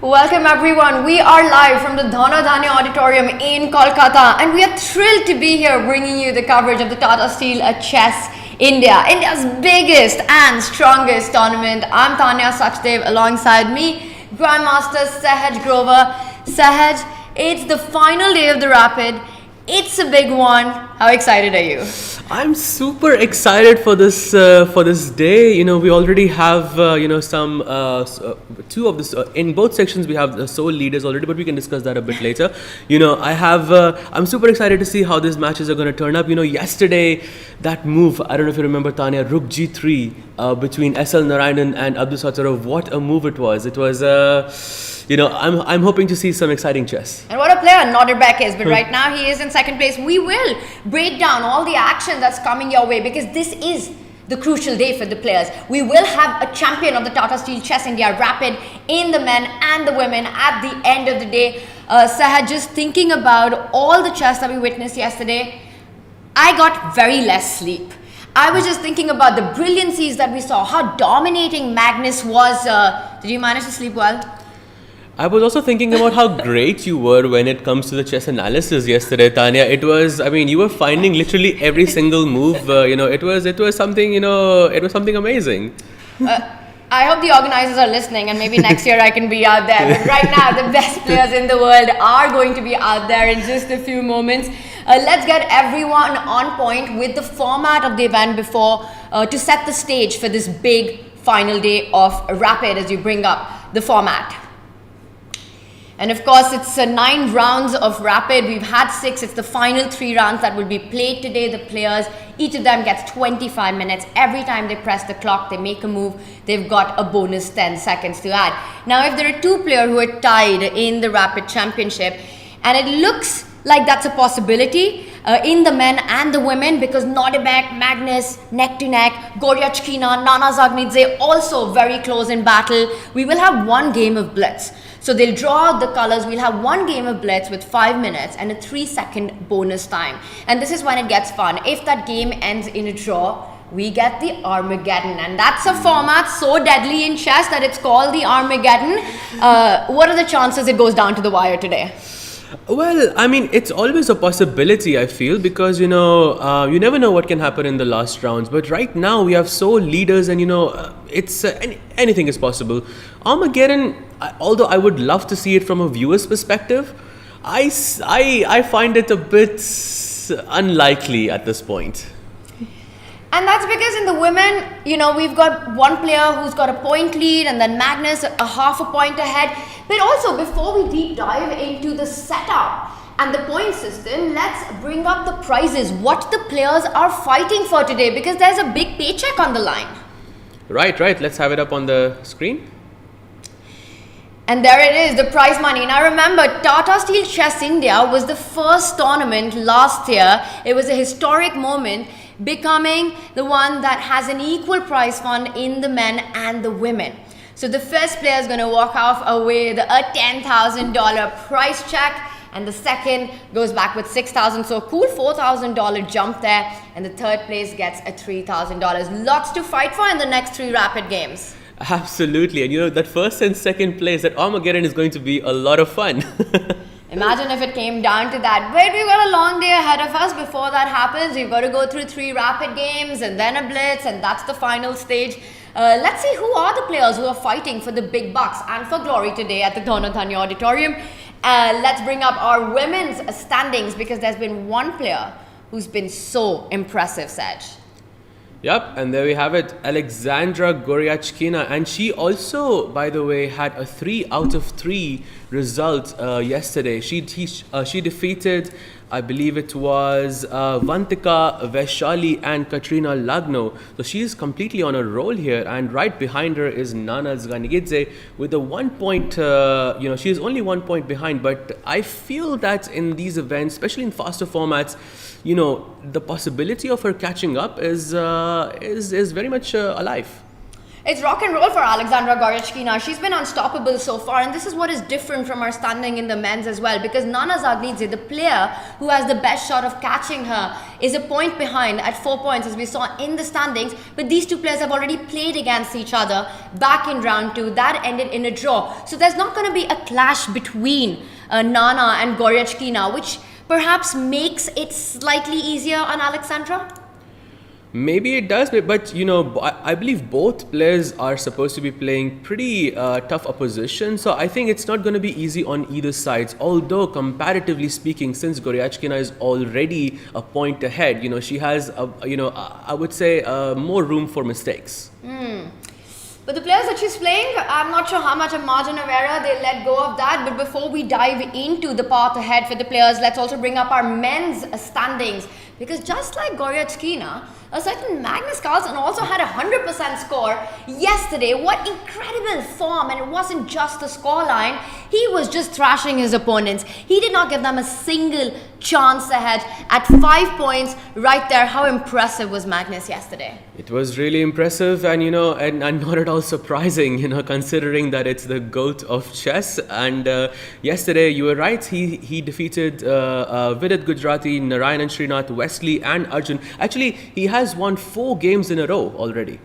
Welcome everyone. We are live from the Dhono Dhanyo Auditorium in Kolkata, and we are thrilled to be here bringing you the coverage of the Tata Steel Chess India, India's biggest and strongest tournament. I'm Tanya Sachdev, alongside me, Grandmaster Sahaj Grover. Sahaj, it's the final day of the Rapid. It's a big one. How excited are you? I'm super excited for this day. You know, we already have some two of this in both sections. We have the sole leaders already, but we can discuss that a bit later. You know, I'm super excited to see how these matches are going to turn up. You know, yesterday that move, I don't know if you remember, Tanya, Rook G3 between SL Narayanan and Abdusattorov. What a move it was! It was I'm hoping to see some exciting chess. And what a player Nodirbek is, but right now he is in second place. We will break down all the action that's coming your way because this is the crucial day for the players. We will have a champion of the Tata Steel Chess India Rapid in the men and the women at the end of the day. Sahaj, just thinking about all the chess that we witnessed yesterday, I got very less sleep. I was just thinking about the brilliancies that we saw, how dominating Magnus was. Did you manage to sleep well? I was also thinking about how great you were when it comes to the chess analysis yesterday, Tanya. It was, I mean, you were finding literally every single move. It was something amazing. I hope the organizers are listening, and maybe next year I can be out there. But right now, the best players in the world are going to be out there in just a few moments. Let's get everyone on point with the format of the event before to set the stage for this big final day of Rapid as you bring up the format. And of course, it's 9 rounds of Rapid. We've had 6. It's the final 3 rounds that will be played today. The players, each of them gets 25 minutes. Every time they press the clock, they make a move, they've got a bonus 10 seconds to add. Now, if there are 2 players who are tied in the Rapid Championship, and it looks like that's a possibility in the men and the women, because Nodirbek, Magnus, neck to neck, Goryachkina, Nana Zagnidze also very close in battle. We will have 1 game of blitz. So they'll draw out the colors. We'll have 1 game of blitz with 5 minutes and a 3-second bonus time. And this is when it gets fun. If that game ends in a draw, we get the Armageddon. And that's a format so deadly in chess that it's called the Armageddon. What are the chances it goes down to the wire today? Well, I mean, it's always a possibility, I feel, because, you never know what can happen in the last rounds. But right now, we have sole leaders and, it's anything is possible. Armageddon, although I would love to see it from a viewer's perspective, I find it a bit unlikely at this point. And that's because in the women, we've got 1 player who's got a point lead and then Magnus a half a point ahead. But also, before we deep dive into the setup and the point system, let's bring up the prizes, what the players are fighting for today, because there's a big paycheck on the line. Right. Let's have it up on the screen. And there it is, the prize money. Now remember, Tata Steel Chess India was the first tournament last year. It was a historic moment, becoming the one that has an equal prize fund in the men and the women. So the first player is going to walk off away with a $10,000 prize check, and the second goes back with $6,000. So a cool $4,000 jump there, and the third place gets a $3,000. Lots to fight for in the next 3 Rapid games. Absolutely, and that first and second place, that Armageddon is going to be a lot of fun. Imagine if it came down to that. But we've got a long day ahead of us before that happens. We've got to go through 3 Rapid games and then a blitz, and that's the final stage. Let's see who are the players who are fighting for the big bucks and for glory today at the Dhono Dhanyo Auditorium. Let's bring up our women's standings, because there's been 1 player who's been so impressive, Saj. Yep, and there we have it, Aleksandra Goryachkina, and she also, by the way, had a 3 out of 3 result yesterday. She defeated, I believe it was Vantika Vaishali and Katrina Lagno. So she's completely on a roll here, and right behind her is Nana Zagnidze with a 1 point. She's only 1 point behind, but I feel that in these events, especially in faster formats, the possibility of her catching up is very much alive. It's rock and roll for Aleksandra Goryachkina. She's been unstoppable so far, and this is what is different from her standing in the men's as well, because Nana Zagnidze, the player who has the best shot of catching her, is a point behind at 4 points as we saw in the standings, but these two players have already played against each other back in round 2. That ended in a draw. So there's not going to be a clash between Nana and Goryachkina, which perhaps makes it slightly easier on Alexandra? Maybe it does, but I believe both players are supposed to be playing pretty tough opposition. So I think it's not going to be easy on either side. Although comparatively speaking, since Goryachkina is already a point ahead, she has, I would say, more room for mistakes. But the players that she's playing, I'm not sure how much a margin of error they let go of that. But before we dive into the path ahead for the players, let's also bring up our men's standings. Because just like Goryachkina, a certain Magnus Carlsen also had a 100% score yesterday. What incredible form, and it wasn't just the scoreline. He was just thrashing his opponents. He did not give them a single chance ahead at 5 points right there. How impressive was Magnus yesterday? It was really impressive, and and not at all surprising, considering that it's the GOAT of chess. And yesterday, you were right, he defeated Vidit Gujarati, Narayanan Srinath, Wesley and Arjun. Actually, he has won 4 games in a row already.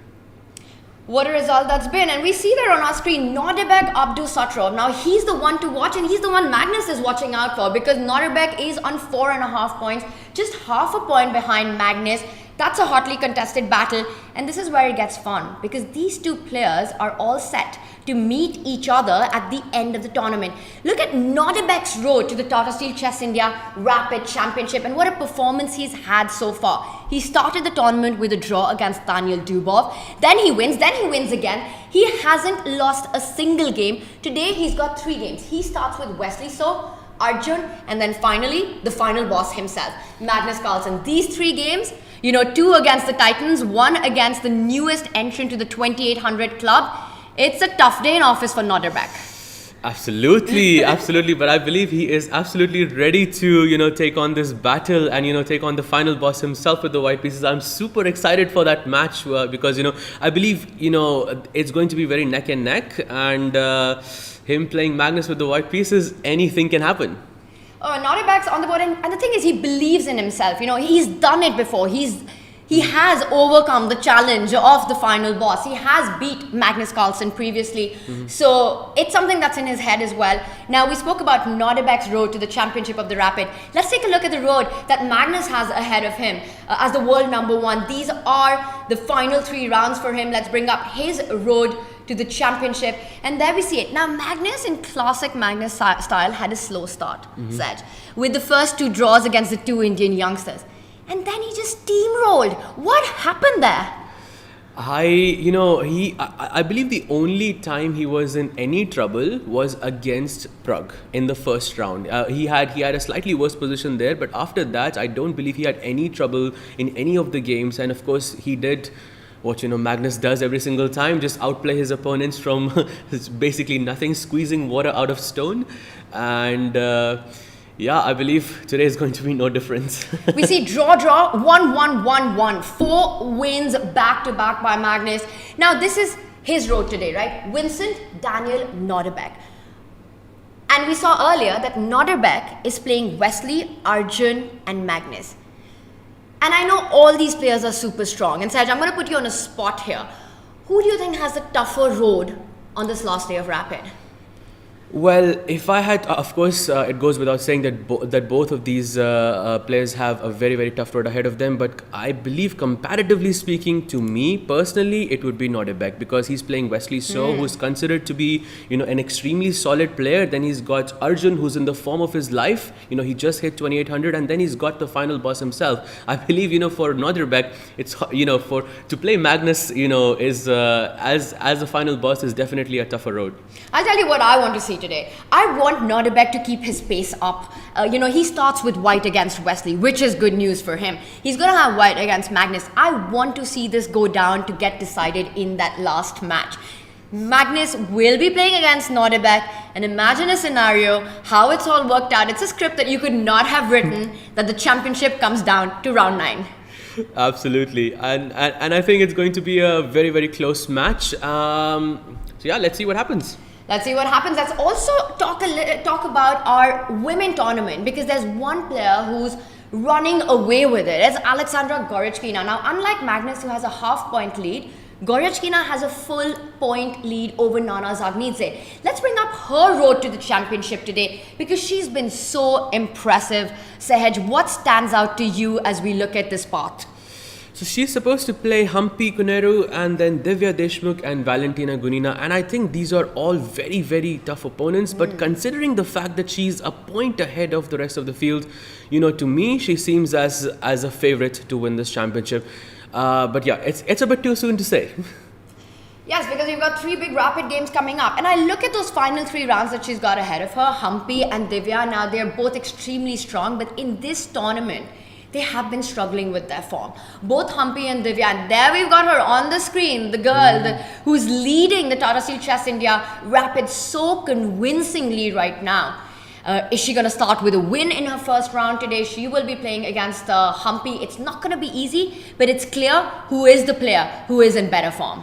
What a result that's been. And we see there on our screen Nodirbek Abdusattorov. Now he's the one to watch, and he's the one Magnus is watching out for, because Nodirbek is on 4.5 points, just half a point behind Magnus. That's a hotly contested battle, and this is where it gets fun, because these two players are all set to meet each other at the end of the tournament. Look at Nodirbek's road to the Tata Steel Chess India Rapid Championship, and what a performance he's had so far. He started the tournament with a draw against Dubov, then he wins again. He hasn't lost a single game. Today he's got 3 games. He starts with Wesley So, Arjun, and then finally the final boss himself, Magnus Carlsen. These 3 games, 2 against the Titans, 1 against the newest entrant to the 2800 club. It's a tough day in office for Nodirbek. Absolutely, absolutely. But I believe he is absolutely ready to, take on this battle and, take on the final boss himself with the white pieces. I'm super excited for that match because, I believe, it's going to be very neck and neck. And him playing Magnus with the white pieces, anything can happen. Nodirbek's on the board, and the thing is, he believes in himself. He's done it before. He has overcome the challenge of the final boss. He has beat Magnus Carlsen previously. So it's something that's in his head as well. Now, we spoke about Nodirbek's road to the championship of the Rapid. Let's take a look at the road that Magnus has ahead of him as the world #1. These are the final 3 rounds for him. Let's bring up his road to the championship, and there we see it. Now, Magnus, in classic Magnus style, had a slow start, Saj, with the first 2 draws against the 2 Indian youngsters. And then he just steamrolled. What happened there? I believe the only time he was in any trouble was against Pragg in the first round. He had a slightly worse position there, but after that, I don't believe he had any trouble in any of the games. And of course, he did what Magnus does every single time, just outplay his opponents from basically nothing, squeezing water out of stone. And I believe today is going to be no difference. We see draw, 1-1-1-1, 4 wins back-to-back by Magnus. Now, this is his road today, right? Vincent, Daniel, Nodirbek. And we saw earlier that Nodirbek is playing Wesley, Arjun, and Magnus. And I know all these players are super strong. And Saj, I'm going to put you on a spot here. Who do you think has the tougher road on this last day of Rapid? Well, if I had, of course, it goes without saying that both of these players have a very, very tough road ahead of them. But I believe, comparatively speaking, to me personally, it would be Nodirbek, because he's playing Wesley So, who's considered to be, an extremely solid player. Then he's got Arjun, who's in the form of his life. He just hit 2800, and then he's got the final boss himself. I believe, for Nodirbek, it's to play Magnus, is as a final boss is definitely a tougher road. I'll tell you what I want to see today. I want Nodirbek to keep his pace up. He starts with white against Wesley, which is good news for him. He's going to have white against Magnus. I want to see this go down to get decided in that last match. Magnus will be playing against Nodirbek, and imagine a scenario, how it's all worked out. It's a script that you could not have written, that the championship comes down to round 9. Absolutely, and I think it's going to be a very, very close match. So yeah, let's see what happens. Let's see what happens. Let's also talk about our women tournament, because there's one player who's running away with it. It's Aleksandra Goryachkina. Now, unlike Magnus, who has a half-point lead, Goryachkina has a full point lead over Nana Zagnidze. Let's bring up her road to the championship today, because she's been so impressive. Sehaj, what stands out to you as we look at this path? So she's supposed to play Hampi Kuneru and then Divya Deshmukh and Valentina Gunina, and I think these are all very, very tough opponents. But considering the fact that she's a point ahead of the rest of the field, to me she seems as a favorite to win this championship. But yeah, it's a bit too soon to say. Yes, because we've got 3 big rapid games coming up. And I look at those final 3 rounds that she's got ahead of her, Hampi and Divya. Now, they're both extremely strong, but in this tournament, they have been struggling with their form. Both Hampi and Divya. And there we've got her on the screen, the girl who's leading the Tata Steel Chess India rapid so convincingly right now. Is she going to start with a win in her first round today? She will be playing against Hampi. It's not going to be easy, but it's clear who is the player who is in better form.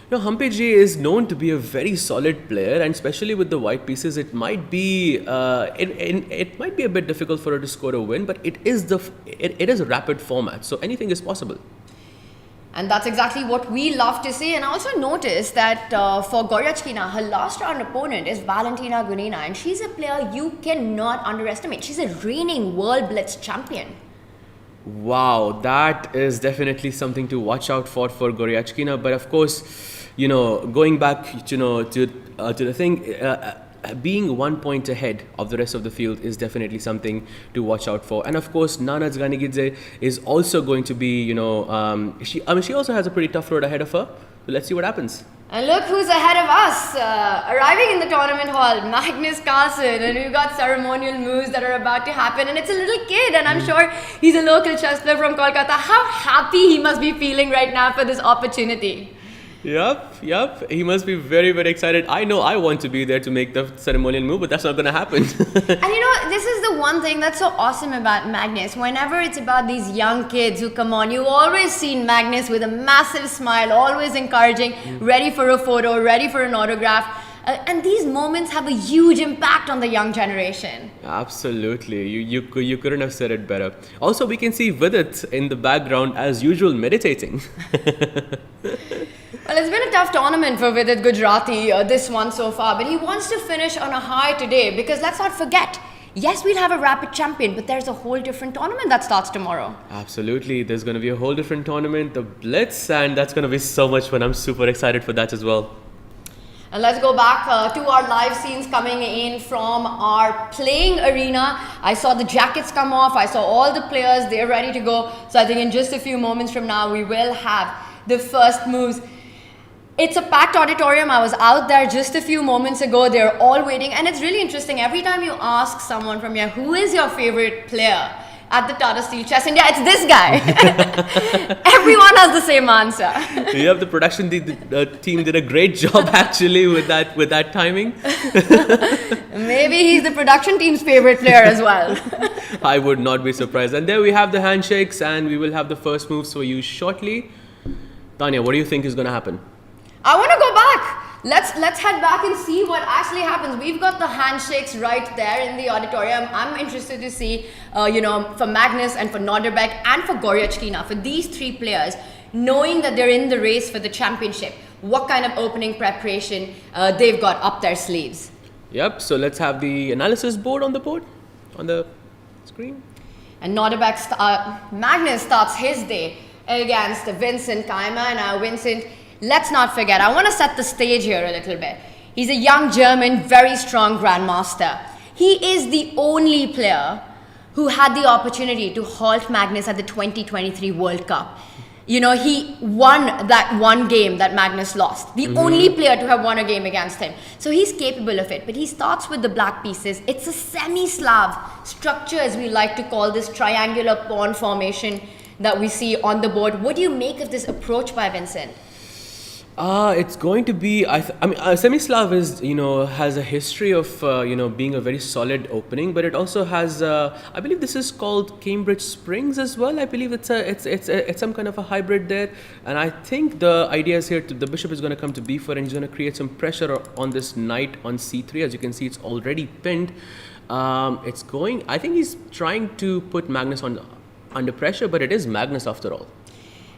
Hampi Ji is known to be a very solid player, and especially with the white pieces, it might be it might be a bit difficult for her to score a win. But it is a rapid format, so anything is possible. And that's exactly what we love to see. And I also noticed that for Goryachkina, her last round opponent is Valentina Gunina, and she's a player you cannot underestimate. She's a reigning World Blitz champion. Wow, that is definitely something to watch out for Goryachkina. But of course, going back, to the thing, being 1 point ahead of the rest of the field is definitely something to watch out for. And of course, Nana Zagnidze is also going to be, she also has a pretty tough road ahead of her. So let's see what happens. And look who's ahead of us, arriving in the tournament hall, Magnus Carlsen, and we've got ceremonial moves that are about to happen, and it's a little kid, and I'm sure he's a local chess player from Kolkata. How happy he must be feeling right now for this opportunity. Yep. He must be very, very excited. I know I want to be there to make the ceremonial move, but that's not going to happen. And this is the one thing that's so awesome about Magnus. Whenever it's about these young kids who come on, you've always seen Magnus with a massive smile, always encouraging, ready for a photo, ready for an autograph. And these moments have a huge impact on the young generation. Absolutely. You couldn't have said it better. Also, we can see Vidit in the background as usual meditating. Well, it's been a tough tournament for Vidit Gujarati, this one so far, but he wants to finish on a high today, because let's not forget, yes, we'll have a rapid champion, but there's a whole different tournament that starts tomorrow. Absolutely. There's going to be a whole different tournament, the Blitz, and that's going to be so much fun. I'm super excited for that as well. And let's go back to our live scenes coming in from our playing arena. I saw the jackets come off. I saw all the players. They're ready to go. So I think in just a few moments from now, we will have the first moves. It's a packed auditorium. I was out there just a few moments ago. They're all waiting. And it's really interesting. Every time you ask someone from here, who is your favorite player at the Tata Steel Chess India, it's this guy. Everyone has the same answer. Yep, the production team did a great job actually with that timing. Maybe he's the production team's favorite player as well. I would not be surprised. And there we have the handshakes, and we will have the first moves for you shortly. Tanya, what do you think is going to happen? I want to go back. Let's head back and see what actually happens. We've got the handshakes right there in the auditorium. I'm interested to see, for Magnus and for Nodirbek and for Goryachkina, for these 3 players, knowing that they're in the race for the championship, what kind of opening preparation they've got up their sleeves. Yep, so let's have the analysis board on the screen. And Magnus starts his day against Vincent Kaimer. Now, Vincent, let's not forget, I want to set the stage here a little bit. He's a young German, very strong grandmaster. He is the only player who had the opportunity to halt Magnus at the 2023 World Cup. He won that one game that Magnus lost. The only player to have won a game against him. So he's capable of it. But he starts with the black pieces. It's a semi-Slav structure, as we like to call this triangular pawn formation that we see on the board. What do you make of this approach by Vincent? It's going to be. Semislav is, has a history of, being a very solid opening, but it also has. I believe this is called Cambridge Springs as well. I believe it's some kind of a hybrid there, and I think the idea is here. The bishop is going to come to b4, and he's going to create some pressure on this knight on c3. As you can see, it's already pinned. I think he's trying to put Magnus under pressure, but it is Magnus after all.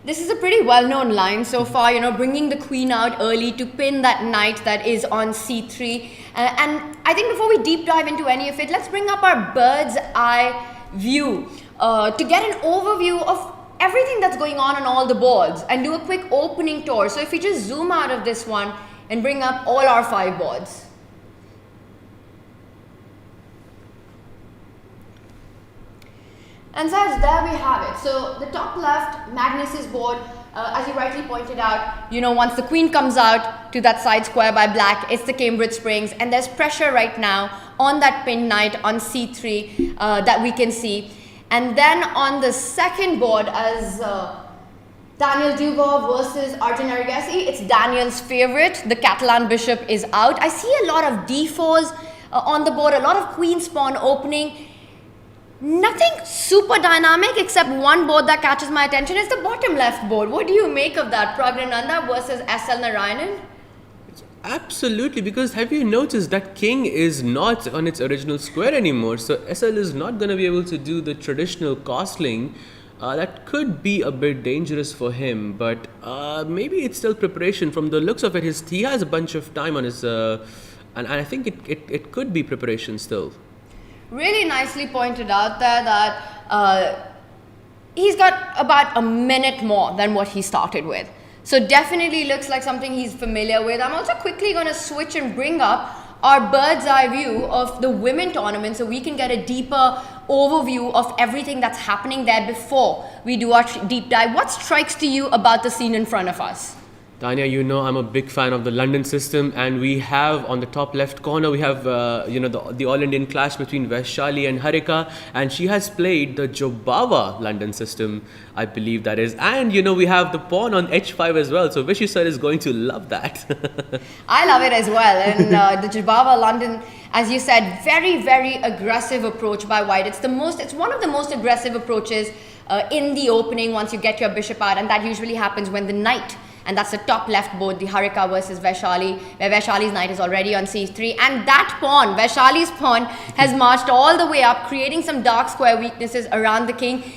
This is a pretty well-known line so far, bringing the queen out early to pin that knight that is on c3. And I think before we deep dive into any of it, let's bring up our bird's eye view to get an overview of everything that's going on all the boards and do a quick opening tour. So if we just zoom out of this one and bring up all our 5 boards. And so there we have it. So the top left, Magnus's board, as you rightly pointed out, once the queen comes out to that side square by black, it's the Cambridge Springs, and there's pressure right now on that pinned knight on c3 that we can see. And then on the second board, as Daniel Dubov versus Arjun Erigaisi, it's Daniel's favorite. The Catalan bishop is out. I see a lot of d4s on the board, a lot of queen spawn opening. Nothing super dynamic except one board that catches my attention is the bottom left board. What do you make of that? Pragg versus SL Narayanan? Absolutely, because have you noticed that king is not on its original square anymore? So SL is not going to be able to do the traditional castling. That could be a bit dangerous for him, but maybe it's still preparation. From the looks of it, he has a bunch of time on his... and I think it could be preparation still. Really nicely pointed out there that he's got about a minute more than what he started with. So definitely looks like something he's familiar with. I'm also quickly going to switch and bring up our bird's eye view of the women tournament so we can get a deeper overview of everything that's happening there before we do our deep dive. What strikes to you about the scene in front of us? Tanya, I'm a big fan of the London system, and we have on the top left corner, we have, the All-Indian clash between Vaishali and Harika, and she has played the Jobava London system, I believe that is. And, we have the pawn on h5 as well, so Vishy sir is going to love that. I love it as well, and the Jobava London, as you said, very, very aggressive approach by white. It's one of the most aggressive approaches in the opening once you get your bishop out, and that usually happens when the knight, and that's the top left board, the Harika versus Vaishali, where Vaishali's knight is already on c3. And that pawn, Vaishali's pawn, has marched all the way up, creating some dark square weaknesses around the king.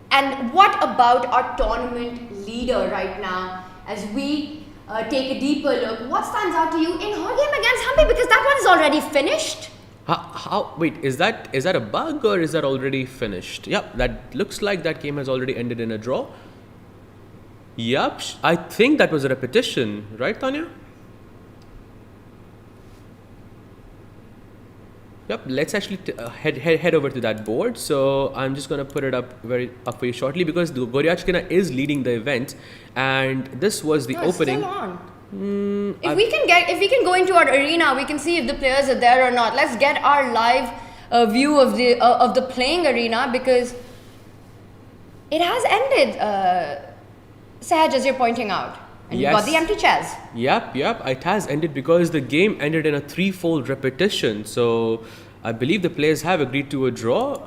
And what about our tournament leader right now? As we take a deeper look, what stands out to you in her game against Hampi? Because that one is already finished. Wait, is that a bug or is that already finished? Yep, that looks like that game has already ended in a draw. Yep, I think that was a repetition, right, Tanya? Yep, let's actually head over to that board. So I'm just going to put it up for you shortly because Goryachkina is leading the event, and this was the opening. It's still on. If we can go into our arena, we can see if the players are there or not. Let's get our live view of the playing arena because it has ended. Sahaj, as you're pointing out, and yes. You've got the empty chairs. Yep, it has ended because the game ended in a 3-fold repetition. So I believe the players have agreed to a draw.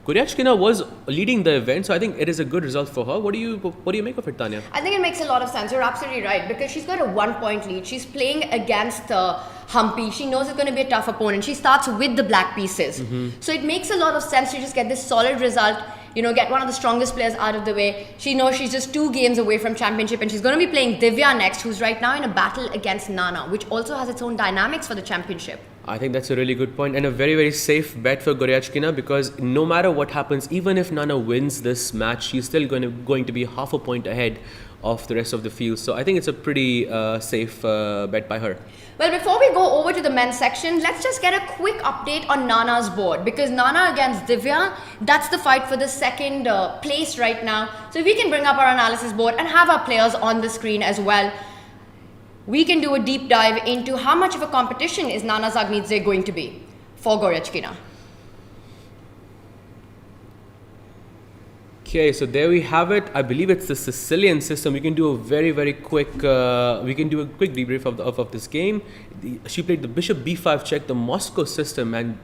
Goryachkina was leading the event, so I think it is a good result for her. What do you make of it, Tanya? I think it makes a lot of sense. You're absolutely right because she's got a 1-point lead. She's playing against Hampi. She knows it's going to be a tough opponent. She starts with the black pieces. So it makes a lot of sense to just get this solid result. Get one of the strongest players out of the way. She knows she's just 2 games away from championship, and she's going to be playing Divya next, who's right now in a battle against Nana, which also has its own dynamics for the championship. I think that's a really good point and a very, very safe bet for Goryachkina because no matter what happens, even if Nana wins this match, she's still going to be half a point ahead of the rest of the field. So I think it's a pretty safe bet by her. Well, before we go over to the men's section, let's just get a quick update on Nana's board because Nana against Divya, that's the fight for the second place right now. So if we can bring up our analysis board and have our players on the screen as well, we can do a deep dive into how much of a competition is Nana Zagnidze going to be for Goryachkina. Okay, so there we have it. I believe it's the Sicilian system. We can do a very quick. We can do a quick debrief of this game. She played the Bishop B5 check, the Moscow system, and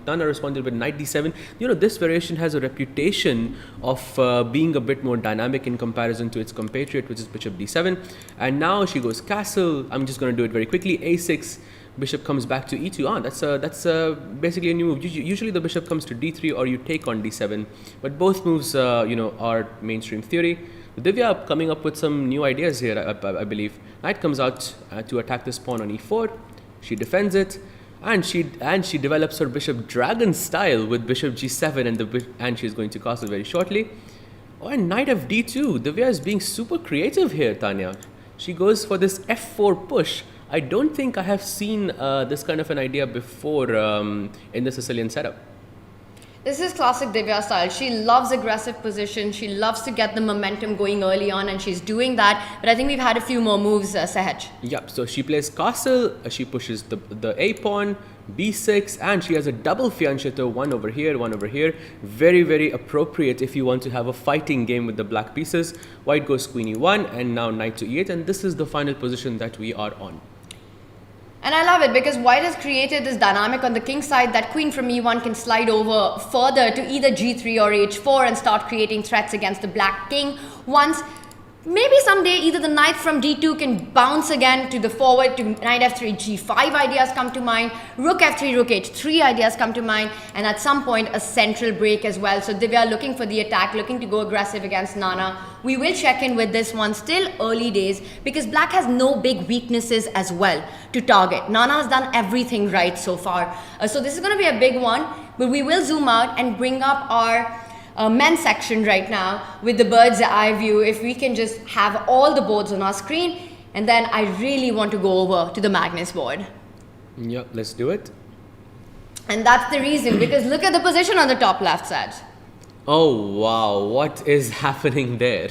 Nana responded with Knight D7. You know, this variation has a reputation of being a bit more dynamic in comparison to its compatriot, which is Bishop D7. And now she goes castle. I'm just going to do it very quickly. A6. Bishop comes back to e2. That's basically a new move. Usually the bishop comes to d3 or you take on d7, but both moves, are mainstream theory. Divya coming up with some new ideas here, I believe. Knight comes out to attack this pawn on e4. She defends it, and she develops her bishop dragon style with bishop g7, and she's going to castle very shortly. Oh, and knight of d2. Divya is being super creative here, Tanya. She goes for this f4 push. I don't think I have seen this kind of an idea before in the Sicilian setup. This is classic Divya style. She loves aggressive position. She loves to get the momentum going early on, and she's doing that. But I think we've had a few more moves, Sahaj. Yep, so she plays castle, she pushes the a-pawn, b6, and she has a double fianchetto, one over here, one over here. Very appropriate if you want to have a fighting game with the black pieces. White goes queen e1, and now knight to e8, and this is the final position that we are on. And I love it because white has created this dynamic on the king side that queen from e1 can slide over further to either g3 or h4 and start creating threats against the black king. Once, maybe someday either the knight from d2 can bounce again to the forward to knight f3, g5 ideas come to mind, rook f3, rook h3 ideas come to mind, and at some point a central break as well. So Divya looking for the attack, looking to go aggressive against Nana. We will check in with this one, still early days, because black has no big weaknesses as well to target. Nana has done everything right so far. So this is going to be a big one, but we will zoom out and bring up our men's section right now with the bird's eye view. If we can just have all the boards on our screen, and then I really want to go over to the Magnus board. Yeah, let's do it. And that's the reason, because look at the position on the top left side. Oh wow, what is happening there?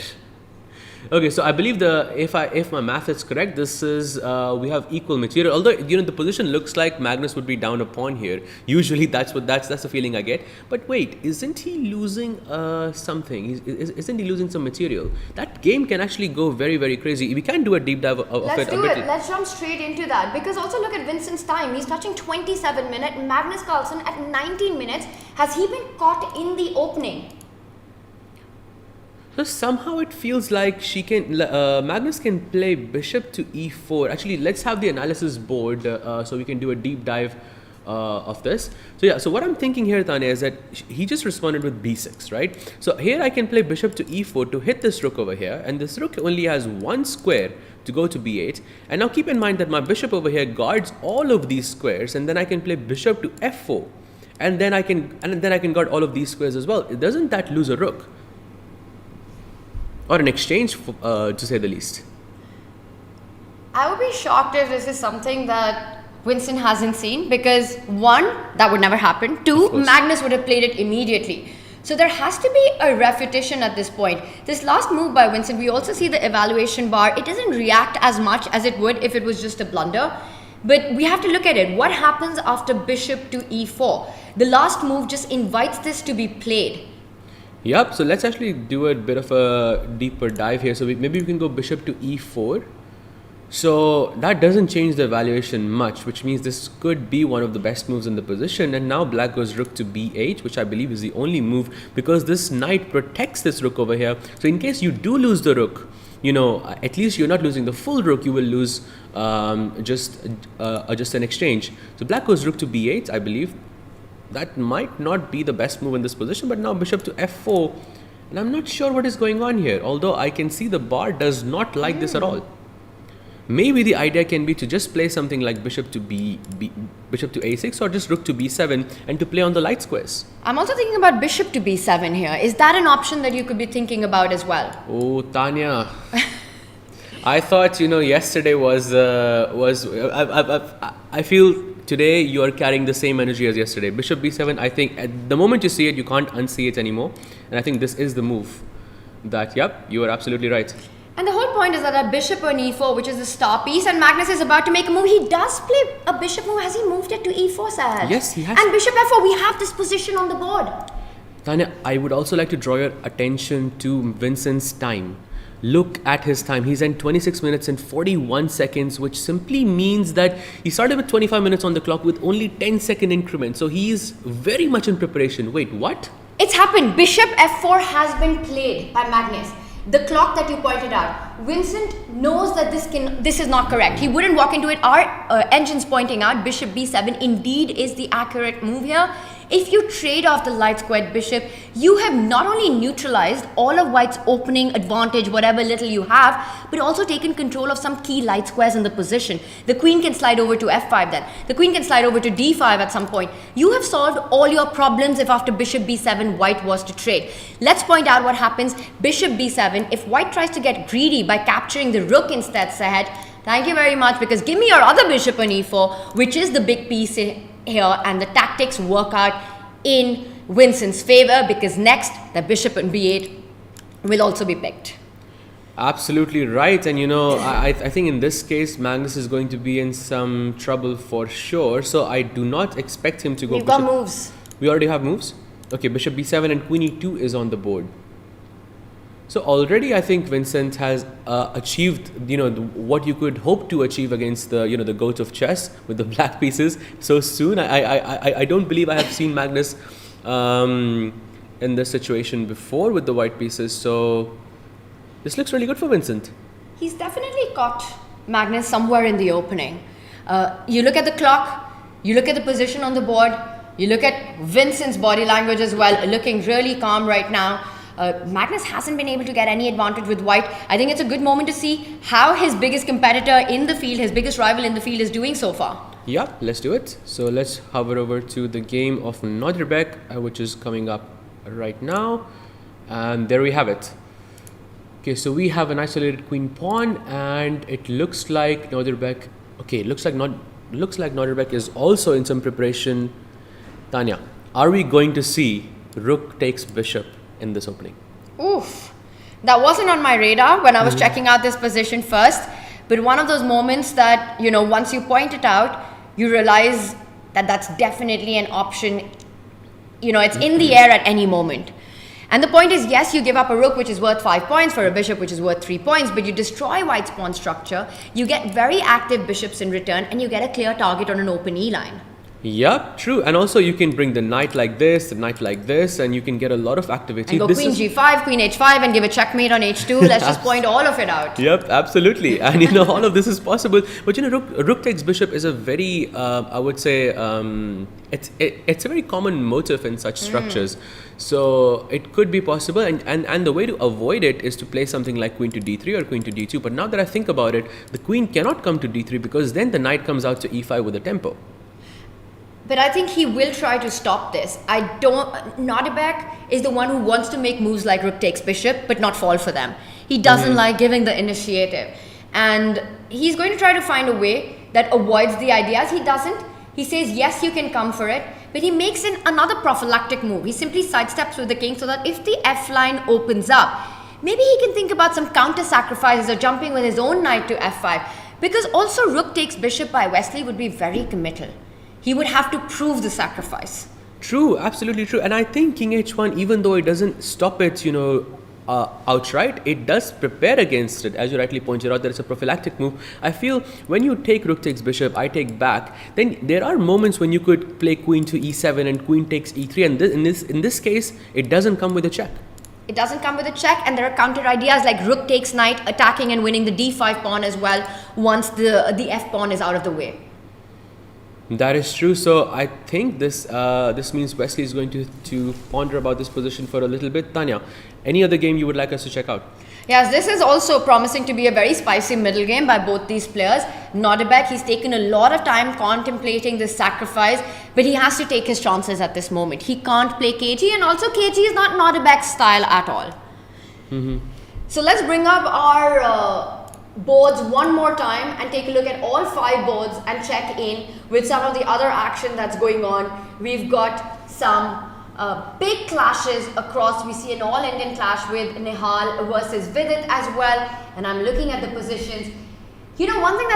Okay, so I believe if my math is correct, this is we have equal material. Although the position looks like Magnus would be down a pawn here. Usually that's the feeling I get. But wait, isn't he losing something? Isn't he losing some material? That game can actually go very crazy. We can do a deep dive of it. Let's do it. Let's jump straight into that, because also look at Vincent's time. He's touching 27 minutes. Magnus Carlsen at 19 minutes. Has he been caught in the opening? So somehow it feels like Magnus can play bishop to e4. Actually, let's have the analysis board so we can do a deep dive of this. So what I'm thinking here, Tanya, is that he just responded with b6, right? So here I can play bishop to e4 to hit this rook over here, and this rook only has one square to go to b8. And now keep in mind that my bishop over here guards all of these squares, and then I can play bishop to f4, and then I can guard all of these squares as well. Doesn't that lose a rook? Or an exchange, to say the least. I would be shocked if this is something that Vincent hasn't seen, because one, that would never happen. Two, Magnus would have played it immediately. So there has to be a repetition at this point. This last move by Vincent, we also see the evaluation bar. It doesn't react as much as it would if it was just a blunder. But we have to look at it. What happens after bishop to e4? The last move just invites this to be played. Yep, so let's actually do a bit of a deeper dive here. So maybe we can go bishop to e4. So that doesn't change the evaluation much, which means this could be one of the best moves in the position. And now black goes rook to b8, which I believe is the only move, because this knight protects this rook over here. So in case you do lose the rook, at least you're not losing the full rook, you will lose just an exchange. So black goes rook to b8, I believe. That might not be the best move in this position, but now bishop to f4, and I'm not sure what is going on here, although I can see the bar does not like this at all. Maybe the idea can be to just play something like bishop to bishop to a6, or just rook to b7 and to play on the light squares. I'm also thinking about bishop to b7 here. Is that an option that you could be thinking about as well? Oh, Tanya. I thought, yesterday was I feel today you are carrying the same energy as yesterday. Bishop b7, I think at the moment you see it, you can't unsee it anymore. And I think this is the move that, yep, you are absolutely right. And the whole point is that a bishop on e4, which is the star piece, and Magnus is about to make a move. He does play a bishop move. Has he moved it to e4, Sahaj? Yes, he has. And bishop f4, we have this position on the board. Tanya, I would also like to draw your attention to Vincent's time. Look at his time. He's in 26 minutes and 41 seconds, which simply means that he started with 25 minutes on the clock with only 10-second increments. So he is very much in preparation. Wait, what? It's happened. Bishop f4 has been played by Magnus. The clock that you pointed out, Vincent knows that this is not correct. He wouldn't walk into it. Our engine's pointing out bishop b7 indeed is the accurate move here. If you trade off the light squared bishop, you have not only neutralized all of white's opening advantage, whatever little you have, but also taken control of some key light squares in the position. The queen can slide over to f5 then. The queen can slide over to d5 at some point. You have solved all your problems if after bishop b7 white was to trade. Let's point out what happens. Bishop b7, if white tries to get greedy by capturing the rook instead, Sahed, thank you very much, because give me your other bishop on e4, which is the big piece here, and the tactics work out in Vincent's favor, because next the bishop on b8 will also be picked. Absolutely right. And I think in this case, Magnus is going to be in some trouble for sure. So I do not expect him to go. We've got moves. We already have moves? Okay, bishop b7 and queen e2 is on the board. So already I think Vincent has achieved, what you could hope to achieve against the, the goat of chess with the black pieces so soon. I don't believe I have seen Magnus in this situation before with the white pieces. So this looks really good for Vincent. He's definitely caught Magnus somewhere in the opening. You look at the clock, you look at the position on the board, you look at Vincent's body language as well, looking really calm right now. Magnus hasn't been able to get any advantage with white. I think it's a good moment to see how his biggest competitor in the field, his biggest rival in the field, is doing so far. Yeah, let's do it. So let's hover over to the game of Nodirbek, which is coming up right now. And there we have it. Okay, so we have an isolated queen pawn, and it looks like Nodirbek. Okay, looks like Nodirbek is also in some preparation. Tanya, are we going to see rook takes bishop in this opening? Oof, that wasn't on my radar when I was checking out this position first, but one of those moments that, once you point it out, you realize that that's definitely an option. It's in the air at any moment. And the point is, yes, you give up a rook which is worth 5 points for a bishop which is worth 3 points, but you destroy white's pawn structure, you get very active bishops in return, and you get a clear target on an open E line. Yep, true. And also you can bring the knight like this, and you can get a lot of activity. And go queen g5, queen h5, and give a checkmate on h2. Let's just point all of it out. Yep, absolutely. And all of this is possible. But rook takes bishop is a very, I would say, it's a very common motif in such structures. So it could be possible. And the way to avoid it is to play something like queen to d3 or queen to d2. But now that I think about it, the queen cannot come to d3 because then the knight comes out to e5 with a tempo. But I think he will try to stop this. Nodirbek is the one who wants to make moves like rook takes bishop, but not fall for them. He doesn't like giving the initiative. And he's going to try to find a way that avoids the ideas. He doesn't. He says, yes, you can come for it. But he makes in another prophylactic move. He simply sidesteps with the king so that if the f line opens up, maybe he can think about some counter sacrifices or jumping with his own knight to f5. Because also rook takes bishop by Wesley would be very committal. He would have to prove the sacrifice. True, absolutely true. And I think king h1, even though it doesn't stop it, outright, it does prepare against it. As you rightly pointed out, that it's a prophylactic move. I feel when you take rook takes bishop, I take back, then there are moments when you could play queen to e7 and queen takes e3. And in this case, it doesn't come with a check. It doesn't come with a check, and there are counter ideas like rook takes knight, attacking and winning the d5 pawn as well once the f pawn is out of the way. That is true. So I think this means Wesley is going to ponder about this position for a little bit. Tanya, any other game you would like us to check out? Yes, this is also promising to be a very spicy middle game by both these players. Nodirbek, he's taken a lot of time contemplating this sacrifice, but he has to take his chances at this moment. He can't play KG, and also KG is not Nodirbek's style at all. So let's bring up our boards one more time and take a look at all 5 boards and check in with some of the other action that's going on. We've got some big clashes across. We see an all-Indian clash with Nihal versus Vidit as well, and I'm looking at the positions. You know, one thing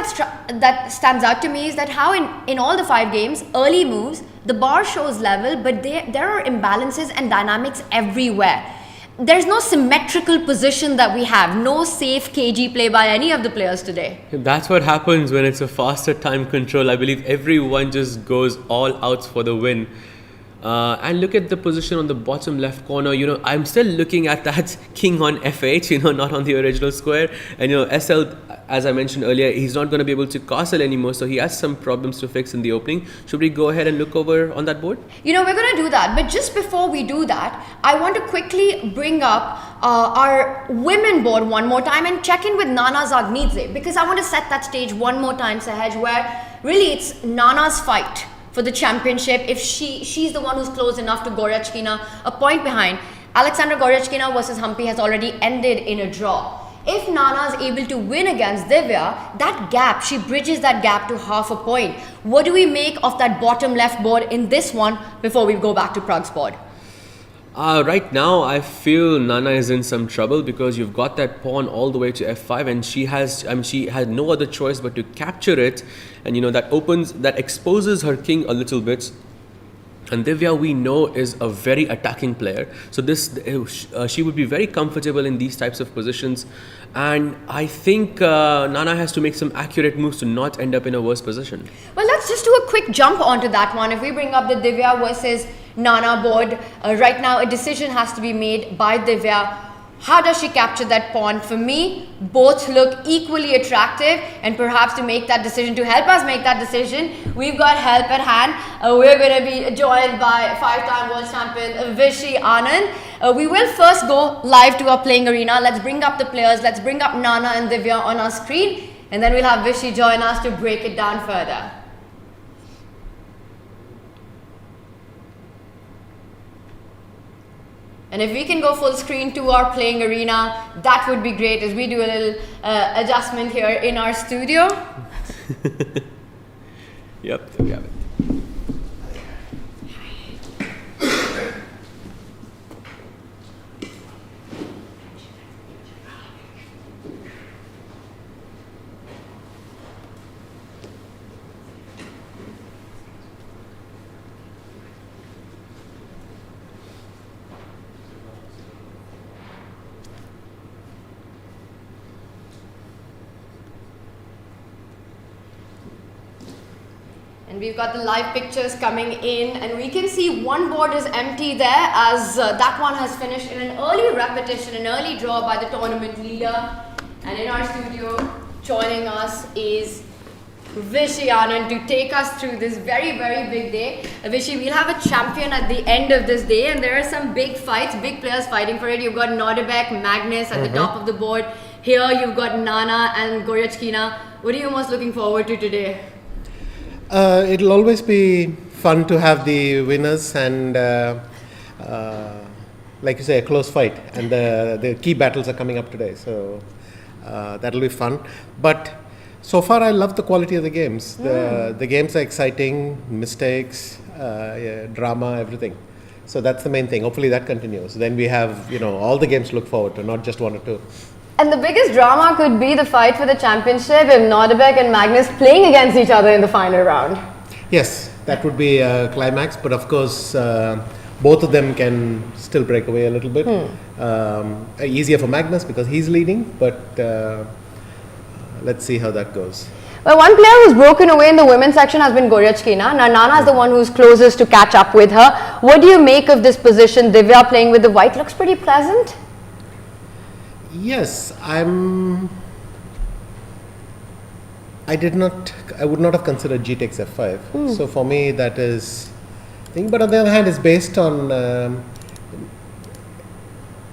that stands out to me is that how in all the 5 games, early moves, the bar shows level, but there are imbalances and dynamics everywhere. There's no symmetrical position that we have, no safe KG play by any of the players today. That's what happens when it's a faster time control. I believe everyone just goes all out for the win. And look at the position on the bottom left corner. You know, I'm still looking at that king on f8, you know, not on the original square. And, you know, SL, as I mentioned earlier, he's not going to be able to castle anymore. So he has some problems to fix in the opening. Should we go ahead and look over on that board? You know, we're going to do that. But just before we do that, I want to quickly bring up our women board one more time and check in with Nana Zagnidze. Because I want to set that stage one more time, Sahaj, where really it's Nana's fight for the championship. If she's the one who's close enough to Goryachkina, a point behind. Aleksandra Goryachkina versus Humpy has already ended in a draw. If Nana is able to win against Divya, that gap, she bridges that gap to half a point. What do we make of that bottom left board in this one before we go back to Pragg's board? Right now, I feel Nana is in some trouble because you've got that pawn all the way to f5, and she had no other choice but to capture it, and you know that exposes her king a little bit. And Divya, we know, is a very attacking player, so she would be very comfortable in these types of positions. And I think Nana has to make some accurate moves to not end up in a worse position. Well, let's just do a quick jump onto that one. If we bring up the Divya versus Nana board, right now a decision has to be made by Divya. How does she capture that pawn? For me, both look equally attractive, and perhaps to make that decision, to help us make that decision, we've got help at hand. We're going to be joined by 5-time world champion Vishy Anand. We will first go live to our playing arena. Let's bring up the players. Let's bring up Nana and Divya on our screen, and then we'll have Vishy join us to break it down further. And if we can go full screen to our playing arena, that would be great as we do a little adjustment here in our studio. Yep, there we have it. And we've got the live pictures coming in, and we can see one board is empty there as that one has finished in an early repetition, an early draw by the tournament leader. And in our studio, joining us is Vishy Anand to take us through this very, very big day. Vishy, we'll have a champion at the end of this day, and there are some big fights, big players fighting for it. You've got Nodirbek, Magnus at the top of the board. Here you've got Nana and Goryachkina. What are you most looking forward to today? It'll always be fun to have the winners and, like you say, a close fight. And the key battles are coming up today, so that'll be fun. But so far, I love the quality of the games. The games are exciting, mistakes, drama, everything. So that's the main thing. Hopefully that continues. Then we have, all the games to look forward to, not just one or two. And the biggest drama could be the fight for the championship if Nodirbek and Magnus playing against each other in the final round. Yes, that would be a climax, but of course both of them can still break away a little bit. Easier for Magnus because he's leading, but let's see how that goes. Well, one player who's broken away in the women's section has been Goryachkina. Now Nana is the one who's closest to catch up with her. What do you make of this position? Divya playing with the white looks pretty pleasant. Yes, I would not have considered G takes f5. So for me, that is thing. But on the other hand, it's based on.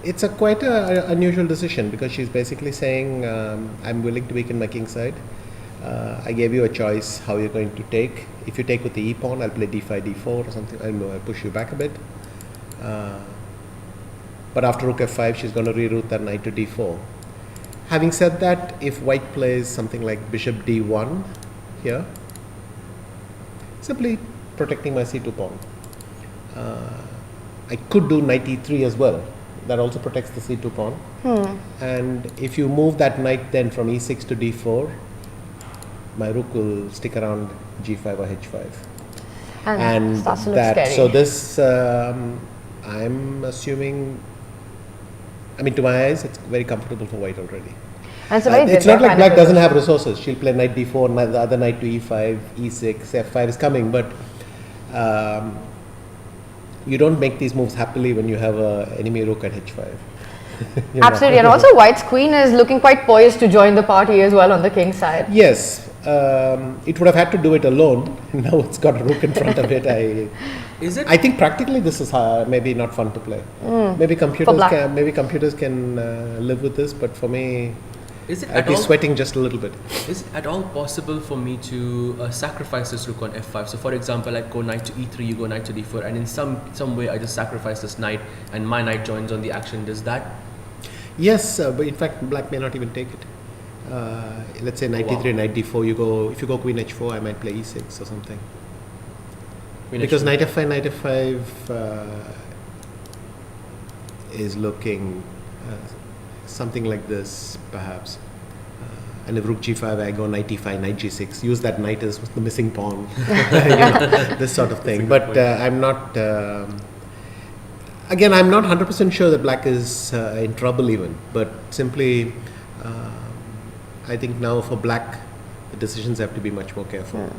It's a quite a unusual decision because she's basically saying, "I'm willing to weaken my king side. I gave you a choice how you're going to take. If you take with the e pawn, I'll play d5, d4 or something. I'll push you back a bit." But after rook f5, she's going to reroute that knight to d4. Having said that, if white plays something like bishop d1 here, simply protecting my c2 pawn. I could do knight e3 as well. That also protects the c2 pawn. And if you move that knight then from e6 to d4, my rook will stick around g5 or h5. And starts to look scary. So this, I'm assuming, I mean, to my eyes, it's very comfortable for white already. And so very it's not like black doesn't have position. resources. She'll play knight d4, the other knight to e5, e6, f5 is coming, but you don't make these moves happily when you have an enemy rook at h5. Absolutely, and also white's queen is looking quite poised to join the party as well on the king's side. Yes, it would have had to do it alone. Now it's got a rook in front of it. I think practically this is maybe not fun to play. Maybe computers can live with this, but for me, I'd be sweating just a little bit. Is it at all possible for me to sacrifice this rook on f5? So for example, I go knight to e3, you go knight to d4, and in some way I just sacrifice this knight and my knight joins on the action. Does that? Yes, but in fact black may not even take it. Let's say knight e3, knight d4, if you go queen h4, I might play e6 or something. Because knight f5 is looking something like this perhaps. And if rook g5, I go knight e5, knight g6, use that knight as the missing pawn, this sort of thing. But I'm not, again, I'm not 100% sure that black is in trouble even, but simply I think now for black, the decisions have to be much more careful.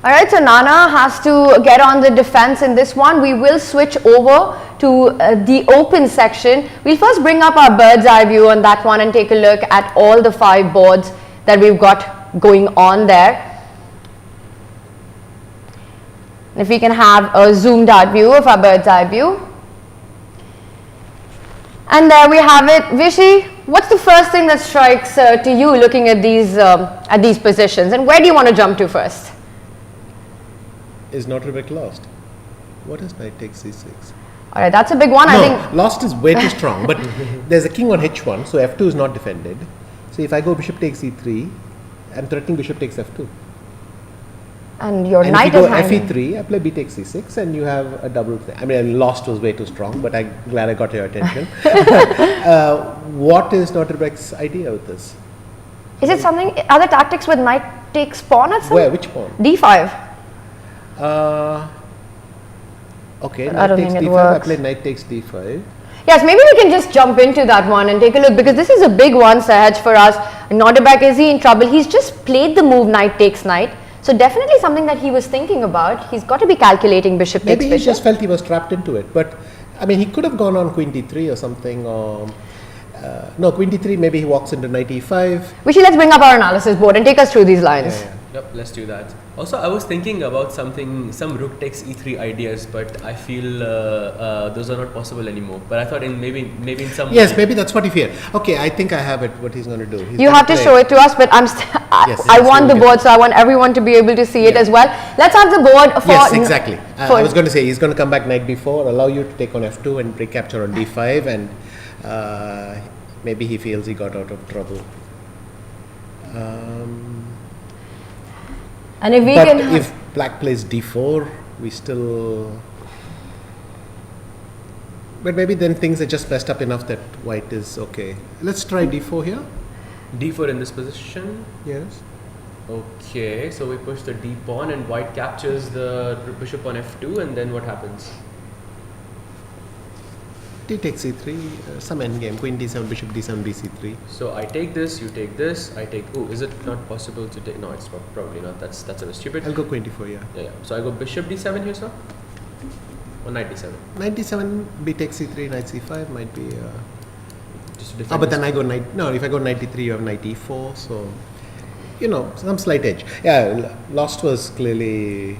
All right, so Nana has to get on the defense in this one. We will switch over to the open section. We'll first bring up our bird's eye view on that one and take a look at all the 5 boards that we've got going on there. If we can have a zoomed out view of our bird's eye view. And there we have it. Vishy, what's the first thing that strikes to you looking at these positions, and where do you want to jump to first? Is Nodirbek lost? What is knight takes c6? All right, that's a big one. No, I think lost is way too strong, but there's a king on h1, so f2 is not defended. So if I go bishop takes e3, I'm threatening bishop takes f2. And your and knight if you is go hanging. fe3, I play b takes c6, and you have a double thing. I mean, lost was way too strong, but I'm glad I got your attention. What is Nodirbek's idea with this? Is it something, other tactics with knight takes pawn at some? Where? Which pawn? d5. Okay, I knight don't takes think it d5, works. I play knight takes d5. Yes, maybe we can just jump into that one and take a look, because this is a big one, Sahaj, for us. Nodirbek, is he in trouble? He's just played the move knight takes knight. So definitely something that he was thinking about. He's got to be calculating bishop takes Maybe bishop. he just felt he was trapped into it. But I mean, he could have gone on queen d3 or something. Or no, queen d3. Maybe he walks into knight e5. Vishy, let's bring up our analysis board and take us through these lines. Yeah. Yep, let's do that. Also, I was thinking about some rook takes e3 ideas, but I feel those are not possible anymore. But I thought maybe in some Yes, way. maybe that's what he feared. Okay, I think I have it. What he's going to do? You have to show it to us, but I want the board, so I want everyone to be able to see it as well. Let's have the board for. Yes, exactly. I was going to say he's going to come back knight b4, allow you to take on f2 and recapture on d5, and maybe he feels he got out of trouble. And if we But can. if black plays d4, we still. But maybe then things are just messed up enough that white is okay. Let's try d4 here. d4 in this position. Yes. Okay, so we push the d pawn and white captures the bishop on f2, and then what happens? D takes c3, some endgame, queen d7, bishop d7, bc3. So I take this, you take this, I take. Oh, is it not possible to take? No, it's probably not. That's a bit stupid. I'll go queen d4, yeah. Yeah. So I go bishop d7 here, sir. Or knight d7. Knight d7, b takes c3, knight c5 might be. Just to defend But this then I go knight. No, if I go knight d3, you have knight e4. So, some slight edge. Yeah, lost was clearly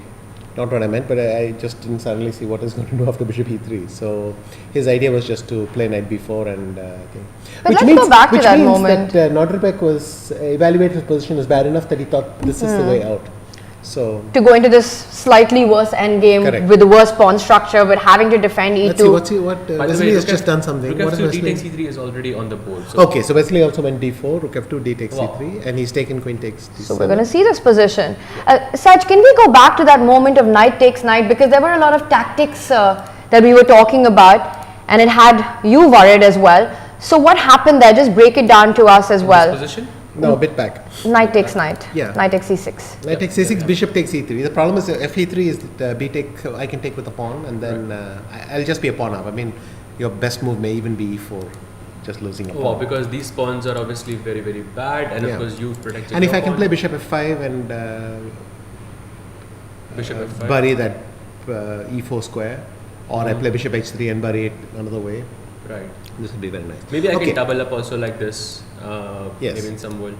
not what I meant, but I just didn't suddenly see what he's going to do after bishop e3. So his idea was just to play knight b4 and thing. But let's go back to that moment. That Nodirbek was evaluated his position as bad enough that he thought this is the way out. So to go into this slightly worse endgame Correct. with the worse pawn structure, with having to defend e2. Let's see what By the Wesley way, has rook just F- done something. Rook What is f2, d Wesley? takes e3 is already on the board. So Okay, so Wesley also went d4, rook f2, d takes Wow. c3, and he's taken queen takes d7. So we're going to see this position. Saj, can we go back to that moment of knight takes knight, because there were a lot of tactics that we were talking about, and it had you worried as well. So what happened there? Just break it down to us as in well. this position. No, bit back. Knight takes knight. Yeah. Knight takes e6. Knight takes c6, bishop takes e3. The problem is fe3 is that b take, I can take with a pawn, and then I'll just be a pawn up. I mean, your best move may even be e4, just losing a pawn. Oh, because these pawns are obviously very, very bad, and of course you've protected. And if your I can pawn. play bishop f5 and Bishop f5. bury that e4 square, or I play bishop h3 and bury it another way, Right. this would be very nice. Maybe I can double up also like this. Yes. Maybe in some way.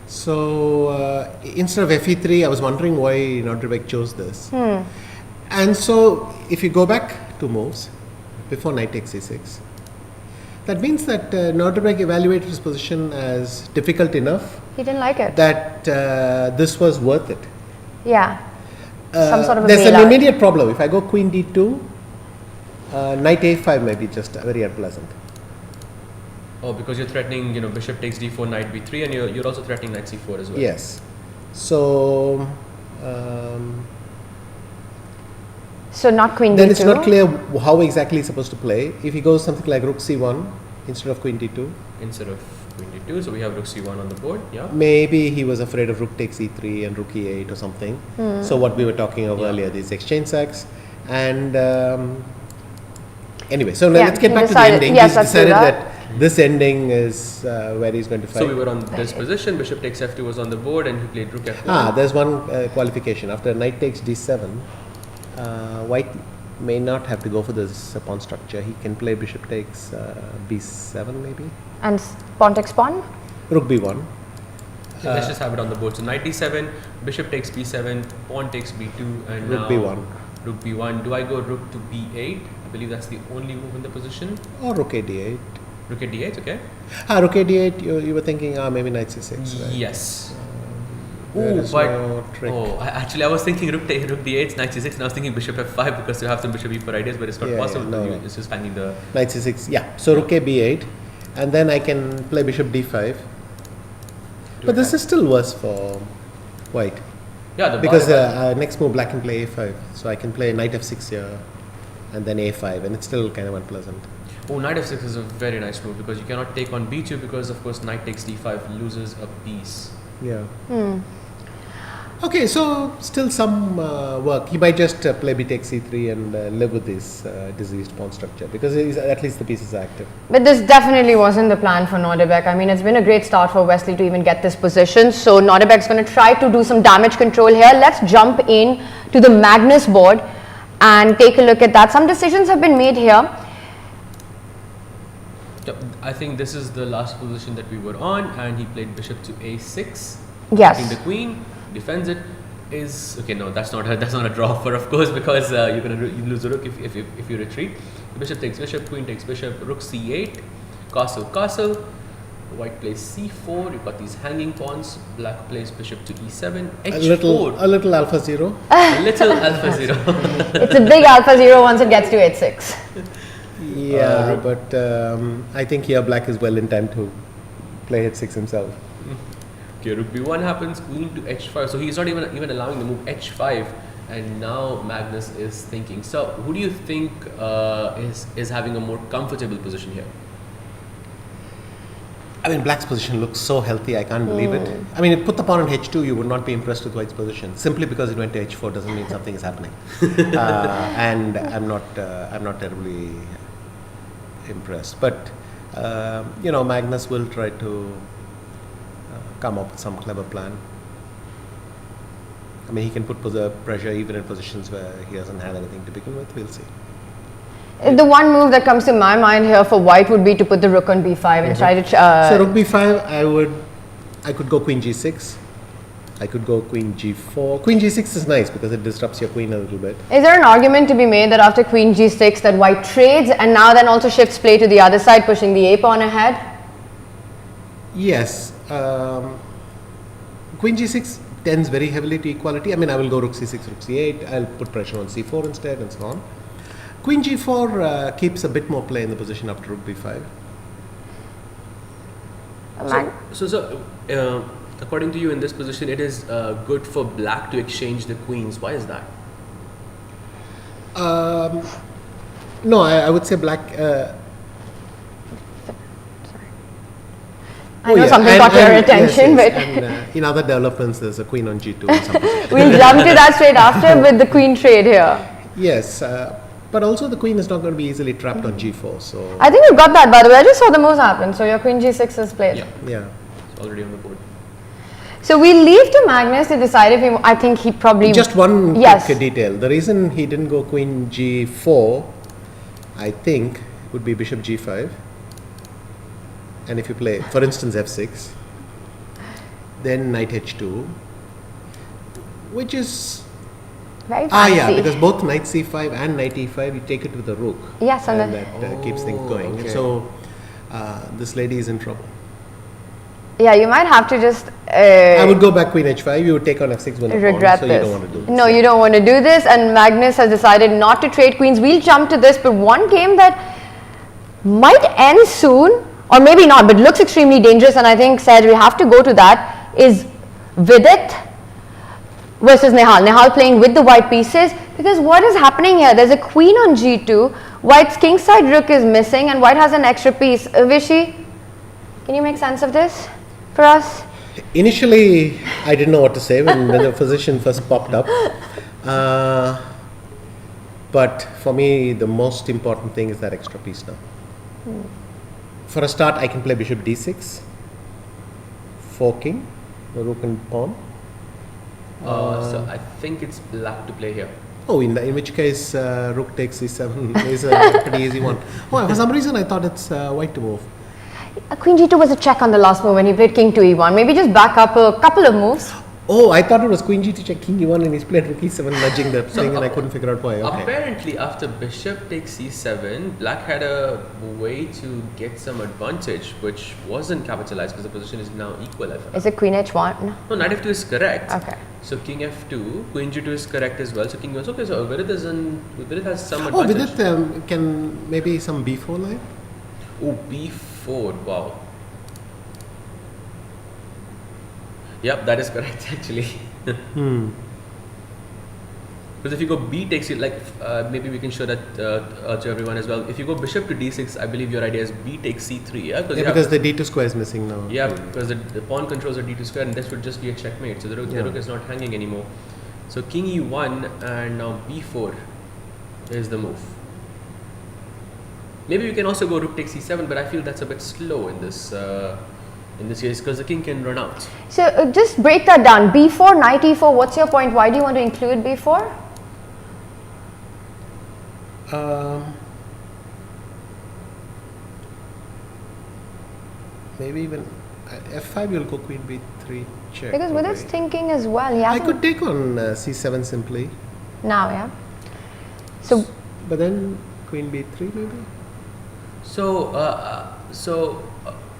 So instead of fe3, I was wondering why Nodirbek chose this. And so if you go back 2 moves before knight takes e6, that means that Nodirbek evaluated his position as difficult enough He didn't like it. that this was worth it. Yeah. Some sort of a There's an bailout. immediate problem. If I go queen d2, knight a5 may be just very unpleasant. Oh, because you're threatening, bishop takes d4, knight b3, and you're also threatening knight c4 as well. Yes. So So not queen then d2. it's not clear how exactly he's supposed to play. If he goes something like rook c1 instead of queen d2, Instead of queen d2, so we have rook c1 on the board. Yeah. maybe he was afraid of rook takes e3 and rook e8 or something. So what we were talking of earlier, these exchange sacks. And anyway, so Yeah, let's get he back to the decided- ending. yes, He's let's do decided that. that this ending is where he's going to fight. So we were on this position. Bishop takes f2 was on the board, and he played rook f1. There's one qualification. After knight takes d7, white may not have to go for this pawn structure. He can play bishop takes b7 maybe. And pawn takes pawn. Rook b1. Let's just have it on the board. So knight d7, bishop takes b7, pawn takes b2, and Rook now b1. Rook b1. Do I go rook to b8? I believe that's the only move in the position. Or rook a d8. Rook at d8, okay? Rook a d8, you were thinking maybe knight c6, right? Yes. There Ooh, is but no trick. actually, I was thinking rook d8, knight c6, and I was thinking bishop f5 because you have some bishop e4 ideas, but it's not Yeah, possible. no, no. It's just finding the. Knight c6, yeah. So rook a b8, and then I can play bishop d5. But this is still worse for white. Yeah, the Because bar- next move black can play a5, so I can play knight f6 here, and then a5, and it's still kind of unpleasant. Oh, knight f6 is a very nice move because you cannot take on b2 because of course knight takes d5 loses a piece. Yeah. Okay, so still some work. He might just play b takes c3 and live with this diseased pawn structure because at least the pieces are active. But this definitely wasn't the plan for Nodirbek. I mean, it's been a great start for Wesley to even get this position. So Nodirbek's going to try to do some damage control here. Let's jump in to the Magnus board and take a look at that. Some decisions have been made here. Yep, I think this is the last position that we were on, and he played bishop to a6. Yes. Taking the queen, defends it. Is okay. No, that's not a draw for, of course, because you're gonna you lose a rook if you retreat. Bishop takes bishop, queen takes bishop, rook c8, castle castle. White plays c4. You've got these hanging pawns. Black plays bishop to e7, h4. A little alpha zero. A little alpha zero. It's a big alpha zero once it gets to h6. Yeah, but I think here black is well in time to play h6 himself. Okay, rook b1 happens, queen to h5. So he's not even allowing the move h5, and now Magnus is thinking. So who do you think is having a more comfortable position here? I mean, black's position looks so healthy, I can't believe it. I mean, it put the pawn on h2, you would not be impressed with white's position. Simply because it went to h4 doesn't mean something is happening. And I'm not terribly impressed. But, Magnus will try to come up with some clever plan. I mean, he can put pressure even in positions where he doesn't have anything to begin with. We'll see. The one move that comes to my mind here for white would be to put the rook on b5 and try to... So rook b5, I could go queen g6. I could go queen g4. Queen g6 is nice because it disrupts your queen a little bit. Is there an argument to be made that after queen g6 that white trades and now then also shifts play to the other side, pushing the a pawn ahead? Yes. Queen g6 tends very heavily to equality. I mean, I will go rook c6, rook c8. I'll put pressure on c4 instead and so on. Queen g4 keeps a bit more play in the position after rook b5. So, according to you, in this position, it is good for black to exchange the queens. Why is that? No, I would say black. I know something caught your attention, yes, but and, in other developments, there's a queen on g2 in some position. we'll jump to that straight after with the queen trade here. Yes, but also the queen is not going to be easily trapped on g4. So I think we've got that, by the way. I just saw the moves happen. So your queen g6 is played. yeah. It's already on the board. So we leave to Magnus to decide if he. I think he probably Just one quick detail. The reason he didn't go queen g4, I think, would be bishop g5. And if you play, for instance, f6, then knight h2, which is very fancy. because both knight c5 and knight e5, you take it with the rook. Yes, and that keeps things going. Okay. So this lady is in trouble. Yeah, you might have to just. I would go back queen h5. You would take on f6 when regret so this. you don't want to do this. No, you don't want to do this. And Magnus has decided not to trade queens. We'll jump to this, but one game that might end soon, or maybe not, but looks extremely dangerous. And I think, Saj, we have to go to that. Is Vidit versus Nehal. Nehal playing with the white pieces, because what is happening here? There's a queen on g2. White's kingside rook is missing, and white has an extra piece. Vishy, can you make sense of this for us? Initially, I didn't know what to say when the position first popped up. But for me, the most important thing is that extra piece now. For a start, I can play bishop d6, forking, the rook and pawn. So I think it's black to play here. Oh, in which case, rook takes c7 is a pretty easy one. Oh, for some reason, I thought it's white to move. Queen g2 was a check on the last move when he played king to e1. Maybe just back up a couple of moves. Oh, I thought it was queen g2 check king e1 and he's played rook e7 nudging the thing and I couldn't figure out why. Okay. Apparently, after bishop takes c7, black had a way to get some advantage, which wasn't capitalized because the position is now equal. I felt. Is it queen h1? No, knight f2 is correct. Okay. So king f2, queen g2 is correct as well. So king e1. Okay, so Vidit has some Oh, advantage. Vidit can maybe some b4 line? Oh, b4. Wow. Yep, that is correct actually. Because if you go b takes it, like maybe we can show that to everyone as well. If you go bishop to d6, I believe your idea is b takes c3, yeah? Because the d2 square is missing now. Yeah, because the pawn controls a d2 square and this would just be a checkmate. So the rook is not hanging anymore. So king e1 and now b4 is the move. Maybe we can also go rook takes c7, but I feel that's a bit slow in this case because the king can run out. So just break that down. b4, knight e4, what's your point? Why do you want to include b4? Maybe even f5 you'll go queen b3 check. Because with his thinking as well, he I hasn't could take on c7 simply. now, yeah. So But then queen b3 maybe? So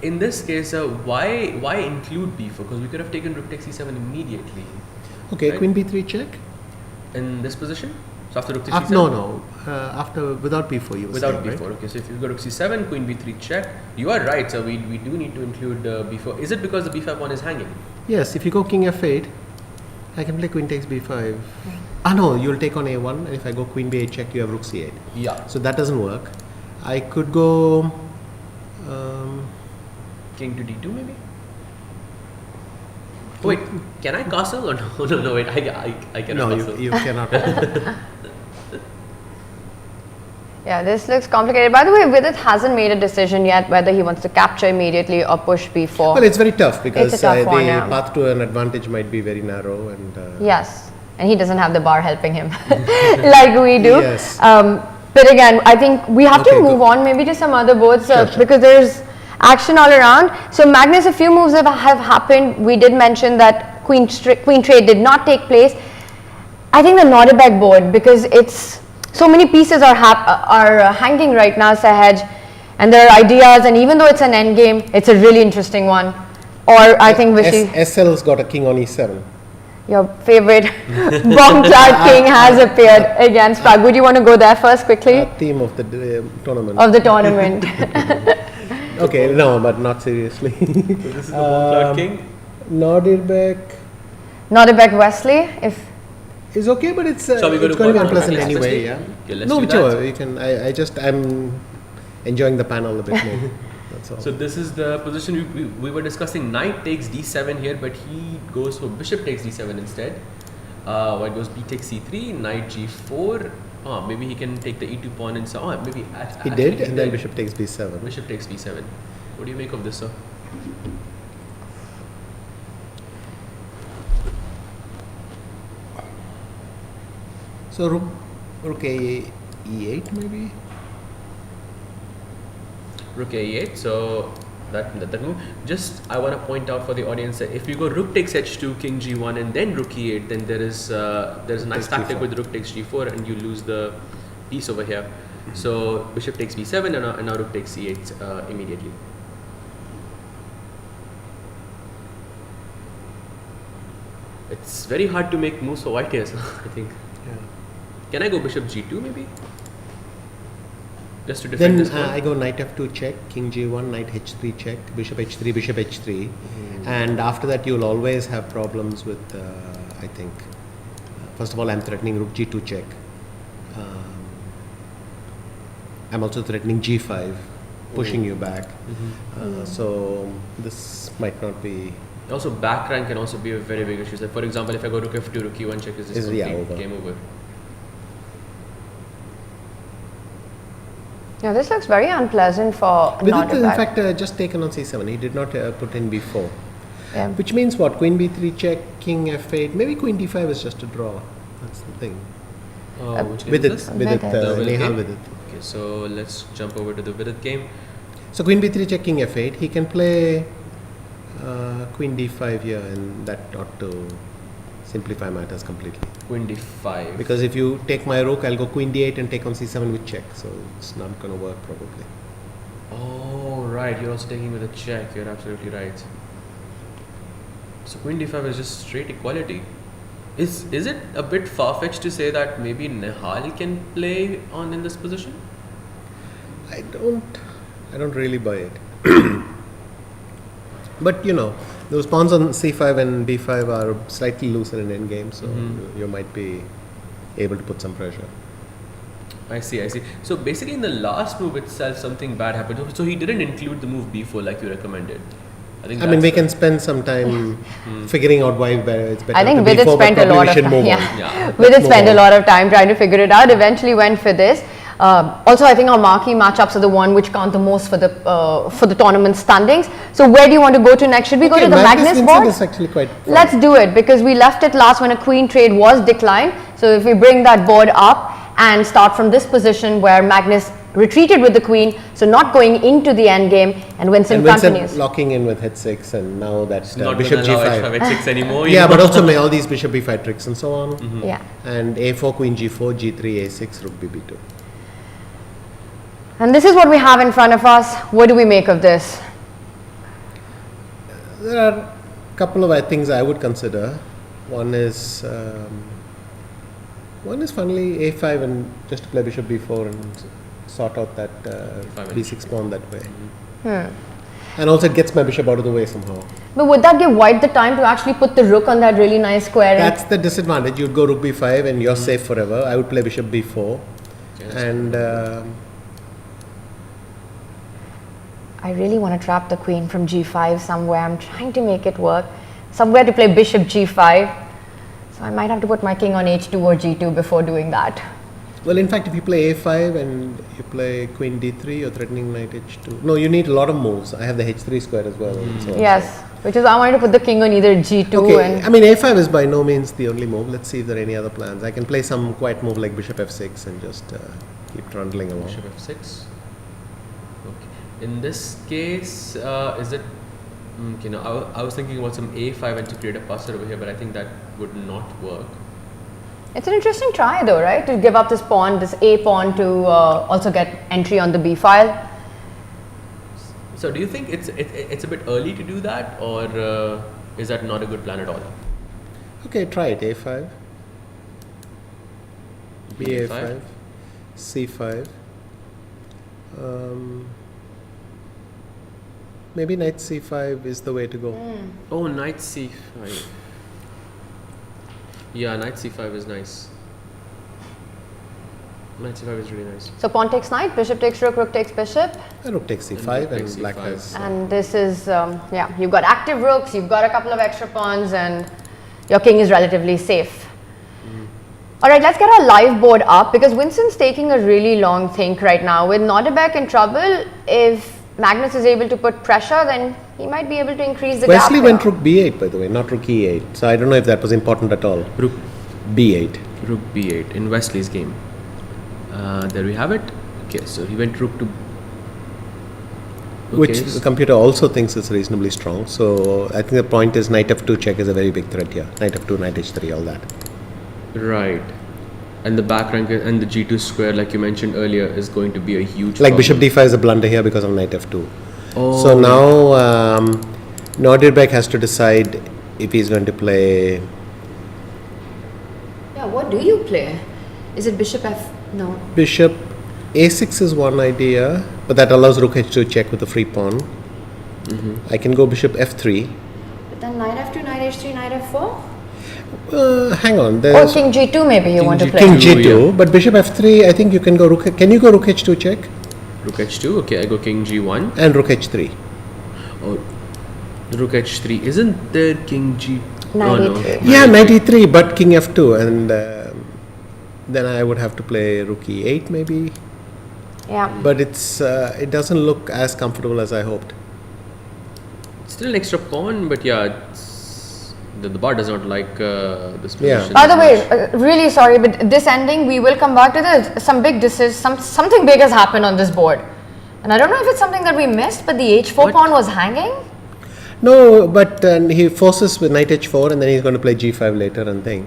in this case, why include b4? Because we could have taken rook takes c7 immediately. Okay, right? queen b3 check. In this position? So after rook takes c7? No. After without b4 you were Without saying, b4. right? Okay, so if you go rook c7, queen b3 check. You are right. So we do need to include b4. Is it because the b5 pawn is hanging? Yes, if you go king f8, I can play queen takes b5. No, you'll take on a1, and if I go queen b8 check, you have rook c8. Yeah. So that doesn't work. I could go King to d2 maybe? Wait, can I castle or no? No, wait, I cannot no, castle. you cannot. yeah, this looks complicated. By the way, Vidit hasn't made a decision yet whether he wants to capture immediately or push b4. Well, it's very tough because It's a tough the one, yeah. path to an advantage might be very narrow and Yes, and he doesn't have the bar helping him like we do. Yes. But again, I think we have to Okay, move go. on maybe to some other boards Sure. because there's action all around. So Magnus, a few moves have happened. We did mention that queen trade did not take place. I think the Nodirbek board, because it's so many pieces are hanging right now, Sahaj, and there are ideas, and even though it's an endgame, it's a really interesting one. Or I think Vishy, SL's got a king on e7. your favorite bomb-clad king has appeared against Pragg. Would you want to go there first quickly? Theme of the tournament. Of the tournament. Okay, no, but not seriously. So this is the bomb-clad king? Nodirbek Wesley, if is okay, but it's Shall we go it's to going to be one unpleasant round? anyway. Let's Yeah. Okay, let's No, do whichever that. you can. I'm enjoying the panel a bit more. That's all. So this is the position we were discussing. Knight takes d7 here, but he goes for bishop takes d7 instead. White goes b takes c3, knight g4. Maybe he can take the e2 pawn and so on. Maybe he did, and then bishop takes b7. Bishop takes b7. What do you make of this, sir? So rook e8 maybe. Rook a8. So that move. Just I want to point out for the audience that if you go rook takes h2, king g1, and then rook e8, then there's a nice tactic with rook takes g4, and you lose the piece over here. So bishop takes b7, and now rook takes e8 immediately. It's very hard to make moves for white here, so I think. Yeah. Can I go bishop g2 maybe? Just to defend this Then one? I go knight f2 check, king g1, knight h3 check, bishop h3, bishop h3. And after that you'll always have problems with, I think, first of all I'm threatening rook g2 check. I'm also threatening g5, pushing you back. So this might not be... Also, back rank can also be a very big issue. So for example, if I go rook f2, rook e1 check, is this over. Game over? Yeah, this looks very unpleasant for Vidit, in Nodirbek. fact, just taken on c7. He did not put in b4. Yeah. Which means what? Queen b3 check, king f8. Maybe queen d5 is just a draw. That's the thing. Which game is this? Vidit, Vidit Nehal game? Vidit. Okay, so let's jump over to the Vidit game. So queen b3 check, king f8. He can play queen d5 here, and that ought to simplify matters completely. Queen d5. Because if you take my rook, I'll go queen d8 and take on c7 with check. So it's not going to work probably. Oh, right. You're also taking with a check. You're absolutely right. So queen d5 is just straight equality. Is it a bit far-fetched to say that maybe Nehal can play on in this position? I don't really buy it. But you know, those pawns on c5 and b5 are slightly looser in endgame, so you might be able to put some pressure. I see. So basically in the last move itself, something bad happened. So he didn't include the move b4 like you recommended. I mean, we can spend some time figuring out why it's better. I think to Vidit b4, spent a but lot of probably we should time. move Yeah. on. Vidit spent a lot of time trying to figure it out. Eventually went for this. Also, I think our marquee matchups are the one which count the most for the tournament standings. So where do you want to go to next? Should we go to the Magnus board? Is actually quite fun. Let's do it, because we left it last when a queen trade was declined. So if we bring that board up and start from this position where Magnus retreated with the queen, so not going into the endgame, and Vincent continues. Locking in with h6, and now that's not bishop g5 g5. h6 anymore. Yeah, but also all these bishop b5 tricks and so on. Yeah. And a4, queen g4, g3, a6, rook bb2. And this is what we have in front of us. What do we make of this? There are a couple of things I would consider. One is finally a5 and just to play bishop b4 and sort out that b6 pawn that way. And also it gets my bishop out of the way somehow. But would that give white the time to actually put the rook on that really nice square? That's the disadvantage. You'd go rook b5 and you're safe forever. I would play bishop b4. Yes. And I really want to trap the queen from g5 somewhere. I'm trying to make it work. Somewhere to play bishop g5. So I might have to put my king on h2 or g2 before doing that. well, in fact, if you play a5 and you play queen d3, you're threatening knight h2. No, you need a lot of moves. I have the h3 square as well. And so on. Yes, which is I wanted to put the king on either g2 Okay, and... I mean a5 is by no means the only move. Let's see if there are any other plans. I can play some quiet move like bishop f6 and just keep trundling along. Bishop f6. Okay. In this case, is it? Okay, no, I was thinking about some a5 and to create a passer over here, but I think that would not work. It's an interesting try though, right? To give up this pawn, this a pawn to also get entry on the b file. So, do you think it's a bit early to do that, or is that not a good plan at all? Okay, try it. a5, b5, c5. Maybe knight c5 is the way to go. Oh, knight c5. Yeah, knight c5 is nice. Knight c5 is really nice. So pawn takes knight, bishop takes rook, rook takes bishop. And rook takes c5 rook and takes black c5. has. And this is, you've got active rooks, you've got a couple of extra pawns, and your king is relatively safe. All right, let's get our live board up because Vincent's taking a really long think right now. With Nodirbek in trouble, if Magnus is able to put pressure, then he might be able to increase the Wesley gap. went rook b8, by the way, not rook e8. So I don't know if that was important at all. Rook b8. Rook b8 in Wesley's game. There we have it. Okay, so he went rook to. Okay. Which the computer also thinks is reasonably strong. So I think the point is knight f2 check is a very big threat here. Knight f2, knight h3, all that. Right. And the back rank and the g2 square, like you mentioned earlier, is going to be a huge Like problem. bishop d5 is a blunder here because of knight f2. Oh, So now Nodirbek has to decide if he's going to play. Yeah, what do you play? Is it bishop f? No. Bishop a6 is one idea, but that allows rook h2 check with a free pawn. I can go bishop f3. But then knight f2, knight h3, knight f4? Hang on, Or there's king g2 maybe you King want to G2. play. king G2, g2, yeah. but bishop f3. I think you can go rook. Can you go rook h2 check Rook h2. Okay, I go king g1. and rook h3? Oh, rook h3. Isn't there king g? Knight oh, no. e3. Yeah, knight e3, but king f2, and then I would have to play rook e8 maybe. Yeah. But it doesn't look as comfortable as I hoped. Still an extra pawn, but yeah, the bar does not like this Yeah. position. By as the way, much. really sorry, but this ending, we will come back to this. Something big has happened on this board. And I don't know if it's something that we missed, but the h4 What? pawn was hanging. No, but he forces with knight h4, and then he's going to play g5 later and thing.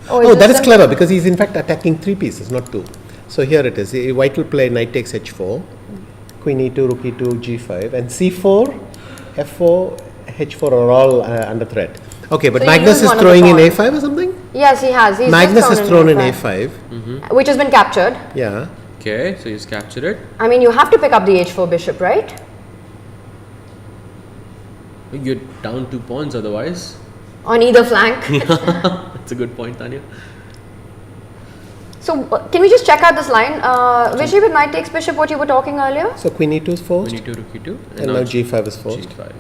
Oh, that is clever because he's in fact attacking 3 pieces, not 2. So here it is. White will play knight takes h4, queen e2, rook e2, g5, and c4, f4, h4 are all under threat. Okay, but So you Magnus use is one of the throwing in pawns. a5 or something? Yes, he has. He's Magnus just is thrown in a5, a5. which has been captured. Yeah. Okay, so he's captured it. I mean, you have to pick up the h4 bishop, right? You're down 2 pawns otherwise. On either flank. That's a good point, Tanya. So, can we just check out this line? Vishy with knight takes bishop, what you were talking earlier? So queen e2 is forced, Queen e2, rook e2, and now g5 is forced. g5.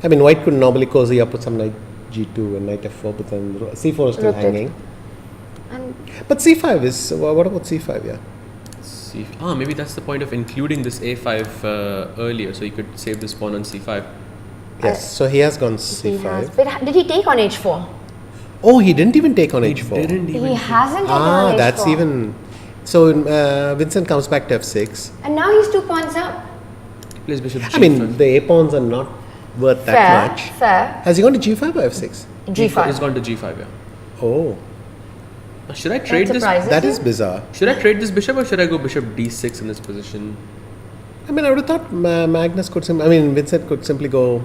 I mean, white could normally cozy up with some knight g2 and knight f4, but then c4 is still Rook takes- hanging. And But c5 is, what about c5, yeah? Maybe that's the point of including this a5 earlier, so you could save this pawn on c5. Yes, so he has gone he c5. has. But did he take on h4? Oh, he didn't even take on h4. Didn't even. He hasn't taken on h4. That's even. So Vincent comes back to f6. And now he's 2 pawns up. Plays bishop g5. I mean, the a pawns are not worth that Fair, much. fair. Has he gone to g5 or f6? He's g5. gone to g5, yeah. Oh, Should I trade this? surprises that you? is bizarre. Should I trade this bishop or should I go bishop d6 in this position? I mean, I would have thought Magnus could. Vincent could simply go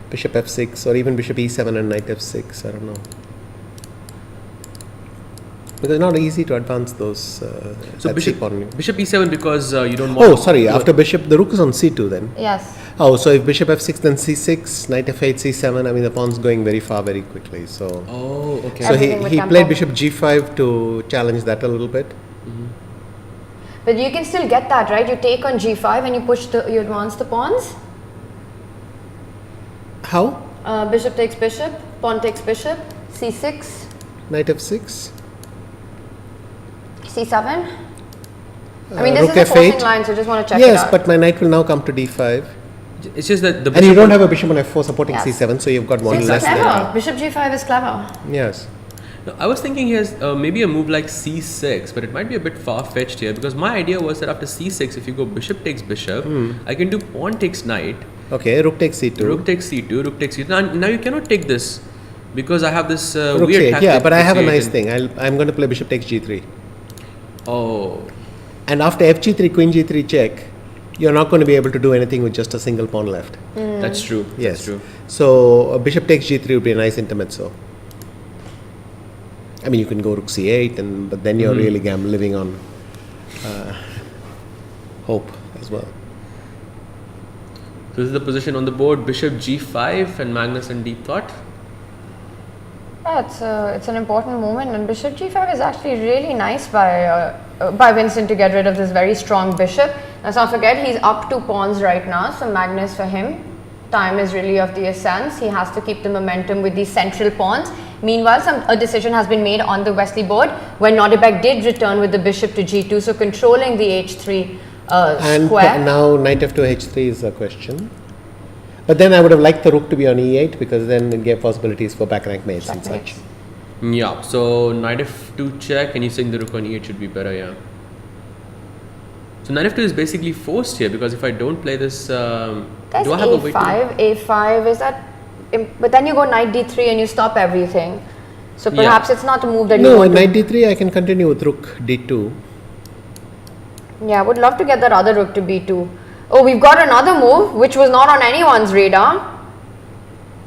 bishop f6 or even bishop e7 and knight f6. I don't know. Because it's not easy to advance those. So that bishop, c-pawn. bishop e7 because you don't want. Oh, sorry. After bishop, the rook is on c2 then. Yes. Oh, so if bishop f6, then c6, knight f8, c7. I mean, the pawn's going very far very quickly. So, Oh, okay. so Everything with he tempo. played bishop g5 to challenge that a little bit. But you can still get that, right? You take on g5 and you advance the pawns. How? Bishop takes bishop, pawn takes bishop, c6, Knight f6. c7. I mean, this rook is a forcing f8. line, so just want to check it Yes, out. but my knight will now come to d5. It's just that the And you bishop don't on- have a bishop on f4 supporting Yes. c7, so you've got one It's less clever. there. Bishop g5 is clever. Yes. No, I was thinking he has maybe a move like c6, but it might be a bit far-fetched here because my idea was that after c6, if you go bishop takes bishop, I can do pawn takes knight, Okay, rook takes c2. rook takes c2, rook takes c2. Now you cannot take this because I have this Rook weird c8. tactic. Yeah, but I with have a c8 nice and- thing. I'm going to play bishop takes g3. Oh, And after fg3, queen g3 check, you're not going to be able to do anything with just a single pawn left. that's true. Yes. That's true. So bishop takes g3 would be a nice intermezzo. I mean, you can go rook c8, but then you're really living on hope as well. So this is the position on the board: bishop g5 and Magnus in deep thought. Yeah, it's an important moment, and bishop g5 is actually really nice by Vincent to get rid of this very strong bishop. Let's not forget he's up 2 pawns right now, so Magnus, for him, time is really of the essence. He has to keep the momentum with these central pawns. Meanwhile, a decision has been made on the Wesley board when Nodirbek did return with the bishop to g2, so controlling the h3 square. And now knight f2 h3 is a question. But then I would have liked the rook to be on e8 because then it gave possibilities for back rank mates and such. Yeah, so knight f2 check and you saying the rook on e8 should be better, yeah. So knight f2 is basically forced here because if I don't play this, do I have a way to... a5 is that, but then you go knight d3 and you stop everything. So perhaps it's not a move that you want to... No, knight d3 I can continue with rook d2. Yeah, I would love to get that other rook to b2. Oh, we've got another move which was not on anyone's radar.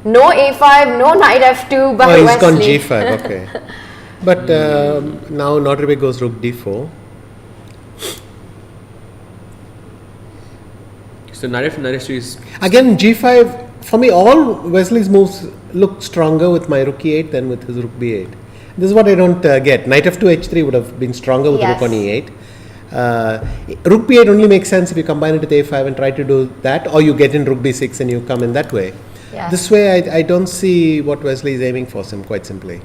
No a5, no knight f2 by Wesley. Oh, he's gone g5, okay. But now Nodirbek goes rook d4. So knight f2 is... Again, g5, for me all Wesley's moves look stronger with my rook e8 than with his rook b8. This is what I don't get. Knight f2 h3 would have been stronger with rook on e8. Rook b8 only makes sense if you combine it with a5 and try to do that, or you get in rook b6 and you come in that way. Yes. This way I don't see what Wesley is aiming for him, quite simply.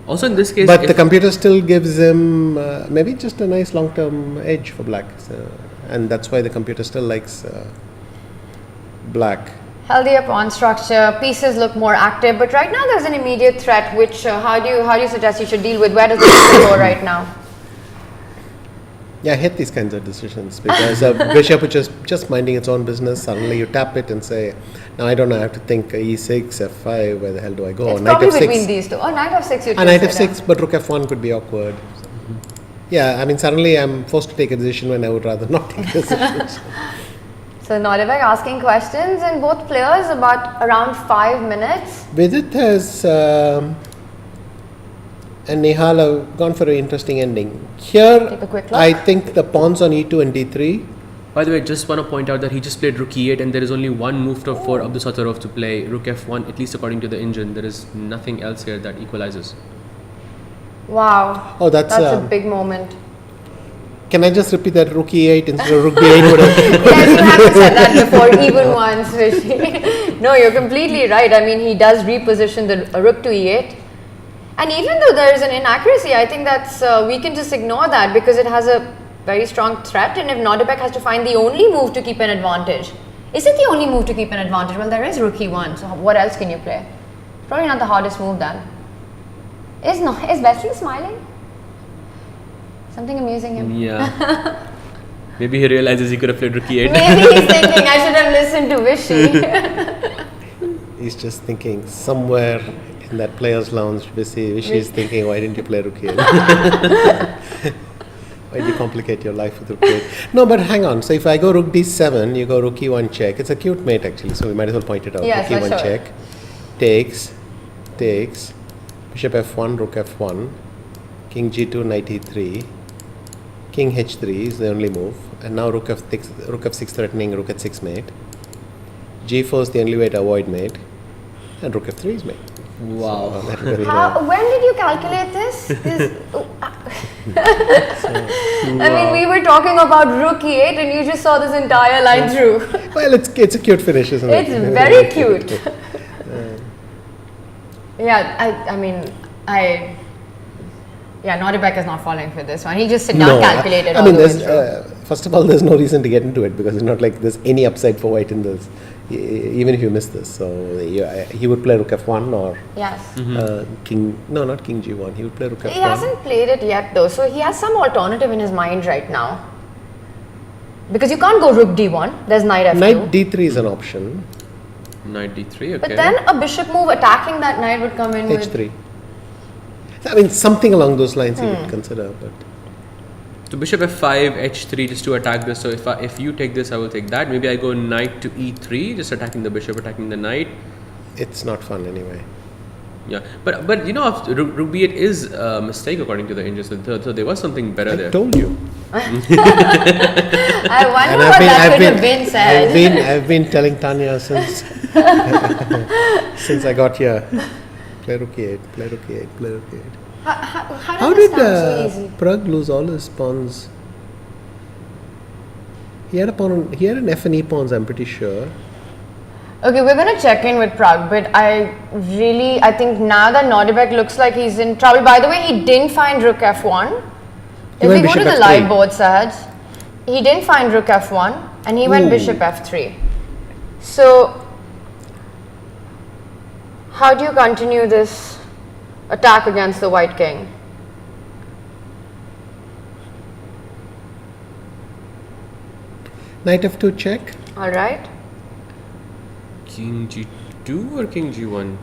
Also in this case... But the computer still gives him maybe just a nice long-term edge for black. So, and that's why the computer still likes black. Healthier pawn structure, pieces look more active, but right now there's an immediate threat which how do you suggest you should deal with? Where does the bishop go right now? Yeah, I hate these kinds of decisions because a bishop which is just minding its own business, suddenly you tap it and say, now I don't know, I have to think e6, f5, where the hell do I go? It's probably between these two. Oh, knight f6 you knight f6, but rook f1 could be awkward. Yeah, I mean, suddenly I'm forced to take a decision when I would rather not take decisions. So Nodirbek asking questions in both players about around 5 minutes. Vidit has and Nihal have gone for an interesting ending. Here, I think the pawns on e2 and d3. By the way, just want to point out that he just played rook e8 and there is only one move for Abdusattorov to play rook f1, at least according to the engine. There is nothing else here that equalizes. Wow. Oh, that's a big moment. Can I just repeat that rook e8 instead of rook b8? Yes, you haven't said that before, even once, Vishy. No, you're completely right. I mean, he does reposition the rook to e8. And even though there is an inaccuracy, I think that's we can just ignore that because it has a very strong threat. And if Nodirbek has to find the only move to keep an advantage, is it the only move to keep an advantage? Well, there is rook e1. So what else can you play? Probably not the hardest move then. Is Wesley smiling? Something amusing him. Yeah. Maybe he realizes he could have played rook e8. Maybe he's thinking I should have listened to Vishy. He's just thinking somewhere in that player's lounge, Vishy is thinking, why didn't you play rook e8? Why do you complicate your life with rook e8? No, but hang on. So if I go rook d7, you go rook e1 check. It's a cute mate actually, so we might as well point it out. Yes, rook e1 sure. check. Takes. Bishop f1, rook f1. King g2, knight e3. King h3 is the only move. And now rook f6 threatening rook h6 mate. g4 is the only way to avoid mate. And rook f3 is mate. Wow. So, when did you calculate this? I mean, we were talking about rook e8 and you just saw this entire line through. Well, it's a cute finish, isn't it? It's very cute. Nodirbek is not falling for this one. He'll just sit down, calculate it all the way through. First of all, there's no reason to get into it because it's not like there's any upside for white in this, even if you miss this. So he would play rook f1 or not king g1. He would play rook f1. He hasn't played it yet though, so he has some alternative in his mind right now. Because you can't go rook d1. There's knight f2. Knight d3 is an option. Knight d3, okay. But then a bishop move attacking that knight would come in h3. I mean, something along those lines you would consider, but. So bishop f5, h3 just to attack this. So if you take this, I will take that. Maybe I go knight to e3, just attacking the bishop, attacking the knight. It's not fun anyway. Yeah, but you know, rook b8 is a mistake according to the engine. So there was something better there. I told you. I wonder what that could have been said. I've been telling Tanya since since I got here. play rook e8, play rook e8, play rook e8. How Did this sound so easy? Pragg lose all his pawns? He had an F and E pawns, I'm pretty sure. Okay, we're going to check in with Pragg, but I think now that Nodirbek looks like he's in trouble. By the way, he didn't find rook f1. If we go to the live board, Sahaj, he didn't find rook f1 and he went bishop f3. So, how do you continue this attack against the white king? Knight f2 check. Alright. King g2 or king g1?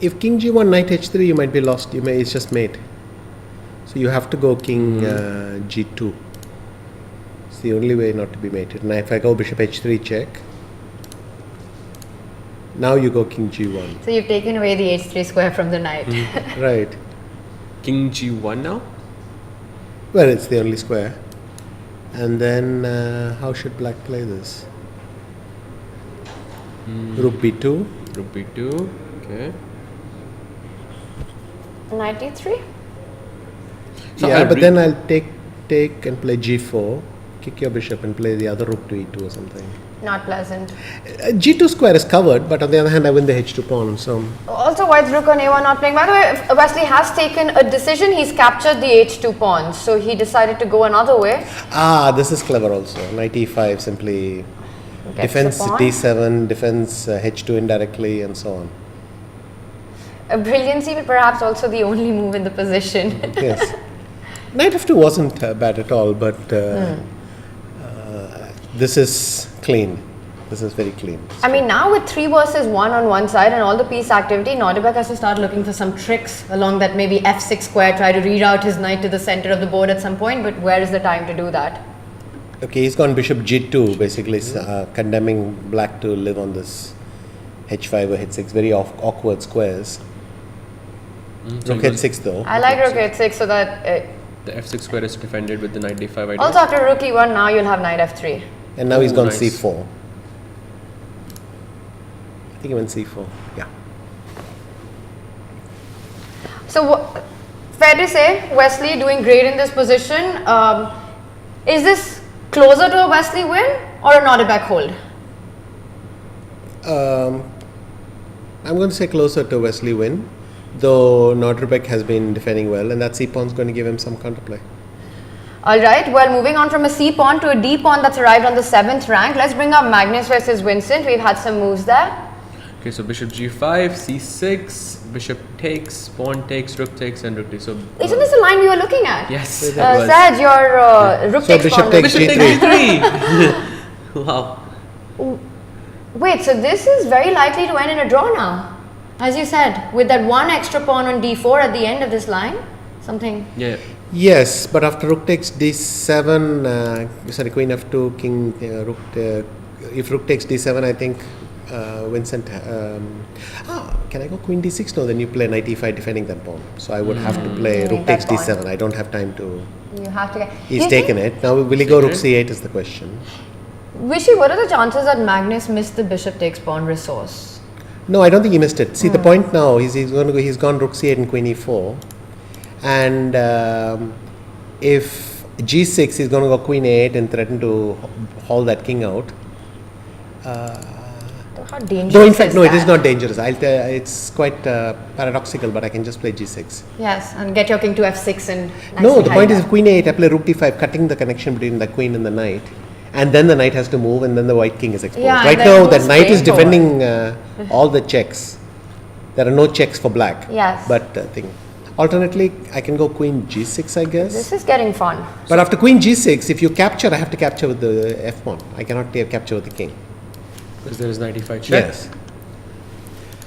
If king g1, knight h3, you might be lost. It's just mate. So you have to go king g2. It's the only way not to be mated. Now if I go bishop h3 check, now you go king g1. So you've taken away the h3 square from the knight. Right. King g1 now? Well, it's the only square. And then how should black play this? Rook b2. Rook b2. Okay. Knight e3? So Yeah, but then I'll take and play g4, kick your bishop and play the other rook to e2 or something. Not pleasant. G2 square is covered, but on the other hand I win the h2 pawn, so... Also, white's rook on a1 not playing. By the way, Wesley has taken a decision. He's captured the h2 pawns, so he decided to go another way. Ah, this is clever also. Knight e5 simply defends d7, defends h2 indirectly and so on. A brilliancy, but perhaps also the only move in the position. Yes. Knight f2 wasn't bad at all, but this is clean. This is very clean. I mean, now with 3 versus 1 on one side and all the piece activity, Nodirbek has to start looking for some tricks along that maybe f6 square, try to reroute his knight to the center of the board at some point, but where is the time to do that? Okay, he's gone bishop g2, basically condemning black to live on this h5 or h6, very awkward squares. Rook h6 though. I like rook h6 so that... the f6 square is defended with the knight d5 idea. also after rook e1, now you'll have knight f3. And now he's gone nice. c4. I think he went c4, yeah. So, fair to say, Wesley doing great in this position. Is this closer to a Wesley win or a Nodirbek hold? I'm going to say closer to Wesley win, though Nodirbek has been defending well, and that c pawn is going to give him some counterplay. Alright, well, moving on from a C pawn to a D pawn that's arrived on the 7th rank. Let's bring up Magnus versus Vincent. We've had some moves there. Okay, so bishop g5, c6, bishop takes, pawn takes, rook takes, and rook takes. So Isn't this the line we were looking at? yes, it was. Saj, your rook So takes bishop pawn. takes Bishop g3. takes g3. Wow. Wait, so this is very likely to end in a draw now. As you said, with that one extra pawn on d4 at the end of this line. Something. Yeah. Yes, but after rook takes d7, sorry, queen f2, king, if rook takes d7, I think Vincent, can I go queen d6? No, then you play knight e5 defending that pawn. So I would have to play rook takes d7. I don't have time to... You have to get... He's taken it. Now will he go rook c8 is the question. Vishy, what are the chances that Magnus missed the bishop takes pawn resource? No, I don't think he missed it. See, the point now is he's gone rook c8 and queen e4. And if g6, he's going to go queen a8 and threaten to haul that king out. How dangerous Though in fact, is no, that? it is not dangerous. It's quite paradoxical, but I can just play g6. Yes, and get your king to f6 and... No, the point is if queen a8, I play rook d5, cutting the connection between the queen and the knight. And then the knight has to move and then the white king is exposed. Yeah, right and now, then the who's knight is playing defending all the checks. There are no checks for black. Yes. But alternately, I can go queen g6, I guess. This is getting fun. But after queen g6, if you capture, I have to capture with the f pawn. I cannot capture with the king. Because there is knight e5 check. Yes.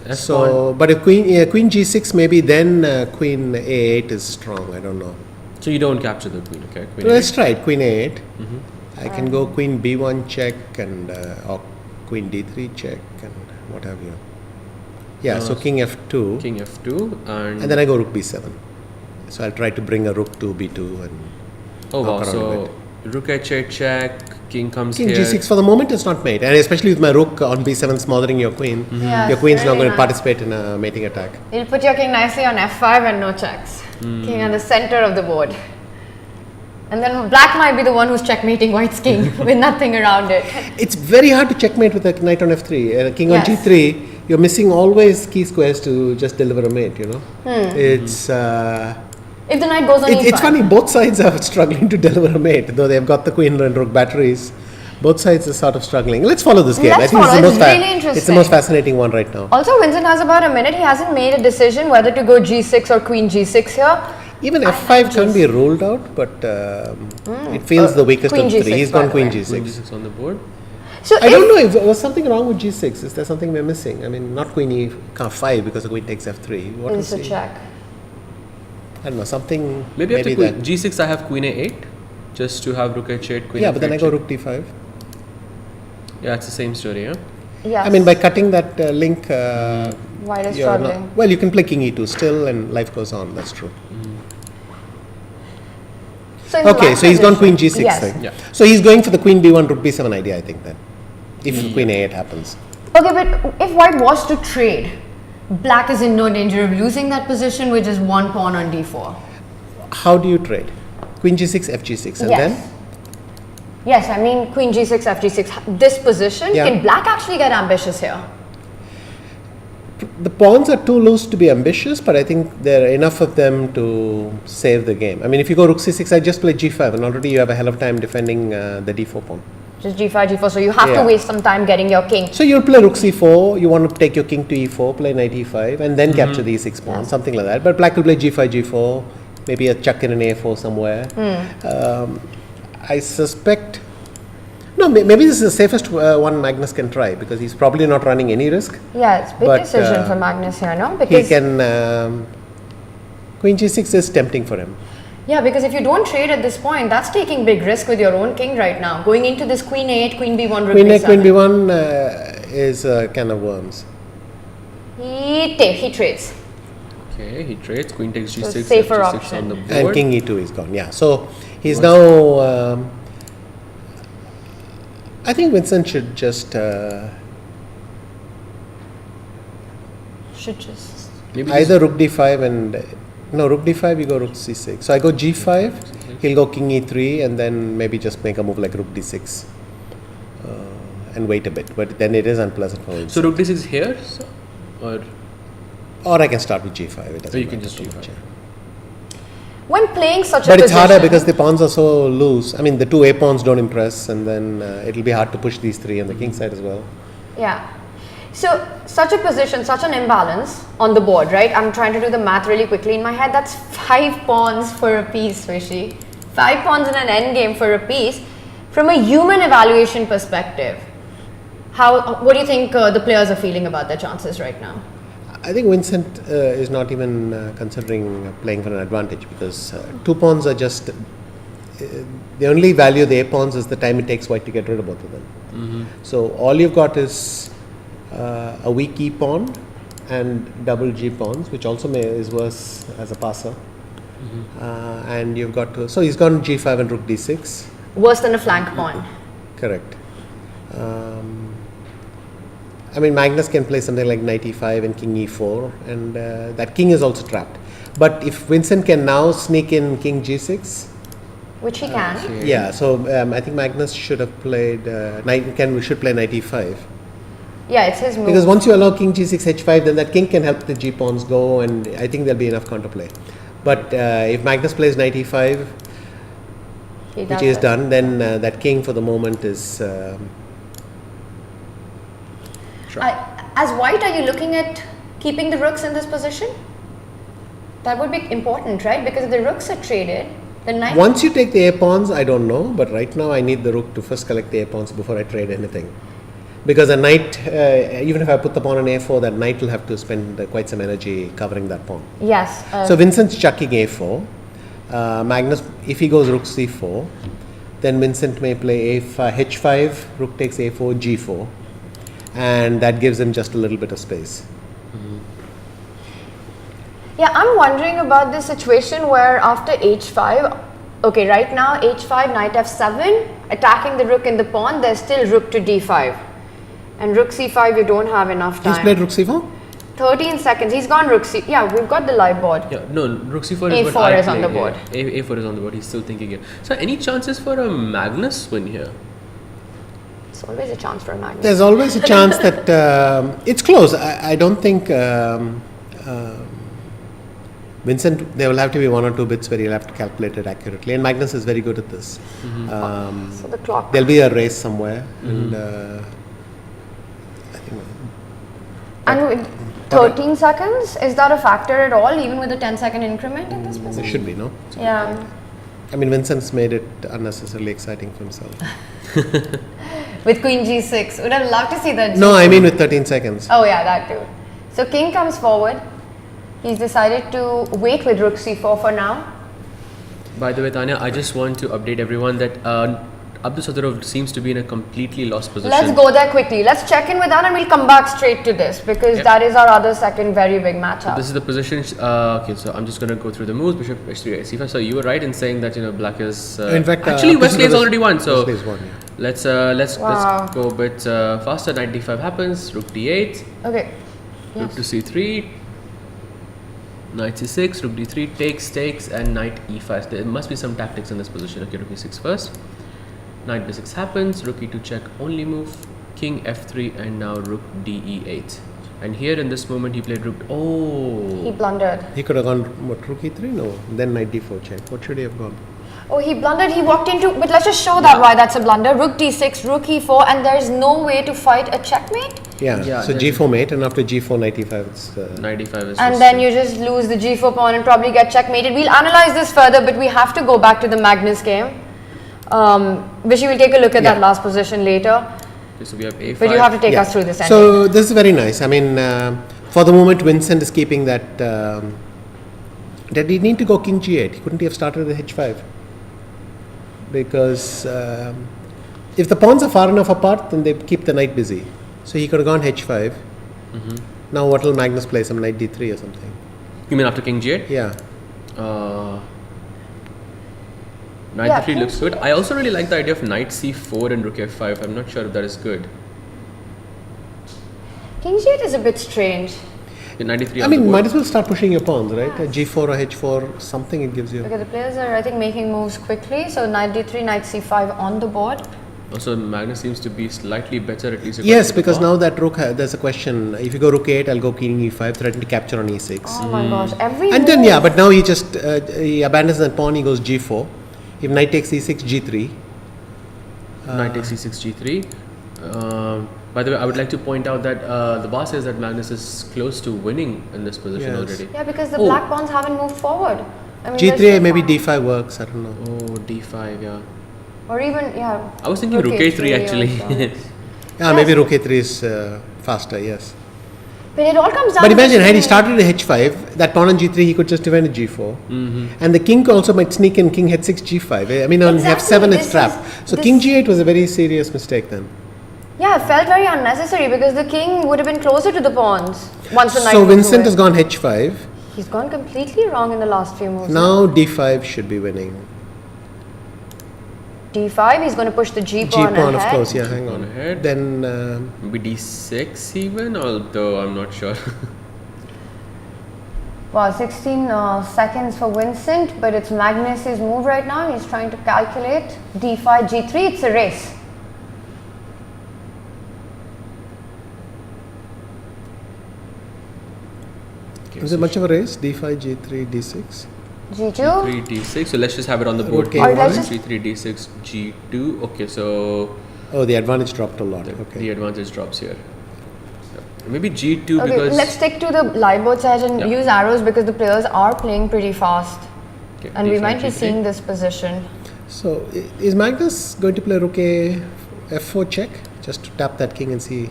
F So, but if queen g6, maybe then queen a8 is strong. I don't know. So you don't capture the queen, okay? Queen Let's a8. try it. Queen a8. I can go queen b1 check and or queen d3 check and what have you. Yeah, so king f2. King f2 and And then I go rook b7. So I'll try to bring a rook to b2 and oh wow, knock around a so bit. rook h8 check, king comes King here. G6 for the moment is not mate, and especially with my rook on B7 smothering your queen. Yes, Your queen's not very going nice. to participate in a mating attack. You'll put your king nicely on f5 and no checks. King at the center of the board. And then black might be the one who's checkmating white's king with nothing around it. It's very hard to checkmate with a knight on f3. King on Yes. g3, you're missing always key squares to just deliver a mate, you know. It's If the knight goes on e5. it's funny, both sides are struggling to deliver a mate, though they've got the queen and rook batteries. Both sides are sort of struggling. Let's follow this game. Let's I think follow. it's It's really interesting. it's the most fascinating one right now. Also, Vincent has about a minute. He hasn't made a decision whether to go g6 or queen g6 here. Even f5 can be ruled out, but it feels the weakest queen of the three. G6, He's by gone the queen way. g6. Queen g6 on the board. So I don't know if there was something wrong with g6. Is there something we're missing? I mean, not queen e5 because the queen takes f3. What It's is a he? check. I don't know, something. Maybe after that. queen g6, I have queen a8, just to have rook h8, queen. Yeah, but then I f8 go check. rook d5. Yeah, it's the same story, yeah. Yes. I mean, by cutting that link, White is you're not- struggling. well, you can play king e2 still, and life goes on. That's true. So in the Okay, black so he's gone queen position- g6 Yes. thing. Yeah. So he's going for the queen b1, rook b7 idea, I think, then. If queen a8 happens. Okay, but if white was to trade, black is in no danger of losing that position, which is one pawn on d4. How do you trade? Queen g6, f g6, and Yes. then? Yes, I mean queen g6, f g6. This position, Yeah. can black actually get ambitious here? The pawns are too loose to be ambitious, but I think there are enough of them to save the game. I mean, if you go rook c6, I just play g5, and already you have a hell of time defending the d4 pawn. Just g5, g4. So you have Yeah. to waste some time getting your king. So you'll play rook c4, you want to take your king to e4, play knight e5, and then capture the e6 pawn, something like that. But black will play g5, g4, maybe a chuck in an a4 somewhere. I suspect... No, maybe this is the safest one Magnus can try, because he's probably not running any risk. Yeah, it's big But, decision for Magnus here, no? He Because can... Queen g6 is tempting for him. yeah, because if you don't trade at this point, that's taking big risk with your own king right now. Going into this queen a8, queen b1, rook Queen a, b7. queen b1 is a can of worms. He trades. Okay, he trades. Queen takes g6, So safer f6 option. on the board. And king e2 is gone, yeah. So he's now... I think Vincent should just... Should just. Maybe either rook d5 and... No, rook d5, you go rook c6. So I go g5, he'll go king e3, and then maybe just make a move like rook d6. And wait a bit. But then it is unpleasant for Vincent. So rook d6 here, so, or Or I can start with g5. It doesn't you can matter just too g5. much, yeah. When playing such a But it's position, harder because the pawns are so loose. I mean, the two a pawns don't impress, and then it'll be hard to push these three on the king side as well. yeah. So such a position, such an imbalance on the board, right? I'm trying to do the math really quickly in my head. That's 5 pawns for a piece, Vishy. 5 pawns in an endgame for a piece. From a human evaluation perspective, what do you think the players are feeling about their chances right now? I think Vincent is not even considering playing for an advantage, because 2 pawns are just... the only value of the a pawns is the time it takes white to get rid of both of them. So all you've got is a weak e pawn and double g pawns, which also is worse as a passer. And you've got to... So he's gone g5 and rook d6. Worse than a flank pawn. Correct. I mean, Magnus can play something like knight e5 and king e4, and that king is also trapped. But if Vincent can now sneak in king g6, Which he can. Okay. yeah. So I think Magnus should have played should play knight e5, Yeah, it's his move. because once you allow king g6 h5, then that king can help the g pawns go, and I think there'll be enough counterplay. But if Magnus plays knight e5, he which does is it. done, then that king for the moment is. As white, are you looking at keeping the rooks in this position? That would be important, right? Because if the rooks are traded, the knight... Once you take the a pawns, I don't know, but right now I need the rook to first collect the a pawns before I trade anything. Because a knight, even if I put the pawn on a4, that knight will have to spend quite some energy covering that pawn. Yes. So Vincent's chucking a4. Magnus, if he goes rook c4, then Vincent may play a5, h5, rook takes a4, g4, and that gives him just a little bit of space. Yeah, I'm wondering about this situation where after h5, okay, right now h5, knight f7, attacking the rook and the pawn, there's still rook to d5. And rook c5, you don't have enough time. He's played rook c4? 13 seconds. He's gone rook c. Yeah, we've got the live board. Yeah, no, rook c4 is A4 what I is on the play board. here. A4 is on the board. He's still thinking it. So, any chances for a Magnus win here? It's always a chance for a Magnus. There's always a chance that it's close. I don't think Vincent, there will have to be 1 or 2 bits where you'll have to calculate it accurately. And Magnus is very good at this. So the clock. There'll be a race somewhere. And I think. And with 13 seconds, is that a factor at all, even with a 10-second increment in this There position? should be, no? Yeah. I mean, Vincent's made it unnecessarily exciting for himself. With queen g6. Would have loved to see that. No, I mean with 13 seconds. Oh yeah, that too. So king comes forward. He's decided to wait with rook c4 for now. By the way, Tanya, I just want to update everyone that Abdusattorov seems to be in a completely lost position. Let's go there quickly. Let's check in with that and we'll come back straight to this because that is our other second very big matchup. This is the position. Okay, so I'm just going to go through the moves. Bishop h3 c5. So you were right in saying that black is. In fact, actually Wesley has already won. So Wesley's won, yeah. let's go a bit faster. Knight d5 happens. Rook d8. Okay. Rook to c3. Knight c6. Rook d3 takes, and knight e5. There must be some tactics in this position. Okay, rook e6 first. Knight b6 happens, rook e2 check only move, king f3 and now rook de8. And here in this moment he played rook, He blundered. He could have gone, what, rook e3? No, then knight d4 check. What should he have gone? Oh, he blundered, he walked into, but let's just show that why that's a blunder. Rook d6, rook e4 and there's no way to fight a checkmate. Yeah, so g4 mate and after g4 knight e5 it's... knight e5 is And then you just lose the g4 pawn and probably get checkmated. We'll analyze this further, but we have to go back to the Magnus game. Vishy will take a look at that last position later. Okay, so we have a5. But you have to take us through this ending. So this is very nice. I mean, for the moment Vincent is keeping that... did he need to go king g8? Couldn't he have started with h5? Because if the pawns are far enough apart, then they keep the knight busy. So he could have gone h5. Now what will Magnus play? Some knight d3 or something? You mean after king g8? Yeah. Knight d3 looks good. I also really like the idea of knight c4 and rook f5. I'm not sure if that is good. King g8 is a bit strange. Yeah, knight d3 I mean, might as well start pushing your pawns, right? G4 or h4, something it gives you. Okay, the players are, I think, making moves quickly. So knight d3, knight c5 on the board. Also, Magnus seems to be slightly better, at least. Yes, because now that rook, there's a question. If you go rook 8, I'll go king e5, threaten to capture on e6. Oh my gosh, every And move. then, but now he just he abandons that pawn, he goes g4. If knight takes e6, g3. Knight takes c6, g3. By the way, I would like to point out that the bar says that Magnus is close to winning in this position already. Yeah, because the black pawns haven't moved forward. I mean, g3, maybe d5 works, I don't know. Oh, d5, yeah. Or even, I was thinking rook a3 actually. Yeah, maybe rook a3 is faster, yes. But it all comes down But to imagine, had he started at h5, that pawn on g3, he could just defend at g4. And the king also might sneak in king h6, g5. I mean, on f7 it's trapped. So king g8 was a very serious mistake then. Yeah, it felt very unnecessary because the king would have been closer to the pawns once the knight So moved Vincent away. has gone h5. He's gone completely wrong in the last few moves. Now d5 should be winning. d5, he's going to push the g G pawn pawn, ahead. of course, yeah, hang On on. ahead. Then Maybe d6 even, although I'm not sure. Wow, 16 seconds for Vincent, but it's Magnus's move right now. He's trying to calculate d5, g3. It's a race. Okay, is it much of a race? d5, g3, d6. g2. 3 d6. So let's just have it on the board. Okay. Alright, let's just- g3 d6 g2. Okay, so Oh, the advantage dropped a lot. the Okay. advantage drops here. Maybe g2 Okay, because let's stick to the live board side and use arrows because the players are playing pretty fast. okay, And we d5, might be g3. seeing this position. So is Magnus going to play rook a f4 check just to tap that king and see?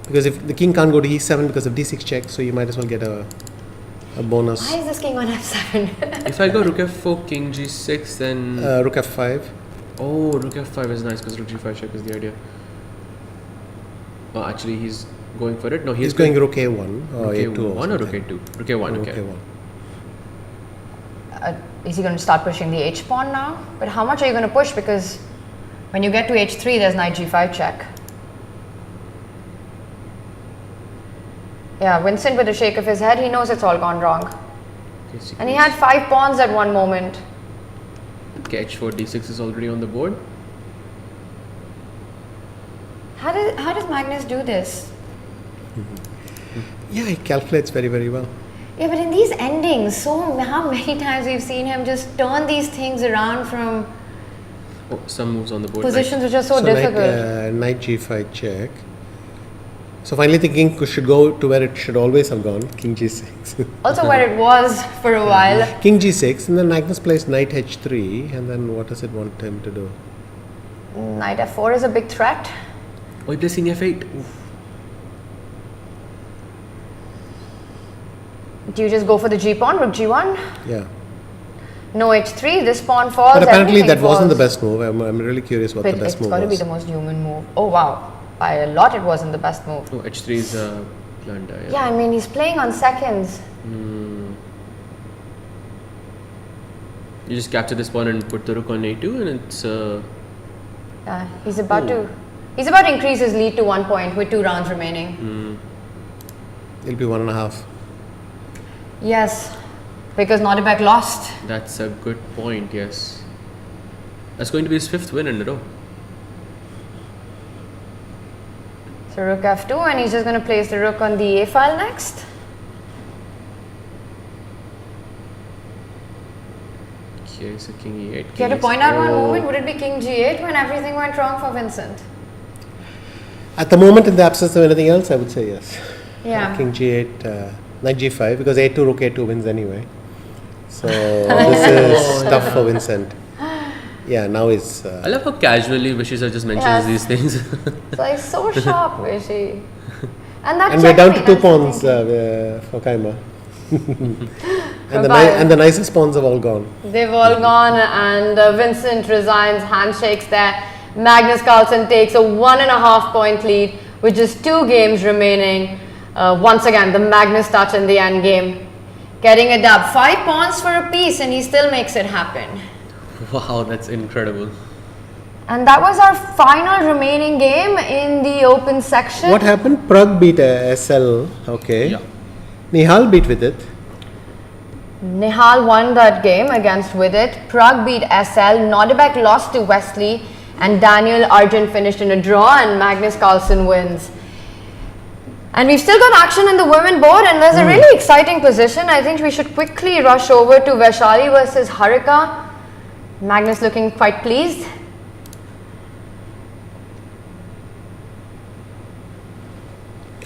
Because if the king can't go to e7 because of d6 check, so you might as well get a bonus. Why is this king on f7? If I go rook f4, king g6, then Rook f5. oh, rook f5 is nice because rook g5 check is the idea. Oh, actually, he's going for it. No, He's going rook a1 or rook a2 a1 or rook a2. Rook a1. Rook Okay. a1. Is he going to start pushing the h pawn now? But how much are you going to push? Because When you get to h3, there's knight g5 check. Yeah, Vincent with a shake of his head, he knows it's all gone wrong. Okay, And he had 5 pawns at one moment. Okay, h4, d6 is already on the board. How does Magnus do this? Yeah, he calculates very, very well. Yeah, but in these endings, how many times we've seen him just turn these things around from Oh, some moves on the board. positions which are so difficult. Knight g5 check. So finally the king should go to where it should always have gone, king g6. Also where it was for a while. King g6, and then Magnus plays knight h3, and then what does it want him to do? Knight f4 is a big threat. Oh, he plays king f8. Oof. Do you just go for the g pawn, rook g1? Yeah. No h3, this pawn falls. But apparently everything that wasn't the falls. best move. I'm really curious what But the best it's move got to be was. the most human move. Oh wow, by a lot it wasn't the best move. Oh, h3 is a blunder. Yeah, I mean he's playing on seconds. You just capture this pawn and put the rook on a2, and it's. Yeah, he's about to increase his lead to 1 point with 2 rounds remaining. It'll be 1.5. Yes, because Nodirbek lost. That's a good point. Yes. That's going to be his 5th win in a row. So rook f2, and he's just going to place the rook on the a file next. Okay, so king e8. You had to point out one moment, would it be king g8 when everything went wrong for Vincent? At the moment, in the absence of anything else, I would say yes. Yeah. King g8, knight g5, because a2, rook a2 wins anyway. So this is tough for Vincent. Yeah, now is. I love how casually Vishy Sir just mentions Yes. these things. It's like so sharp, Vishy. And that And we're down to checkmate, 2 I'm pawns thinking. for Kaima. Bye-bye. And the nicest pawns have all gone. They've all gone, and Vincent resigns, handshakes there. Magnus Carlsen takes a 1.5 point lead with just 2 games remaining. Once again, the Magnus touch in the end game. Getting a dub. 5 pawns for a piece, and he still makes it happen. Wow, that's incredible. And that was our final remaining game in the open section. What happened? Pragg beat SL. Okay. Yeah. Nihal beat Vidit. Nihal won that game against Vidit. Pragg beat SL. Nodirbek lost to Wesley. And Daniel Arjun finished in a draw, and Magnus Carlsen wins. And we've still got action in the women board, and there's a really exciting position. I think we should quickly rush over to Vaishali versus Harika. Magnus looking quite pleased.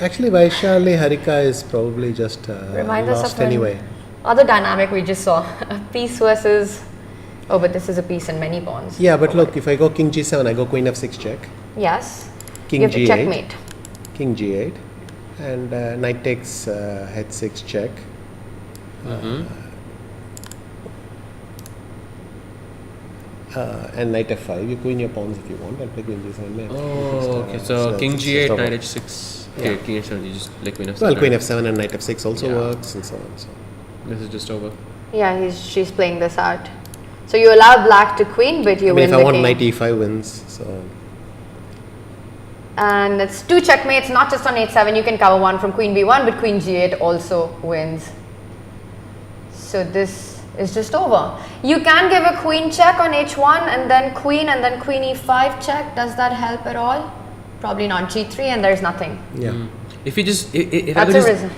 Actually, Vaishali Harika is probably just Remind us lost of an anyway. other dynamic we just saw. A piece versus... Oh, but this is a piece and many pawns. Yeah, but look, if I go king g7, I go queen f6 check. Yes. King You have to g8. checkmate. King g8. And knight takes h6 check. And knight f5. You queen your pawns if you want. I'll play queen g7 next. Oh, okay. So king it's g8, over. knight h6. Okay, king h7. You just play queen f7. Well, queen right? f7 and knight f6 also Yeah. works, and so on. So. This is just over. Yeah, she's playing this out. So you allow black to queen, but you I mean, win if the I want king. knight e5 wins, so. And it's 2 checkmates, not just on h7. You can cover one from queen b1, but queen g8 also wins. So this is just over. You can give a queen check on h1 and then queen e5 check. Does that help at all? Probably not. g3 and there's nothing. Yeah. If you just, if That's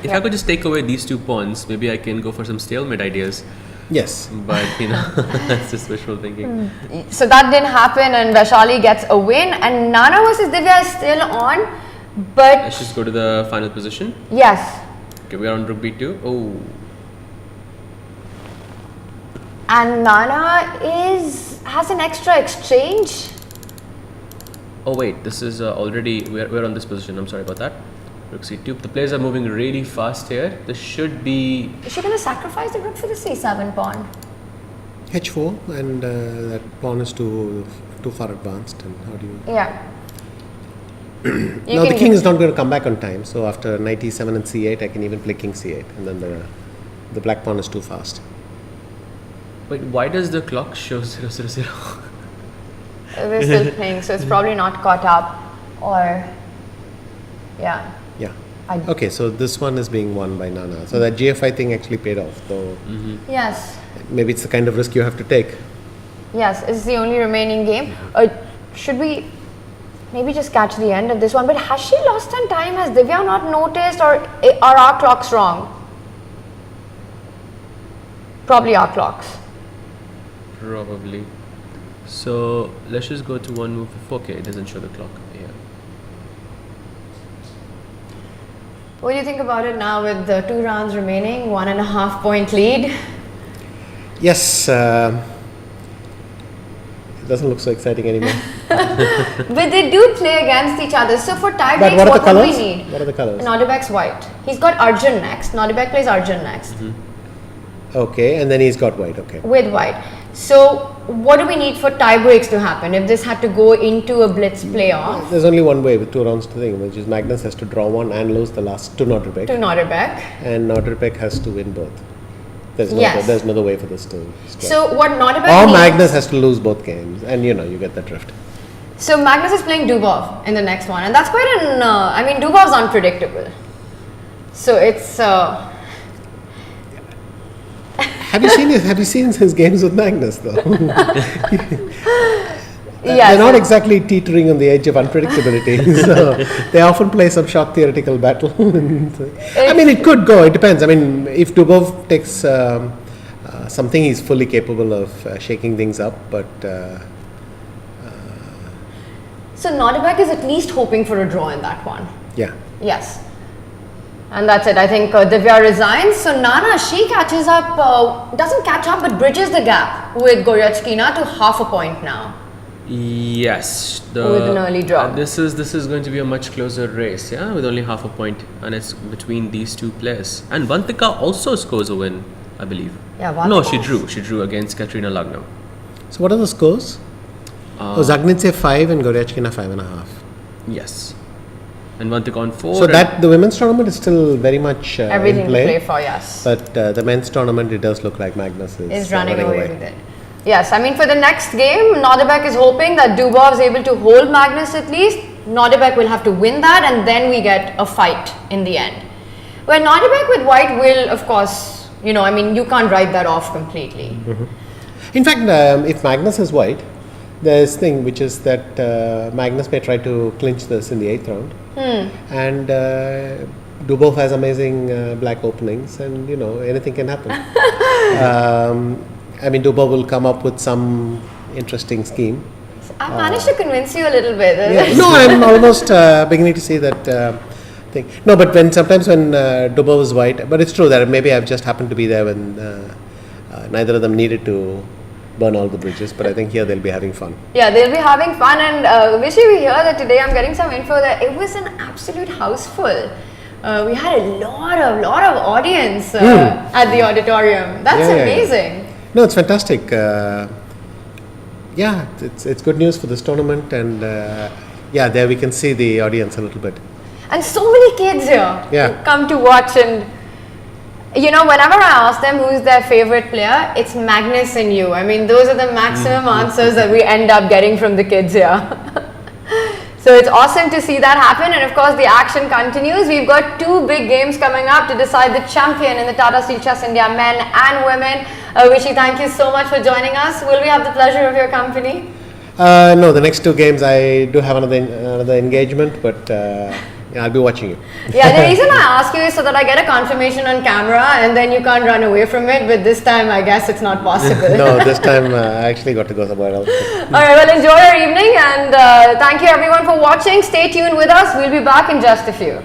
I could just take away these 2 pawns, maybe I can go for some stalemate ideas. Yes. But you know, that's just wishful thinking. So that didn't happen, and Vaishali gets a win, and Nana versus Divya is still on, but Let's just go to the final position. yes, Okay, we are on rook b2. Oh, and Nana has an extra exchange. oh wait, this is already we're on this position. I'm sorry about that. Rook c2. The players are moving really fast here. This should be. Is she going to sacrifice the rook for the c7 pawn? h4, and that pawn is too far advanced. And how do you? Yeah. Now the king is not going to come back on time. So after knight e7 and c8, I can even play king c8, and then the black pawn is too fast. Wait, why does the clock show 000? We're still playing, so it's probably not caught up. Or, yeah. Yeah. I- Okay, so this one is being won by Nana. So that GFI thing actually paid off, though. Yes. Maybe it's the kind of risk you have to take. Yes, it's the only remaining game. Should we maybe just catch the end of this one? But has she lost on time? Has Divya not noticed, or are our clocks wrong? Probably our clocks. Probably. So let's just go to one move before. Okay, it doesn't show the clock. Yeah. What do you think about it now with the 2 rounds remaining, 1.5 point lead? Yes, it doesn't look so exciting anymore. But they do play against each other. So for tie But breaks, what are the would colors? we need? What are the colors? Nodirbek's white. He's got Arjun next. Nodirbek plays Arjun next Okay, and then he's got white. Okay. with white. So what do we need for tie breaks to happen if this had to go into a blitz playoff? There's only one way with 2 rounds to think, which is Magnus has to draw one and lose the last to Nodirbek, To Nodirbek. and Nodirbek has to win both. There's no Yes. there's no other way for this to start. So what Nodirbek Or needs, Magnus has to lose both games, and you get the drift. So Magnus is playing Dubov in the next one, and that's quite an. I mean, Dubov's unpredictable. So it's. Have you seen his games with Magnus though? Yes. They're not exactly teetering on the edge of unpredictability. So they often play some short theoretical battle. I mean, it could go. It depends. I mean, if Dubov takes something, he's fully capable of shaking things up. But So Nodirbek is at least hoping for a draw in that one. yeah, Yes. And that's it. I think Divya resigns. So Nana, she catches up, doesn't catch up, but bridges the gap with Goryachkina to half a point now. Yes. With an early draw. This is going to be a much closer race, yeah, with only half a point, and it's between these two players. And Vantika also scores a win, I believe. Yeah, No, she Vantika- drew. She drew against Katrina Lagno. so what are the scores? Zagnitse 5 and Goryachkina 5.5. Yes. And Vantika on 4. So that the women's tournament is still very much Everything in to play. play for, yes. But the men's tournament, it does look like Magnus Is running running away with it. Yes, I mean for the next game, Nodirbek is hoping that Dubov is able to hold Magnus at least. Nodirbek will have to win that, and then we get a fight in the end. Where Nodirbek with white will, of course, I mean, you can't write that off completely. In fact, if Magnus is white, there's thing which is that Magnus may try to clinch this in the 8th round, and Dubov has amazing black openings, and anything can happen. I mean, Dubov will come up with some interesting scheme. I managed to convince you a little bit. Yeah. No, I'm almost beginning to see that thing. No, but sometimes when Dubov is white, but it's true that maybe I've just happened to be there when neither of them needed to burn all the bridges, but I think here they'll be having fun. Yeah, they'll be having fun, and Vishy, we hear that today I'm getting some info that it was an absolute house full. We had a lot of audience at the auditorium. That's Yeah. amazing. No, it's fantastic. Yeah, it's good news for this tournament, and there we can see the audience a little bit. And so many kids here Yeah. come to watch, and whenever I ask them who's their favorite player, it's Magnus and you. I mean, those are the maximum answers that we end up getting from the kids here. So it's awesome to see that happen, and of course the action continues. We've got 2 big games coming up to decide the champion in the Tata Steel Chess India men and women. Vishy, thank you so much for joining us. Will we have the pleasure of your company? No, the next 2 games I do have another engagement, but I'll be watching you. Yeah, the reason I ask you is so that I get a confirmation on camera, and then you can't run away from it. But this time, I guess it's not possible. No, this time I actually got to go somewhere else. All right, well, enjoy your evening, and thank you everyone for watching. Stay tuned with us. We'll be back in just a few.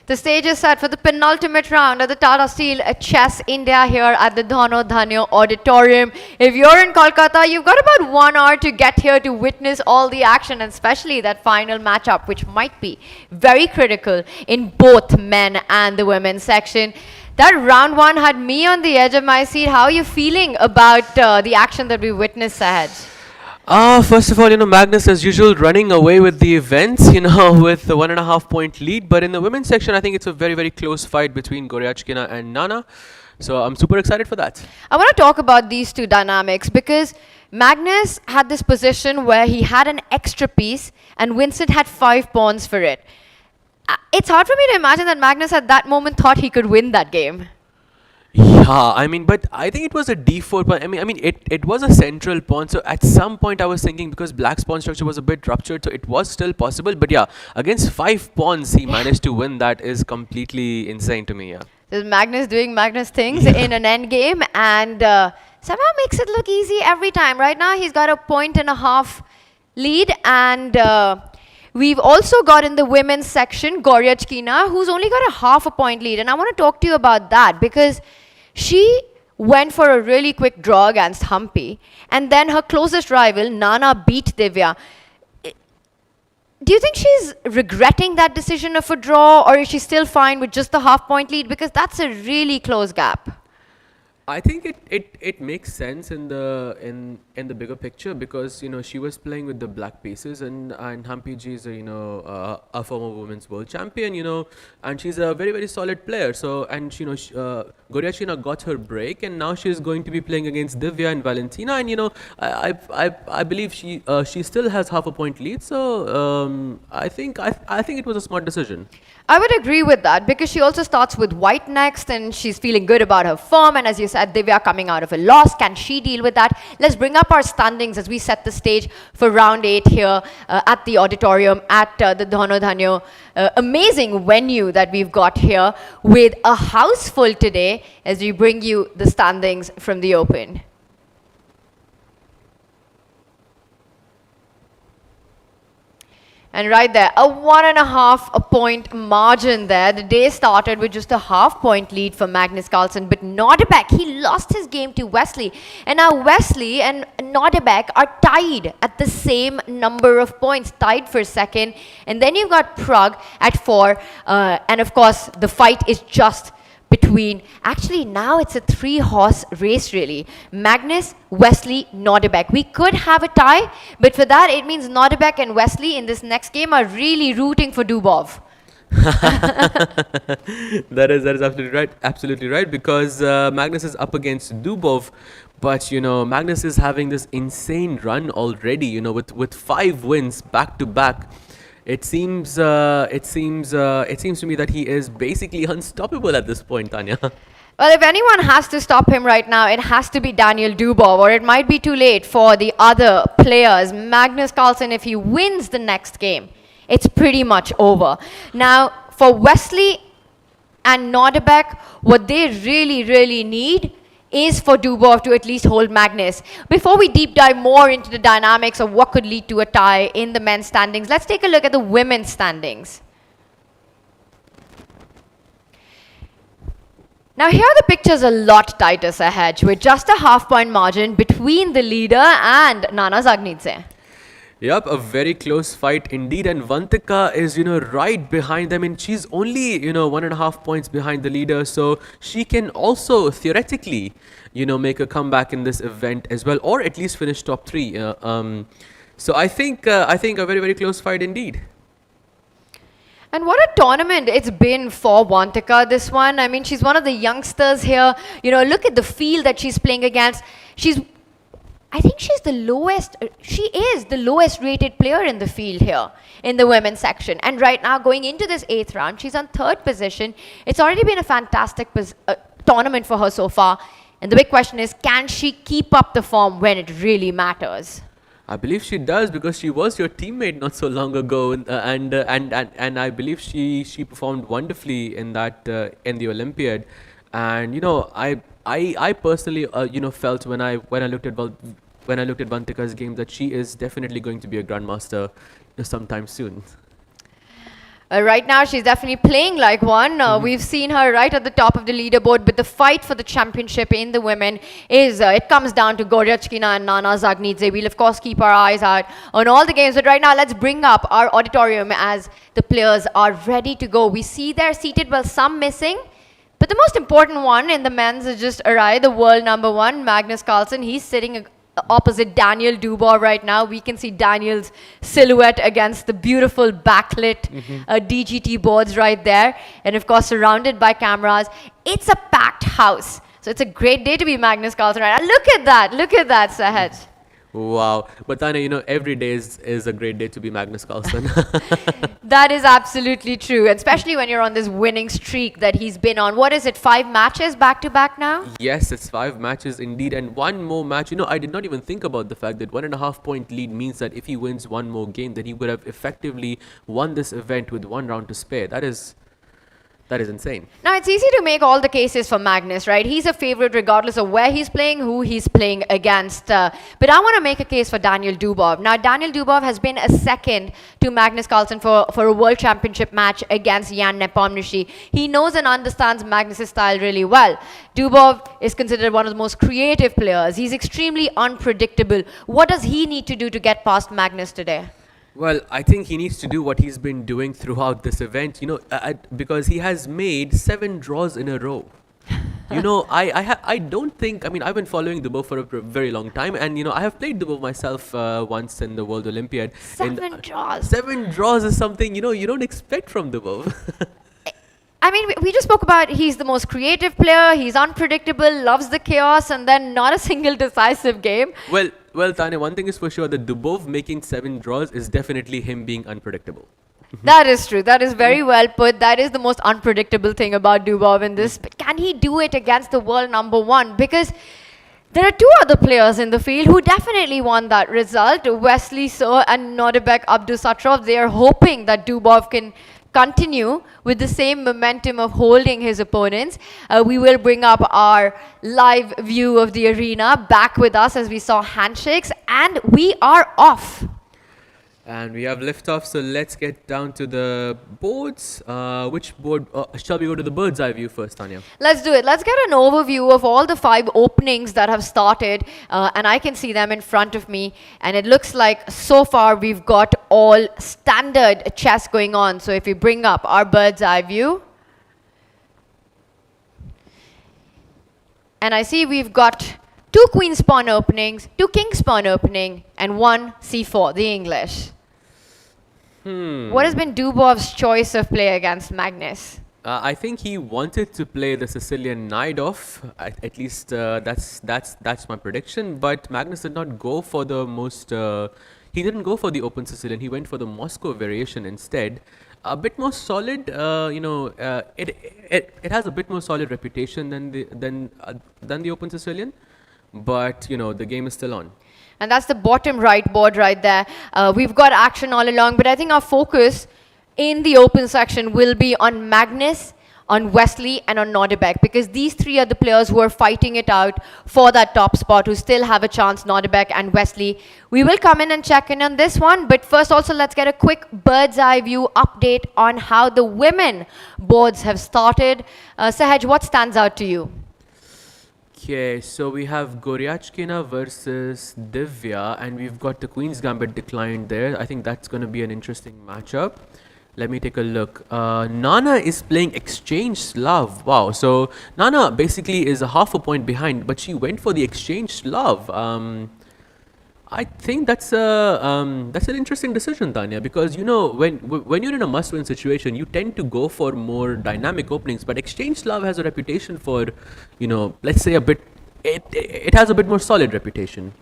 The stage is set for the penultimate round at the Tata Steel Chess India here at the Dhono Dhanyo Auditorium. If you're in Kolkata, you've got about 1 hour to get here to witness all the action, and especially that final matchup, which might be very critical in both men and the women's section. That round one had me on the edge of my seat. How are you feeling about the action that we witnessed, Sahaj? First of all, Magnus as usual running away with the events, with the 1.5 point lead. But in the women's section, I think it's a very, very close fight between Goryachkina and Nana. So I'm super excited for that. I want to talk about these two dynamics because Magnus had this position where he had an extra piece and Vincent had 5 pawns for it. It's hard for me to imagine that Magnus at that moment thought he could win that game. Yeah, but I think it was a d4 pawn. It was a central pawn. So at some point I was thinking, because black's pawn structure was a bit ruptured, so it was still possible. But yeah, against 5 pawns, he managed to win. That is completely insane to me, yeah. There's Magnus doing Magnus things in an endgame and somehow makes it look easy every time. Right now he's got a 1.5 lead, and we've also got in the women's section Goryachkina, who's only got a 0.5 point lead. And I want to talk to you about that because she went for a really quick draw against Humpy, and then her closest rival, Nana, beat Divya. Do you think she's regretting that decision of a draw, or is she still fine with just the 0.5 point lead? Because that's a really close gap. I think it makes sense in the bigger picture because she was playing with the black pieces, and Hampi Ji is a former women's world champion, and she's a very, very solid player. So Goryachkina got her break, and now she's going to be playing against Divya and Valentina, and I believe she still has 0.5 point lead. So I think it was a smart decision. I would agree with that because she also starts with white next and she's feeling good about her form, and as you said, Divya coming out of a loss. Can she deal with that? Let's bring up our standings as we set the stage for round 8 here at the auditorium at the Dhono Dhanyo. Amazing venue that we've got here with a house full today as we bring you the standings from the Open. And right there, a 1.5 point margin there. The day started with just a 0.5 point lead for Magnus Carlsen, but Nodirbek, he lost his game to Wesley. And now Wesley and Nodirbek are tied at the same number of points, tied for second. And then you've got Pragg at 4. And of course, the fight is just between, actually now it's a 3-horse race really. Magnus, Wesley, Nodirbek. We could have a tie, but for that it means Nodirbek and Wesley in this next game are really rooting for Dubov. That is absolutely right, because Magnus is up against Dubov, but Magnus is having this insane run already, with 5 wins back to back. It seems to me that he is basically unstoppable at this point, Tanya. Well, if anyone has to stop him right now, it has to be Daniel Dubov, or it might be too late for the other players. Magnus Carlsen, if he wins the next game, it's pretty much over. Now, for Wesley and Nodirbek, what they really, really need is for Dubov to at least hold Magnus. Before we deep dive more into the dynamics of what could lead to a tie in the men's standings, let's take a look at the women's standings. Now here the picture's a lot tighter, Sahaj, with just a 0.5 point margin between the leader and Nana Zagnidze. Yep, a very close fight indeed, and Vantika is, right behind them, and she's only, 1.5 points behind the leader, so she can also theoretically, make a comeback in this event as well, or at least finish top 3. So I think a very, very close fight indeed. And what a tournament it's been for Vantika, this one. I mean, she's one of the youngsters here. Look at the field that she's playing against. I think she is the lowest rated player in the field here in the women's section. And right now, going into this 8th round, she's on 3rd position. It's already been a fantastic tournament for her so far. And the big question is, can she keep up the form when it really matters? I believe she does, because she was your teammate not so long ago, and I believe she performed wonderfully in that in the Olympiad. And I personally felt when I looked at Vantika's game that she is definitely going to be a grandmaster sometime soon. Right now, she's definitely playing like one. We've seen her right at the top of the leaderboard, but the fight for the championship in the women is, it comes down to Goryachkina and Nana Zagnidze. We'll, of course, keep our eyes out on all the games. But right now, let's bring up our auditorium as the players are ready to go. We see they're seated, well, some missing. But the most important one in the men's is just arrived, the world number one, Magnus Carlsen. He's sitting opposite Daniel Dubov right now. We can see Daniel's silhouette against the beautiful backlit DGT boards right there. And of course, surrounded by cameras. It's a packed house. So it's a great day to be Magnus Carlsen right now. Look at that, Sahaj. Wow. But Tanya, every day is a great day to be Magnus Carlsen. That is absolutely true, especially when you're on this winning streak that he's been on. What is it, 5 matches back to back now? Yes, it's 5 matches indeed, and one more match. I did not even think about the fact that 1.5 point lead means that if he wins one more game, then he would have effectively won this event with 1 round to spare. That is insane. Now, it's easy to make all the cases for Magnus, right? He's a favorite regardless of where he's playing, who he's playing against. But I want to make a case for Daniel Dubov. Now, Daniel Dubov has been a second to Magnus Carlsen for a World Championship match against Jan Nepomniachtchi. He knows and understands Magnus' style really well. Dubov is considered one of the most creative players. He's extremely unpredictable. What does he need to do to get past Magnus today? Well, I think he needs to do what he's been doing throughout this event, because he has made 7 draws in a row. I don't think, I've been following Dubov for a very long time, and, I have played Dubov myself once in the World Olympiad. 7 draws. 7 draws is something, you don't expect from Dubov. We just spoke about he's the most creative player, he's unpredictable, loves the chaos, and then not a single decisive game. Well, Tanya, one thing is for sure, that Dubov making 7 draws is definitely him being unpredictable. That is true. That is very well put. That is the most unpredictable thing about Dubov in this. But can he do it against the world number one? Because there are 2 other players in the field who definitely won that result. Wesley So and Nodirbek Abdusattorov. They are hoping that Dubov can continue with the same momentum of holding his opponents. We will bring up our live view of the arena back with us as we saw handshakes, and we are off. And we have liftoff, so let's get down to the boards. Which board? Shall we go to the bird's eye view first, Tanya? Let's do it. Let's get an overview of all the 5 openings that have started, and I can see them in front of me. And it looks like so far we've got all standard chess going on. So if we bring up our bird's eye view, and I see we've got 2 queen's pawn openings, 2 king's pawn opening, and 1 c4, the English. What has been Dubov's choice of play against Magnus? I think he wanted to play the Sicilian knight off. At least that's my prediction. But Magnus did not go for the most. He didn't go for the open Sicilian. He went for the Moscow variation instead. A bit more solid. It has a bit more solid reputation than the open Sicilian. But the game is still on. And that's the bottom right board right there. We've got action all along, but I think our focus in the open section will be on Magnus, on Wesley, and on Nodirbek, because these 3 are the players who are fighting it out for that top spot, who still have a chance, Nodirbek and Wesley. We will come in and check in on this one, but first also let's get a quick bird's eye view update on how the women boards have started. Sahaj, what stands out to you? Okay, so we have Goryachkina versus Divya, and we've got the Queen's Gambit declined there. I think that's going to be an interesting matchup. Let me take a look. Nana is playing Exchange Slav. Wow, so Nana basically is a half a point behind, but she went for the Exchange Slav. I think that's an interesting decision, Tanya, because when you're in a must-win situation, you tend to go for more dynamic openings. But Exchange Slav has a reputation for, let's say it has a bit more solid reputation.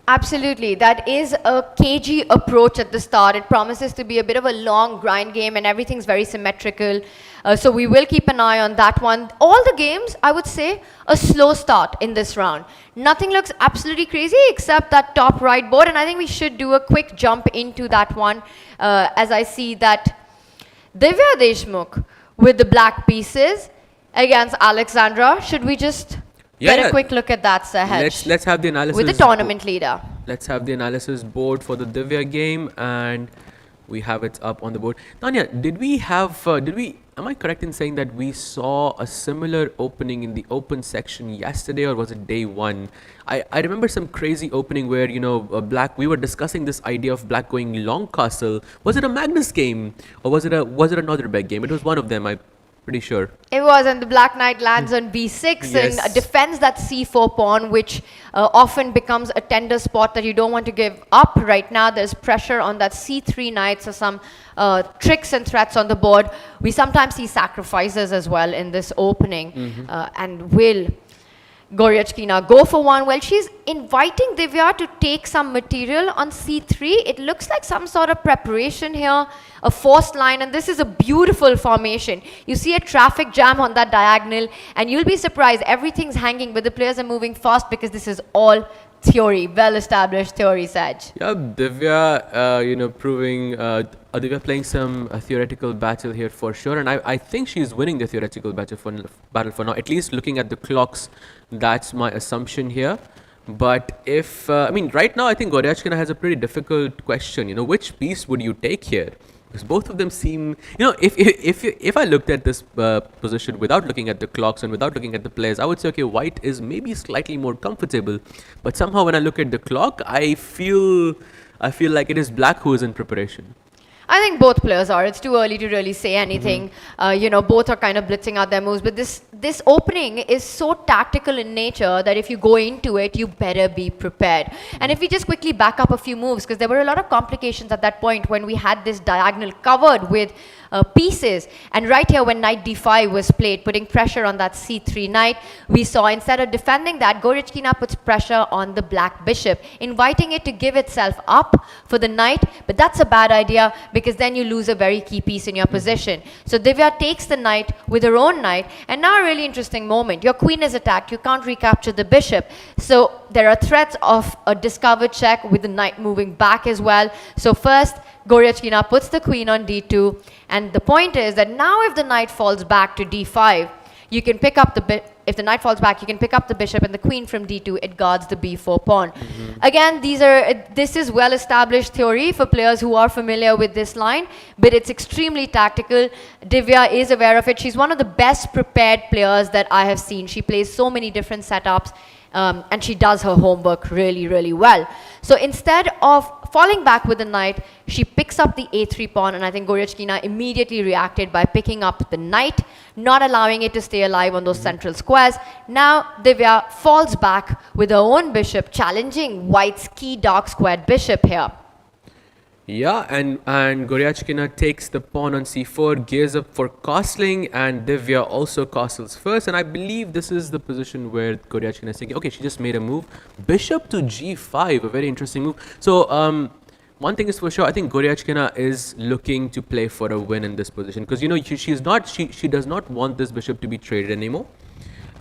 Absolutely. That is a cagey approach at the start. It promises to be a bit of a long grind game, and everything's very symmetrical. So we will keep an eye on that one. All the games, I would say, a slow start in this round. Nothing looks absolutely crazy except that top right board, and I think we should do a quick jump into that one as I see that Divya Deshmukh with the black pieces against Alexandra. Should we just get a quick look at that, Sahaj? Let's have the analysis. With the tournament leader. Let's have the analysis board for the Divya game, and we have it up on the board. Tanya, am I correct in saying that we saw a similar opening in the open section yesterday, or was it day one? I remember some crazy opening where, Black, we were discussing this idea of Black going long castle. Was it a Magnus game, or was it a Nodirbek game? It was one of them, I'm pretty sure. It was, and the Black Knight lands on b6 Yes. and defends that c4 pawn, which often becomes a tender spot that you don't want to give up. Right now, there's pressure on that c3 knight, so some tricks and threats on the board. We sometimes see sacrifices as well in this opening. And will Goryachkina go for one? Well, she's inviting Divya to take some material on c3. It looks like some sort of preparation here, a forced line, and this is a beautiful formation. You see a traffic jam on that diagonal, and you'll be surprised, everything's hanging, but the players are moving fast because this is all theory, well-established theory, Saj. Yeah, Divya, proving, Divya playing some theoretical battle here for sure, and I think she's winning the theoretical battle for now. At least looking at the clocks, that's my assumption here. But right now I think Goryachkina has a pretty difficult question. Which piece would you take here? Because both of them seem, if I looked at this position without looking at the clocks and without looking at the players, I would say, okay, white is maybe slightly more comfortable. But somehow when I look at the clock, I feel like it is Black who is in preparation. I think both players are. It's too early to really say anything. Both are kind of blitzing out their moves. But this opening is so tactical in nature that if you go into it, you better be prepared. And if we just quickly back up a few moves, because there were a lot of complications at that point when we had this diagonal covered with pieces. And right here when knight d5 was played, putting pressure on that c3 knight, we saw instead of defending that, Goryachkina puts pressure on the black bishop, inviting it to give itself up for the knight. But that's a bad idea, because then you lose a very key piece in your position. So Divya takes the knight with her own knight, and now a really interesting moment. Your queen is attacked, you can't recapture the bishop. So there are threats of a discovered check with the knight moving back as well. So first, Goryachkina puts the queen on d2, and the point is that now if the knight falls back to d5, you can pick up the if the knight falls back, you can pick up the bishop, and the queen from d2, it guards the b4 pawn. Again, this is well-established theory for players who are familiar with this line, but it's extremely tactical. Divya is aware of it. She's one of the best prepared players that I have seen. She plays so many different setups, and she does her homework really, really well. So instead of falling back with the knight, she picks up the a3 pawn, and I think Goryachkina immediately reacted by picking up the knight, not allowing it to stay alive on those central squares. Now Divya falls back with her own bishop, challenging white's key dark squared bishop here. Yeah, and Goryachkina takes the pawn on c4, gears up for castling, and Divya also castles first. And I believe this is the position where Goryachkina is thinking, okay, she just made a move. Bishop to g5, a very interesting move. So one thing is for sure, I think Goryachkina is looking to play for a win in this position, because she does not want this bishop to be traded anymore.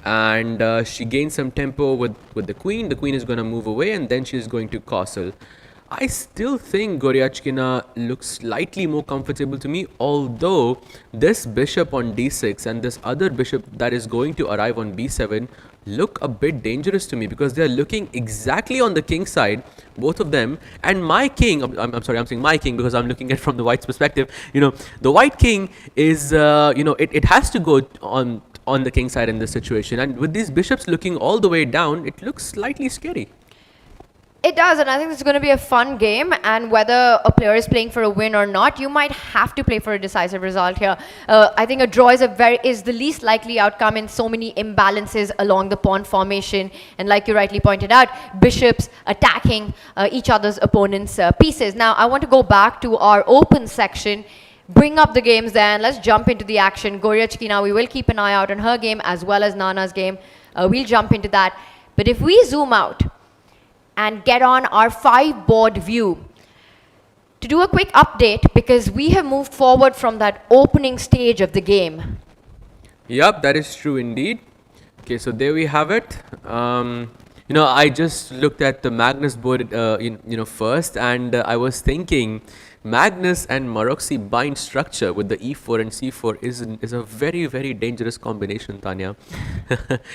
And she gains some tempo with the queen. The queen is going to move away, and then she's going to castle. I still think Goryachkina looks slightly more comfortable to me, although this bishop on d6 and this other bishop that is going to arrive on b7 look a bit dangerous to me, because they're looking exactly on the king side, both of them. And my king, I'm sorry, I'm saying my king because I'm looking at it from the white's perspective. The white king is, it has to go on the king side in this situation. And with these bishops looking all the way down, it looks slightly scary. It does, and I think this is going to be a fun game, and whether a player is playing for a win or not, you might have to play for a decisive result here. I think a draw is the least likely outcome in so many imbalances along the pawn formation, and like you rightly pointed out, bishops attacking each other's opponents' pieces. Now, I want to go back to our open section, bring up the games there, and let's jump into the action. Goryachkina, we will keep an eye out on her game as well as Nana's game. We'll jump into that. But if we zoom out and get on our 5-board view to do a quick update, because we have moved forward from that opening stage of the game. Yep, that is true indeed. Okay, so there we have it. I just looked at the Magnus board, first, and I was thinking Magnus and Maroczy bind structure with the e4 and c4 is a very, very dangerous combination, Tanya.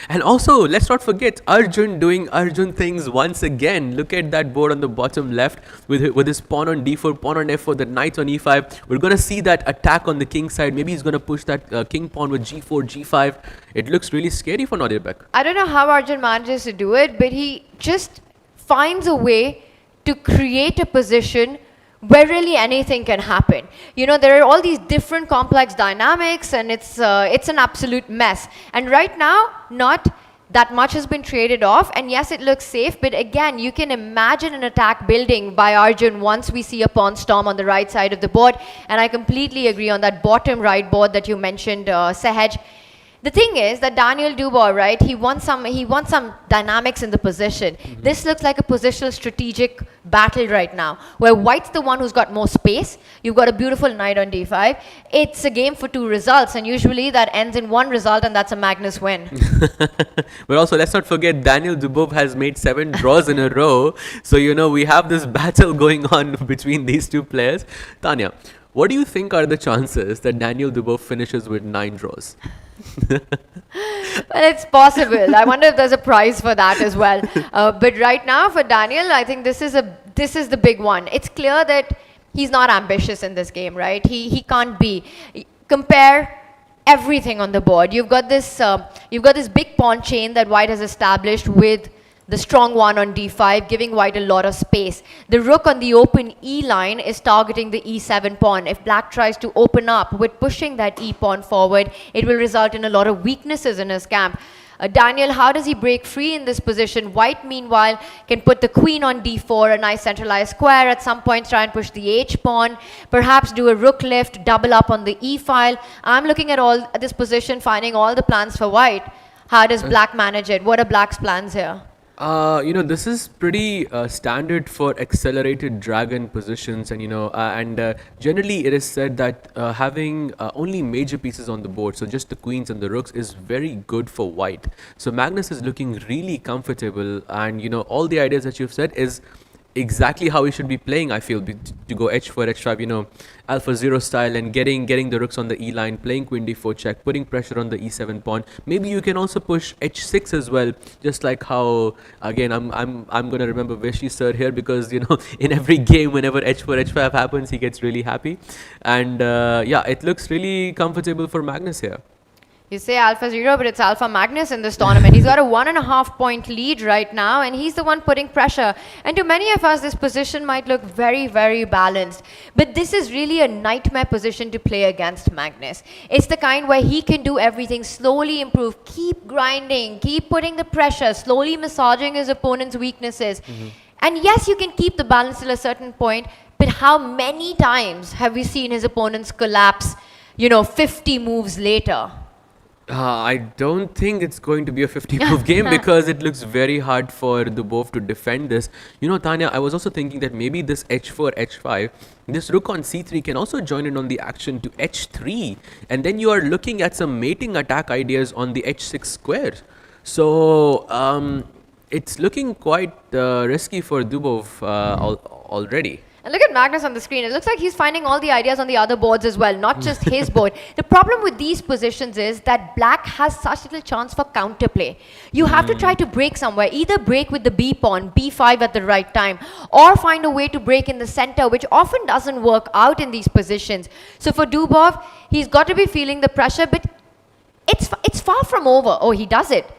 And also, let's not forget Arjun doing Arjun things once again. Look at that board on the bottom left with his pawn on d4, pawn on f4, the knight on e5. We're going to see that attack on the king side. Maybe he's going to push that king pawn with g4, g5. It looks really scary for Nodirbek. I don't know how Arjun manages to do it, but he just finds a way to create a position where really anything can happen. You know, there are all these different complex dynamics, and it's an absolute mess. And right now, not that much has been traded off, and yes, it looks safe, but again, you can imagine an attack building by Arjun once we see a pawn storm on the right side of the board, and I completely agree on that bottom right board that you mentioned, Sahaj. The thing is that Daniel Dubov, right, he wants some dynamics in the position. This looks like a positional strategic battle right now, where white's the one who's got more space. You've got a beautiful knight on d5. It's a game for 2 results, and usually that ends in 1 result, and that's a Magnus win. But also, let's not forget, Daniel Dubov has made 7 draws in a row. So, you know, we have this battle going on between these two players. Tanya, what do you think are the chances that Daniel Dubov finishes with 9 draws? Well, it's possible. I wonder if there's a prize for that as well. But right now, for Daniel, I think this is the big one. It's clear that he's not ambitious in this game, right? He can't be. Compare everything on the board. You've got this big pawn chain that white has established with the strong one on d5, giving white a lot of space. The rook on the open e line is targeting the e7 pawn. If black tries to open up with pushing that e pawn forward, it will result in a lot of weaknesses in his camp. Daniel, how does he break free in this position? White, meanwhile, can put the queen on d4, a nice centralized square. At some point, try and push the h pawn. Perhaps do a rook lift, double up on the e file. I'm looking at this position, finding all the plans for white. How does black manage it? What are black's plans here? You know, this is pretty standard for accelerated dragon positions, and generally it is said that having only major pieces on the board, so just the queens and the rooks, is very good for white. So Magnus is looking really comfortable, and you know, all the ideas that you've said is exactly how he should be playing, I feel, to go h4, h5, you know, alpha 0 style, and getting the rooks on the e line, playing queen d4 check, putting pressure on the e7 pawn. Maybe you can also push h6 as well, just like how, again, I'm going to remember Vishy sir here, because, you know, in every game, whenever h4, h5 happens, he gets really happy. And yeah, it looks really comfortable for Magnus here. You say Alpha 0, but it's Alpha Magnus in this tournament. He's got a 1.5 point lead right now, and he's the one putting pressure. And to many of us, this position might look very, very balanced. But this is really a nightmare position to play against Magnus. It's the kind where he can do everything, slowly improve, keep grinding, keep putting the pressure, slowly massaging his opponent's weaknesses. And yes, you can keep the balance till a certain point, but how many times have we seen his opponents collapse, you know, 50 moves later? I don't think it's going to be a 50-move game, because it looks very hard for Dubov to defend this. You know, Tanya, I was also thinking that maybe this h4, h5, this rook on c3 can also join in on the action to h3. And then you are looking at some mating attack ideas on the h6 square. So, it's looking quite risky for Dubov already. And look at Magnus on the screen. It looks like he's finding all the ideas on the other boards as well, not just his board. The problem with these positions is that black has such little chance for counterplay. You have to try to break somewhere. Either break with the b pawn, b5 at the right time, or find a way to break in the center, which often doesn't work out in these positions. So for Dubov, he's got to be feeling the pressure, but it's far from over. Oh, he does it.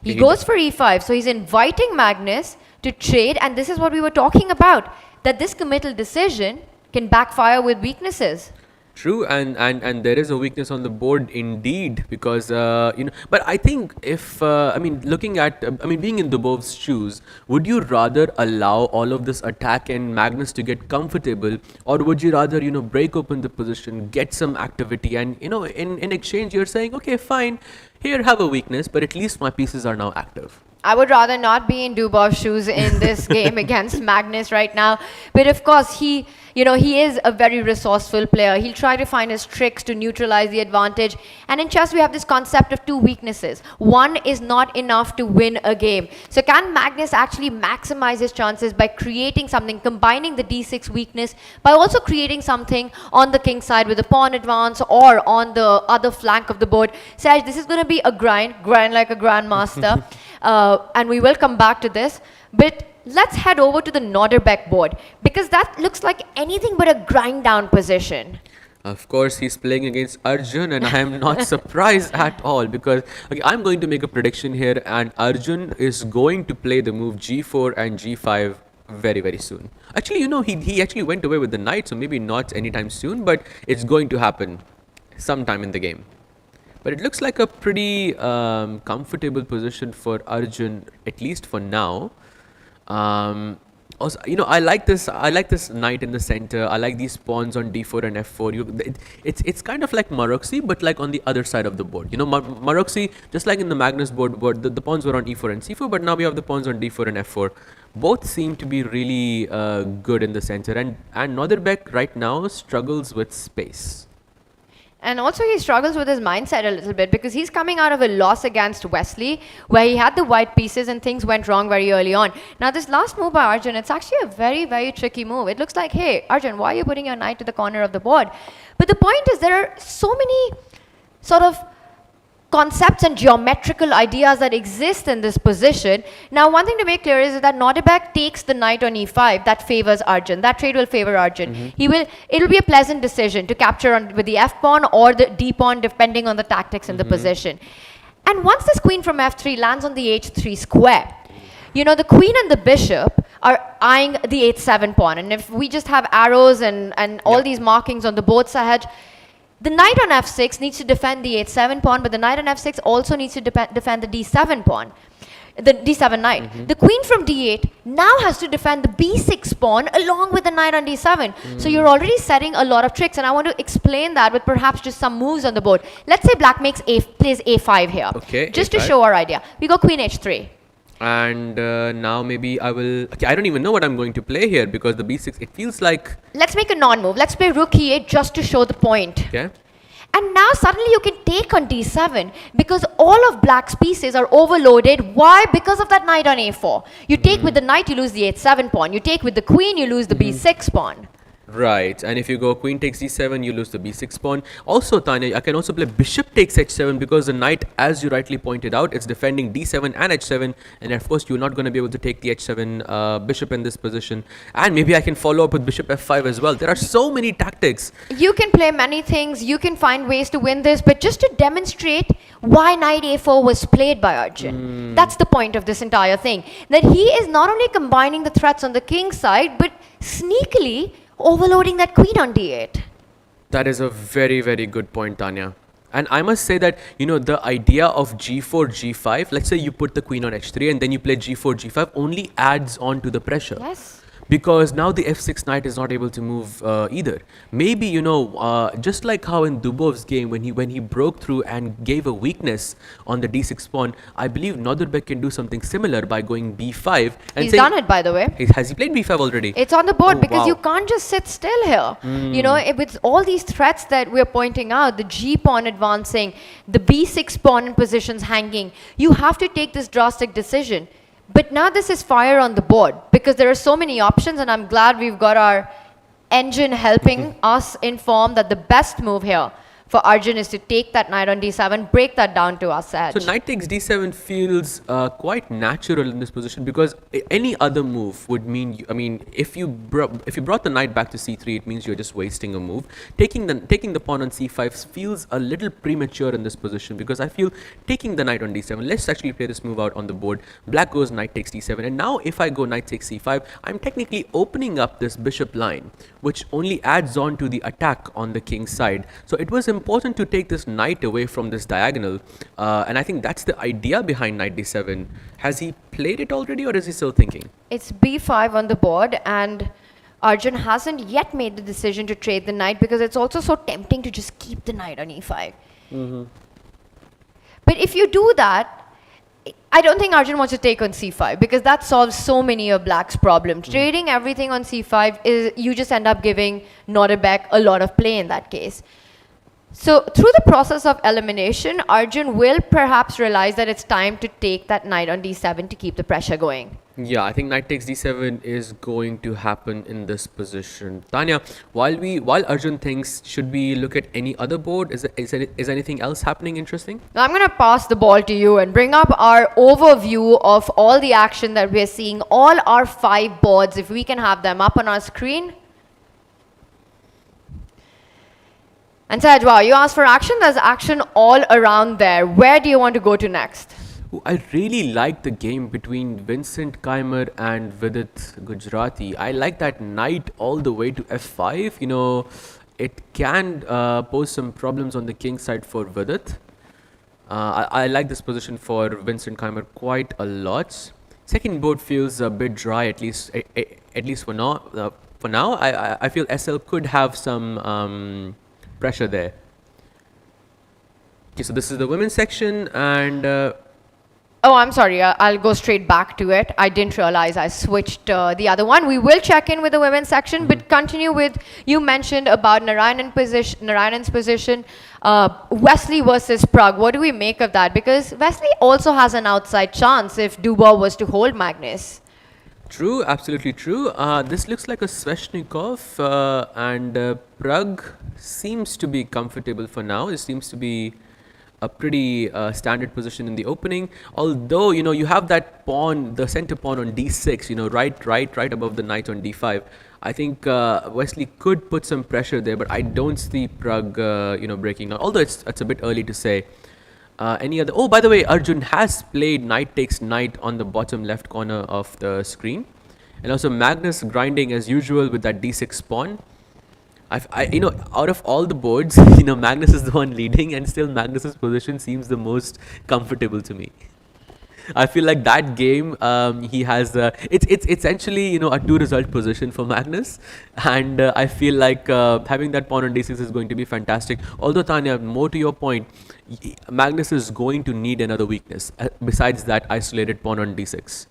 He goes for e5. So he's inviting Magnus to trade, and this is what we were talking about, that this committal decision can backfire with weaknesses. True, and there is a weakness on the board indeed, because you know. But I think if looking at being in Dubov's shoes, would you rather allow all of this attack and Magnus to get comfortable, or would you rather, you know, break open the position, get some activity, and, you know, in exchange you're saying, okay, fine, here, have a weakness, but at least my pieces are now active. I would rather not be in Dubov's shoes in this game against Magnus right now. But of course, he is a very resourceful player. He'll try to find his tricks to neutralize the advantage. And in chess, we have this concept of two weaknesses. One is not enough to win a game. So can Magnus actually maximize his chances by creating something, combining the d6 weakness, by also creating something on the king side with a pawn advance or on the other flank of the board? Saj, this is going to be a grind like a grandmaster. And we will come back to this. But let's head over to the Nodirbek board, because that looks like anything but a grind down position. Of course, he's playing against Arjun, and I am not surprised at all, because I'm going to make a prediction here, and Arjun is going to play the move g4 and g5 very, very soon. Actually, he actually went away with the knight, so maybe not anytime soon, but it's going to happen sometime in the game. But it looks like a pretty comfortable position for Arjun, at least for now. Also, I like this knight in the center. I like these pawns on d4 and f4. It's kind of like Maroczy, but like on the other side of the board. Maroczy, just like in the Magnus board, the pawns were on e4 and c4, but now we have the pawns on d4 and f4. Both seem to be really good in the center, and Nodirbek right now struggles with space. And also he struggles with his mindset a little bit, because he's coming out of a loss against Wesley, where he had the white pieces and things went wrong very early on. Now this last move by Arjun, it's actually a very, very tricky move. It looks like, hey, Arjun, why are you putting your knight to the corner of the board? But the point is, there are so many sort of concepts and geometrical ideas that exist in this position. Now, one thing to make clear is that Nodirbek takes the knight on e5. That favors Arjun. That trade will favor Arjun. It'll be a pleasant decision to capture with the f pawn or the d pawn, depending on the tactics in the position. And once this queen from f3 lands on the h3 square, the queen and the bishop are eyeing the h7 pawn. And if we just have arrows and all these markings on the both sides, the knight on f6 needs to defend the h7 pawn, but the knight on f6 also needs to defend the d7 pawn, the d7 knight. The queen from d8 now has to defend the b6 pawn along with the knight on d7. So you're already setting a lot of tricks, and I want to explain that with perhaps just some moves on the board. Let's say black plays a5 here, just to show our idea. We go queen h3. And now maybe I will... Okay, I don't even know what I'm going to play here, because the b6, it feels like... Let's make a non-move. Let's play rook e8 just to show the point. Okay. And now suddenly you can take on d7, because all of black's pieces are overloaded. Why? Because of that knight on a4. You take with the knight, you lose the h7 pawn. You take with the queen, you lose the b6 pawn. Right, and if you go queen takes d7, you lose the b6 pawn. Also, Tanya, I can also play bishop takes h7, because the knight, as you rightly pointed out, it's defending d7 and h7, and of course you're not going to be able to take the h7 bishop in this position. And maybe I can follow up with bishop f5 as well. There are so many tactics. You can play many things, you can find ways to win this, but just to demonstrate why knight a4 was played by Arjun. That's the point of this entire thing. That he is not only combining the threats on the king's side, but sneakily overloading that queen on d8. That is a very, very good point, Tanya. And I must say that, the idea of g4, g5, let's say you put the queen on h3 and then you play g4, g5, only adds on to the pressure. Yes. Because now the f6 knight is not able to move either. Maybe, just like how in Dubov's game, when he broke through and gave a weakness on the d6 pawn, I believe Nodirbek can do something similar by going b5. And he's done it, by the way. Has he played b5 already? It's on the board, because you can't just sit still here. With all these threats that we're pointing out, the g pawn advancing, the b6 pawn in positions hanging, you have to take this drastic decision. But now this is fire on the board, because there are so many options, and I'm glad we've got our engine helping us inform that the best move here for Arjun is to take that knight on d7, break that down to us edge. So knight takes d7 feels quite natural in this position, because any other move would mean, if you brought the knight back to c3, it means you're just wasting a move. Taking the pawn on c5 feels a little premature in this position, because I feel taking the knight on d7, let's actually play this move out on the board. Black goes knight takes d7, and now if I go knight takes c5, I'm technically opening up this bishop line, which only adds on to the attack on the king's side. So it was important to take this knight away from this diagonal, and I think that's the idea behind knight d7. Has he played it already, or is he still thinking? It's b5 on the board, and Arjun hasn't yet made the decision to trade the knight, because it's also so tempting to just keep the knight on e5. But if you do that, I don't think Arjun wants to take on c5 because that solves so many of black's problems. Trading everything on c5 is you just end up giving Nodirbek a lot of play in that case. So through the process of elimination, Arjun will perhaps realize that it's time to take that knight on d7 to keep the pressure going. Yeah, I think knight takes d7 is going to happen in this position. Tanya, while Arjun thinks, should we look at any other board? Is anything else happening interesting? Now I'm going to pass the ball to you and bring up our overview of all the action that we're seeing, all our 5 boards, if we can have them up on our screen. And Saj, wow, you asked for action. There's action all around there. Where do you want to go to next? Ooh, I really like the game between Vincent Keimer and Vidit Gujarati. I like that knight all the way to f5. You know, it can pose some problems on the king side for Vidit. I like this position for Vincent Keimer quite a lot. Second board feels a bit dry, at least for now. I feel SL could have some pressure there. Okay, so this is the women's section, and Oh, I'm sorry. I'll go straight back to it. I didn't realize I switched the other one. We will check in with the women's section, but continue with, you mentioned about Narayanan's position, Wesley versus Pragg. What do we make of that? Because Wesley also has an outside chance if Dubov was to hold Magnus. True, absolutely true. This looks like a Sveshnikov, and Pragg seems to be comfortable for now. It seems to be a pretty standard position in the opening. Although, you know, you have that pawn, the center pawn on d6, you know, right above the knight on d5. I think Wesley could put some pressure there, but I don't see Pragg, you know, breaking down. Although it's a bit early to say. Any other? Oh, by the way, Arjun has played knight takes knight on the bottom left corner of the screen, and also Magnus grinding as usual with that d6 pawn. You know, out of all the boards, you know, Magnus is the one leading, and still Magnus's position seems the most comfortable to me. I feel like that game, he has it's essentially, you know, a 2-result position for Magnus, and I feel like having that pawn on d6 is going to be fantastic. Although, Tanya, more to your point, Magnus is going to need another weakness besides that isolated pawn on d6.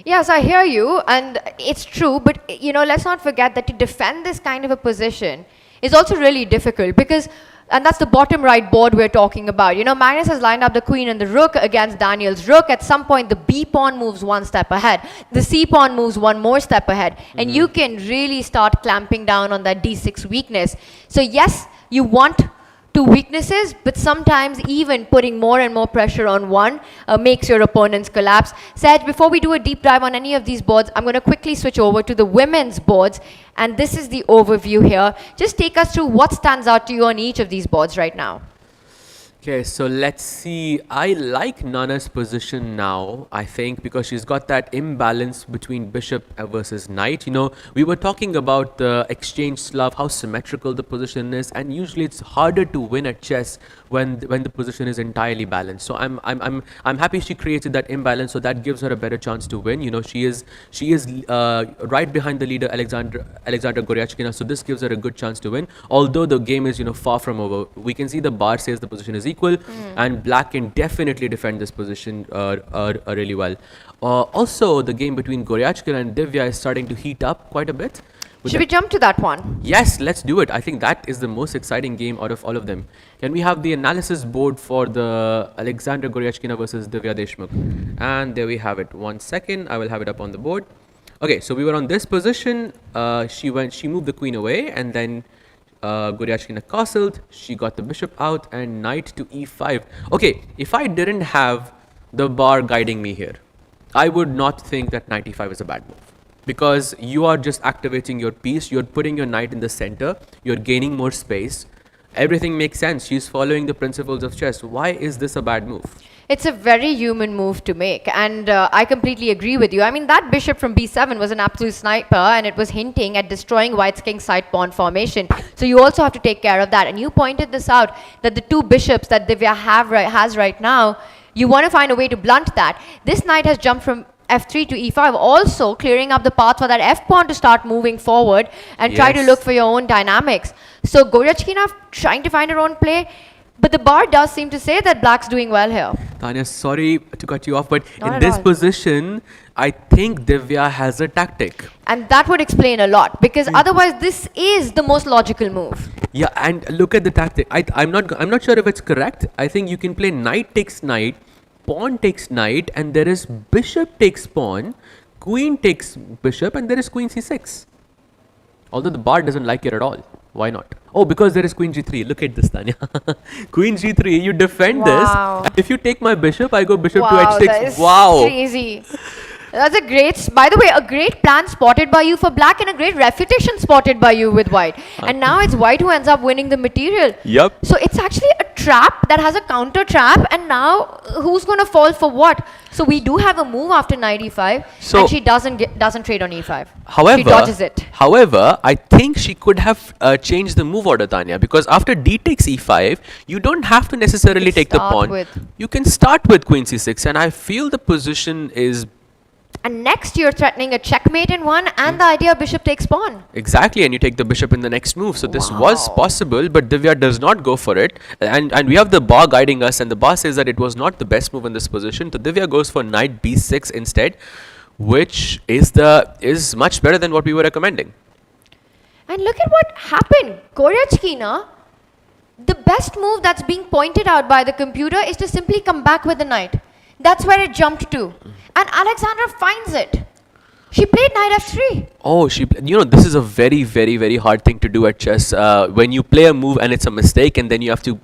Yes, I hear you, and it's true, but you know, let's not forget that to defend this kind of a position is also really difficult because, and that's the bottom right board we're talking about. You know, Magnus has lined up the queen and the rook against Daniel's rook. At some point, the B pawn moves one step ahead. The C pawn moves one more step ahead. And you can really start clamping down on that D6 weakness. So yes, you want 2 weaknesses, but sometimes even putting more and more pressure on one makes your opponents collapse. Saj, before we do a deep dive on any of these boards, I'm going to quickly switch over to the women's boards, and this is the overview here. Just take us through what stands out to you on each of these boards right now. Okay, so let's see. I like Nana's position now, I think, because she's got that imbalance between bishop versus knight. You know, we were talking about the exchange Slav, how symmetrical the position is, and usually it's harder to win at chess when the position is entirely balanced. So I'm happy she created that imbalance, so that gives her a better chance to win. You know, she is right behind the leader Aleksandra Goryachkina, so this gives her a good chance to win. Although the game is, you know, far from over. We can see the bar says the position is equal. And black can definitely defend this position really well. Also, the game between Goryachkina and Divya is starting to heat up quite a bit. Should we jump to that one? Yes, let's do it. I think that is the most exciting game out of all of them. Can we have the analysis board for the Alexandra Goryachkina versus Divya Deshmukh? And there we have it. 1 second, I will have it up on the board. Okay, so we were on this position. She moved the queen away, and then Goryachkina castled, she got the bishop out, and knight to e5. Okay, if I didn't have the bar guiding me here, I would not think that knight e5 is a bad move. Because you are just activating your piece, you're putting your knight in the center, you're gaining more space. Everything makes sense. She's following the principles of chess. Why is this a bad move? It's a very human move to make, and I completely agree with you. I mean, that bishop from b7 was an absolute sniper, and it was hinting at destroying white's king side pawn formation. So you also have to take care of that. And you pointed this out, that the 2 bishops that Divya has right now, you want to find a way to blunt that. This knight has jumped from f3 to e5, also clearing up the path for that f pawn to start moving forward and try to look for your own dynamics. So Goryachkina trying to find her own play. But the bar does seem to say that black's doing well here. Tanya, sorry to cut you off, but Not in at this all. position, I think Divya has a tactic. And that would explain a lot, because otherwise this is the most logical move. Yeah, and look at the tactic. I'm not sure if it's correct. I think you can play knight takes knight, pawn takes knight, and there is bishop takes pawn, queen takes bishop, and there is queen c6. Although the bar doesn't like it at all. Why not? Oh, because there is queen g3. Look at this, Tanya. Queen g3, you defend this. Wow. And if you take my bishop, I go bishop to Wow, h6. that is Wow. crazy. That's a great, by the way, a great plan spotted by you for black and a great refutation spotted by you with white. And now it's white who ends up winning the material. Yep. So it's actually a trap that has a counter trap, and now who's going to fall for what? So we do have a move after knight e5, So- and she doesn't trade on e5. However, she dodges it. However, I think she could have changed the move order, Tanya, because after d takes e5, you don't have to necessarily take the start pawn. with- You can start with queen c6, and I feel the position is And next you're threatening a checkmate in one, and the idea of bishop takes pawn. exactly, and you take the bishop in the next move. So this was Wow. possible, but Divya does not go for it, and we have the bar guiding us, and the bar says that it was not the best move in this position. So Divya goes for knight b6 instead, which is much better than what we were recommending. And look at what happened. Goryachkina, the best move that's being pointed out by the computer is to simply come back with the knight. That's where it jumped to. And Alexandra finds it. She played knight f3. Oh, this is a very, very, very hard thing to do at chess. When you play a move and it's a mistake, and then you have to,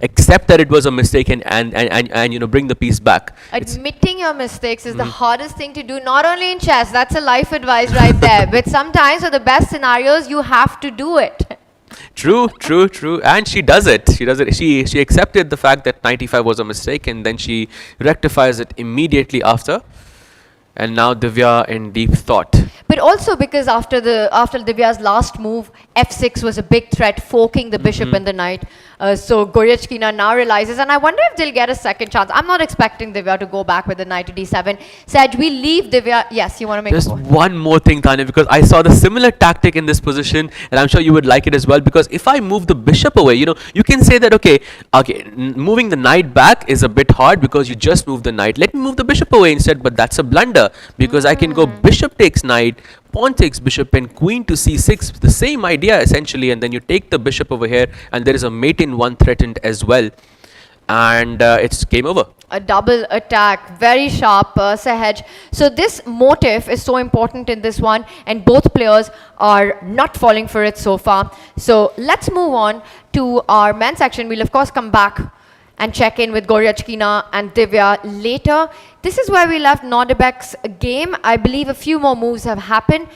accept that it was a mistake and bring the piece back. Admitting your mistakes is the hardest thing to do, not only in chess. That's a life advice right there. But sometimes for the best scenarios, you have to do it. True. And she does it. She accepted the fact that knight e5 was a mistake, and then she rectifies it immediately after. And now Divya in deep thought. But also because after Divya's last move, f6 was a big threat, forking the bishop and the knight. So Goryachkina now realizes, and I wonder if they'll get a second chance. I'm not expecting Divya to go back with the knight to d7. Saj, we leave Divya. Yes, you want to make Just a point? one more thing, Tanya, because I saw the similar tactic in this position, and I'm sure you would like it as well. Because if I move the bishop away, you can say that okay, moving the knight back is a bit hard because you just moved the knight. Let me move the bishop away instead. But that's a blunder because I can go bishop takes knight, pawn takes bishop, and queen to c6. The same idea essentially, and then you take the bishop over here, and there is a mate in one threatened as well, and it's game over. A double attack, very sharp, Sahaj. So this motif is so important in this one, and both players are not falling for it so far. So let's move on to our men's section. We'll of course come back and check in with Goryachkina and Divya later. This is where we left Nodirbek's game. I believe a few more moves have happened.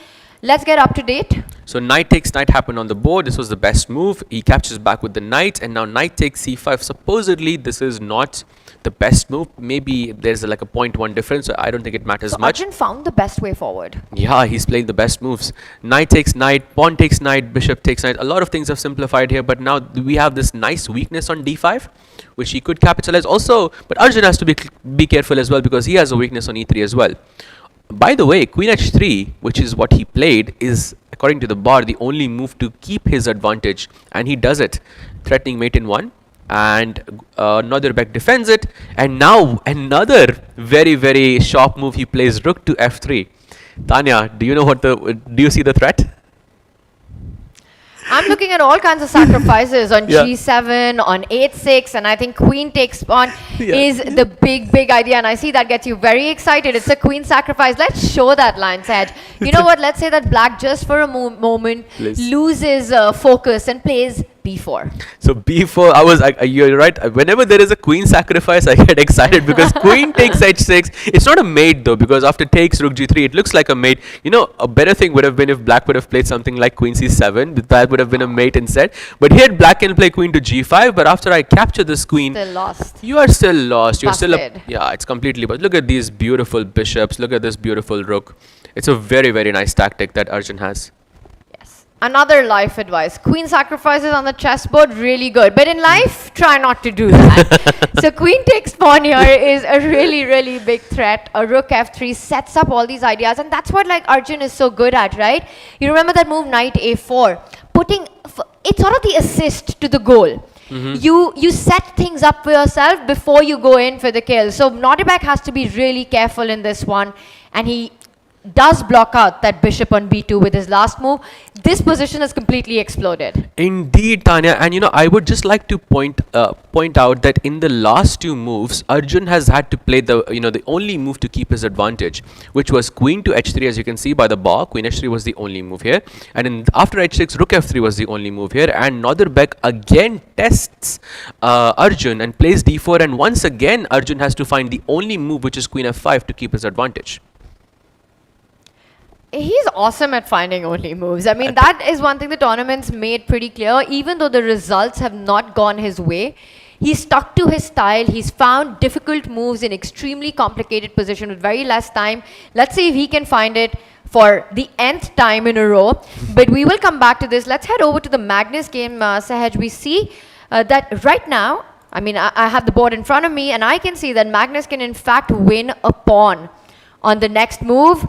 Let's get up to date. So knight takes knight happened on the board. This was the best move. He captures back with the knight, and now knight takes c5. Supposedly this is not the best move. Maybe there's like a 0.1 difference. So I don't think it matters So much. Arjun found the best way forward. Yeah, he's playing the best moves. Knight takes knight, pawn takes knight, bishop takes knight. A lot of things have simplified here, but now we have this nice weakness on d5, which he could capitalize also. But Arjun has to be careful as well because he has a weakness on e3 as well. By the way, queen h3, which is what he played, is, according to the bar, the only move to keep his advantage. And he does it, threatening mate in one. And Nodirbek defends it. And now another very, very sharp move. He plays rook to f3. Tanya, do you see the threat? I'm looking at all kinds of sacrifices on Yeah. g7, on 8-6, and I think queen takes pawn Yeah. is the big idea, and I see that gets you very excited. It's a queen sacrifice. Let's show that line, Saj. You know what? Let's say that black just for a moment Please. loses focus and plays b4. So b4, you're right. Whenever there is a queen sacrifice, I get excited because queen takes h6. It's not a mate though, because after takes rook g3, it looks like a mate. A better thing would have been if black would have played something like queen c7. That would have been a mate instead. But here black can play queen to g5. But after I capture this queen, Still lost. you are still lost. You're still Busted. it's completely. But look at these beautiful bishops. Look at this beautiful rook. It's a very, very nice tactic that Arjun has. Yes. Another life advice. Queen sacrifices on the chessboard, really good. But in life, try not to do that. So queen takes pawn here is a really big threat. A rook f3 sets up all these ideas. And that's what Arjun is so good at, right? You remember that move knight a4? It's sort of the assist to the goal. you set things up for yourself before you go in for the kill. So Nodirbek has to be really careful in this one, and he does block out that bishop on b2 with his last move. This position has completely exploded. Indeed, Tanya, and I would just like to point out that in the last two moves, Arjun has had to play the only move to keep his advantage, which was queen to h3, as you can see by the bar. Queen h3 was the only move here, and after h6, rook f3 was the only move here. And Nodirbek again tests Arjun and plays d4, and once again Arjun has to find the only move, which is queen f5, to keep his advantage. He's awesome at finding only moves. I mean, that is one thing the tournament's made pretty clear. Even though the results have not gone his way, he's stuck to his style. He's found difficult moves in extremely complicated position with very less time. Let's see if he can find it for the nth time in a row. But we will come back to this. Let's head over to the Magnus game, Sahaj. We see that right now, I mean, I have the board in front of me, and I can see that Magnus can in fact win a pawn on the next move,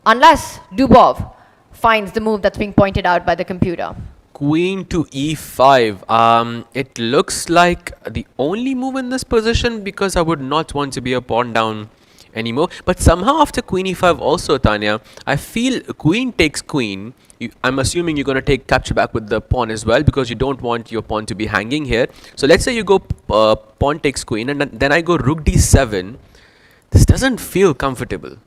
unless Dubov finds the move that's being pointed out by the computer. Queen to e5. It looks like the only move in this position, because I would not want to be a pawn down anymore. But somehow after queen e5 also, Tanya, I feel queen takes queen. I'm assuming you're going to take capture back with the pawn as well, because you don't want your pawn to be hanging here. So let's say you go pawn takes queen, and then I go rook d7. This doesn't feel comfortable.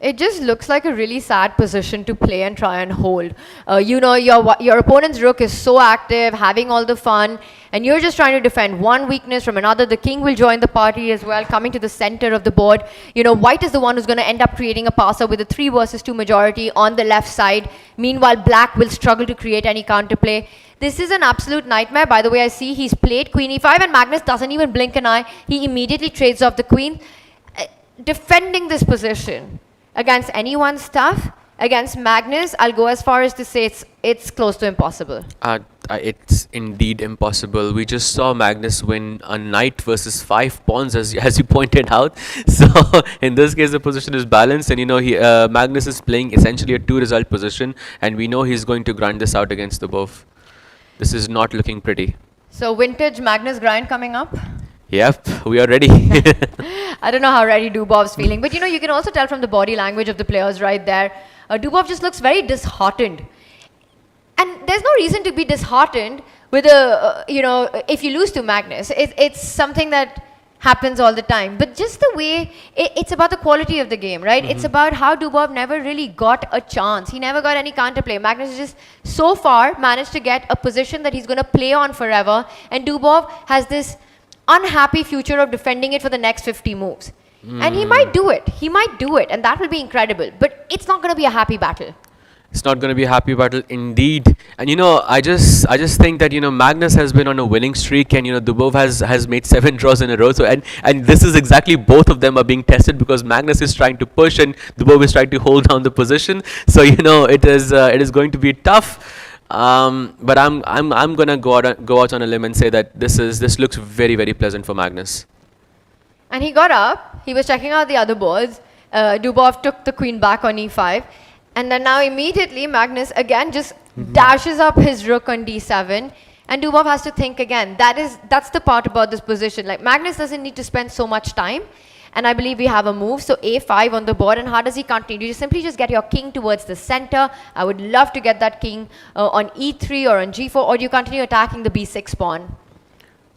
It just looks like a really sad position to play and try and hold. Your opponent's rook is so active, having all the fun, and you're just trying to defend one weakness from another. The king will join the party as well, coming to the center of the board. White is the one who's going to end up creating a passer with a 3 versus 2 majority on the left side. Meanwhile, black will struggle to create any counterplay. This is an absolute nightmare. By the way, I see he's played queen e5, and Magnus doesn't even blink an eye. He immediately trades off the queen. Defending this position against anyone's stuff, against Magnus, I'll go as far as to say it's close to impossible. It's indeed impossible. We just saw Magnus win a knight versus 5 pawns, as you pointed out. So in this case, the position is balanced, and Magnus is playing essentially a 2-result position, and we know he's going to grind this out against Dubov. This is not looking pretty. So vintage Magnus grind coming up? Yep, we are ready. I don't know how ready Dubov's feeling, but you can also tell from the body language of the players right there. Dubov just looks very disheartened. And there's no reason to be disheartened with if you lose to Magnus. It's something that happens all the time. But just the way, it's about the quality of the game, right? It's about how Dubov never really got a chance. He never got any counterplay. Magnus just so far managed to get a position that he's going to play on forever. And Dubov has this unhappy future of defending it for the next 50 moves. And he might do it. And that will be incredible. But it's not going to be a happy battle. It's not going to be a happy battle indeed. And I just think that Magnus has been on a winning streak, and Dubov has made 7 draws in a row. So and this is exactly, both of them are being tested, because Magnus is trying to push and Dubov is trying to hold down the position. So it is going to be tough. But I'm gonna go out on a limb and say that this looks very, very pleasant for Magnus. And he got up. He was checking out the other boards. Dubov took the queen back on e5, and then now immediately Magnus again just dashes up his rook on d7, and Dubov has to think again. That's the part about this position. Like, Magnus doesn't need to spend so much time. And I believe we have a move. So a5 on the board. And how does he continue? Do you simply just get your king towards the center? I would love to get that king on e3 or on g4. Or do you continue attacking the b6 pawn?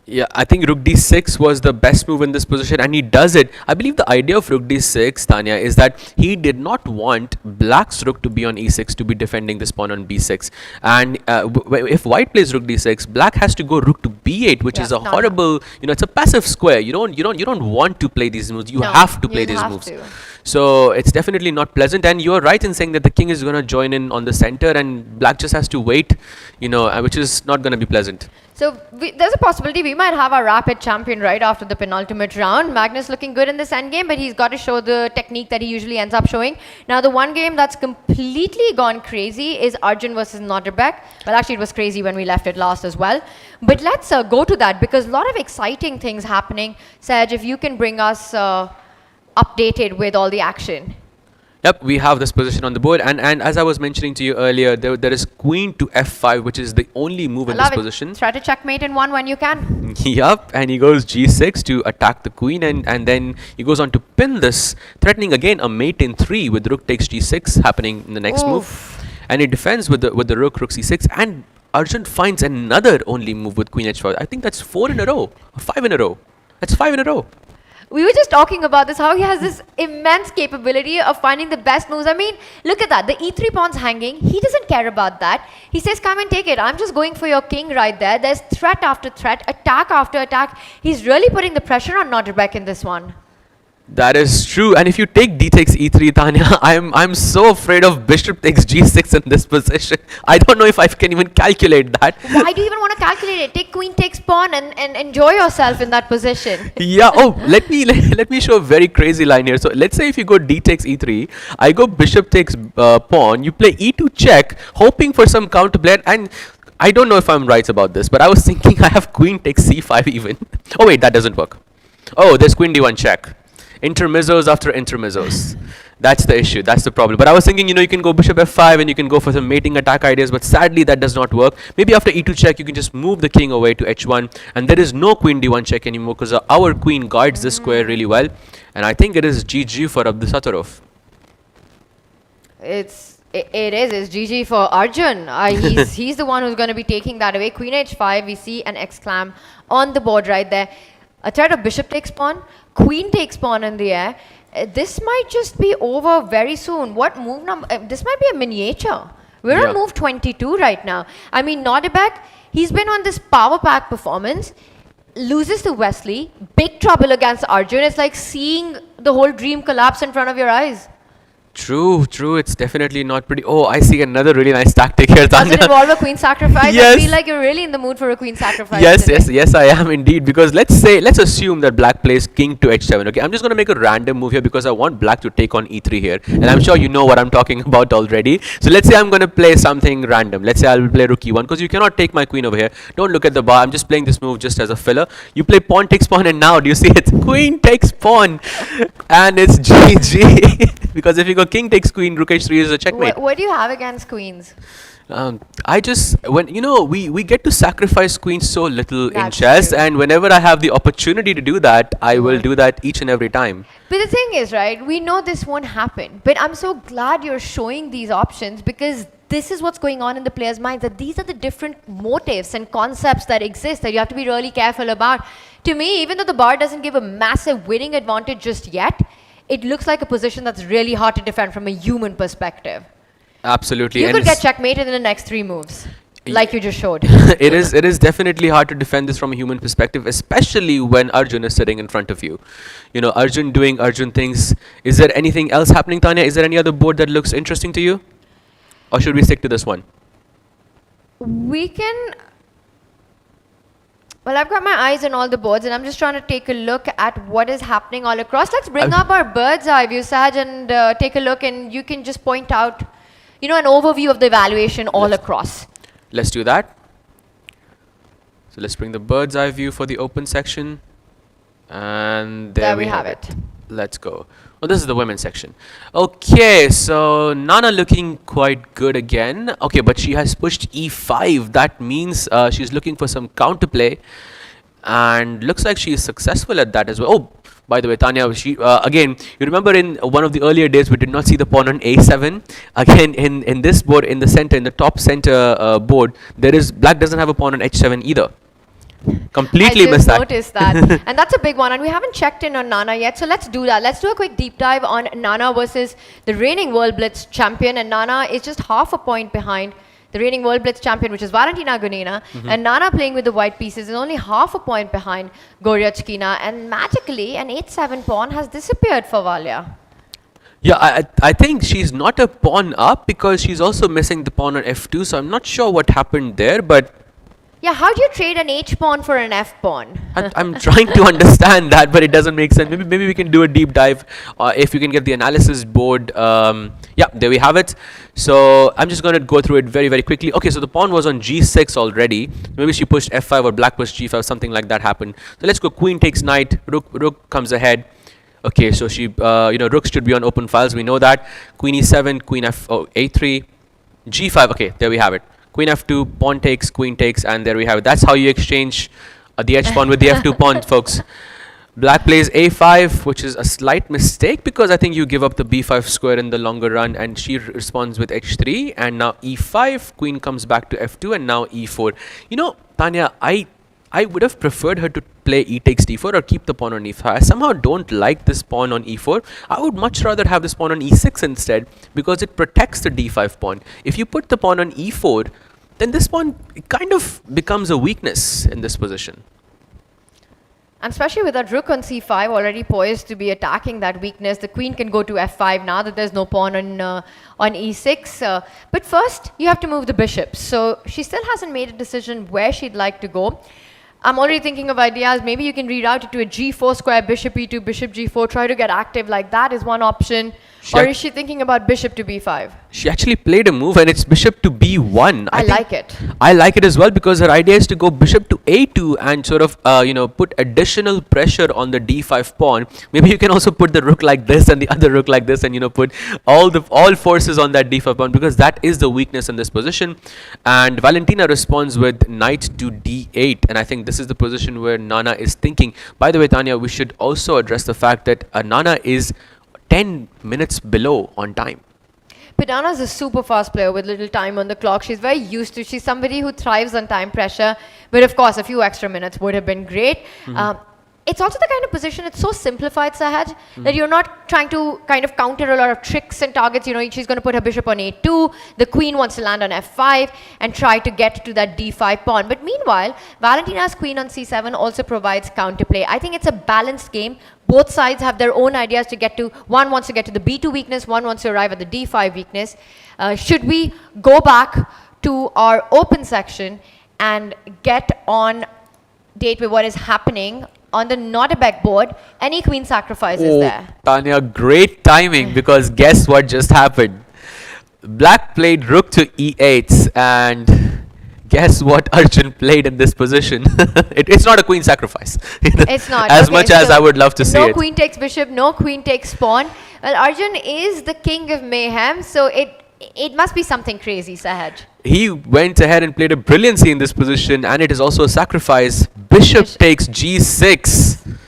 Yeah, I think rook d6 was the best move in this position, and he does it. I believe the idea of rook d6, Tanya, is that he did not want black's rook to be on e6 to be defending this pawn on b6. And if white plays rook d6, black has to go rook to b8, which is a horrible, it's a passive square. You don't want to play these moves. You have to play these moves. So it's definitely not pleasant. And you're right in saying that the king is going to join in on the center, and black just has to wait, which is not going to be pleasant. So there's a possibility we might have our rapid champion right after the penultimate round. Magnus looking good in this endgame, but he's got to show the technique that he usually ends up showing. Now, the one game that's completely gone crazy is Arjun versus Nodirbek. Well, actually, it was crazy when we left it last as well. But let's go to that, because a lot of exciting things happening. Saj, if you can bring us updated with all the action. Yep, we have this position on the board, and as I was mentioning to you earlier, there is queen to f5, which is the only move in this position. Try to checkmate in one when you can. Yup, and he goes g6 to attack the queen, and then he goes on to pin this, threatening again a mate in 3 with rook takes g6 happening in the next move, and he defends with the rook c6, and Arjun finds another only move with queen h5. I think that's 4 in a row, or 5 in a row. That's 5 in a row. We were just talking about this, how he has this immense capability of finding the best moves. I mean, look at that. The e3 pawn's hanging. He doesn't care about that. He says, come and take it. I'm just going for your king right there. There's threat after threat, attack after attack. He's really putting the pressure on Nodirbek in this one. That is true, and if you take d takes e3, Tanya, I'm so afraid of bishop takes g6 in this position. I don't know if I can even calculate that. Why do you even want to calculate it? Take queen takes pawn and enjoy yourself in that position. Yeah. Oh, let me show a very crazy line here. So let's say if you go d takes e3, I go bishop takes pawn. You play e2 check, hoping for some counterplay, and I don't know if I'm right about this, but I was thinking I have queen takes c5 even. Oh wait, that doesn't work. Oh, there's queen d1 check. Intermizzos after intermizzos. That's the issue. That's the problem. But I was thinking, you can go bishop f5 and you can go for some mating attack ideas, but sadly that does not work. Maybe after e2 check, you can just move the king away to h1, and there is no queen d1 check anymore because our queen guards this square really well. And I think it is GG for Abdusattorov. It's GG for Arjun. He's the one who's going to be taking that away. Queen h5, we see an exclam on the board right there. A threat of bishop takes pawn, queen takes pawn in the air. This might just be over very soon. What move number? This might be a miniature. We're on move 22 right now. I mean, Nodirbek, he's been on this power pack performance, loses to Wesley, big trouble against Arjun. It's like seeing the whole dream collapse in front of your eyes. True. It's definitely not pretty. Oh, I see another really nice tactic here, Tanya. Does it involve a queen sacrifice? Yes. I feel like you're really in the mood for a queen sacrifice. Yes, I am indeed. Because let's assume that black plays king to h7. Okay, I'm just going to make a random move here because I want black to take on e3 here. And I'm sure you know what I'm talking about already. So let's say I'm going to play something random. Let's say I'll play rook e1 because you cannot take my queen over here. Don't look at the bar. I'm just playing this move just as a filler. You play pawn takes pawn, and now do you see it? Queen takes pawn. And it's GG. Because if you go king takes queen, rook h3 is a checkmate. What do you have against queens? We get to sacrifice queens so little in That's chess, true. and whenever I have the opportunity to do that, I will do that each and every time. But the thing is, right, we know this won't happen. But I'm so glad you're showing these options because this is what's going on in the player's mind, that these are the different motives and concepts that exist that you have to be really careful about. To me, even though the bar doesn't give a massive winning advantage just yet, it looks like a position that's really hard to defend from a human perspective. Absolutely. You and could get checkmated in the next 3 moves, like you just showed. It is definitely hard to defend this from a human perspective, especially when Arjun is sitting in front of you. Arjun doing Arjun things. Is there anything else happening, Tanya? Is there any other board that looks interesting to you? Or should we stick to this one? We can... Well, I've got my eyes on all the boards and I'm just trying to take a look at what is happening all across. Let's bring up our bird's eye view, Saj, and take a look, and you can just point out, an overview of the evaluation all across. Let's do that. So let's bring the bird's eye view for the open section. And there we have it. Let's go. Oh, this is the women's section. Okay, so Nana looking quite good again. Okay, but she has pushed e5. That means she's looking for some counterplay. And looks like she is successful at that as well. Oh, by the way, Tanya, again, you remember in one of the earlier days, we did not see the pawn on a7. Again, in this board, in the center, in the top center board, black doesn't have a pawn on h7 either. Completely missed that. I just noticed that. And that's a big one. And we haven't checked in on Nana yet. So let's do that. Let's do a quick deep dive on Nana versus the reigning World Blitz champion. And Nana is just half a point behind the reigning World Blitz champion, which is Valentina Gonina. And Nana playing with the white pieces is only half a point behind Goryachkina. And magically, an 8-7 pawn has disappeared for Valia. Yeah, I think she's not a pawn up because she's also missing the pawn on f2. So I'm not sure what happened there, but... Yeah, how do you trade an H-pawn for an F-pawn? I'm trying to understand that, but it doesn't make sense. Maybe we can do a deep dive if you can get the analysis board. Yeah, there we have it. So I'm just going to go through it very, very quickly. Okay, so the pawn was on g6 already. Maybe she pushed f5 or black pushed g5, something like that happened. So let's go queen takes knight, rook comes ahead. Okay, so she, rooks should be on open files. We know that. Queen e7, queen a3, g5. Okay, there we have it. Queen f2, pawn takes, queen takes, and there we have it. That's how you exchange the h pawn with the f2 pawn, folks. Black plays a5, which is a slight mistake because I think you give up the b5 square in the longer run, and she responds with h3, and now e5, queen comes back to f2, and now e4. Tanya, I would have preferred her to play e takes d4 or keep the pawn on e5. I somehow don't like this pawn on e4. I would much rather have this pawn on e6 instead because it protects the d5 pawn. If you put the pawn on e4, then this pawn kind of becomes a weakness in this position. And especially with that rook on c5 already poised to be attacking that weakness, the queen can go to f5 now that there's no pawn on e6. But first, you have to move the bishop. So she still hasn't made a decision where she'd like to go. I'm already thinking of ideas. Maybe you can reroute it to a g4 square, bishop e2, bishop g4, try to get active like that is one option. Or is she thinking about bishop to b5? She actually played a move and it's bishop to b1. I like it. I like it as well because her idea is to go bishop to a2 and sort of, put additional pressure on the d5 pawn. Maybe you can also put the rook like this and the other rook like this and, put all forces on that d5 pawn because that is the weakness in this position. And Valentina responds with knight to d8. And I think this is the position where Nana is thinking. By the way, Tanya, we should also address the fact that Nana is 10 minutes below on time. But Nana's a super fast player with little time on the clock. She's very used to. She's somebody who thrives on time pressure. But of course, a few extra minutes would have been great. It's also the kind of position, it's so simplified, Sahaj, that you're not trying to kind of counter a lot of tricks and targets. She's going to put her bishop on a2, the queen wants to land on f5 and try to get to that d5 pawn. But meanwhile, Valentina's queen on c7 also provides counterplay. I think it's a balanced game. Both sides have their own ideas to get to. One wants to get to the b2 weakness, one wants to arrive at the d5 weakness. Should we go back to our open section and get on date with what is happening on the Nodirbek board? Any queen sacrifice is there. Tanya, great timing because guess what just happened? Black played rook to e8 and guess what Arjun played in this position? It's not a queen sacrifice. It's not. As much as I would love to see it. No queen takes bishop, no queen takes pawn. Well, Arjun is the king of mayhem, so it must be something crazy, Sahaj. He went ahead and played a brilliancy in this position, and it is also a sacrifice. Bishop takes g6.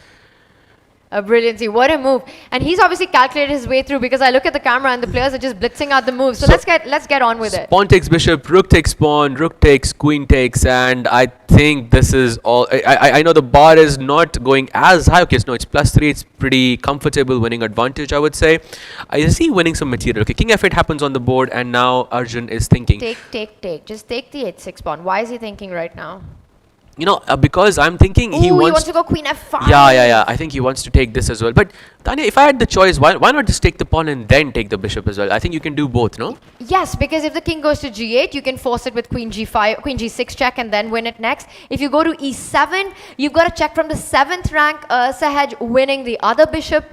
A brilliancy, what a move. And he's obviously calculated his way through because I look at the camera and the players are just blitzing out the moves. So let's get on with it. Pawn takes bishop, rook takes pawn, rook takes, queen takes, and I think this is all. I know the bar is not going as high. Okay, so no, it's +3. It's pretty comfortable winning advantage, I would say. I see winning some material. Okay, king f8 happens on the board, and now Arjun is thinking. Take. Just take the h6 pawn. Why is he thinking right now? Because I'm thinking he wants to go queen f5. Yeah. I think he wants to take this as well. But Tanya, if I had the choice, why not just take the pawn and then take the bishop as well? I think you can do both, no? Yes, because if the king goes to g8, you can force it with queen g5, queen g6 check and then win it next. If you go to e7, you've got to check from the 7th rank, Sahaj winning the other bishop.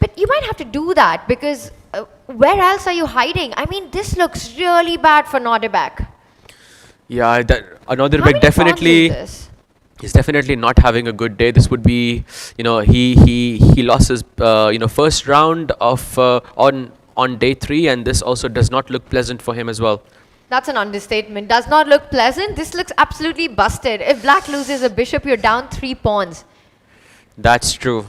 But you might have to do that because where else are you hiding? I mean, this looks really bad for Nodirbek. Yeah, Nodirbek definitely is definitely not having a good day. This would be, he lost his, first round of on day 3, and this also does not look pleasant for him as well. That's an understatement. Does not look pleasant. This looks absolutely busted. If Black loses a bishop, you're down 3 pawns. That's true.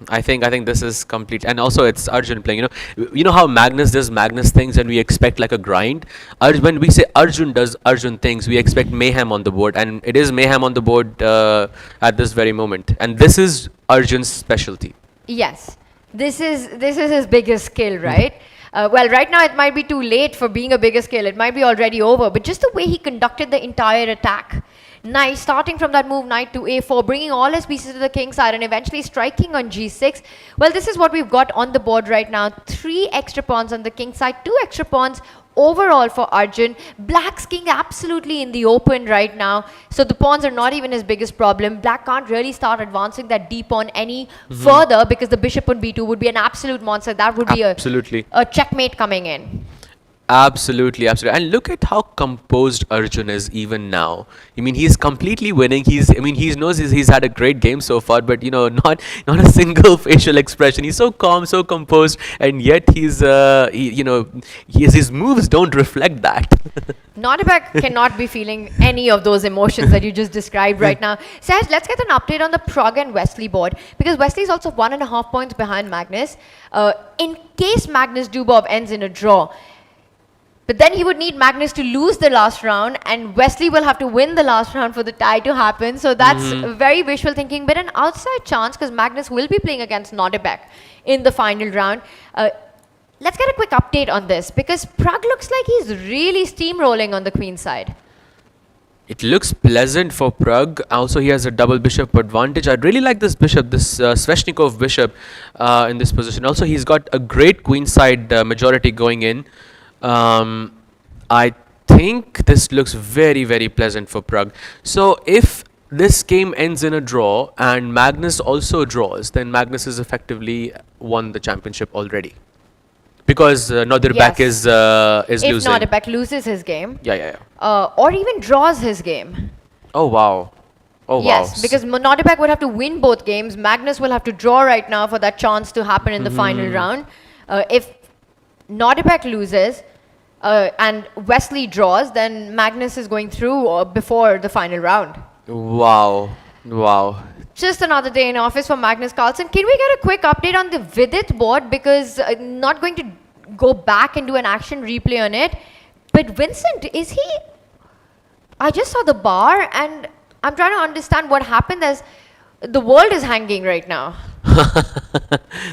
I think this is complete, and also it's Arjun playing. You know how Magnus does Magnus things, and we expect like a grind. When we say Arjun does Arjun things, we expect mayhem on the board, and it is mayhem on the board at this very moment. And this is Arjun's specialty. Yes, this is his biggest skill, right? Well, right now it might be too late for being a bigger skill. It might be already over, but just the way he conducted the entire attack. Nice, starting from that move knight to a4, bringing all his pieces to the king side and eventually striking on g6. Well, this is what we've got on the board right now. 3 extra pawns on the king side, 2 extra pawns overall for Arjun. Black's king absolutely in the open right now. So the pawns are not even his biggest problem. Black can't really start advancing that d pawn any further because the bishop on b2 would be an absolute monster. That would be a checkmate coming in. Absolutely, absolutely. And look at how composed Arjun is even now. I mean, he's completely winning. He knows he's had a great game so far, but not a single facial expression. He's so calm, so composed, and yet his moves don't reflect that. Nodirbek cannot be feeling any of those emotions that you just described right now. Saj, let's get an update on the Pragg and Wesley board, because Wesley is also 1.5 points behind Magnus. In case Magnus-Dubov ends in a draw, but then he would need Magnus to lose the last round, and Wesley will have to win the last round for the tie to happen. So that's very wishful thinking, but an outside chance because Magnus will be playing against Nodirbek in the final round. Let's get a quick update on this, because Pragg looks like he's really steamrolling on the queen side. It looks pleasant for Pragg. Also, he has a double bishop advantage. I really like this bishop, this Sveshnikov bishop in this position. Also, he's got a great queenside majority going in. I think this looks very, very pleasant for Pragg. So if this game ends in a draw and Magnus also draws, then Magnus has effectively won the championship already. Because Nodirbek is if losing. Nodirbek loses his game, Yeah. or even draws his game. Oh, wow. Oh, Yes, wow. because Nodirbek would have to win both games. Magnus will have to draw right now for that chance to happen in the final round. If Nodirbek loses and Wesley draws, then Magnus is going through before the final round. Wow. Just another day in office for Magnus Carlsen. Can we get a quick update on the Vidit board? Because not going to go back and do an action replay on it. But Vincent, is he... I just saw the bar and I'm trying to understand what happened as the world is hanging right now.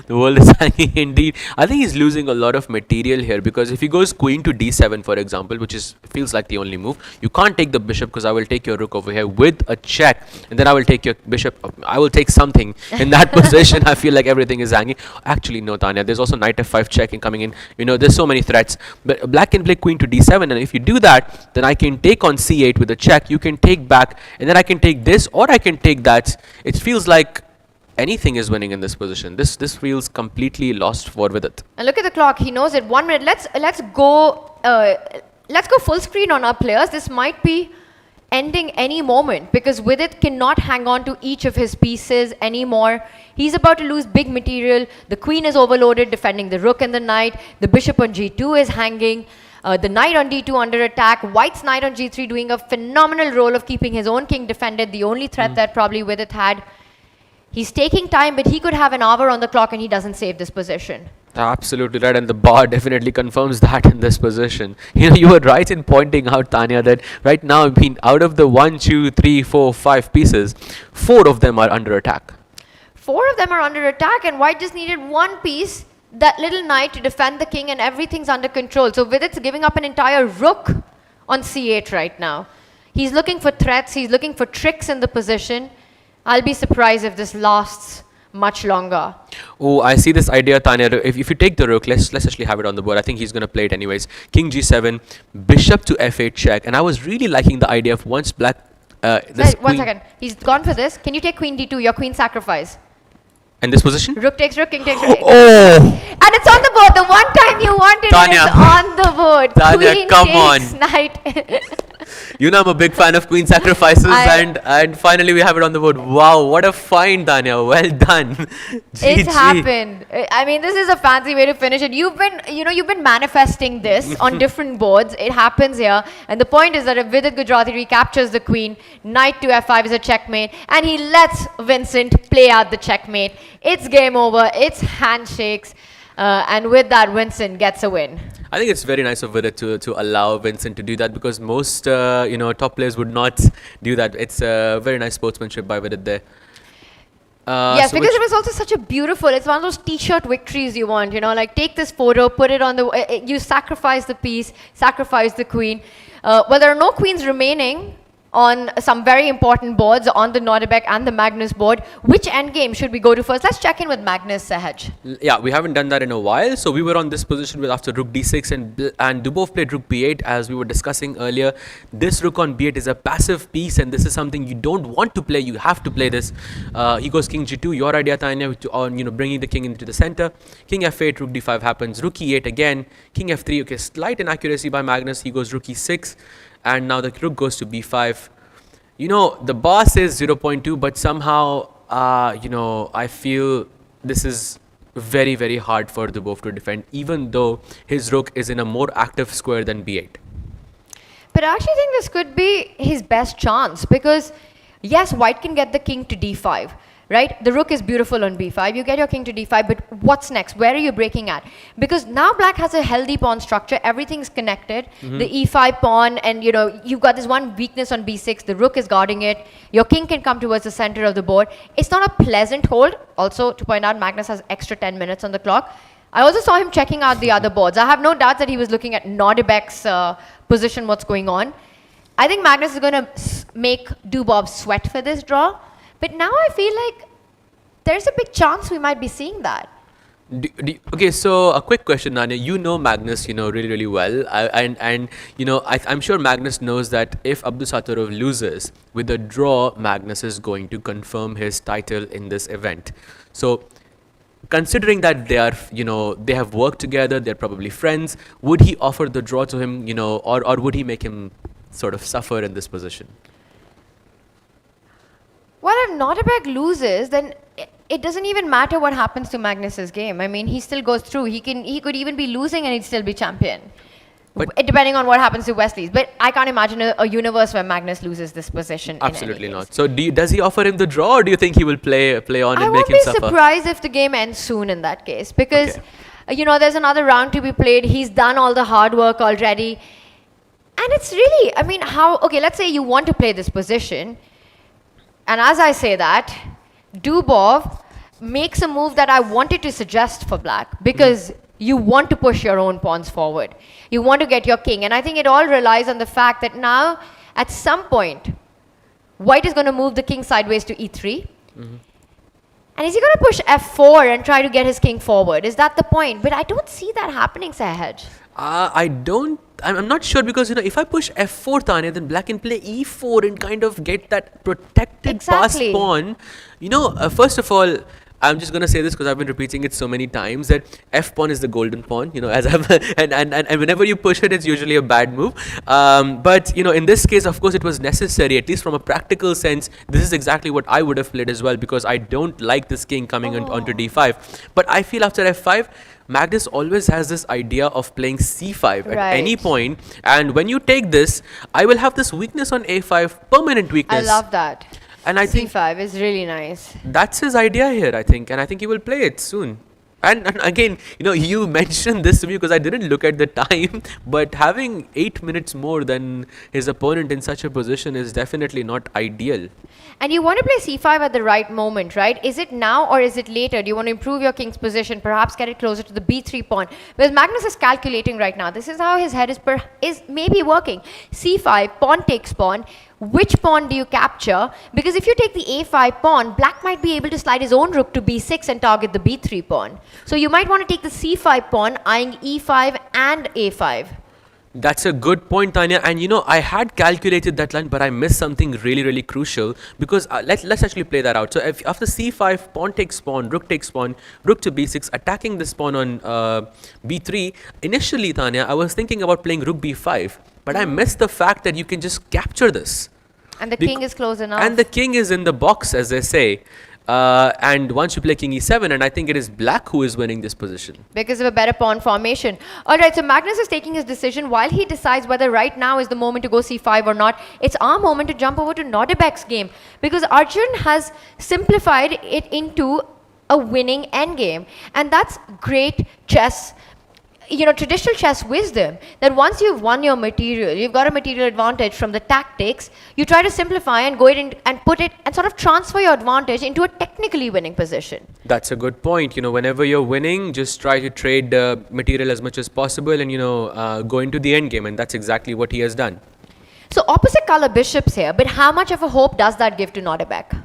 The world is hanging indeed. I think he's losing a lot of material here, because if he goes queen to d7, for example, which feels like the only move, you can't take the bishop because I will take your rook over here with a check, and then I will take your bishop. I will take something in that position. I feel like everything is hanging. Actually, no, Tanya. There's also knight f5 check coming in. There's so many threats. But black can play queen to d7, and if you do that, then I can take on c8 with a check. You can take back, and then I can take this, or I can take that. It feels like anything is winning in this position. This feels completely lost for Vidit. And look at the clock. He knows it. 1 minute. Let's go full screen on our players. This might be ending any moment, because Vidit cannot hang on to each of his pieces anymore. He's about to lose big material. The queen is overloaded, defending the rook and the knight. The bishop on g2 is hanging. The knight on d2 under attack. White's knight on g3 doing a phenomenal role of keeping his own king defended. The only threat that probably Vidit had. He's taking time, but he could have an hour on the clock and he doesn't save this position. Absolutely right, and the bar definitely confirms that in this position. You were right in pointing out, Tanya, that right now, out of the 1, 2, 3, 4, 5 pieces, 4 of them are under attack. 4 of them are under attack, and White just needed one piece, that little knight, to defend the king, and everything's under control. So Vidit's giving up an entire rook on c8 right now. He's looking for threats, he's looking for tricks in the position. I'll be surprised if this lasts much longer. Oh, I see this idea, Tanya. If you take the rook, let's actually have it on the board. I think he's going to play it anyways. King g7, bishop to f8 check. And I was really liking the idea of once black... Sorry, 1 second. He's gone for this. Can you take queen d2, your queen sacrifice? In this position? Rook takes rook, king takes rook. Oh! And it's on the board. The one time you wanted Tanya. it is on the board. Tanya, Queen come takes on. knight. I'm a big fan of queen sacrifices, and finally we have it on the board. Wow, what a find, Tanya. Well done. It's happened. I mean, this is a fancy way to finish it. You've been manifesting this on different boards. It happens here. And the point is that if Vidit Gujarati recaptures the queen, knight to f5 is a checkmate, and he lets Vincent play out the checkmate. It's game over. It's handshakes. And with that, Vincent gets a win. I think it's very nice of Vidit to allow Vincent to do that, because most top players would not do that. It's very nice sportsmanship by Vidit there. Yes, because it was also such a beautiful, it's one of those t-shirt victories you want, like take this photo, put it on the, you sacrifice the piece, sacrifice the queen. Well, there are no queens remaining on some very important boards on the Nodirbek and the Magnus board. Which endgame should we go to first? Let's check in with Magnus, Sahaj. Yeah, we haven't done that in a while. So we were on this position with after rook d6 and Dubov played rook b8 as we were discussing earlier. This rook on b8 is a passive piece and this is something you don't want to play. You have to play this. He goes king g2. Your idea, Tanya, on bringing the king into the center. King f8, rook d5 happens. Rook e8 again. King f3. Okay, slight inaccuracy by Magnus. He goes rook e6. And now the rook goes to b5. The bar says 0.2, but somehow, I feel this is very, very hard for Dubov to defend, even though his rook is in a more active square than b8. But I actually think this could be his best chance because, yes, white can get the king to d5. Right? The rook is beautiful on b5. You get your king to d5, but what's next? Where are you breaking at? Because now black has a healthy pawn structure. Everything's connected. The e5 pawn, and you've got this one weakness on b6. The rook is guarding it. Your king can come towards the center of the board. It's not a pleasant hold. Also, to point out, Magnus has extra 10 minutes on the clock. I also saw him checking out the other boards. I have no doubt that he was looking at Nodirbek's position, what's going on. I think Magnus is going to make Dubov sweat for this draw. But now I feel like there's a big chance we might be seeing that. Okay, so a quick question, Nanya. You know Magnus, really, really well. I'm sure Magnus knows that if Abdusattorov loses with a draw, Magnus is going to confirm his title in this event. So, considering that they have worked together, they're probably friends, would he offer the draw to him, or would he make him sort of suffer in this position? Well, if Nodirbek loses, then it doesn't even matter what happens to Magnus's game. I mean, he still goes through. He could even be losing and he'd still be champion. But depending on what happens to Wesley's. But I can't imagine a universe where Magnus loses this position. Absolutely not. So does he offer him the draw, or do you think he will play on and make him suffer? I won't be surprised if the game ends soon in that case. Because, there's another round to be played. He's done all the hard work already. And it's really, let's say you want to play this position. And as I say that, Dubov makes a move that I wanted to suggest for black because you want to push your own pawns forward. You want to get your king. And I think it all relies on the fact that now, at some point, white is going to move the king sideways to e3. And is he going to push f4 and try to get his king forward? Is that the point? But I don't see that happening, Sahaj. I'm not sure because, if I push f4, Tanya, then black can play e4 and kind of get that protected pass pawn. First of all, I'm just going to say this because I've been repeating it so many times that f pawn is the golden pawn, as I've and whenever you push it, it's usually a bad move. But, in this case, of course, it was necessary, at least from a practical sense. This is exactly what I would have played as well because I don't like this king coming onto d5. But I feel after f5, Magnus always has this idea of playing c5 at any point. And when you take this, I will have this weakness on a5, permanent weakness. I love that. And I think c5 is really nice. That's his idea here, I think. And I think he will play it soon. And again, you mentioned this to me because I didn't look at the time, but having 8 minutes more than his opponent in such a position is definitely not ideal. And you want to play c5 at the right moment, right? Is it now or is it later? Do you want to improve your king's position, perhaps get it closer to the b3 pawn? Because Magnus is calculating right now. This is how his head is maybe working. c5, pawn takes pawn. Which pawn do you capture? Because if you take the a5 pawn, black might be able to slide his own rook to b6 and target the b3 pawn. So you might want to take the c5 pawn, eyeing e5 and a5. That's a good point, Tanya. And I had calculated that line, but I missed something really, really crucial because let's actually play that out. So if after c5, pawn takes pawn, rook takes pawn, rook to b6, attacking this pawn on b3. Initially, Tanya, I was thinking about playing rook b5, but I missed the fact that you can just capture this. And the king is close enough. And the king is in the box, as they say. And once you play king e7, and I think it is black who is winning this position. Because of a better pawn formation. Alright, so Magnus is taking his decision while he decides whether right now is the moment to go c5 or not. It's our moment to jump over to Nodirbek's game. Because Arjun has simplified it into a winning endgame. And that's great chess. Traditional chess wisdom that once you've won your material, you've got a material advantage from the tactics, you try to simplify and go in and put it and sort of transfer your advantage into a technically winning position. That's a good point. Whenever you're winning, just try to trade material as much as possible and, go into the end game. And that's exactly what he has done. So opposite color bishops here, but how much of a hope does that give to Nodirbek?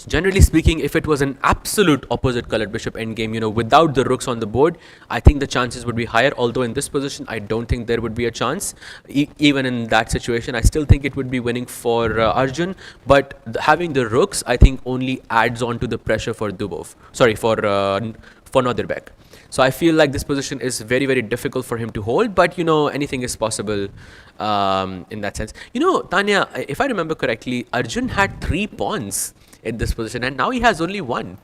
Generally speaking, if it was an absolute opposite colored bishop endgame, without the rooks on the board, I think the chances would be higher. Although in this position, I don't think there would be a chance. Even in that situation, I still think it would be winning for Arjun. But having the rooks, I think, only adds on to the pressure for Dubov. Sorry, for Nodirbek. So I feel like this position is very, very difficult for him to hold. But, anything is possible in that sense. Tanya, if I remember correctly, Arjun had 3 pawns in this position, and now he has only 1.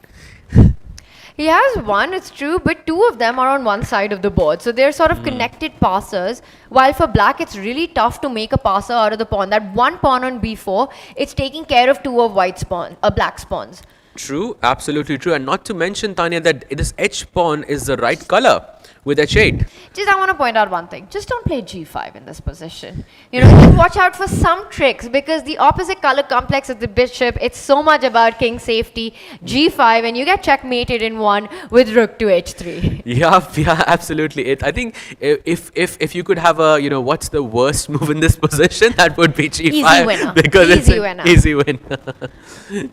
He has 1, it's true, but 2 of them are on one side of the board. So they're sort of connected passers. While for black, it's really tough to make a passer out of the pawn. That 1 pawn on b4, it's taking care of 2 of black pawns. True, absolutely true. And not to mention, Tanya, that this h pawn is the right color with h8. Just, I want to point out one thing. Just don't play g5 in this position. You watch out for some tricks, because the opposite color complex of the bishop, it's so much about king safety. g5, and you get checkmated in 1 with rook to h3. Yeah, absolutely. I think if you could have a, what's the worst move in this position, that would be g5. Easy winner. Because Easy it's winner. an easy win.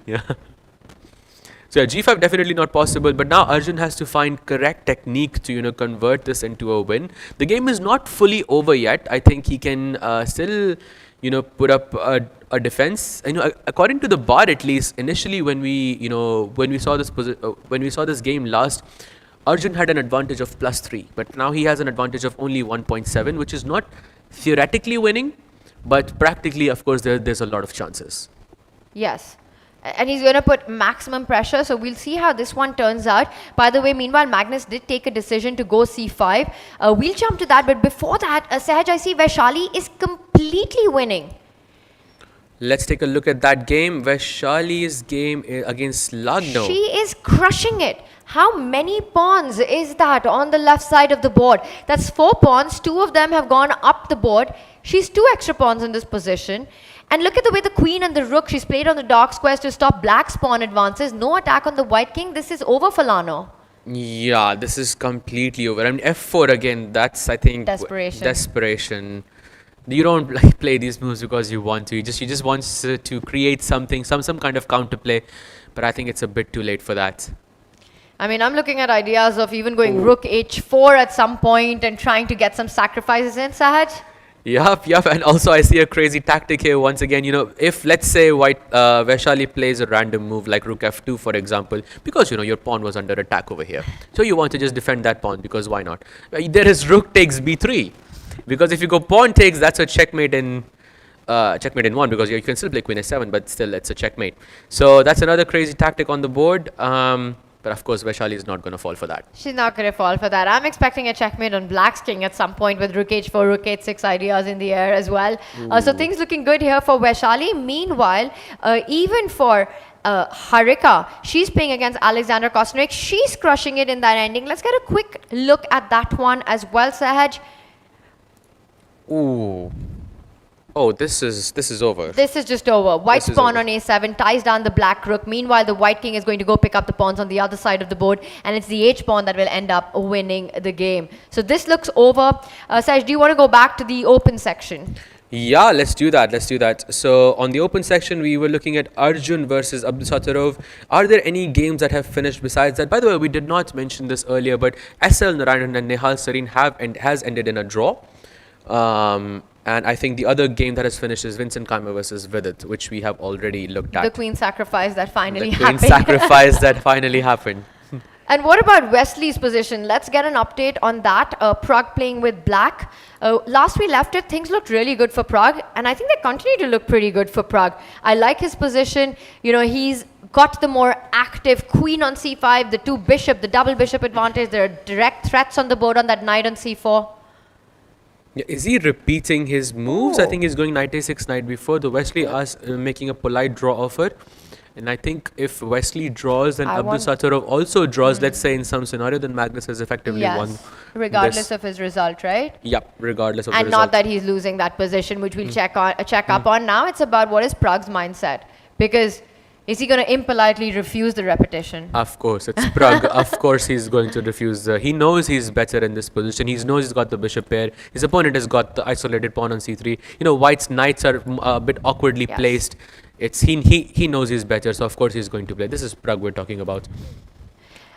Yeah. So yeah, g5 definitely not possible, but now Arjun has to find correct technique to convert this into a win. The game is not fully over yet. I think he can still put up a defense. According to the bar, at least initially when we saw this game last, Arjun had an advantage of +3, but now he has an advantage of only 1.7, which is not theoretically winning, but practically, of course, there's a lot of chances. Yes. And he's going to put maximum pressure, so we'll see how this one turns out. By the way, meanwhile, Magnus did take a decision to go c5. We'll jump to that, but before that, Sahaj, I see Vaishali is completely winning. Let's take a look at that game. Vaishali's game against Lagno. She is crushing it. How many pawns is that on the left side of the board? That's 4 pawns. 2 of them have gone up the board. She's 2 extra pawns in this position. And look at the way the queen and the rook, she's played on the dark squares to stop black's pawn advances. No attack on the white king. This is over for Lano. Yeah, this is completely over. I mean, f4 again, that's, I think, desperation. You don't play these moves because you want to. You just want to create something, some kind of counterplay. But I think it's a bit too late for that. I mean, I'm looking at ideas of even going rook h4 at some point and trying to get some sacrifices in, Sahaj. Yup. And also I see a crazy tactic here once again. If let's say Vaishali plays a random move like rook f2, for example, because your pawn was under attack over here. So you want to just defend that pawn, because why not? There is rook takes b3. Because if you go pawn takes, that's a checkmate in 1, because you can still play queen s7, but still it's a checkmate. So that's another crazy tactic on the board. But of course, Vaishali is not going to fall for that. She's not going to fall for that. I'm expecting a checkmate on black's king at some point with rook h4, rook h6 ideas in the air as well. So things looking good here for Vaishali. Meanwhile, even for Harika, she's playing against Alexandra Kosteniuk. She's crushing it in that ending. Let's get a quick look at that one as well, Sahaj. Ooh. Oh, this is over. This is just over. White's pawn on a7 ties down the black rook. Meanwhile, the white king is going to go pick up the pawns on the other side of the board, and it's the h pawn that will end up winning the game. So this looks over. Saj, do you want to go back to the open section? Yeah, let's do that. So on the open section, we were looking at Arjun versus Abdusattorov. Are there any games that have finished besides that? By the way, we did not mention this earlier, but SL Narayanan and Nehal Sareen has ended in a draw. And I think the other game that has finished is Vincent Kaimer versus Vidit, which we have already looked at. The queen sacrifice that finally happened. And what about Wesley's position? Let's get an update on that. Pragg playing with black. Last we left it, things looked really good for Pragg, and I think they continue to look pretty good for Pragg. I like his position. He's got the more active queen on c5, the double bishop advantage. There are direct threats on the board on that knight on c4. Yeah, is he repeating his moves? I think he's going knight a6, knight b4. The Wesley making a polite draw offer. And I think if Wesley draws, then Abdusattorov also draws, let's say in some scenario, then Magnus has effectively won. Regardless of his result, right? Yep, regardless of the result. And not that he's losing that position, which we'll check up on now. It's about what is Pragg's mindset. Because Is he going to impolitely refuse the repetition? Of course, it's Pragg. Of course, he's going to refuse. He knows he's better in this position. He knows he's got the bishop pair. His opponent has got the isolated pawn on c3. White's knights are a bit awkwardly placed. He knows he's better, so of course he's going to play. This is Pragg we're talking about.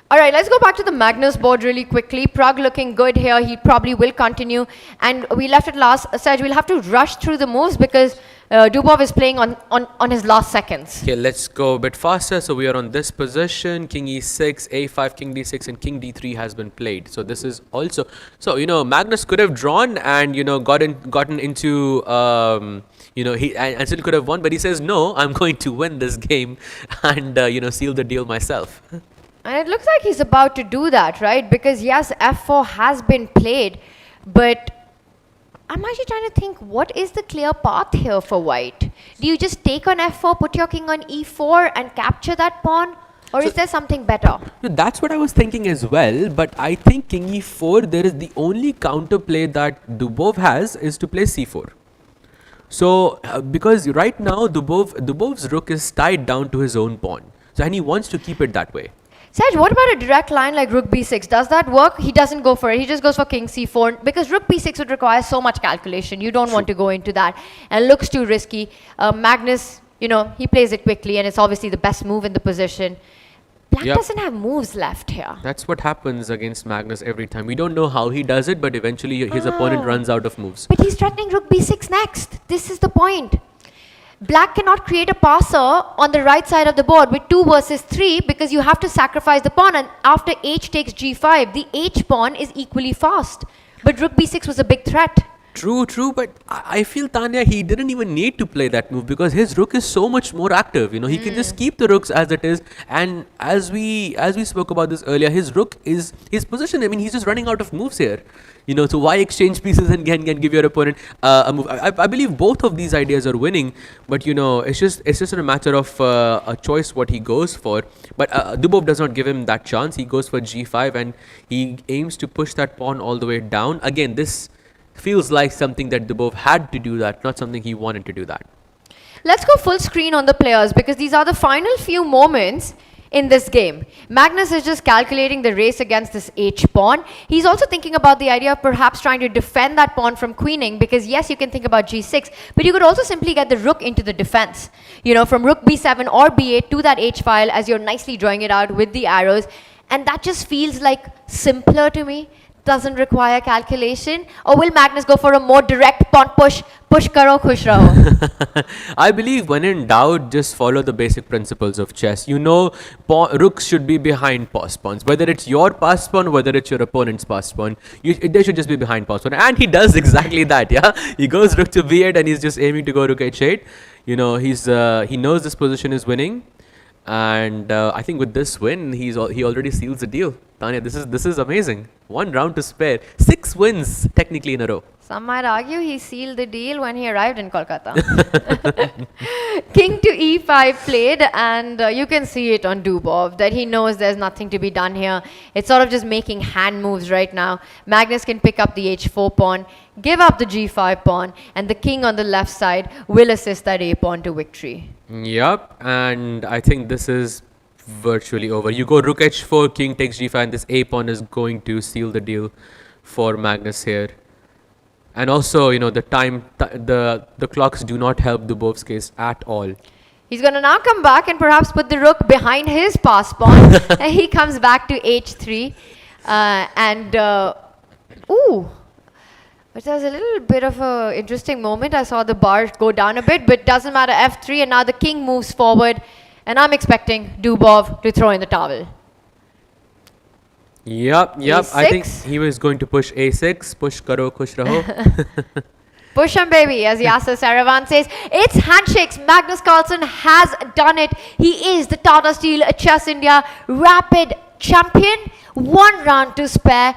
All right, let's go back to the Magnus board really quickly. Pragg looking good here. He probably will continue. And we left it last. Serge, we'll have to rush through the moves because Dubov is playing on his last seconds. Okay, let's go a bit faster. So we are on this position. King e6, a5, king d6, and king d3 has been played. So this is also... So, Magnus could have drawn and, gotten into... and still could have won. But he says, no, I'm going to win this game and, seal the deal myself. And it looks like he's about to do that, right? Because yes, f4 has been played, but I'm actually trying to think, what is the clear path here for white? Do you just take on f4, put your king on e4 and capture that pawn? Or is there something better? That's what I was thinking as well, but I think king e4, there is the only counterplay that Dubov has is to play c4. So, because right now Dubov's rook is tied down to his own pawn. So, and he wants to keep it that way. Serge, what about a direct line like rook b6? Does that work? He doesn't go for it. He just goes for king c4 because rook b6 would require so much calculation. You don't want to go into that and looks too risky. Magnus, he plays it quickly and it's obviously the best move in the position. Black doesn't have moves left here. That's what happens against Magnus every time. We don't know how he does it, but eventually his opponent runs out of moves. But he's threatening rook b6 next. This is the point. Black cannot create a passer on the right side of the board with 2 versus 3 because you have to sacrifice the pawn, and after h takes g5, the h pawn is equally fast. But rook b6 was a big threat. True, but I feel, Tanya, he didn't even need to play that move because his rook is so much more active. He can just keep the rooks as it is. And as we spoke about this earlier, his rook is his position. I mean, he's just running out of moves here. So why exchange pieces and can give your opponent a move? I believe both of these ideas are winning, but it's just a matter of a choice what he goes for. But Dubov does not give him that chance. He goes for g5 and he aims to push that pawn all the way down. Again, this feels like something that Dubov had to do that, not something he wanted to do that. Let's go full screen on the players because these are the final few moments in this game. Magnus is just calculating the race against this h pawn. He's also thinking about the idea of perhaps trying to defend that pawn from queening because yes, you can think about g6, but you could also simply get the rook into the defense. From rook b7 or b8 to that h file as you're nicely drawing it out with the arrows. And that just feels like simpler to me. Doesn't require calculation. Or will Magnus go for a more direct pawn push karo, khush raho? I believe when in doubt, just follow the basic principles of chess. Rooks should be behind pass pawns. Whether it's your pass pawn, whether it's your opponent's pass pawn, they should just be behind pass pawn. And he does exactly that, yeah? He goes rook to b8 and he's just aiming to go rook h8. He knows this position is winning. And I think with this win, he already seals the deal. Tanya, this is amazing. 1 round to spare. 6 wins technically in a row. Some might argue he sealed the deal when he arrived in Kolkata. King to e5 played, and you can see it on Dubov that he knows there's nothing to be done here. It's sort of just making hand moves right now. Magnus can pick up the h4 pawn, give up the g5 pawn, and the king on the left side will assist that a pawn to victory. Yep, and I think this is virtually over. You go rook h4, king takes g5, and this a pawn is going to seal the deal for Magnus here. And also, the clocks do not help Dubov's case at all. He's going to now come back and perhaps put the rook behind his pass pawn. And he comes back to h3. But there's a little bit of an interesting moment. I saw the bar go down a bit, but doesn't matter. f3, and now the king moves forward. And I'm expecting Dubov to throw in the towel. Yep. A6? I think he was going to push a6, push karo, khush raho. Push him, baby, as Yasser Saravan says. It's handshakes. Magnus Carlsen has done it. He is the Tata Steel Chess India Rapid Champion. 1 round to spare.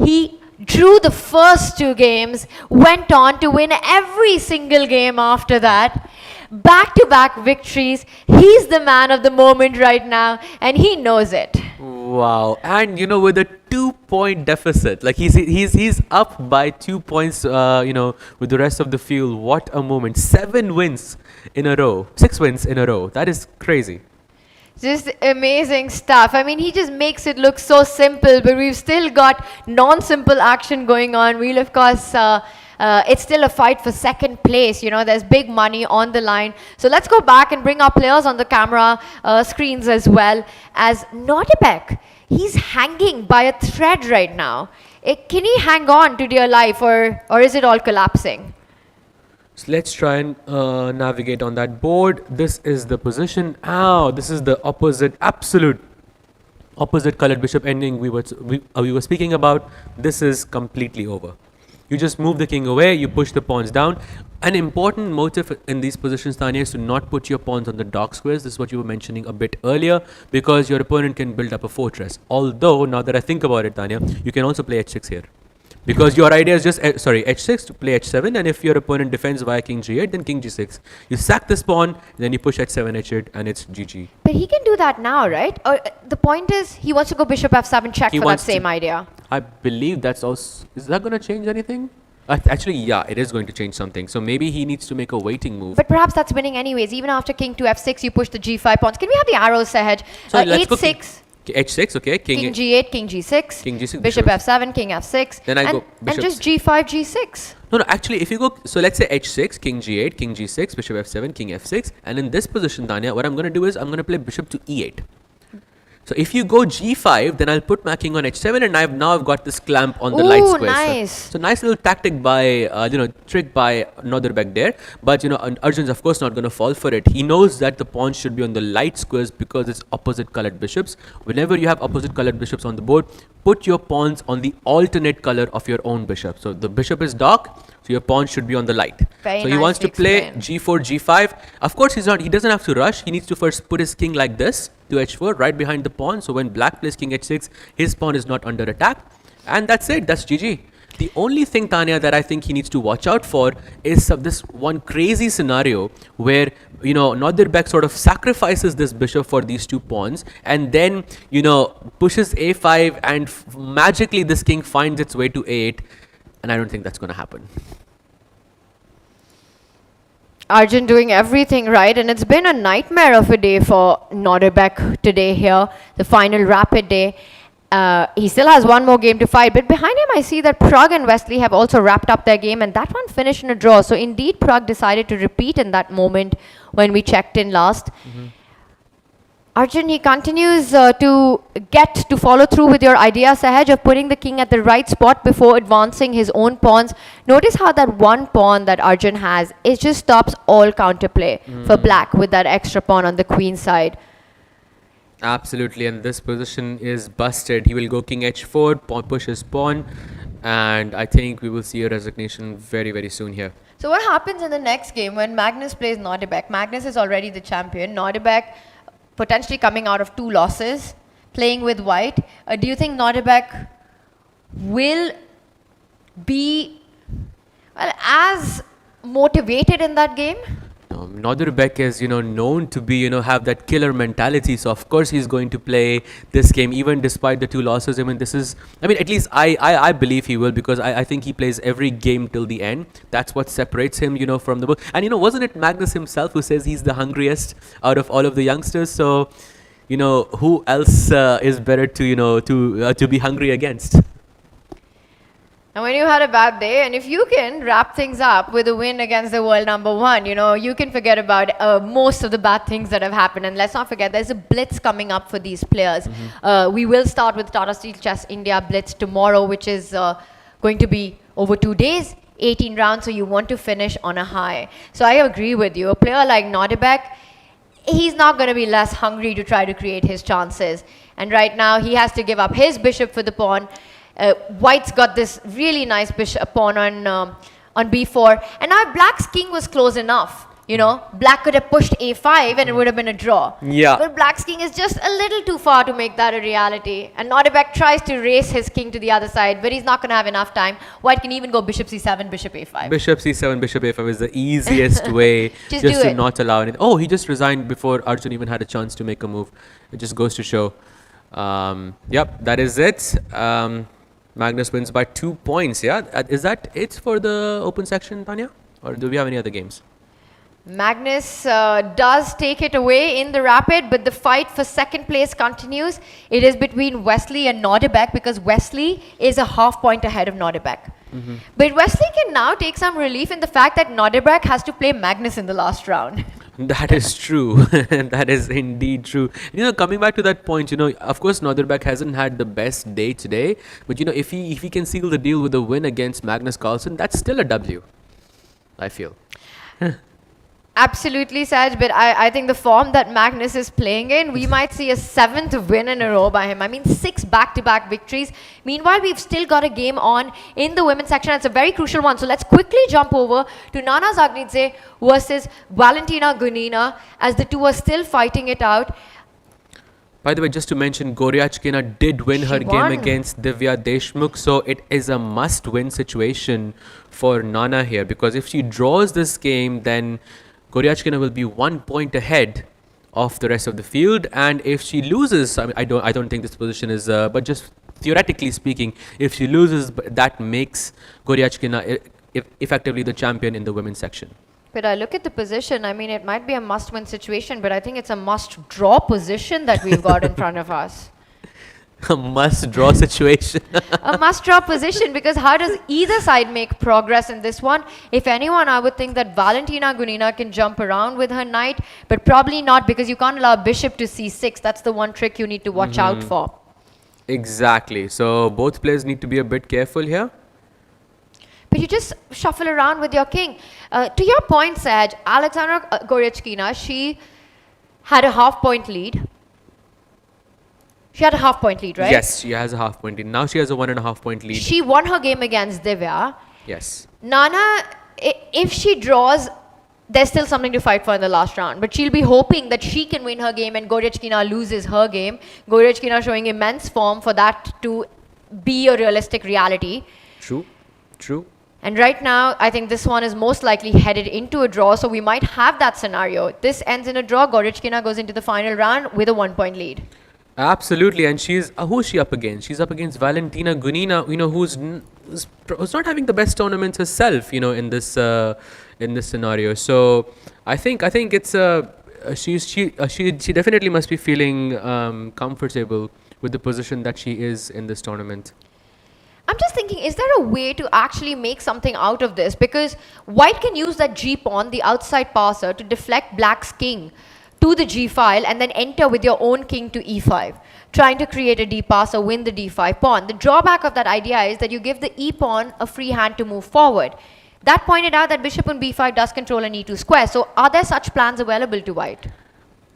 He drew the first 2 games, went on to win every single game after that. Back-to-back victories. He's the man of the moment right now, and he knows it. Wow. And with a 2-point deficit, like he's up by 2 points, with the rest of the field. What a moment. 7 wins in a row. 6 wins in a row. That is crazy. Just amazing stuff. I mean, he just makes it look so simple, but we've still got non-simple action going on. We'll, of course, it's still a fight for second place. You know, there's big money on the line. So let's go back and bring our players on the camera screens as well. As Nodirbek, he's hanging by a thread right now. Can he hang on to dear life, or is it all collapsing? So let's try and navigate on that board. This is the position. This is the absolute opposite colored bishop ending we were speaking about. This is completely over. You just move the king away, you push the pawns down. An important motive in these positions, Tanya, is to not put your pawns on the dark squares. This is what you were mentioning a bit earlier, because your opponent can build up a fortress. Although, now that I think about it, Tanya, you can also play h6 here. Because your idea is just, h6 to play h7, and if your opponent defends via king g8, then king g6. You sack this pawn, then you push h7, h8, and it's GG. But he can do that now, right? Or the point is, he wants to go bishop f7 check for that same idea. I believe that's also... Is that going to change anything? Actually, yeah, it is going to change something. So maybe he needs to make a waiting move. But perhaps that's winning anyways. Even after king to f6, you push the g5 pawns. Can we have the arrows, Sahaj? So h6. h6, okay. King g8, king g6. King g6. Bishop f7, king f6. Then I go and just g5, g6. No, actually, if you go... So let's say h6, king g8, king g6, bishop f7, king f6. And in this position, Tanya, what I'm going to do is I'm going to play bishop to e8. So if you go g5, then I'll put my king on h7, and I've got this clamp on the light square. Nice. So nice little tactic by, trick by Nodirbek there. But, Arjun's of course not going to fall for it. He knows that the pawns should be on the light squares because it's opposite colored bishops. Whenever you have opposite colored bishops on the board, put your pawns on the alternate color of your own bishop. So the bishop is dark, so your pawn should be on the light. So he wants to play g4, g5. Of course, he doesn't have to rush. He needs to first put his king like this to h4, right behind the pawn. So when black plays king h6, his pawn is not under attack. And that's it. That's GG. The only thing, Tanya, that I think he needs to watch out for is this one crazy scenario where, Nodirbek sort of sacrifices this bishop for these two pawns and then, pushes a5 and magically this king finds its way to a8. And I don't think that's going to happen. Arjun doing everything right, and it's been a nightmare of a day for Nodirbek today here, the final rapid day. He still has one more game to fight, but behind him I see that Pragg and Wesley have also wrapped up their game, and that one finished in a draw. So indeed Pragg decided to repeat in that moment when we checked in last. Arjun, he continues to follow through with your idea, Sahaj, of putting the king at the right spot before advancing his own pawns. Notice how that one pawn that Arjun has, it just stops all counterplay for black with that extra pawn on the queen side. Absolutely, and this position is busted. He will go king h4, push his pawn, and I think we will see a resignation very, very soon here. So what happens in the next game when Magnus plays Nodirbek? Magnus is already the champion. Nodirbek potentially coming out of 2 losses, playing with white. Do you think Nodirbek will be as motivated in that game? Nodirbek is, known to be, have that killer mentality. So, of course, he's going to play this game, even despite the 2 losses. At least I believe he will, because I think he plays every game till the end. That's what separates him, from the book. And, wasn't it Magnus himself who says he's the hungriest out of all of the youngsters? So, who else is better to be hungry against? And when you had a bad day, and if you can wrap things up with a win against the world #1, you can forget about most of the bad things that have happened. And let's not forget, there's a blitz coming up for these players. We will start with Tata Steel Chess India blitz tomorrow, which is going to be over 2 days, 18 rounds, so you want to finish on a high. So I agree with you. A player like Nodirbek, he's not going to be less hungry to try to create his chances. And right now, he has to give up his bishop for the pawn. White's got this really nice bishop pawn on b4, and now black's king was close enough. Black could have pushed a5 and it would have been a draw. Yeah. But black's king is just a little too far to make that a reality. And Nodirbek tries to race his king to the other side, but he's not going to have enough time. White can even go bishop c7, bishop a5. Bishop c7, bishop a5 is the easiest way just to not allow anything. Oh, he just resigned before Arjun even had a chance to make a move. It just goes to show. Yep, that is it. Magnus wins by 2 points, yeah? Is that it for the open section, Tanya? Or do we have any other games? Magnus does take it away in the rapid, but the fight for second place continues. It is between Wesley and Nodirbek because Wesley is a half point ahead of Nodirbek. But Wesley can now take some relief in the fact that Nodirbek has to play Magnus in the last round. That is true. That is indeed true. Coming back to that point, of course, Nodirbek hasn't had the best day today. But, if he can seal the deal with a win against Magnus Carlsen, that's still a W, I feel. Absolutely, Saj, but I think the form that Magnus is playing in, we might see a 7th win in a row by him. I mean, 6 back-to-back victories. Meanwhile, we've still got a game on in the women's section. It's a very crucial one. So let's quickly jump over to Nana Zagnidze versus Valentina Gunina as the two are still fighting it out. By the way, just to mention, Goryachkina did win her game against Divya Deshmukh, so it is a must-win situation for Nana here, because if she draws this game, then Goryachkina will be 1 point ahead of the rest of the field, and if she loses, I don't think this position is, but just theoretically speaking, if she loses, that makes Goryachkina effectively the champion in the women's section. But I look at the position, I mean, it might be a must-win situation, but I think it's a must-draw position that we've got in front of us. A must-draw situation. A must-draw position, because how does either side make progress in this one? If anyone, I would think that Valentina Gunina can jump around with her knight, but probably not, because you can't allow bishop to c6. That's the one trick you need to watch out for. Exactly. So both players need to be a bit careful here. But you just shuffle around with your king. To your point, Saj, Aleksandra Goryachkina, she had a half-point lead. She had a half-point lead, right? Yes, she has a half-point lead. Now she has a 1.5 point lead. She won her game against Divya. Yes. Nana, if she draws, there's still something to fight for in the last round. But she'll be hoping that she can win her game and Goryachkina loses her game. Goryachkina showing immense form for that to be a realistic reality. True. True. And right now, I think this one is most likely headed into a draw, so we might have that scenario. This ends in a draw. Goryachkina goes into the final round with a 1 point lead. Absolutely, and she's who's she up against? She's up against Valentina Gunina, who's not having the best tournaments herself, in this scenario. So I think it's she definitely must be feeling comfortable with the position that she is in this tournament. I'm just thinking, is there a way to actually make something out of this? Because white can use that g-pawn, the outside passer, to deflect black's king to the g file and then enter with your own king to e5, trying to create a d-passer, win the d5 pawn. The drawback of that idea is that you give the e-pawn a free hand to move forward. That pointed out that bishop on b5 does control an e2 square. So are there such plans available to white?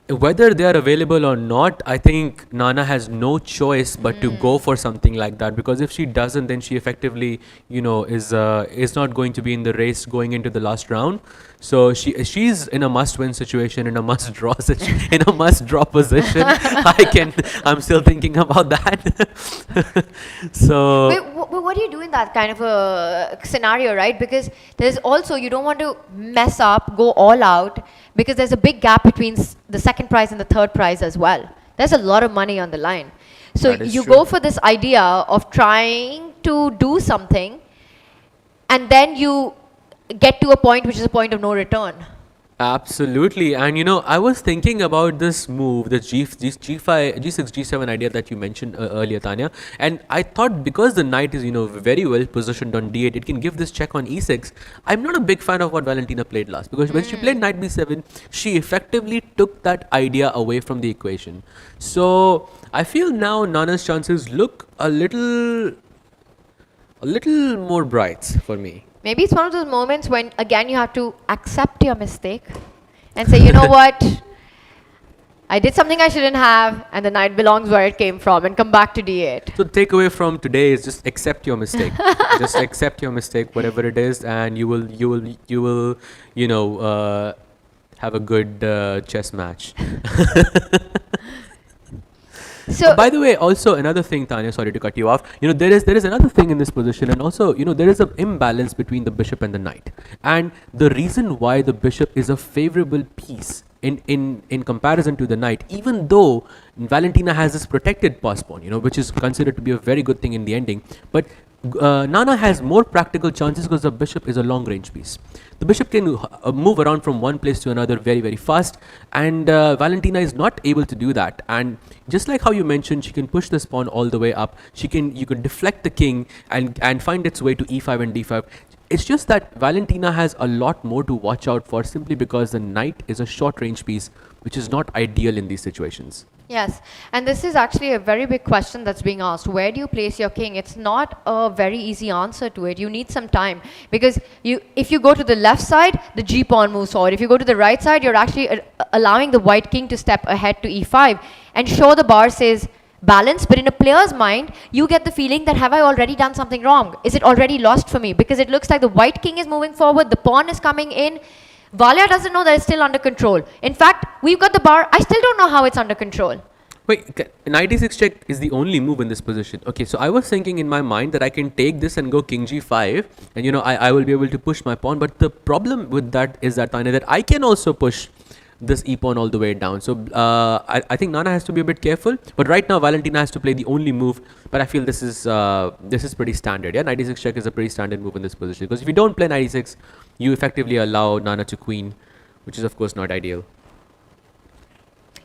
Whether they are available or not, I think Nana has no choice but to go for something like that, because if she doesn't, then she effectively, is not going to be in the race going into the last round. So she's in a must-win situation, in a must-draw in a must-draw position. I'm still thinking about that. So. Wait, what do you do in that kind of a scenario, right? Because there's also, you don't want to mess up, go all out, because there's a big gap between the second prize and the third prize as well. There's a lot of money on the line. So you go for this idea of trying to do something, and then you get to a point which is a point of no return. Absolutely. And I was thinking about this move, the G5, G6, G7 idea that you mentioned earlier, Tanya. And I thought because the knight is, very well positioned on D8, it can give this check on E6. I'm not a big fan of what Valentina played last, because when she played knight B7, she effectively took that idea away from the equation. So I feel now Nana's chances look a little more bright for me. Maybe it's one of those moments when, again, you have to accept your mistake and say, you know what, I did something I shouldn't have, and the knight belongs where it came from, and come back to d8. So the takeaway from today is just accept your mistake. Just accept your mistake, whatever it is, and you will have a good chess match. So, by the way, also another thing, Tanya, sorry to cut you off. There is another thing in this position, and also, there is an imbalance between the bishop and the knight. And the reason why the bishop is a favorable piece in comparison to the knight, even though Valentina has this protected pass pawn, which is considered to be a very good thing in the ending, but Nana has more practical chances because the bishop is a long range piece. The bishop can move around from one place to another very, very fast, and Valentina is not able to do that. And just like how you mentioned, she can push this pawn all the way up. You can deflect the king and find its way to e5 and d5. It's just that Valentina has a lot more to watch out for simply because the knight is a short range piece, which is not ideal in these situations. Yes, and this is actually a very big question that's being asked. Where do you place your king? It's not a very easy answer to it. You need some time because if you go to the left side, the g pawn moves forward. If you go to the right side, you're actually allowing the white king to step ahead to e5. And sure, the bar says balance, but in a player's mind, you get the feeling that have I already done something wrong? Is it already lost for me? Because it looks like the white king is moving forward, the pawn is coming in. Valia doesn't know that it's still under control. In fact, we've got the bar. I still don't know how it's under control. Wait, knight e6 check is the only move in this position. Okay, so I was thinking in my mind that I can take this and go king g5, and I will be able to push my pawn. But the problem with that is that, Tanya, that I can also push this e-pawn all the way down. So I think Nana has to be a bit careful. But right now, Valentina has to play the only move. But I feel this is pretty standard. Yeah, knight e6 check is a pretty standard move in this position. Because if you don't play knight e6, you effectively allow Nana to queen, which is of course not ideal.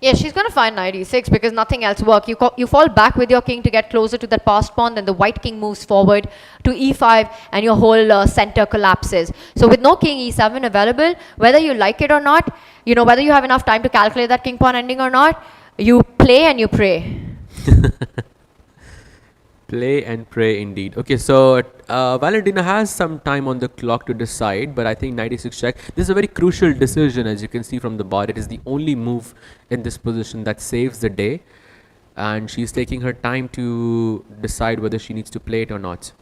Yeah, she's going to find knight e6 because nothing else works. You fall back with your king to get closer to that passed pawn, then the white king moves forward to e5 and your whole center collapses. So with no king e7 available, whether you like it or not, whether you have enough time to calculate that king pawn ending or not, you play and you pray. Play and pray indeed. Okay, so Valentina has some time on the clock to decide, but I think knight e6 check. This is a very crucial decision, as you can see from the board. It is the only move in this position that saves the day, and she's taking her time to decide whether she needs to play it or not.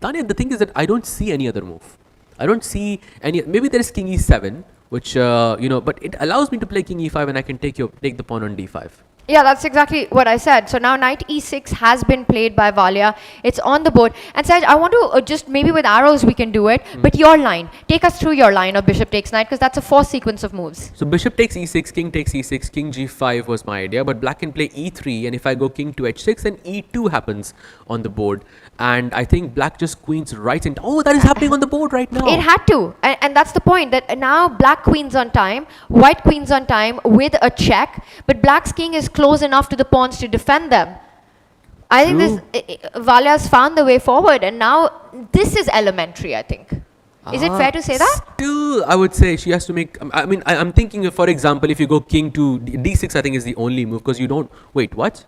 Tanya, the thing is that I don't see any other move. I don't see any. Maybe there is king e7, which but it allows me to play king e5, and I can take the pawn on d5. Yeah, that's exactly what I said. So now knight e6 has been played by Valia. It's on the board. And Saj, I want to just maybe with arrows we can do it, but your line. Take us through your line of bishop takes knight because that's a 4 sequence of moves. So bishop takes e6, king takes e6, king g5 was my idea, but black can play e3, and if I go king to h6, then e2 happens on the board. And I think black just queens right into... Oh, that is happening on the board right now. It had to. And that's the point, that now black queens on time, white queens on time with a check, but black's king is close enough to the pawns to defend them. I think Valia's found the way forward, and now this is elementary, I think. Is it fair to say that? Still, I would say she has to make... I'm thinking, for example, if you go king to d6, I think is the only move, because you don't... Wait, what?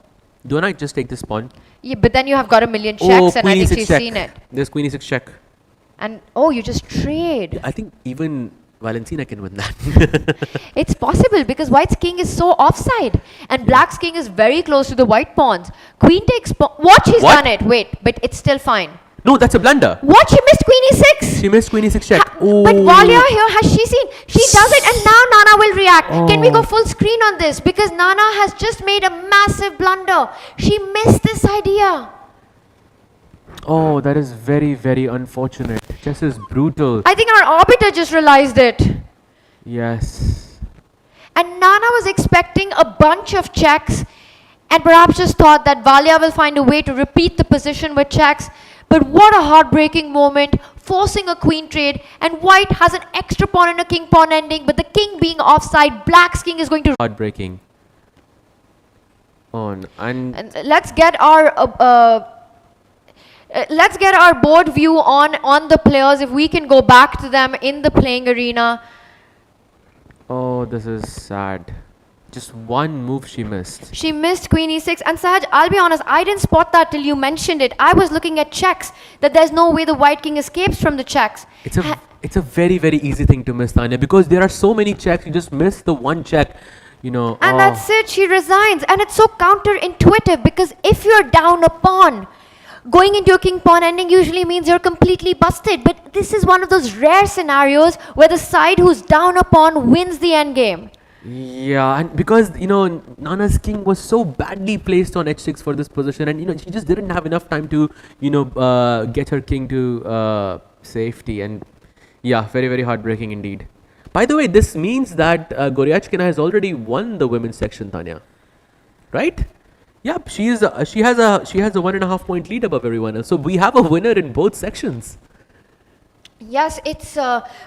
Don't I just take this pawn? Yeah, but then you have got a million checks, and I think she's seen it. There's queen e6 check. And, you just trade. I think even Valentina can win that. It's possible because white's king is so offside, and black's king is very close to the white pawns. Queen takes pawn. What? She's done it. Wait, but it's still fine. No, that's a blunder. What? She missed queen e6. She missed queen e6 check. But Valia here, has she seen? She does it, and now Nana will react. Can we go full screen on this? Because Nana has just made a massive blunder. She missed this idea. Oh, that is very, very unfortunate. Chess is brutal. I think our arbiter just realized it. Yes. And Nana was expecting a bunch of checks and perhaps just thought that Valia will find a way to repeat the position with checks. But what a heartbreaking moment, forcing a queen trade, and white has an extra pawn and a king pawn ending, but the king being offside, black's king is going to... Heartbreaking. And let's get our board view on the players, if we can go back to them in the playing arena. Oh, this is sad. Just one move she missed. She missed queen e6. And Sahaj, I'll be honest, I didn't spot that till you mentioned it. I was looking at checks, that there's no way the white king escapes from the checks. It's a very, very easy thing to miss, Tanya, because there are so many checks. You just miss the one check, And that's it. She resigns. And it's so counterintuitive because if you're down a pawn, going into a king pawn ending usually means you're completely busted. But this is one of those rare scenarios where the side who's down a pawn wins the endgame. Yeah, and because, Nana's king was so badly placed on h6 for this position, and, she just didn't have enough time to, get her king to safety. And, yeah, very, very heartbreaking indeed. By the way, this means that Goryachkina has already won the women's section, Tanya. Right? Yep, she has a 1.5 point lead above everyone else. So we have a winner in both sections. Yes, it's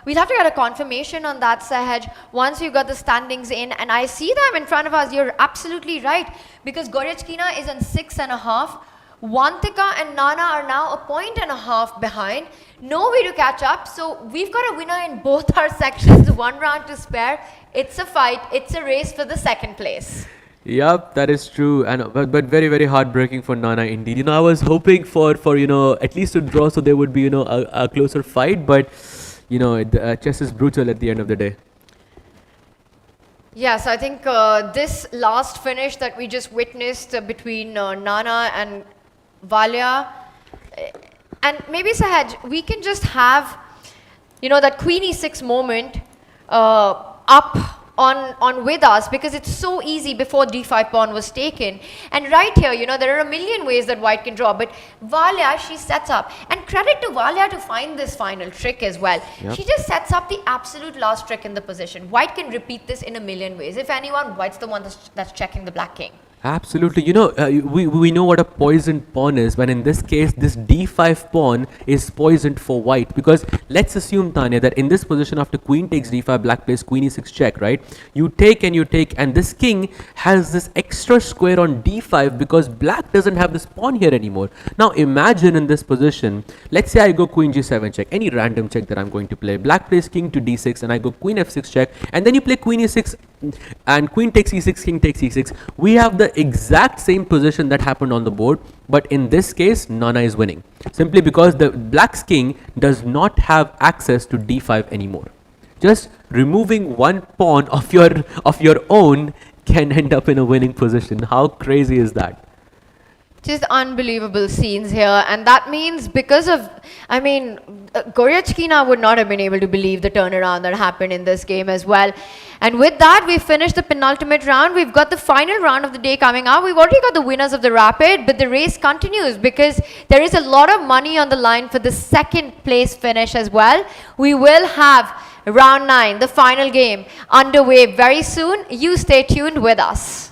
we'll have to get a confirmation on that, Sahaj, once we've got the standings in, and I see them in front of us. You're absolutely right, because Goryachkina is on 6.5. Wantika and Nana are now a 1.5 behind. No way to catch up. So we've got a winner in both our sections. One round to spare. It's a fight. It's a race for the second place. Yep, that is true, and but very very heartbreaking for Nana indeed. I was hoping for at least a draw, so there would be a closer fight, but chess is brutal at the end of the day. Yes, I think this last finish that we just witnessed between Nana and Valia, and maybe Sahaj, we can just have, that Queen E6 moment up on with us, because it's so easy before D5 pawn was taken. And right here, there are a million ways that white can draw, but Valia, she sets up. And credit to Valia to find this final trick as well. Yep. She just sets up the absolute last trick in the position. White can repeat this in a million ways. If anyone, white's the one that's checking the black king. Absolutely. We know what a poisoned pawn is, but in this case, this d5 pawn is poisoned for white, because let's assume, Tanya, that in this position after queen takes d5, black plays queen e6 check, right? You take, and this king has this extra square on d5 because black doesn't have this pawn here anymore. Now imagine in this position, let's say I go queen g7 check, any random check that I'm going to play. Black plays king to d6 and I go queen f6 check, and then you play queen e6 and queen takes e6, king takes e6. We have the exact same position that happened on the board, but in this case Nana is winning simply because the black's king does not have access to d5 anymore. Just removing one pawn of your own can end up in a winning position. How crazy is that? Just unbelievable scenes here, and that means because of, Goryachkina would not have been able to believe the turnaround that happened in this game as well. And with that, we finished the penultimate round. We've got the final round of the day coming up. We've already got the winners of the Rapid, but the race continues because there is a lot of money on the line for the second place finish as well. We will have round 9, the final game, underway very soon. You stay tuned with us.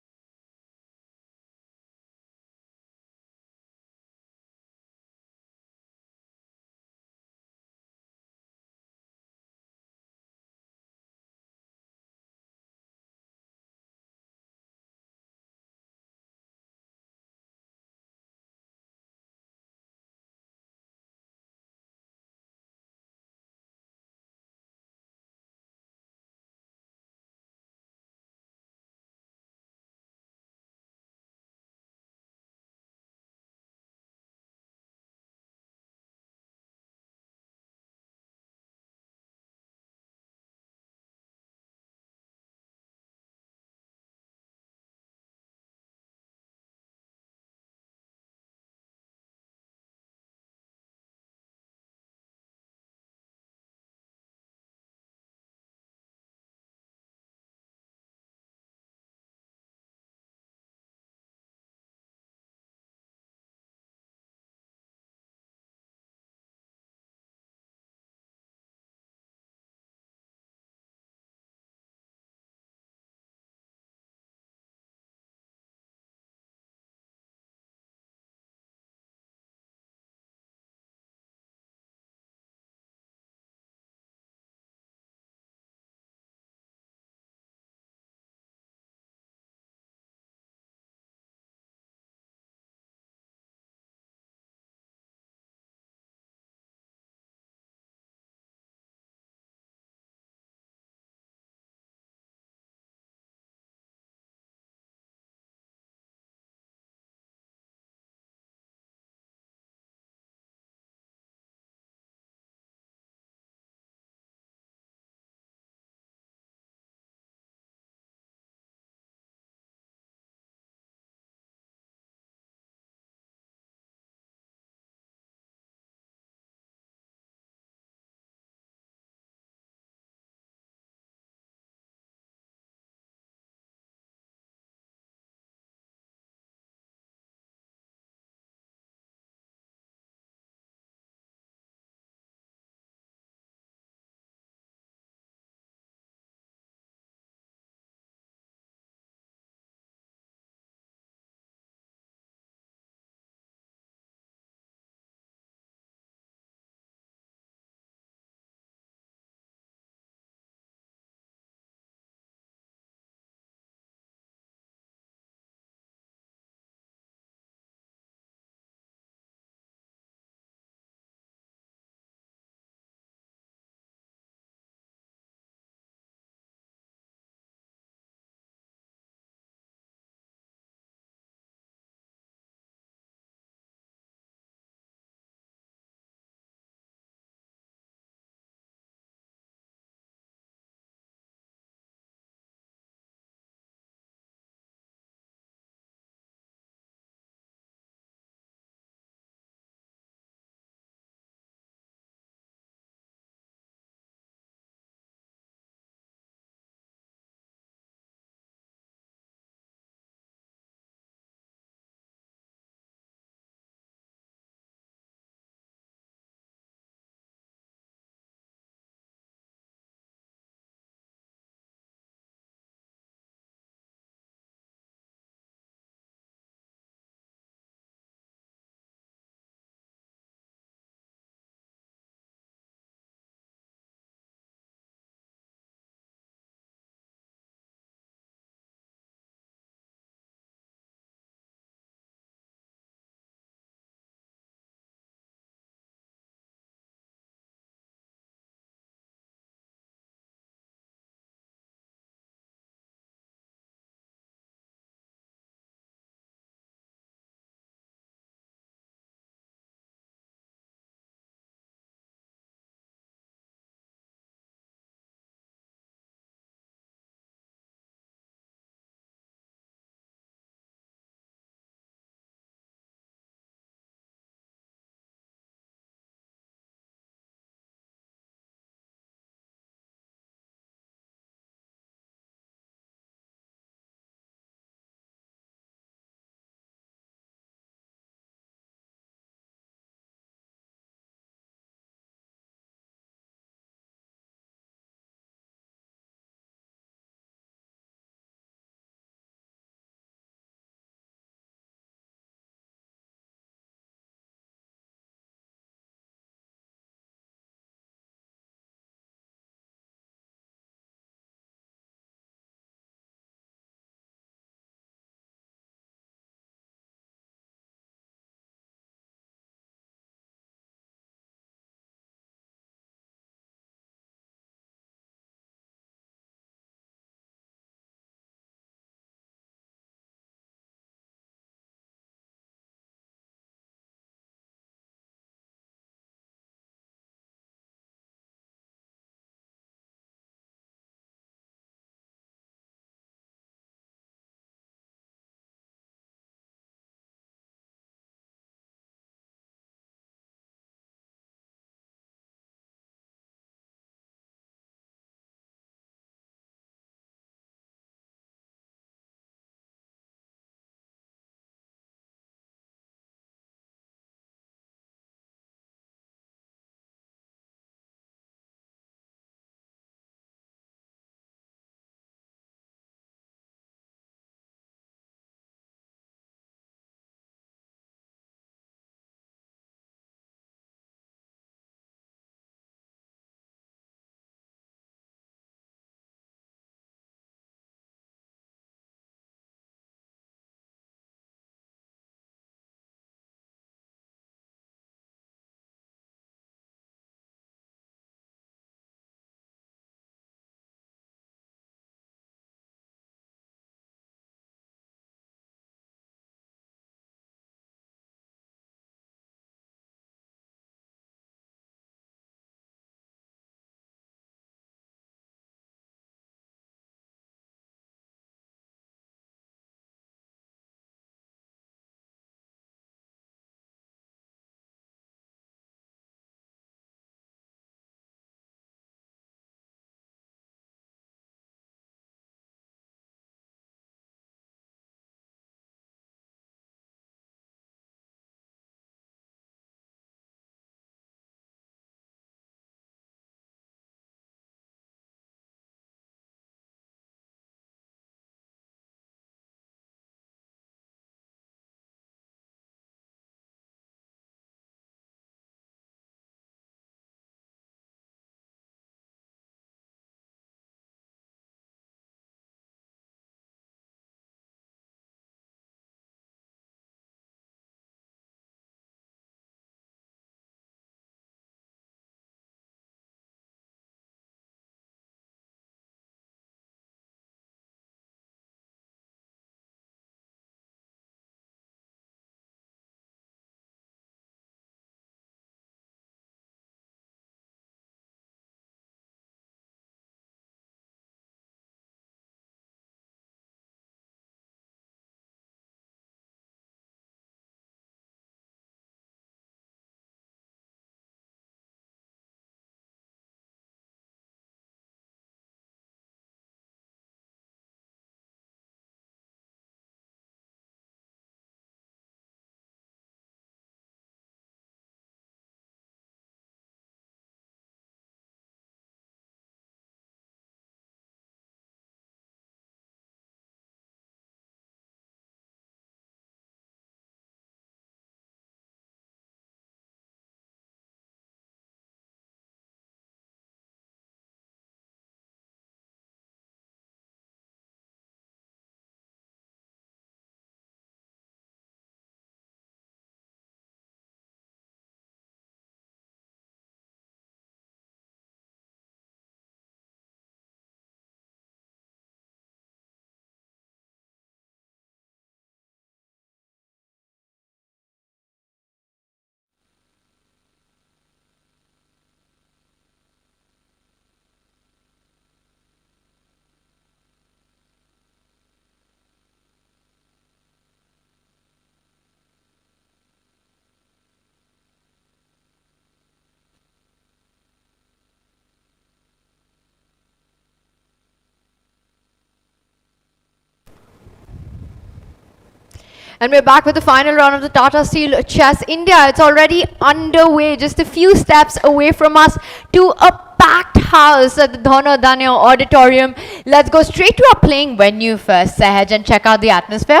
And we're back with the final round of the Tata Steel Chess India. It's already underway, just a few steps away from us to a packed house at the Dhono Dhanyo Auditorium. Let's go straight to our playing venue first, Sahaj, and check out the atmosphere.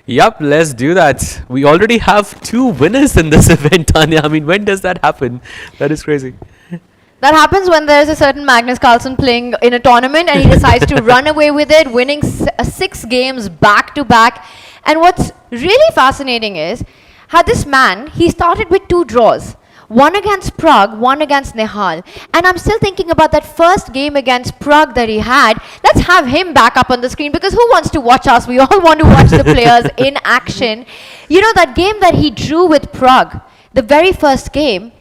Yup, let's do that. We already have 2 winners in this event, Tanya. I mean, when does that happen? That is crazy. That happens when there's a certain Magnus Carlsen playing in a tournament and he decides to run away with it, winning 6 games back to back. And what's really fascinating is how this man, he started with 2 draws. One against Pragg, one against Nehal. And I'm still thinking about that first game against Pragg that he had. Let's have him back up on the screen, because who wants to watch us? We all want to watch the players in action. You know, that game that he drew with Pragg, the very first game,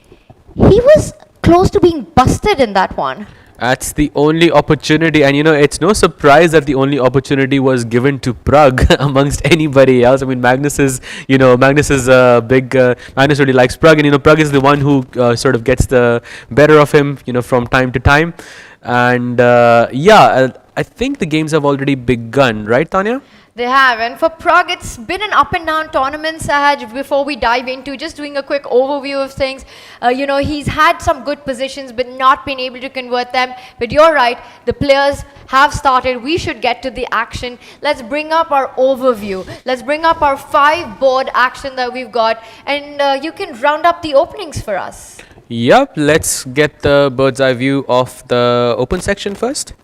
he was close to being busted in that one. That's the only opportunity, and you know, it's no surprise that the only opportunity was given to Pragg amongst anybody else. I mean, Magnus is big. Magnus really likes Pragg, and you know, Pragg is the one who sort of gets the better of him, you know, from time to time. And I think the games have already begun, right, Tanya? They have, and for Pragg, it's been an up and down tournament, Sahaj. Before we dive into just doing a quick overview of things, you know, he's had some good positions but not been able to convert them. But you're right, the players have started. We should get to the action. Let's bring up our overview. Let's bring up our 5 board action that we've got, and you can round up the openings for us. Yup, let's get the bird's eye view of the open section first.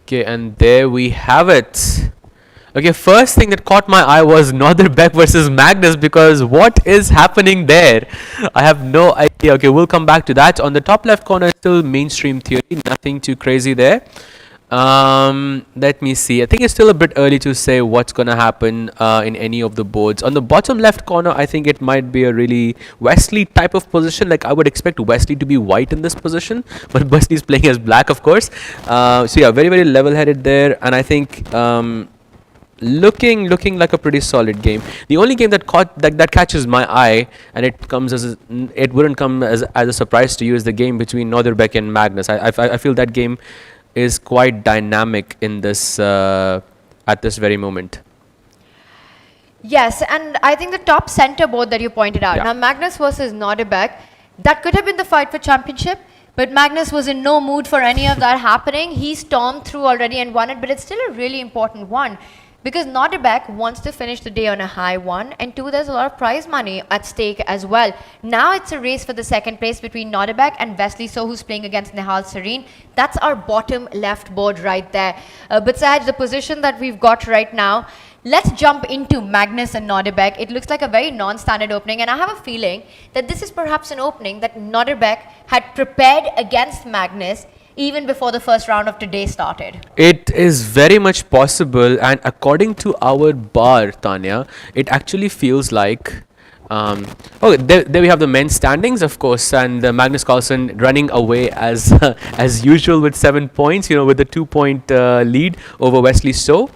Okay, and there we have it. Okay, first thing that caught my eye was Nodirbek versus Magnus, because what is happening there? I have no idea. Okay, we'll come back to that. On the top left corner, still mainstream theory, nothing too crazy there. Let me see. I think it's still a bit early to say what's gonna happen in any of the boards. On the bottom left corner, I think it might be a really Wesley type of position. Like, I would expect Wesley to be white in this position, but Wesley's playing as black, of course. So yeah, very, very level-headed there, and I think looking like a pretty solid game. The only game that catches my eye, and it wouldn't come as a surprise to you, is the game between Nodirbek and Magnus. I feel that game is quite dynamic in this at this very moment. Yes, and I think the top center board that you pointed out, Yeah. now Magnus versus Nodirbek, that could have been the fight for championship, but Magnus was in no mood for any of that happening. He stormed through already and won it, but it's still a really important one, because Nodirbek wants to finish the day on a high, 1, and 2, there's a lot of prize money at stake as well. Now it's a race for the second place between Nodirbek and Wesley So, who's playing against Nehal Serene. That's our bottom left board right there. But Sahaj, the position that we've got right now, let's jump into Magnus and Nodirbek. It looks like a very non-standard opening, and I have a feeling that this is perhaps an opening that Nodirbek had prepared against Magnus even before the first round of today started. It is very much possible, and according to our bar, Tanya, it actually feels like there we have the men's standings, of course, and Magnus Carlsen running away as as usual with 7 points, you know, with the 2-point lead over Wesley So.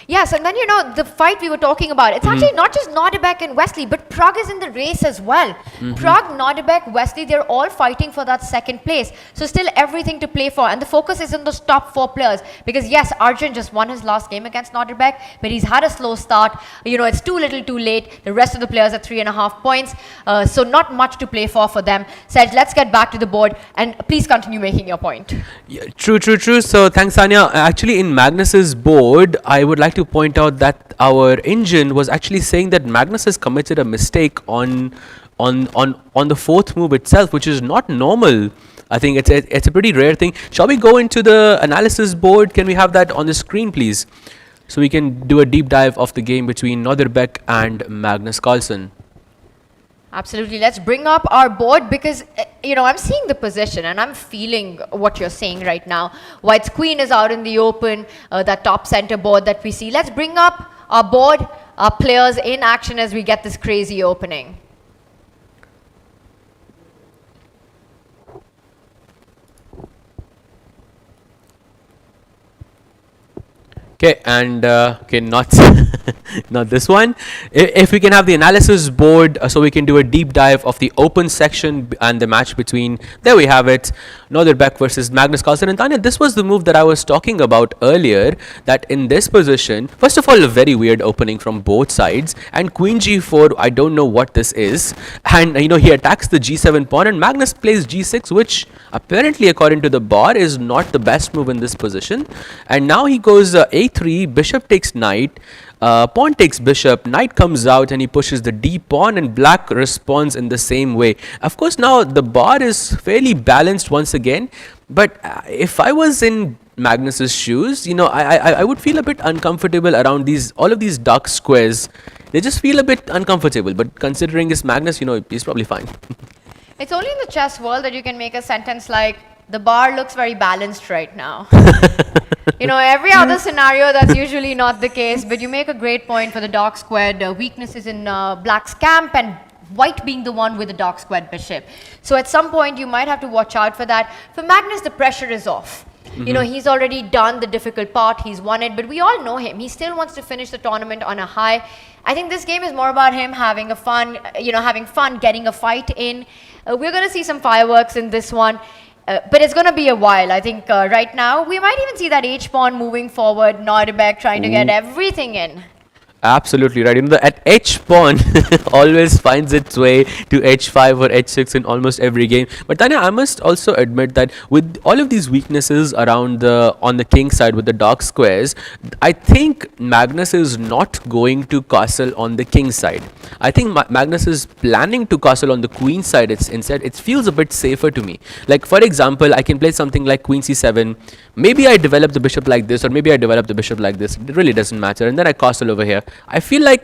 Yes, and then, you know, the fight we were talking about, it's actually not just Nodirbek and Wesley, but Pragg is in the race as well. Pragg, Nodirbek, Wesley, they're all fighting for that second place. So still everything to play for, and the focus is on those top 4 players, because yes, Arjun just won his last game against Nodirbek, but he's had a slow start. You know, it's too little too late. The rest of the players are 3.5 points, so not much to play for them. Saj, let's get back to the board, and please continue making your point. Yeah, true. So thanks, Tanya. Actually, in Magnus's board, I would like to point out that our engine was actually saying that Magnus has committed a mistake on the 4th move itself, which is not normal. I think it's a pretty rare thing. Shall we go into the analysis board? Can we have that on the screen, please, so we can do a deep dive of the game between Nodirbek and Magnus Carlsen? Absolutely. Let's bring up our board, because, you know, I'm seeing the position and I'm feeling what you're saying right now. White's queen is out in the open, that top center board that we see. Let's bring up our board, our players in action as we get this crazy opening. Okay, and okay, not not this one. If we can have the analysis board, so we can do a deep dive of the open section and the match between. There we have it, Nodirbek versus Magnus Carlsen. And Tanya, this was the move that I was talking about earlier. That in this position, first of all, a very weird opening from both sides, and Queen G4. I don't know what this is, and he attacks the G7 pawn, and Magnus plays G6, which apparently, according to the board, is not the best move in this position. And now he goes A3, bishop takes knight, pawn takes bishop, knight comes out and he pushes the D pawn, and black responds in the same way. Of course, now the board is fairly balanced once again, but if I was in Magnus's shoes, I would feel a bit uncomfortable around all of these dark squares. They just feel a bit uncomfortable, but considering it's Magnus, he's probably fine. It's only in the chess world that you can make a sentence like, the bar looks very balanced right now. Every other scenario, that's usually not the case, but you make a great point for the dark squared weaknesses in black's camp, and white being the one with the dark squared bishop. So at some point, you might have to watch out for that. For Magnus, the pressure is off. He's already done the difficult part, he's won it, but we all know him. He still wants to finish the tournament on a high. I think this game is more about him having fun, getting a fight in. We're going to see some fireworks in this one. But it's going to be a while. I think right now, we might even see that H-pawn moving forward, Nodirbek trying to get everything in. Absolutely right. At H-pawn always finds its way to H5 or H6 in almost every game. But Tanya, I must also admit that with all of these weaknesses around on the king side with the dark squares, I think Magnus is not going to castle on the king side. I think Magnus is planning to castle on the queen side. Instead, it feels a bit safer to me. Like, for example, I can play something like Queen C7. Maybe I develop the bishop like this, or maybe I develop the bishop like this. It really doesn't matter. And then I castle over here. I feel like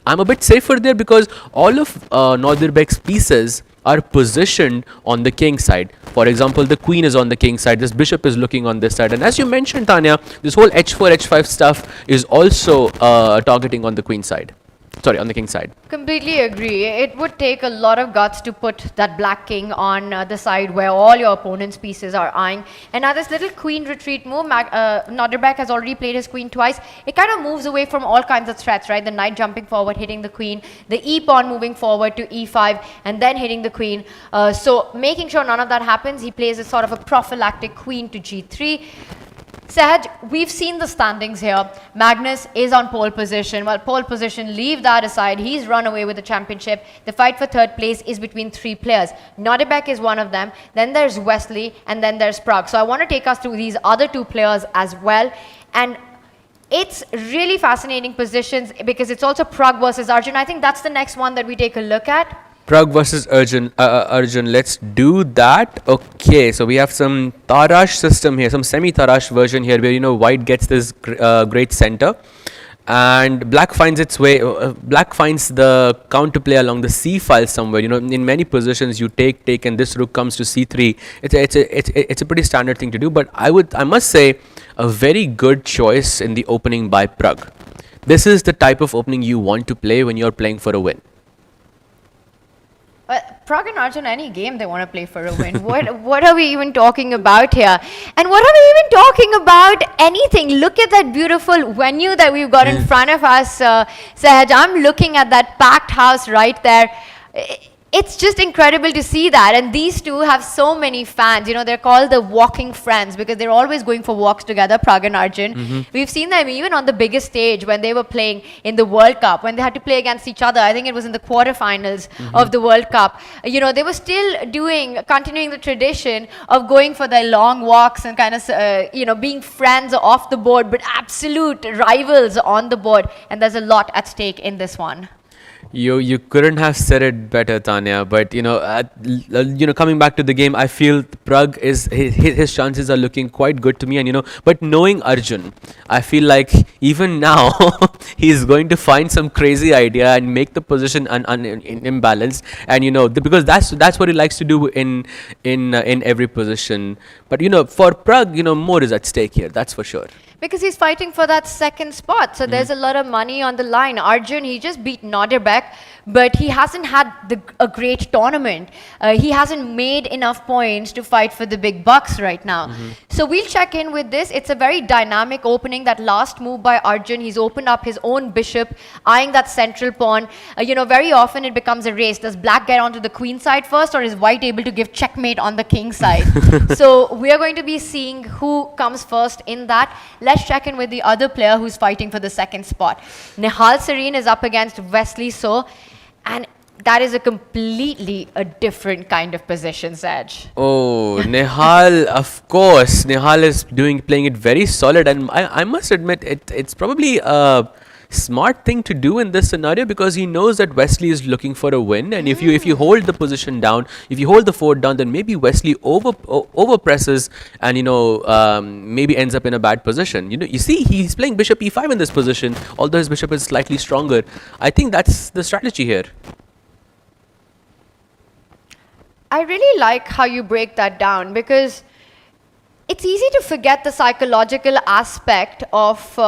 I'm a bit safer there because all of Nodirbek's pieces are positioned on the king side. For example, the queen is on the king side, this bishop is looking on this side, and as you mentioned, Tanya, this whole H4, H5 stuff is also targeting on the queen side. Sorry, on the king side. Completely agree. It would take a lot of guts to put that black king on the side where all your opponent's pieces are eyeing. And now this little queen retreat move, Nodirbek has already played his queen twice. It kind of moves away from all kinds of threats, right? The knight jumping forward, hitting the queen, the e-pawn moving forward to e5, and then hitting the queen. So making sure none of that happens, he plays a sort of a prophylactic queen to g3. Sahaj, we've seen the standings here. Magnus is on pole position. Well, pole position, leave that aside. He's run away with the championship. The fight for third place is between three players. Nodirbek is one of them. Then there's Wesley, and then there's Pragg. So I want to take us through these other two players as well. And it's really fascinating positions because it's also Pragg versus Arjun. I think that's the next one that we take a look at. Pragg versus Arjun. Let's do that. Okay, so we have some Tarash system here, some semi-Tarash version here where white gets this great center, and black finds its way. Black finds the counterplay along the C file somewhere. In many positions you take, and this rook comes to C3. It's a pretty standard thing to do. But I must say, a very good choice in the opening by Pragg. This is the type of opening you want to play when you're playing for a win. Pragg and Arjun, any game they want to play for a win. What are we even talking about here? And what are we even talking about? Anything. Look at that beautiful venue that we've got in front of us, Sahaj. I'm looking at that packed house right there. It's just incredible to see that. And these two have so many fans. They're called the walking friends because they're always going for walks together, Pragg and Arjun. We've seen them even on the biggest stage when they were playing in the World Cup, when they had to play against each other. I think it was in the quarterfinals of the World Cup. They were still continuing the tradition of going for their long walks and kind of, being friends off the board, but absolute rivals on the board. And there's a lot at stake in this one. You couldn't have said it better, Tanya. But coming back to the game, I feel Pragg his chances are looking quite good to me. And but knowing Arjun, I feel like even now he's going to find some crazy idea and make the position imbalanced. And because that's what he likes to do in every position. But for Pragg, more is at stake here. That's for sure. Because he's fighting for that second spot. So there's a lot of money on the line. Arjun, he just beat Nodirbek, but he hasn't had a great tournament. He hasn't made enough points to fight for the big bucks right now. So we'll check in with this. It's a very dynamic opening. That last move by Arjun, he's opened up his own bishop, eyeing that central pawn. Very often it becomes a race. Does black get onto the queen side first, or is white able to give checkmate on the king side? So we are going to be seeing who comes first in that. Let's check in with the other player who's fighting for the second spot. Nihal Sareen is up against Wesley So, and that is a completely different kind of position, Saj. Oh, Nihal, of course. Nihal is playing it very solid, and I must admit it's probably a smart thing to do in this scenario, because he knows that Wesley is looking for a win, and if you hold the position down, if you hold the fort down, then maybe Wesley over presses and maybe ends up in a bad position. You see he's playing bishop e5 in this position, although his bishop is slightly stronger. I think that's the strategy here. I really like how you break that down, because it's easy to forget the psychological aspect of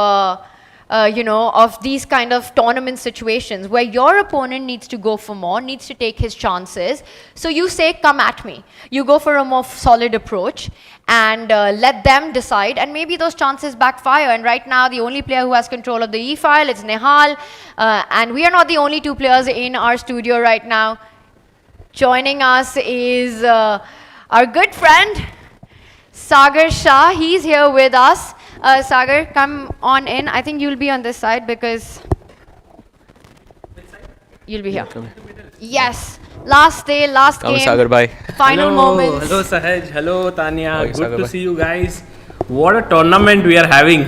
of these kind of tournament situations where your opponent needs to go for more, needs to take his chances. So you say, come at me. You go for a more solid approach and let them decide, and maybe those chances backfire. And right now, the only player who has control of the e-file is Nihal, and we are not the only two players in our studio right now. Joining us is our good friend, Sagar Shah. He's here with us. Sagar, come on in. I think you'll be on this side because you'll be here. Yes. Last day, last game. Sagar, bye. Final moments. Hello Sahaj. Hello Tanya. Hi, Good Sagar, to bye. see you guys. What a tournament we are having.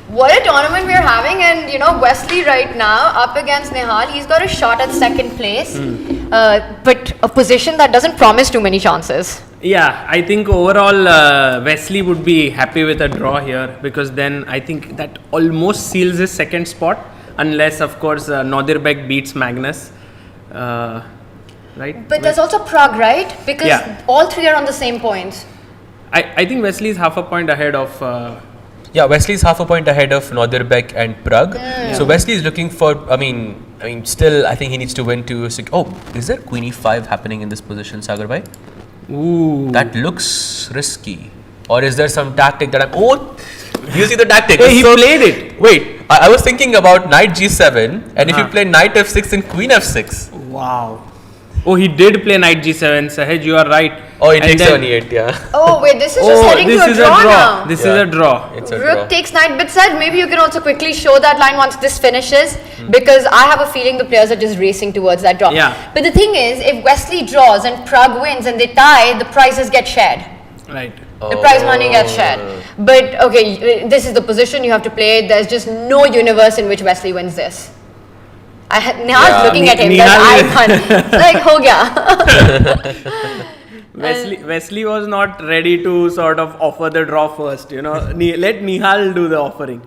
What a tournament we're having, and Wesley right now up against Nihal, he's got a shot at second place, but a position that doesn't promise too many chances. Yeah, I think overall Wesley would be happy with a draw here, because then I think that almost seals his second spot, unless of course Nodirbek beats Magnus, right? But there's also Pragg, right? Because all three are on the same points. I think Wesley is half a point ahead of. Yeah, Wesley is half a point ahead of Nodirbek and Pragg. So Wesley is looking for. I mean, still, I think he needs to win to. Oh, is there Queen e5 happening in this position, Sagar bhai? Ooh. That looks risky. Or is there some tactic that I'm... Oh! You see the tactic? Hey, he played it. Wait, I was thinking about knight g7, and if you play knight f6 and queen f6. Wow. Oh, he did play knight g7. Sahaj, you are right. Oh, he And takes then- on e8, yeah. Oh wait, this is just heading to a draw now. This is a draw. It's a Rook draw. takes knight, but said maybe you can also quickly show that line once this finishes, because I have a feeling the players are just racing towards that draw. Yeah. But the thing is, if Wesley draws and Pragg wins and they tie, the prizes get shared. Right. The prize money gets shared. But okay, this is the position you have to play. There's just no universe in which Wesley wins this. Nihal's looking at him, there's icon. It's like, ho gaya. Wesley was not ready to sort of offer the draw first, let Nihal do the offering.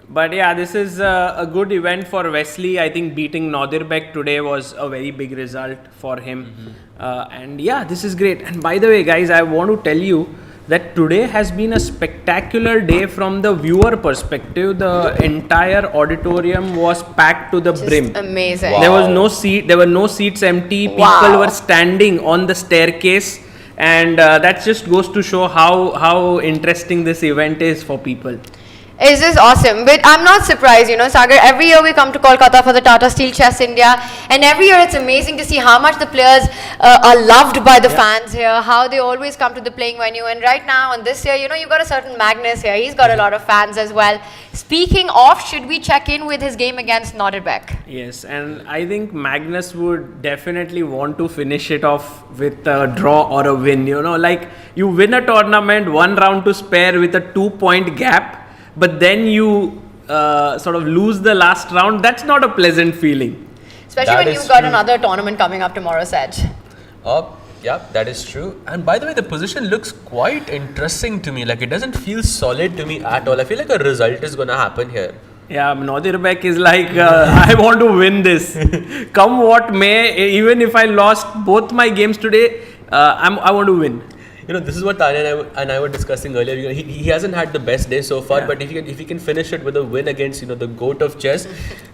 But yeah, this is a good event for Wesley. I think beating Nodirbek today was a very big result for him. And yeah, this is great. And by the way, guys, I want to tell you that today has been a spectacular day from the viewer perspective. The entire auditorium was packed to the brim. Amazing. Wow. There was no seat. There were no seats empty. People Wow. were standing on the staircase, and that just goes to show how interesting this event is for people. It's just awesome. But I'm not surprised, Sagar. Every year we come to Kolkata for the Tata Steel Chess India, and every year it's amazing to see how much the players are loved by the fans here, how they always come to the playing venue. And right now, on this year, you've got a certain Magnus here. He's got a lot of fans as well. Speaking of, should we check in with his game against Nodirbek? Yes, and I think Magnus would definitely want to finish it off with a draw or a win. Like you win a tournament, one round to spare with a 2-point gap, but then you sort of lose the last round. That's not a pleasant feeling. Especially That when is you've got true. another tournament coming up tomorrow, Saj. Oh, yeah, that is true. And by the way, the position looks quite interesting to me. Like, it doesn't feel solid to me at all. I feel like a result is going to happen here. Yeah, Nodirbek is like, I want to win this. Come what may, even if I lost both my games today, I want to win. This is what Tanya and I were discussing earlier. He hasn't had the best day so far, but if he can finish it with a win against the GOAT of chess,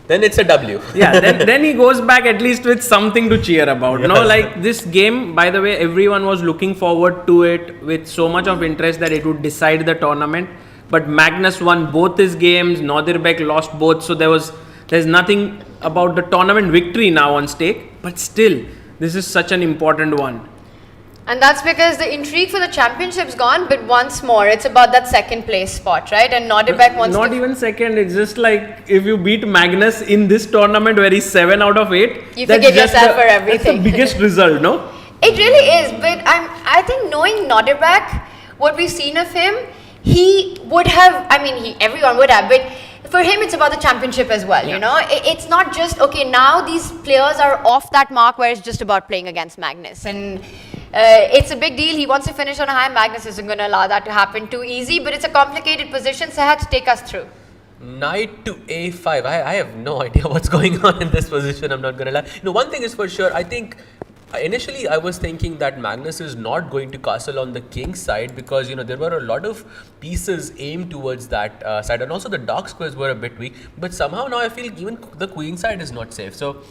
then it's a W. Yeah, then he goes back at least with something to cheer about. Yes. No, like this game, by the way, everyone was looking forward to it with so much of interest that it would decide the tournament. But Magnus won both his games, Nodirbek lost both, so there's nothing about the tournament victory now on stake. But still, this is such an important one. And that's because the intrigue for the championship's gone, but once more, it's about that second place spot, right? And Nodirbek wants Not even second, it's just like if you beat Magnus in this tournament where he's 7 out of 8, you forgive yourself for everything. That's the biggest result, no? It really is, but I think knowing Nodirbek, what we've seen of him, he would have, everyone would have, but for him it's about the championship as well, It's not just, okay, now these players are off that mark where it's just about playing against Magnus. And it's a big deal. He wants to finish on a high. Magnus isn't going to allow that to happen too easy, but it's a complicated position. Sahat, take us through. Knight to a5. I have no idea what's going on in this position. I'm not going to lie. One thing is for sure. I think initially I was thinking that Magnus is not going to castle on the king side because there were a lot of pieces aimed towards that side, and also the dark squares were a bit weak. But somehow now I feel even the queen side is not safe. So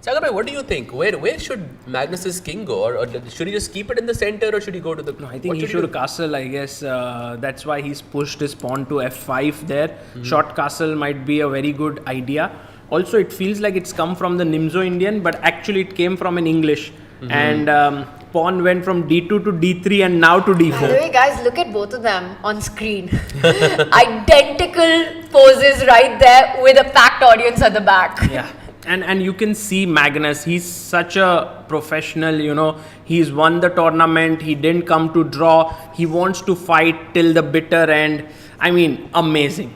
Sagar bhai, what do you think? Where should Magnus's king go, or should he just keep it in the center, or should he go to the? No, I think he should castle. I guess that's why he's pushed his pawn to f5 there. Mm-hmm. Short castle might be a very good idea. Also, it feels like it's come from the Nimzo Indian, but actually it came from an English. Mm-hmm. And pawn went from d2 to d3 and now to d4. By the way, guys, look at both of them on screen. Identical poses right there with a packed audience at the back. Yeah. And you can see Magnus, he's such a professional, he's won the tournament, he didn't come to draw, he wants to fight till the bitter end. Amazing.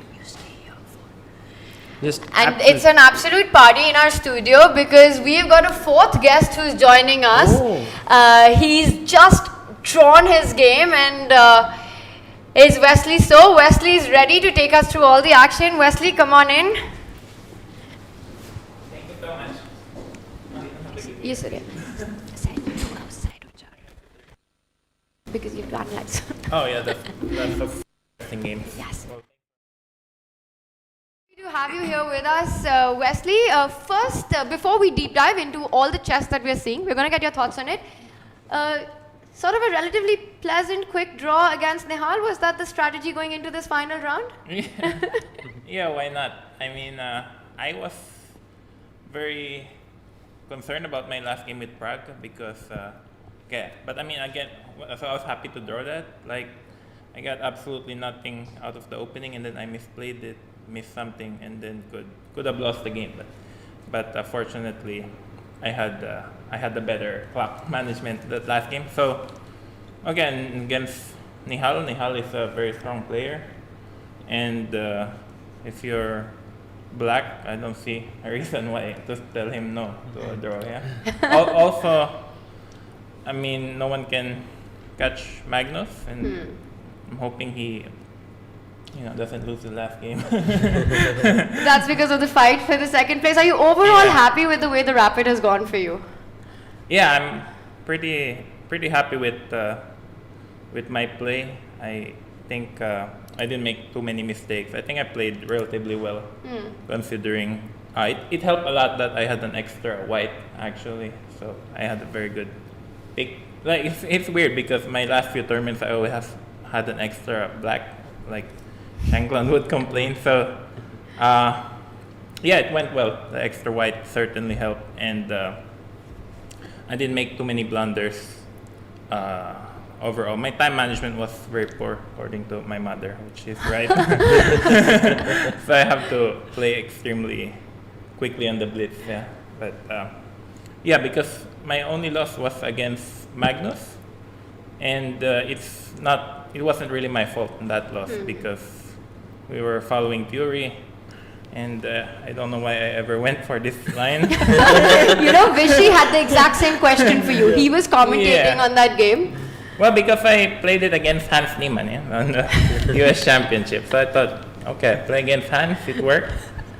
It's an absolute party in our studio because we've got a fourth guest who's joining us. He's just drawn his game and is Wesley So. Wesley is ready to take us through all the action. Wesley, come on in. Yes, sir. Because you've got lights. Oh yeah, that's a game. Yes. To have you here with us, Wesley. First, before we deep dive into all the chess that we're seeing, we're going to get your thoughts on it. Sort of a relatively pleasant, quick draw against Nihal. Was that the strategy going into this final round? Yeah, why not? I was very concerned about my last game with Pragg because, but again, so I was happy to draw that. Like, I got absolutely nothing out of the opening, and then I misplayed it, missed something, and then could have lost the game. But fortunately, I had the better clock management that last game. So again, against Nihal is a very strong player, and if you're black, I don't see a reason why to tell him no to a draw. Yeah. Also, no one can catch Magnus, and I'm hoping he doesn't lose the last game. That's because of the fight for the second place. Are you overall happy with the way the Rapid has gone for you? Yeah, I'm pretty happy with my play. I think I didn't make too many mistakes. I think I played relatively well, considering it helped a lot that I had an extra white actually. So I had a very good pick. Like it's weird because my last few tournaments I always have had an extra black. Like Shankland would complain. So it went well. The extra white certainly helped, and I didn't make too many blunders. Overall, my time management was very poor, according to my mother, which is right. So I have to play extremely quickly on the blitz. Yeah, but because my only loss was against Magnus, and it wasn't really my fault in that loss because we were following Fury, and I don't know why I ever went for this line. Vishy had the exact same question for you. He was commentating on that game. Well, because I played it against Hans Niemann on the US Championship. So I thought, okay, play against Hans, it worked.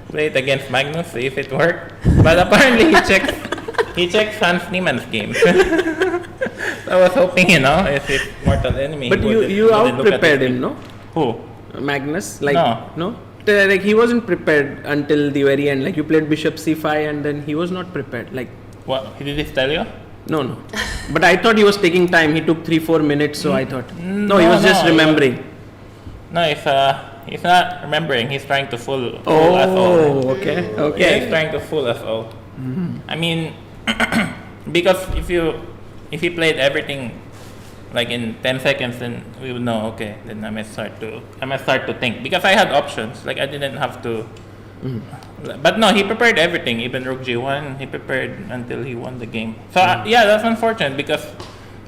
Play it against Magnus, see if it worked. But apparently he checked Hans Niemann's games. So I was hoping, if his mortal enemy. But you wouldn't out look at prepared his him, no? Who? Magnus, No. Like he wasn't prepared until the very end. Like you played bishop c5 and then he was not prepared. Like What? He did tell you? no. But I thought he was taking time. He took 3-4 minutes, so I thought no, he was just remembering. No, he's not remembering. He's trying to fool us all. Oh, okay. Yeah, he's trying to fool us all. I mean, because if he played everything like in 10 seconds, then we would know. Okay, then I must start to think, because I had options. Like I didn't have to. But no, he prepared everything. Even Rook G1, he prepared until he won the game. So yeah, that's unfortunate, because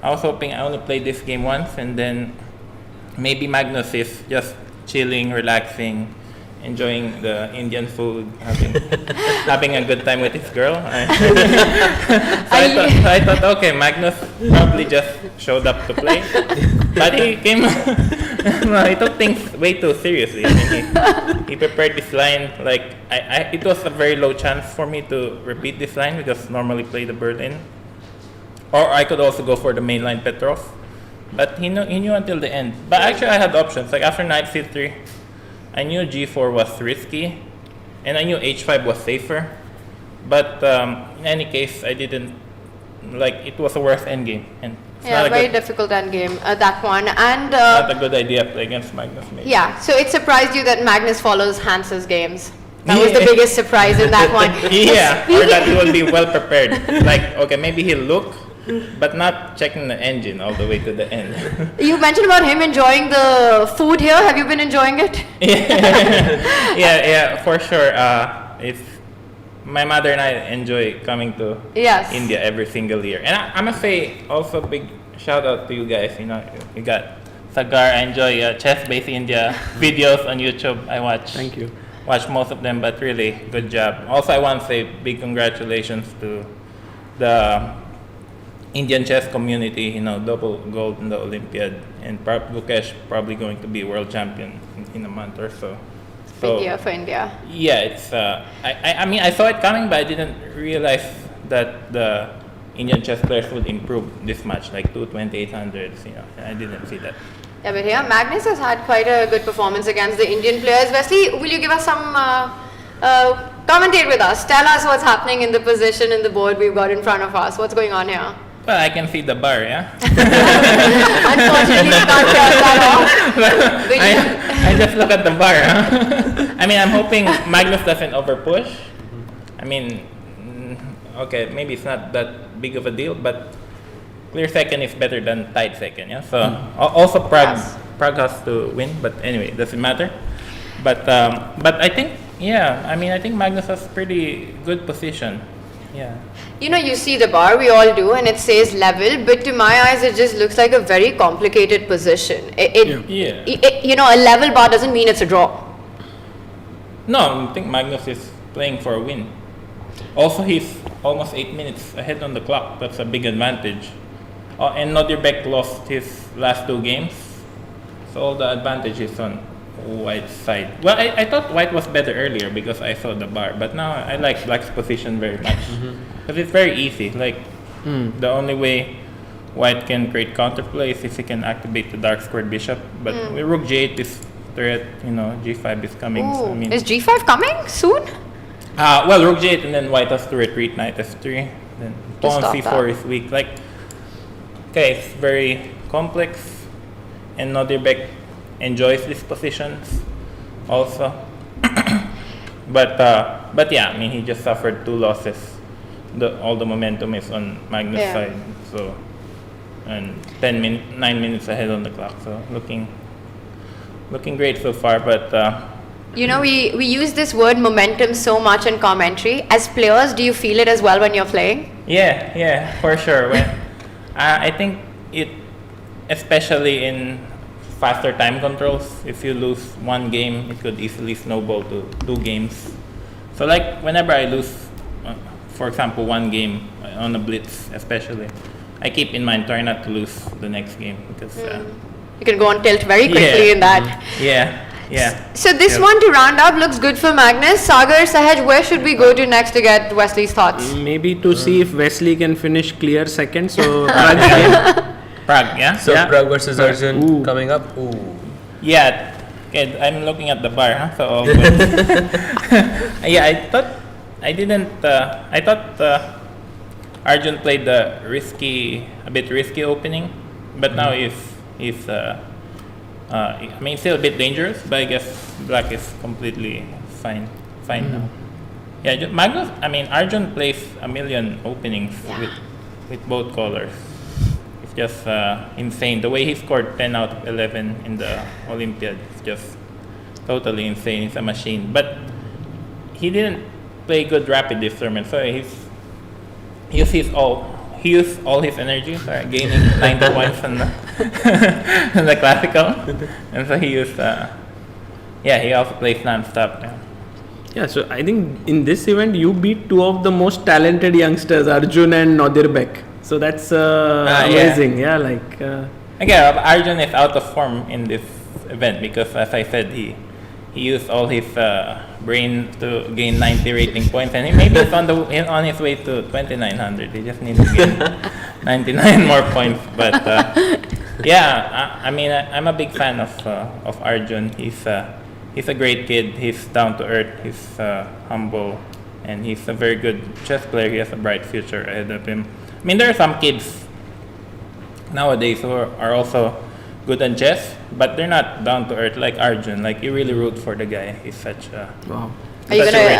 I was hoping I only played this game once, and then maybe Magnus is just chilling, relaxing, enjoying the Indian food, having a good time with his girl. I thought, okay, Magnus probably just showed up to play, but he came. No, he took things way too seriously. I mean, he prepared this line like it was a very low chance for me to repeat this line, because normally play the Berlin, or I could also go for the mainline Petrov. But he knew until the end. But actually, I had options. Like after knight c3, I knew g4 was risky, and I knew h5 was safer. But in any case, I didn't like. It was a worse endgame, and it's Yeah, not very a good, difficult endgame, that one. And not a good idea to play against Magnus. Maybe. yeah, so it surprised you that Magnus follows Hans's games. That was the biggest surprise in that one. Yeah, or that he will be well prepared. Like, okay, maybe he'll look, but not checking the engine all the way to the end. You mentioned about him enjoying the food here. Have you been enjoying it? Yeah, for sure. It's my mother and I enjoy coming to Yes. India every single year, and I must say also big shout out to you guys. You got Sagar. I enjoy Chess Base India videos on YouTube. I watch. Thank you. Watch most of them, but really good job. Also, I want to say big congratulations to the Indian chess community. Double gold in the Olympiad, and Gukesh probably going to be world champion in a month or so. Big year for India. Yeah, it's. I mean, I saw it coming, but I didn't realize that the Indian chess players would improve this much, like 22800s. I didn't see that. Yeah, but here Magnus has had quite a good performance against the Indian players. Wesley, will you give us some commentate with us? Tell us what's happening in the position in the board we've got in front of us. What's going on here? Well, I can see the bar, yeah. Unfortunately, you can't turn that off. But I just look at the bar. Huh? I mean, I'm hoping Magnus doesn't overpush. I mean, okay, maybe it's not that big of a deal, but clear second is better than tied second, yeah. So also Pragg has to win, but anyway, it doesn't matter. But I think, yeah, I mean, I think Magnus has pretty good position. Yeah. you see the bar, we all do, and it says level, but to my eyes, it just looks like a very complicated position. A level bar doesn't mean it's a draw. No, I think Magnus is playing for a win. Also, he's almost 8 minutes ahead on the clock. That's a big advantage. And Nodirbek lost his last 2 games, so all the advantage is on White's side. Well, I thought White was better earlier because I saw the bar, but now I like Black's position very much because it's very easy. Like the only way White can create counterplay is if he can activate the dark squared bishop. But with Rook G8 is threat, G5 is coming. Ooh, So, I mean, is G5 coming soon? well, Rook G8 and then White has to retreat Knight F3. Then Pawn stop C4 that. is weak. Like, okay, it's very complex, and Nodirbek enjoys these positions also. but yeah, I mean, he just suffered 2 losses. All the momentum is on Magnus' side. So, and 9 minutes ahead on the clock. So looking great so far, but. We use this word momentum so much in commentary. As players, do you feel it as well when you're playing? Yeah, for sure. I think it, especially in faster time controls, if you lose 1 game, it could easily snowball to 2 games. So like whenever I lose, for example, 1 game on a blitz especially, I keep in mind try not to lose the next game because You can go on tilt very quickly in that. Yeah. Yeah. So this Yep. one to round up looks good for Magnus. Sagar, Sahaj, where should we go to next to get Wesley's thoughts? Maybe to see if Wesley can finish clear second. So Pragg again. Pragg, yeah? So Yeah. Pragg versus Arjun Ooh. coming up. Ooh. Yeah. Okay, I'm looking at the bar, huh? So all good. Yeah, I thought Arjun played a bit risky opening, but now he's I mean, still a bit dangerous, but I guess black is completely fine now. Yeah, Arjun plays a million openings with both colors. It's just insane. The way he scored 10 out of 11 in the Olympiad is just totally insane. It's a machine. But he didn't play good rapid this tournament, so he used all his energy, gaining 90 points on the classical, and so he also plays non-stop. Yeah, so I think in this event you beat two of the most talented youngsters, Arjun and Nodirbek. So that's amazing. Yeah, Again, Arjun is out of form in this event because, as I said, he used all his brain to gain 90 rating points, and he maybe is on his way to 2,900. He just needs to gain 99 more points. But I'm a big fan of Arjun. He's a great kid. He's down to earth. He's humble, and he's a very good chess player. He has a bright future ahead of him. I mean, there are some kids nowadays who are also good at chess, but they're not down to earth like Arjun. Like, you really root for the guy. He's such a wow. Are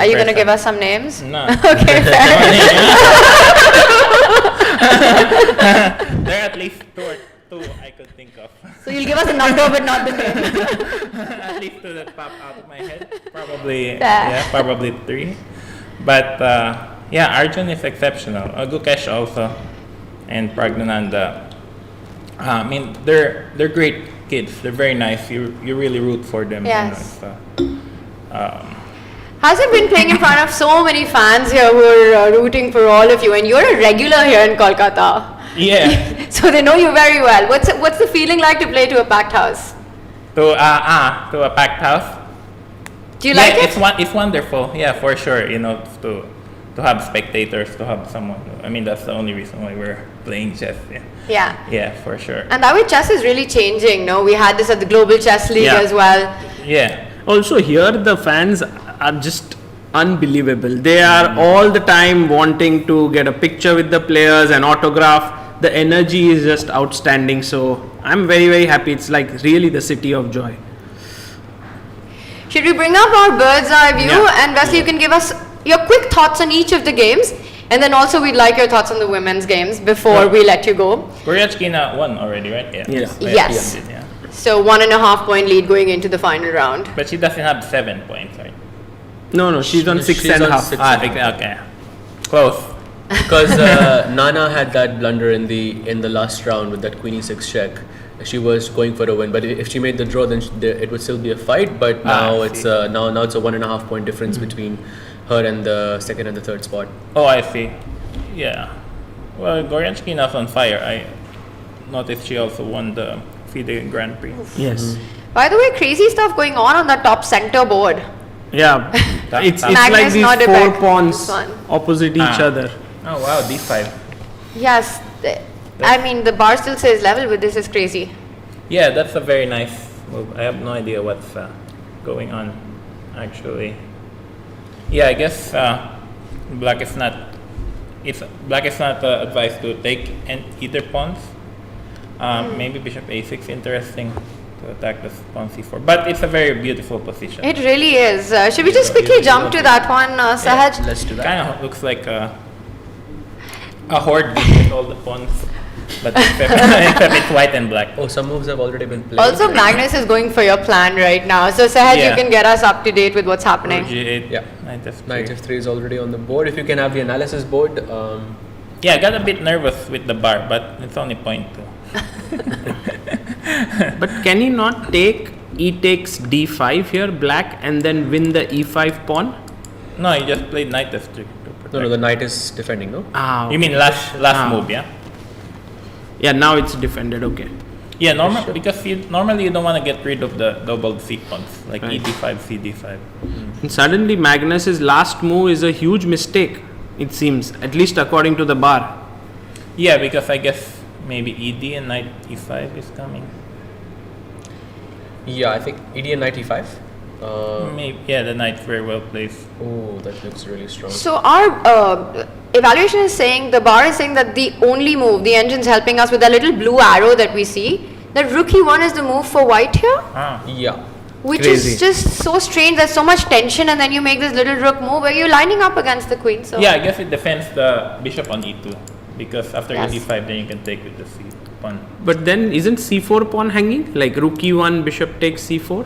you gonna give us some names? No. Okay, fair. There are at least two I could think of. So you'll give us a number but not the name. At least two that pop out of my head. Probably three. But Arjun is exceptional. Gukesh also, and Pragnananda. I mean, they're great kids. They're very nice. You really root for them. Yes. You know, Has it been playing in front of so many fans here who are rooting for all of you, and you're a regular here in Kolkata? Yeah. So they know you very well. What's the feeling like to play to a packed house? To a packed house. Do you like it? It's wonderful. Yeah, for sure. You know, to have spectators, to have someone. I mean, that's the only reason why we're playing chess. Yeah. Yeah, for sure. And that way chess is really changing, no? We had this at the Global Chess League as well. Yeah. Also here the fans are just unbelievable. They are all the time wanting to get a picture with the players, an autograph. The energy is just outstanding. So I'm very, very happy. It's like really the city of joy. Should we bring up our bird's eye view? Yeah. And Wesley, you can give us your quick thoughts on each of the games. And then also we'd like your thoughts on the women's games before we let you go. Goryachkina won already, right? Yeah. Yes. Yes. Yeah. So 1.5 point lead going into the final round. But she doesn't have 7 points, right? No, she's on six She's and a on half. six. Okay. Close. Because Nana had that blunder in the last round with that queen e6 check. She was going for a win, but if she made the draw, then it would still be a fight. But now it's now it's a 1.5 point difference between her and the second and the third spot. Oh, I see. Yeah. Well, Goryachkina's on fire. I noticed she also won the FIDE Grand Prix. Yes. By the way, crazy stuff going on that top center board. Yeah. it's Magnus like these Nodirbek. four pawns This one. opposite each other. Oh wow, D5. Yes. I mean, the bar still says level, but this is crazy. Yeah, that's a very nice move. I have no idea what's going on, actually. Yeah, I guess black is not advised to take either pawns. Maybe bishop a6, interesting to attack the pawn c4. But it's a very beautiful position. It really is. Should we just quickly jump to that one, Sahaj? Let's do that. Kind of looks like a horde with all the pawns, but except it's white and black. Oh, some moves have already been played. Also, Magnus is going for your plan right now. So, Sahaj, you Yeah. can get us up to date with what's happening. G8, Yeah. knight f3. Knight f3 is already on the board. If you can have the analysis board. Yeah, I got a bit nervous with the bar, but it's only point 2. But can he not take e takes d5 here, black, and then win the e5 pawn? No, he just played knight f3 to protect. No, the knight is defending, no? Ah, You mean last move, yeah? Yeah, now it's defended. Okay. Yeah, because normally you don't want to get rid of the doubled sequence, like Right. e5, cd5. And suddenly Magnus's last move is a huge mistake, it seems, at least according to the bar. Yeah, because I guess maybe ed and knight e5 is coming. Yeah, I think ED and knight e5. Maybe, yeah, the knight very well placed. Oh, that looks really strong. So our evaluation is saying, the bar is saying that the only move, the engine's helping us with that little blue arrow that we see, that rook e1 is the move for white here, Ah, Yeah. which Crazy. is just so strange. There's so much tension, and then you make this little rook move where you're lining up against the queen. So yeah, I guess it defends the bishop on e2, because after Yes. e5 then you can take with the c pawn. But then isn't c4 pawn hanging? Like rook e1, bishop takes c4?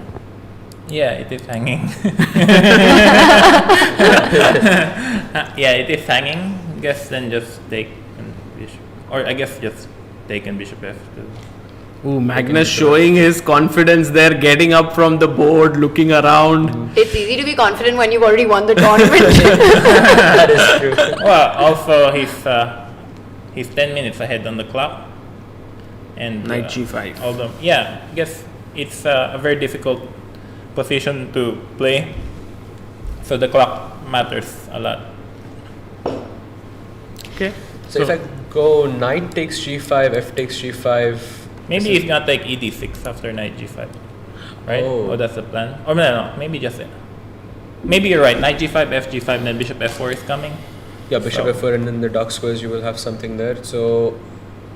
Yeah, it is hanging. Yeah, it is hanging. Guess then just take and bishop, or I guess just take and bishop f2. Ooh, Magnus showing his confidence there, getting up from the board, looking around. it's easy to be confident when you've already won the tournament. That is true. Well, also he's 10 minutes ahead on the clock, and Knight g5. although yeah, I guess it's a very difficult position to play, so the clock matters a lot. Okay. So if I go knight takes g5, f takes g5. Maybe he's gonna take ed6 after knight g5, right? Oh. Oh, that's the plan. Or no, maybe just maybe you're right. Knight g5, f g5, then bishop f4 is coming. Yeah, bishop So- f4, and then the dark squares you will have something there. So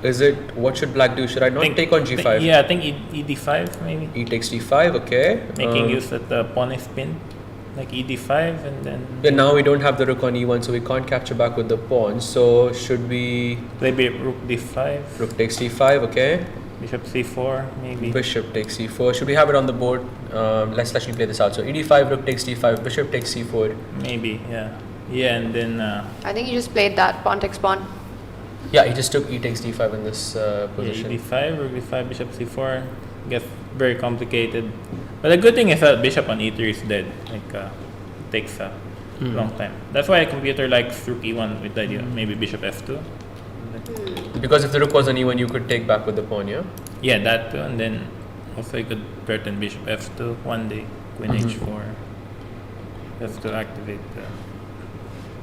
is it, what should black do? Should I not take on g5? Yeah, I think ed5 maybe. E takes d5, okay. Making use that the pawn is pinned, like ed5, and then Yeah, now we don't have the rook on e1, so we can't capture back with the pawn. So should we, maybe rook d5, rook takes d5, okay. bishop c4 maybe. Bishop takes c4. Should we have it on the board? Let's actually play this out. So ed5, rook takes d5, bishop takes c4. Maybe, yeah. Yeah, and then I think you just played that pawn takes pawn. Yeah, he just took e takes d5 in this position. e5, rook b5, bishop c4 gets very complicated. But the good thing is that bishop on e3 is dead. Like it takes a long time. That's why a computer likes rook e1 with the idea maybe bishop f2. Because if the rook was on e1, you could take back with the pawn, yeah? Yeah, that too, and then also you could threaten bishop f2 one day, queen h4, just to activate the.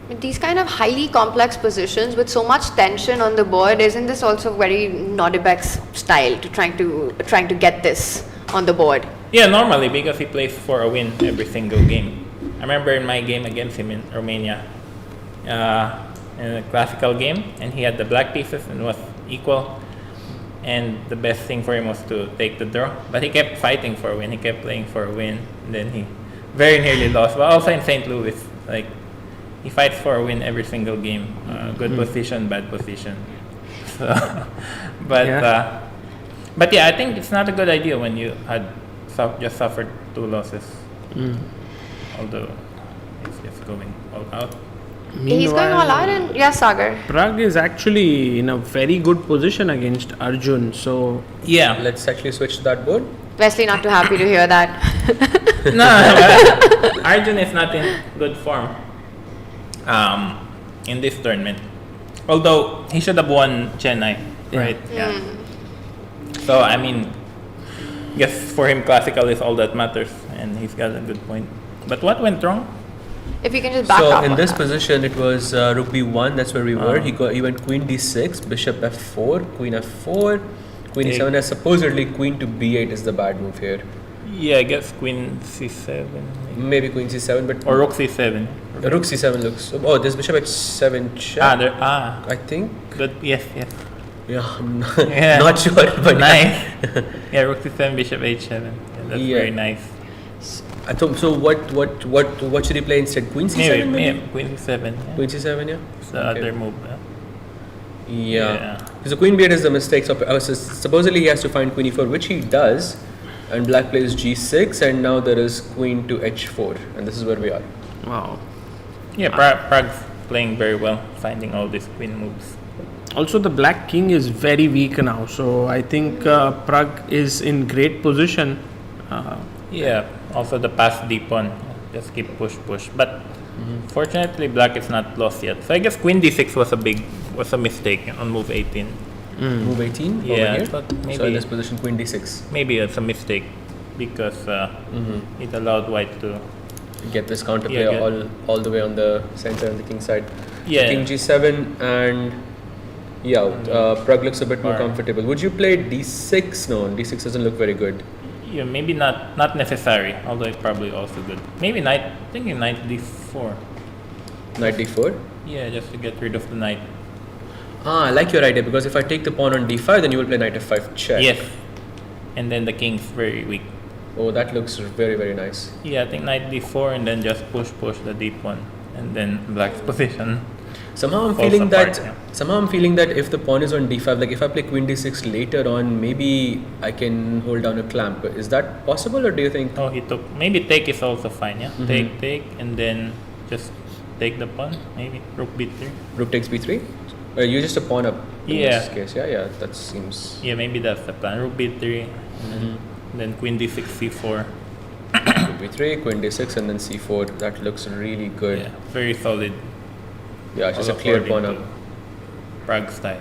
With these kind of highly complex positions with so much tension on the board, isn't this also very Nodirbek's style to trying to get this on the board? Yeah, normally because he plays for a win every single game. I remember in my game against him in Romania, in a classical game, and he had the black pieces and was equal. And the best thing for him was to take the draw, but he kept fighting for a win. He kept playing for a win, and then he very nearly lost. But also in St. Louis, like he fights for a win every single game. Good position, bad position. So, but yeah, I think it's not a good idea when you had just suffered 2 losses. Although he's just going all out. He's going all out, and yes, Sagar. Pragg is actually in a very good position against Arjun. So Yeah. Let's actually switch to that board. Wesley not too happy to hear that. No, Arjun is not in good form in this tournament. Although he should have won Chennai, right? Yeah. So I mean, guess for him classical is all that matters, and he's got a good point. But what went wrong? If you can just back So up in on this that. position, it was rook b1. That's where we were. He went queen d6, bishop f4, queen f4, queen e7. And supposedly queen to b8 is the bad move here. Yeah, I guess queen c7 Maybe queen c7, but or rook c7. rook c7 looks. Oh, there's bishop h7 check. I think. Good. Yes. Yeah, I'm not, Yeah. not sure, but Nice. Yeah, rook c7, bishop h7. Yeah, that's Yeah. very nice. I thought, so what should he play instead? Queen c7 maybe? Queen c7. Yeah. Queen c7, yeah. It's the other move. Yeah. Because the queen b8 is the mistake. So supposedly he has to find queen e4, which he does. And black plays g6, and now there is queen to h4, and this is where we are. wow. Yeah, Pragg's playing very well, finding all these queen moves. Also, the black king is very weak now. So I think Pragg is in great position. Yeah, also the pass deep on. Just keep push. But fortunately, black is not lost yet. So I guess queen d6 was a mistake on move 18. Move 18 Yeah, I over here. thought So in maybe- this position, queen d6. Maybe it's a mistake because it allowed white to. Get this counterplay Yeah, get- all the way on the center and the king side. Yeah. King g7 and Pragg looks a bit more Or- comfortable. Would you play d6? No, d6 doesn't look very good. Yeah, maybe not necessary, although it's probably also good. Maybe thinking knight d4. Knight d4. Yeah, just to get rid of the knight. I like your idea because if I take the pawn on d5, then you will play knight f5 check. Yes. And then the king's very weak. Oh, that looks very, very nice. Yeah, I think knight d4 and then just push the deep one. And then black's position. Somehow I'm Falls feeling apart, that. yeah. Somehow I'm feeling that if the pawn is on d5, like if I play queen d6 later on, maybe I can hold down a clamp. Is that possible, or do you think? Oh, he took. Maybe take is also fine, yeah? Take, and then just take the pawn, maybe. Rook b3. Rook takes b3. You're just a pawn up in Yeah. this case. Yeah, that seems. Yeah, maybe that's the plan. Rook b3, and then queen d6, c4. Rook b3, queen d6, and then c4. That looks really good. Yeah, very solid. Yeah, just a all clear according pawn to up. Pragg style.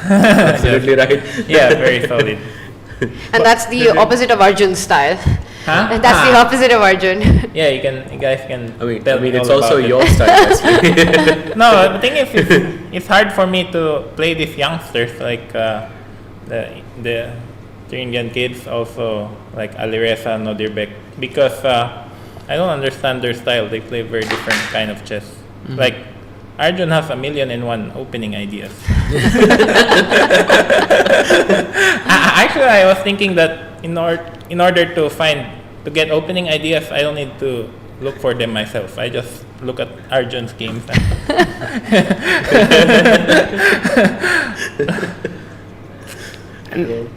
Absolutely right. Yeah, very solid. And that's the opposite of Arjun's style. Huh? And that's the opposite of Arjun. Yeah, you guys can. I mean, tell me it's all also about it. your style. Wesley. No, the thing is, it's hard for me to play these youngsters like the three Indian kids, also like Alireza, Nodirbek, because I don't understand their style. They play very different kind of chess. Like Arjun has 1,000,001 opening ideas. Actually, I was thinking that in order to get opening ideas, I don't need to look for them myself. I just look at Arjun's games.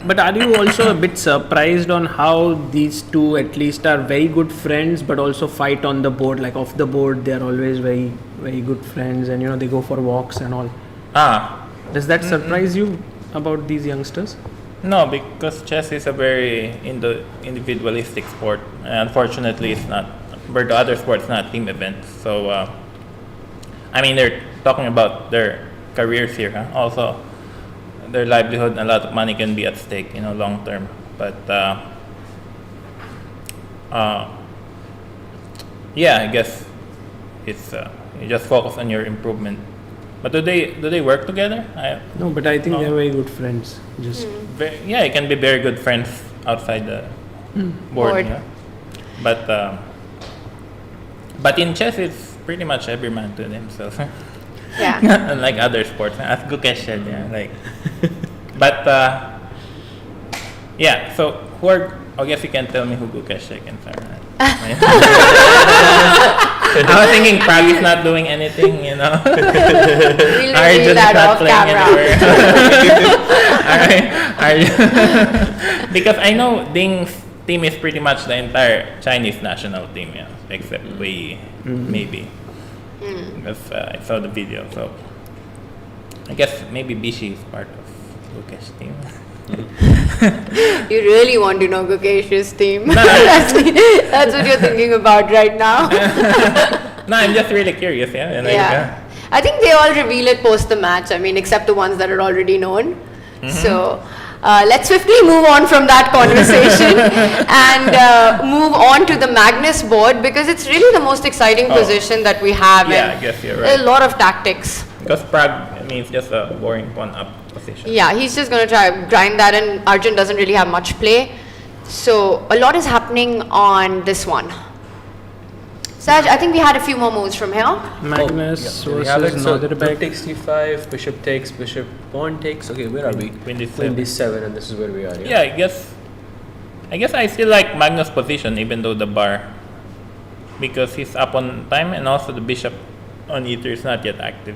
But are you also a bit surprised on how these two at least are very good friends, but also fight on the board? Like off the board, they are always very, very good friends, and they go for walks and all. Does that surprise you about these youngsters? No, because chess is a very individualistic sport. Unfortunately, it's not. But the other sports not team events. So, I mean, they're talking about their careers here. Huh? Also, their livelihood and a lot of money can be at stake, long term. But yeah, I guess it's you just focus on your improvement. But do they work together? No, but I think No. they're very good friends. Just Yeah, you can be very good friends outside the board. Board. Yeah? But in chess, it's pretty much every man to himself. Yeah. Unlike other sports, as Gukesh said, but yeah. So I guess you can tell me who Gukesh against are. I was thinking Pragg is not doing anything, We'll reveal Arjun's that not off playing camera. Alright. Because I know Ding's team is pretty much the entire Chinese national team, except Wei, maybe. Because I saw the video, so I guess maybe Vishy is part of Gukesh's team. You really want to know Gukesh's team. That's what you're thinking about right now. No, I'm just really curious, And Yeah. I think they all reveal it post the match. I mean, except the ones that are already known. So let's swiftly move on from that conversation and move on to the Magnus board, because it's really the most exciting position that we have. Yeah, and I guess you're a right. lot of tactics. Because Pragg means just a boring pawn up position. Yeah, he's just going to try grind that, and Arjun doesn't really have much play. So a lot is happening on this one. Saj, I think we had a few more moves from here. Magnus We have it. versus So rook Nodirbek. takes d5, bishop takes, bishop pawn takes. Okay, where are we? Queen d7. Queen d7, and this is where we are. Yeah, I guess I still like Magnus' position, even though the bar, because he's up on time, and also the bishop on e3 is not yet active.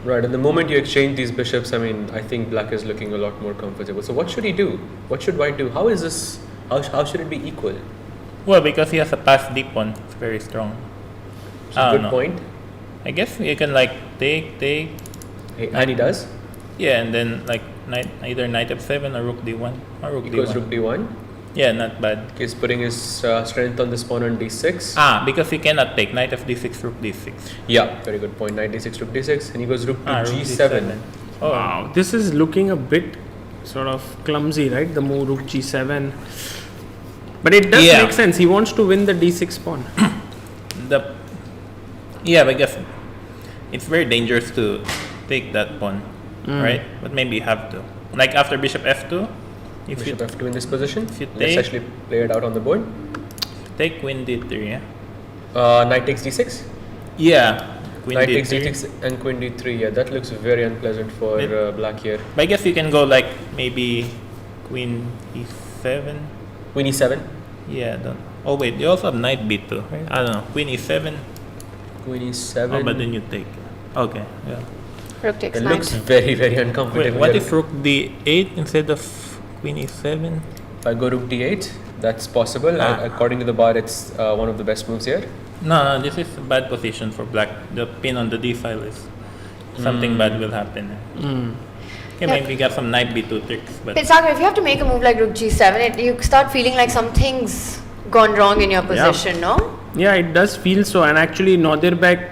Right, and the moment you exchange these bishops, I mean, I think black is looking a lot more comfortable. So what should he do? What should white do? How is this? How should it be equal? Well, because he has a pass deep one, it's very strong. So good point. I guess you can take, And he does. yeah, and then either knight f7 or rook d1 or rook He goes d1. rook d1. Yeah, not bad. He's putting his strength on this pawn on d6. Because he cannot take knight of d6, rook d6. Yeah, very good point. Knight d6, rook d6, and he goes rook to Rook g7. Oh, Wow, this is looking a bit sort of clumsy, right? The move rook g7. But it does Yeah. make sense. He wants to win the d6 pawn. because it's very dangerous to take that pawn, right? But maybe you have to. Like after bishop f2, if Bishop you f2 in this position. if you Let's take- actually play it out on the board. take queen d3, yeah? Knight takes d6. Yeah, queen Knight takes d3. d6 and queen d3. Yeah, that looks very unpleasant for It- black here. But I guess you can go like maybe queen e7. Queen e7. Yeah, don't. Oh wait, you also have knight b2, right? I don't know. Queen e7. Queen e7. Oh, but then you take. Okay, yeah. Rook takes It knight. looks very, very uncomfortable. Wait, what here. if rook d8 instead of queen e7? If I go rook d8, that's possible. According to the board, it's one of the best moves here. No, this is a bad position for black. The pin on the d file is something bad will happen. Okay, Yeah. maybe get some knight b2 tricks, but But Sagar, if you have to make a move like rook g7, you start feeling like something's gone wrong in your position, no? Yeah, it does feel so. And actually, Nodirbek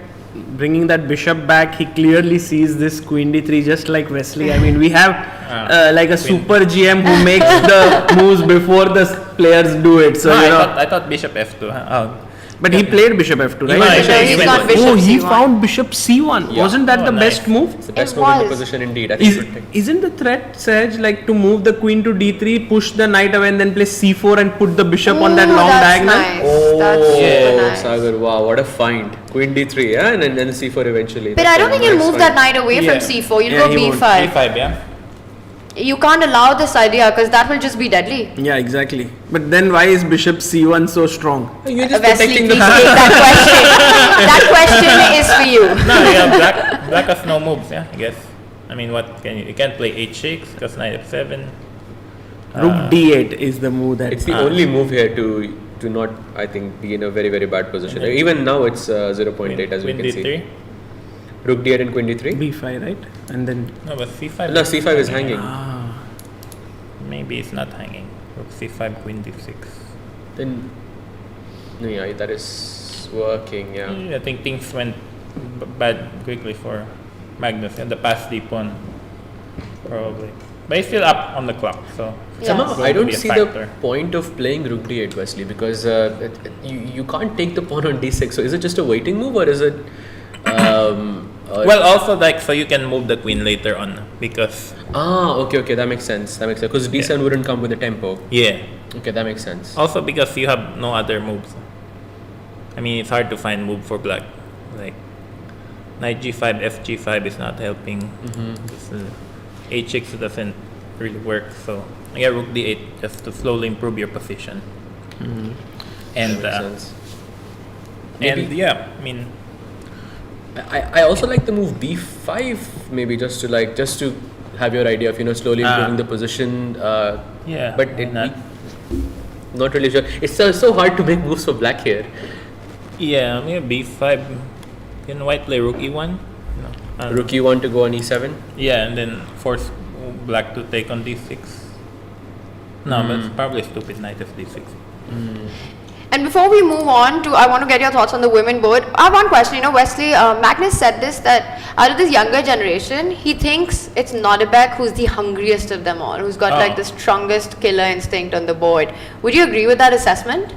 bringing that bishop back, he clearly sees this queen d3 just like Wesley. I mean, we have like a super GM who makes the moves before the players do it. So, no, you know. I thought bishop f2. Huh? But he played bishop f2, right? might. No, he's got bishop Oh, he c1. found bishop c1. Yeah. Wasn't that Oh, the nice. best move? It's the best It move in the was. position indeed. I think Isn't the threat, Saj, like to move the queen to d3, push the knight away and then play c4 and put the bishop on that Ooh, long that's diagonal? Nice. Oh, That's super nice. Sagar, wow, what a find. Queen d3, yeah, and then c4 eventually. But That's I don't a think he'll nice move find. that knight away from Yeah. c4. You'll Yeah, go he won't. b5. e5, yeah. You can't allow this idea because that will just be deadly. Yeah, exactly. But then why is bishop c1 so strong? You're just Wesley, protecting please the take that question. That question is for you. No, yeah, black has no moves, yeah, I guess. I mean, what can you can't play h6 because knight f7. Rook d8 is the move that. It's the only move here to not, I think, be in a very, very bad position. Even now it's 0.8 as we Queen can d3. see. Rook d8 and queen d3. b5, right? And then No, but c5. No, c5 is hanging. Maybe it's not hanging. Rook c5, queen d6. Then, no, yeah, that is working, yeah. I think things went bad quickly for Magnus and the pass d pawn, probably. But he's still up on the clock, so Yeah. Somehow, it's I going to don't be a see factor. the point of playing rook d8, Wesley, because you can't take the pawn on d6. So is it just a waiting move or is it? Well, also like so you can move the queen later on because Okay, that makes sense. Because d7 wouldn't come with a tempo. yeah. Okay, that makes sense. Also because you have no other moves. I mean, it's hard to find move for black. Like knight g5, f g5 is not helping. This, h6 doesn't really work. So I get rook d8 just to slowly improve your position. And That makes sense. and Maybe- yeah, I mean. I also like the move b5, maybe just to have your idea of slowly improving the position. Yeah, but why not? Not really sure. It's so hard to make moves for black here. Yeah, maybe b5. Can white play rook e1? No. Rook e1 to go on e7. Yeah, and then force black to take on d6. No, but it's probably stupid knight f d6. And before we move on to, I want to get your thoughts on the women board. I have one question. Wesley, Magnus said this, that out of this younger generation, he thinks it's Nodirbek who's the hungriest of them all, who's got like the strongest killer instinct on the board. Would you agree with that assessment?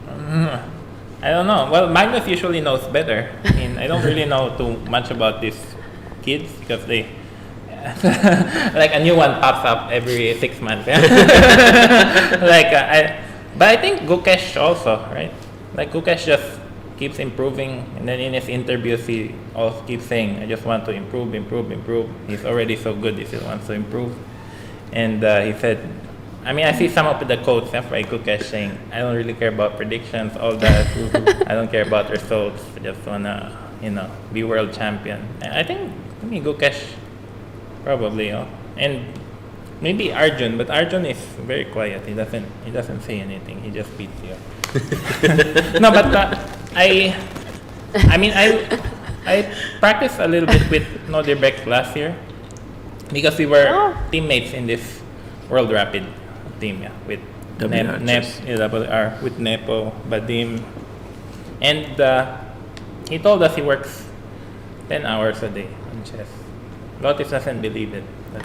I don't know. Well, Magnus usually knows better. I mean, I don't really know too much about these kids because they like a new one pops up every 6 months. Yeah? But I think Gukesh also, right? Like Gukesh just keeps improving, and then in his interviews he also keeps saying, "I just want to improve." He's already so good. He still wants to improve, and he said, I mean, I see some of the quotes by Gukesh saying, "I don't really care about predictions, all that. I don't care about results. I just wanna, be world champion." And I think Gukesh probably, and maybe Arjun, but Arjun is very quiet. He doesn't say anything. He just beats you. No, but I practiced a little bit with Nodirbek last year because we were teammates in this World Rapid team, with WR with Nepo, Badim. And he told us he works 10 hours a day on chess. Lotus doesn't believe it. But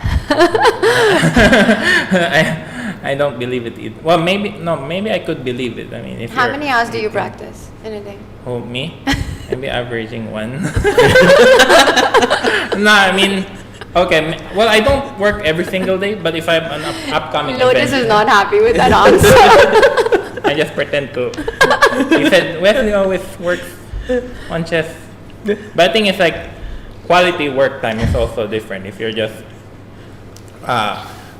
I don't believe it either. Well, maybe I could believe it. I mean, if How many hours do you practice in a day? Oh, me? Maybe averaging 1. No, I mean, okay. Well, I don't work every single day, but if I have an upcoming Lotus event, is not happy with that answer. I just pretend to. He said Wesley always works on chess, but I think it's like quality work time is also different. If you're just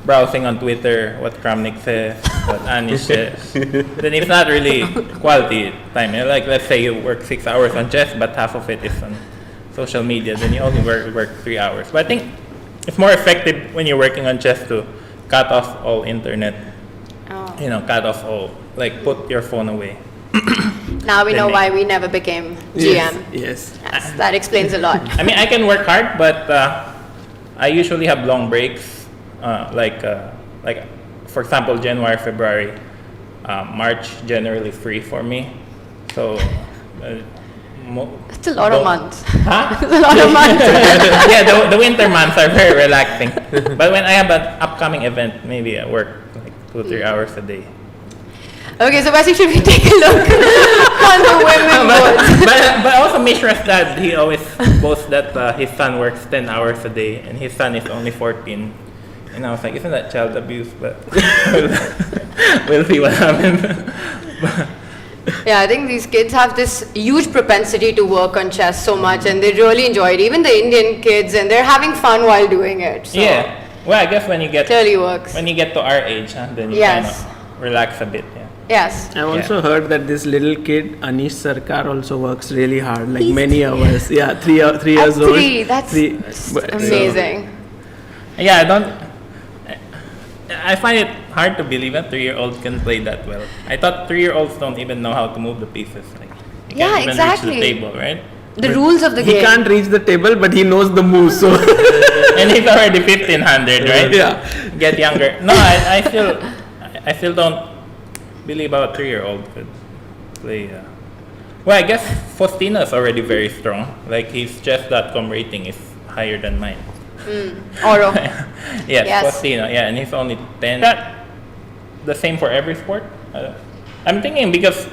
browsing on Twitter what Kramnik says, what Anish says, then it's not really quality time. You know, like let's say you work 6 hours on chess, but half of it is on social media, then you only work 3 hours. But I think it's more effective when you're working on chess to cut off all internet. You know, cut off all, like put your phone away. Now we know why we never became GM. Yes. Yes, that explains a lot. I mean, I can work hard, but I usually have long breaks. Like for example, January, February, March generally free for me. So It's a lot of months. Huh? It's a lot of months. Yeah, the winter months are very relaxing. But when I have an upcoming event, maybe I work like 2-3 hours a day. Okay, so Wesley, should we take a look on the women boards? But also Mishra's dad, he always boasts that his son works 10 hours a day and his son is only 14. And I was like, isn't that child abuse? But we'll see what happens. Yeah, I think these kids have this huge propensity to work on chess so much and they really enjoy it. Even the Indian kids, and they're having fun while doing it. So Yeah. Well, I guess when you get clearly works. when you get to our age, then you Yes. kind of relax a bit. Yeah. Yes. I've also heard that this little kid, Anish Sarkar, also works really hard, like He's many hours. Yeah, 3 years At old. 3, that's But- amazing. Yeah, I find it hard to believe a 3-year-old can play that well. I thought 3-year-olds don't even know how to move the pieces. Like, you Yeah, can't even exactly. reach the table, right? The rules of the He game. can't reach the table, but he knows the moves. So And he's already 1500, right? Yeah. Get younger. No, I still don't believe a 3-year-old could play. Well, I guess Faustino's already very strong. Like his chess.com rating is higher than mine. Oro. Yes, Yes. Faustino. Yeah, and he's only 10. That the same for every sport? I'm thinking because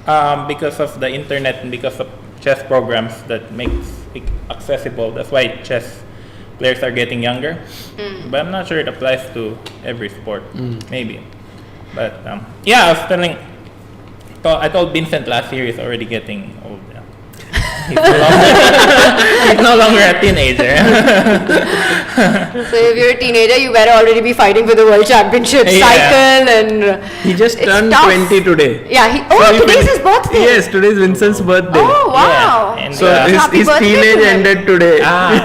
of the internet and because of chess programs that makes it accessible. That's why chess players are getting younger. But I'm not sure it applies to every sport. Maybe. But yeah, I was I told Vincent last year he's already getting old. Yeah. He's no longer a teenager. So if you're a teenager, you better already be fighting for the world championship Yeah. cycle, and he just it's turned tough. 20 today. Yeah. Today's his birthday. Yes, today is Vincent's birthday. Oh wow. Yeah, and, So Happy his birthday teenage to him. ended today.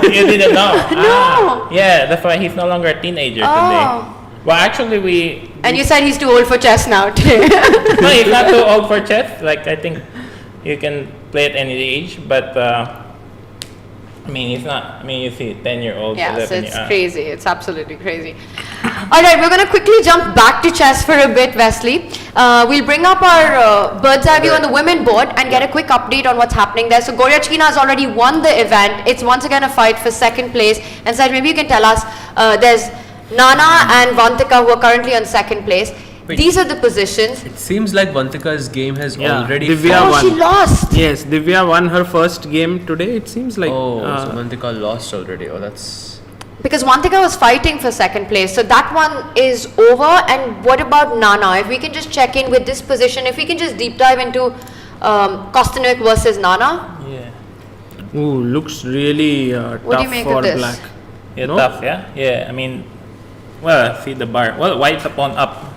You didn't know? No. Yeah, that's why he's no longer a teenager today. Well, actually, And you said he's too old for chess now today. no, he's not too old for chess. Like I think you can play at any age, but I mean, he's not. I mean, you see, 10-year-olds. Yeah, so 11 it's crazy. It's absolutely crazy. All right, we're going to quickly jump back to chess for a bit, Wesley. We'll bring up our bird's eye view on the women board and get a quick update on what's happening there. So Goryachkina has already won the event. It's once again a fight for second place. And Saj, maybe you can tell us, there's Nana and Vantika who are currently on second place. Wait. These are the positions. It seems like Vantika's game has Yeah, already Divya Oh, won. she lost. Yes, Divya won her first game today. It seems like. so Vantika lost already. Oh, that's... Because Vantika was fighting for second place. So that one is over. And what about Nana? If we can just check in with this position, if we can just deep dive into Kosteniuk versus Nana. Yeah. Ooh, looks really What do you tough make for of this? black. Yeah, No? tough. Yeah. Yeah. I mean, well, see the bar. Well, white's a pawn up.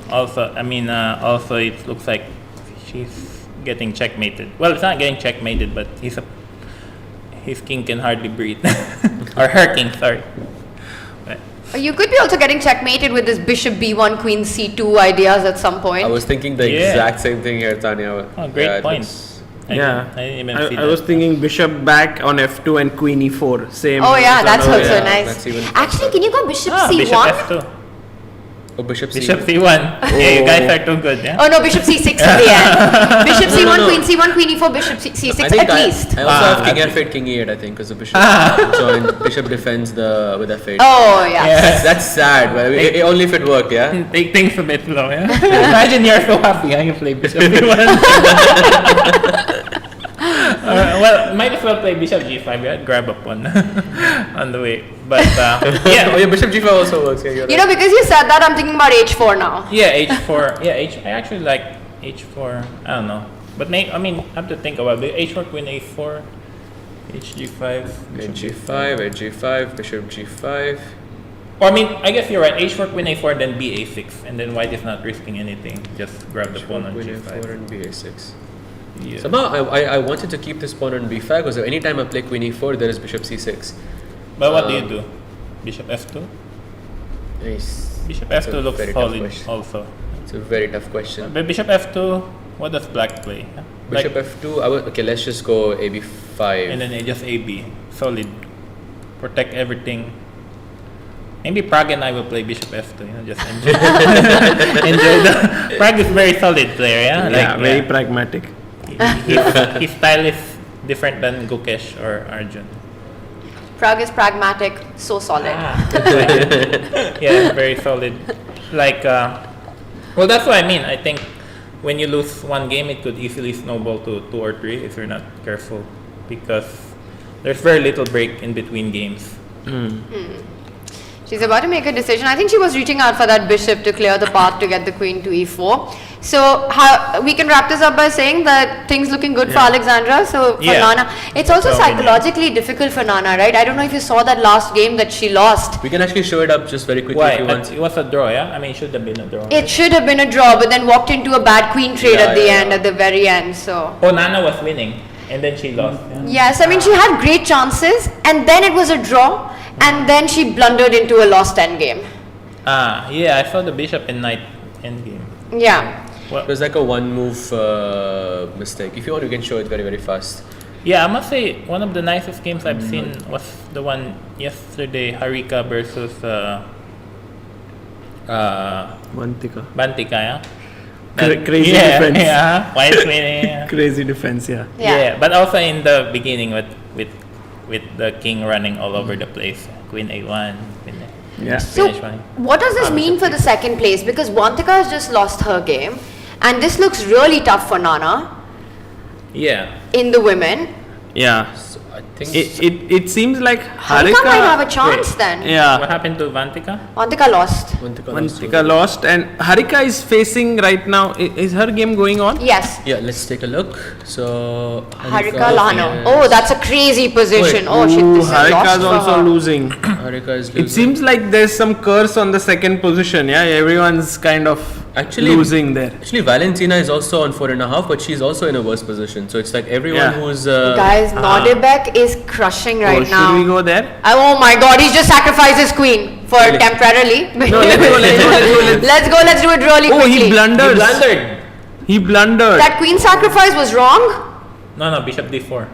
Also, I mean, also it looks like she's getting checkmated. Well, it's not getting checkmated, but his king can hardly breathe, or her king. Sorry. But, You could be also getting checkmated with this bishop b1, queen c2 ideas at some point. I was thinking the Yeah. exact same thing here, Tanya. oh, great Yeah, it point. looks- Yeah, I didn't even see I that. was thinking bishop back on f2 and queen e4. Same. Oh yeah, sort that's of- also yeah, nice. that's even Actually, can you go bishop c1? Bishop f2. Oh, bishop Bishop c1. c1. Yeah, you guys are too good, yeah? Oh no, bishop c6 at the end. Bishop c1, no. queen c1, queen e4, bishop c6 I think at least. I also have king f8, king e8, I think, because the bishop joined. Bishop defends with f8. Oh yeah. That's sad, but only if it worked, yeah? Take things a bit slow, yeah? Imagine you're so happy you play bishop c1. Well, might as well play bishop g5, yeah? Grab a pawn on the way. But yeah. Oh, yeah, bishop g5 also works. Yeah, you're You know, because you said that, I'm thinking about h4 now. Yeah, h4. Yeah, I actually like h4. I don't know. But I mean, I have to think about it. h4, queen a4, hg5, right. G5, h5, bishop g5. Or I mean, I guess you're right. h4, queen a4, then ba6, and then white is not risking anything. Just grab the pawn on Queen g5. a4 and ba6. Yeah. Somehow I wanted to keep this pawn on b5 because anytime I play queen e4, there is bishop c6. But what do you do? Bishop f2? Nice. Bishop That's f2 a looks very tough solid question. also. It's a very tough question. But bishop f2, what does black play? Bishop f2. Okay, let's just go ab5. And then just ab. Solid. Protect everything. Maybe Pragg and I will play bishop f2. Just enjoy. Enjoy the. Pragg is very solid player, yeah. Yeah, very pragmatic. His style is different than Gukesh or Arjun. Pragg is pragmatic, so solid. Yeah, very solid. Like, well, that's what I mean. I think when you lose one game, it could easily snowball to 2 or 3 if you're not careful, because there's very little break in between games. She's about to make a decision. I think she was reaching out for that bishop to clear the path to get the queen to e4. So we can wrap this up by saying that things looking good for Alexandra. So for Nana, it's also psychologically difficult for Nana, right? I don't know if you saw that last game that she lost. We can actually show it up just very quickly if you want. It was a draw, yeah? I mean, it should have been a draw. It should have been a draw, but then walked into a bad queen trade at the end, at the very end. So. Oh, Nana was winning, and then she lost. Yeah? Yes, I mean she had great chances, and then it was a draw, and then she blundered into a lost endgame. Yeah, I saw the bishop and knight endgame. Yeah. It was like a one move mistake. If you want, you can show it very, very fast. Yeah, I must say, one of the nicest games I've seen was the one yesterday, Harika versus Bantika, yeah? Crazy defense. Yeah, white winning. Yeah. Crazy defense, yeah. Yeah, but also in the beginning with the king running all over the place. Queen a1, queen a. Yeah. So what does this mean for the second place? Because Wantika has just lost her game, and this looks really tough for Nana Yeah. in the women. Yeah. So I think It seems like Harika might have a chance then. What Yeah. happened to Vantika? Wantika lost. Wantika lost, and Harika is facing right now. Is her game going on? Yes. Yeah, let's take a look. So Harika Lano. Oh, that's a crazy position. Oh shit, this is Harika lost is for also her. losing. Harika is losing. It seems like there's some curse on the second position. Yeah, everyone's kind of Actually losing there. Actually, Valentina is also on 4.5, but she's also in a worse position. So it's like everyone who's Guys, Nodirbek is crushing right Should now. we go there? Oh my god, he's just sacrificed his queen for temporarily. No, let's go. Let's do it really Oh, quickly. he blunders. He blundered. That queen sacrifice was wrong? No, bishop d4.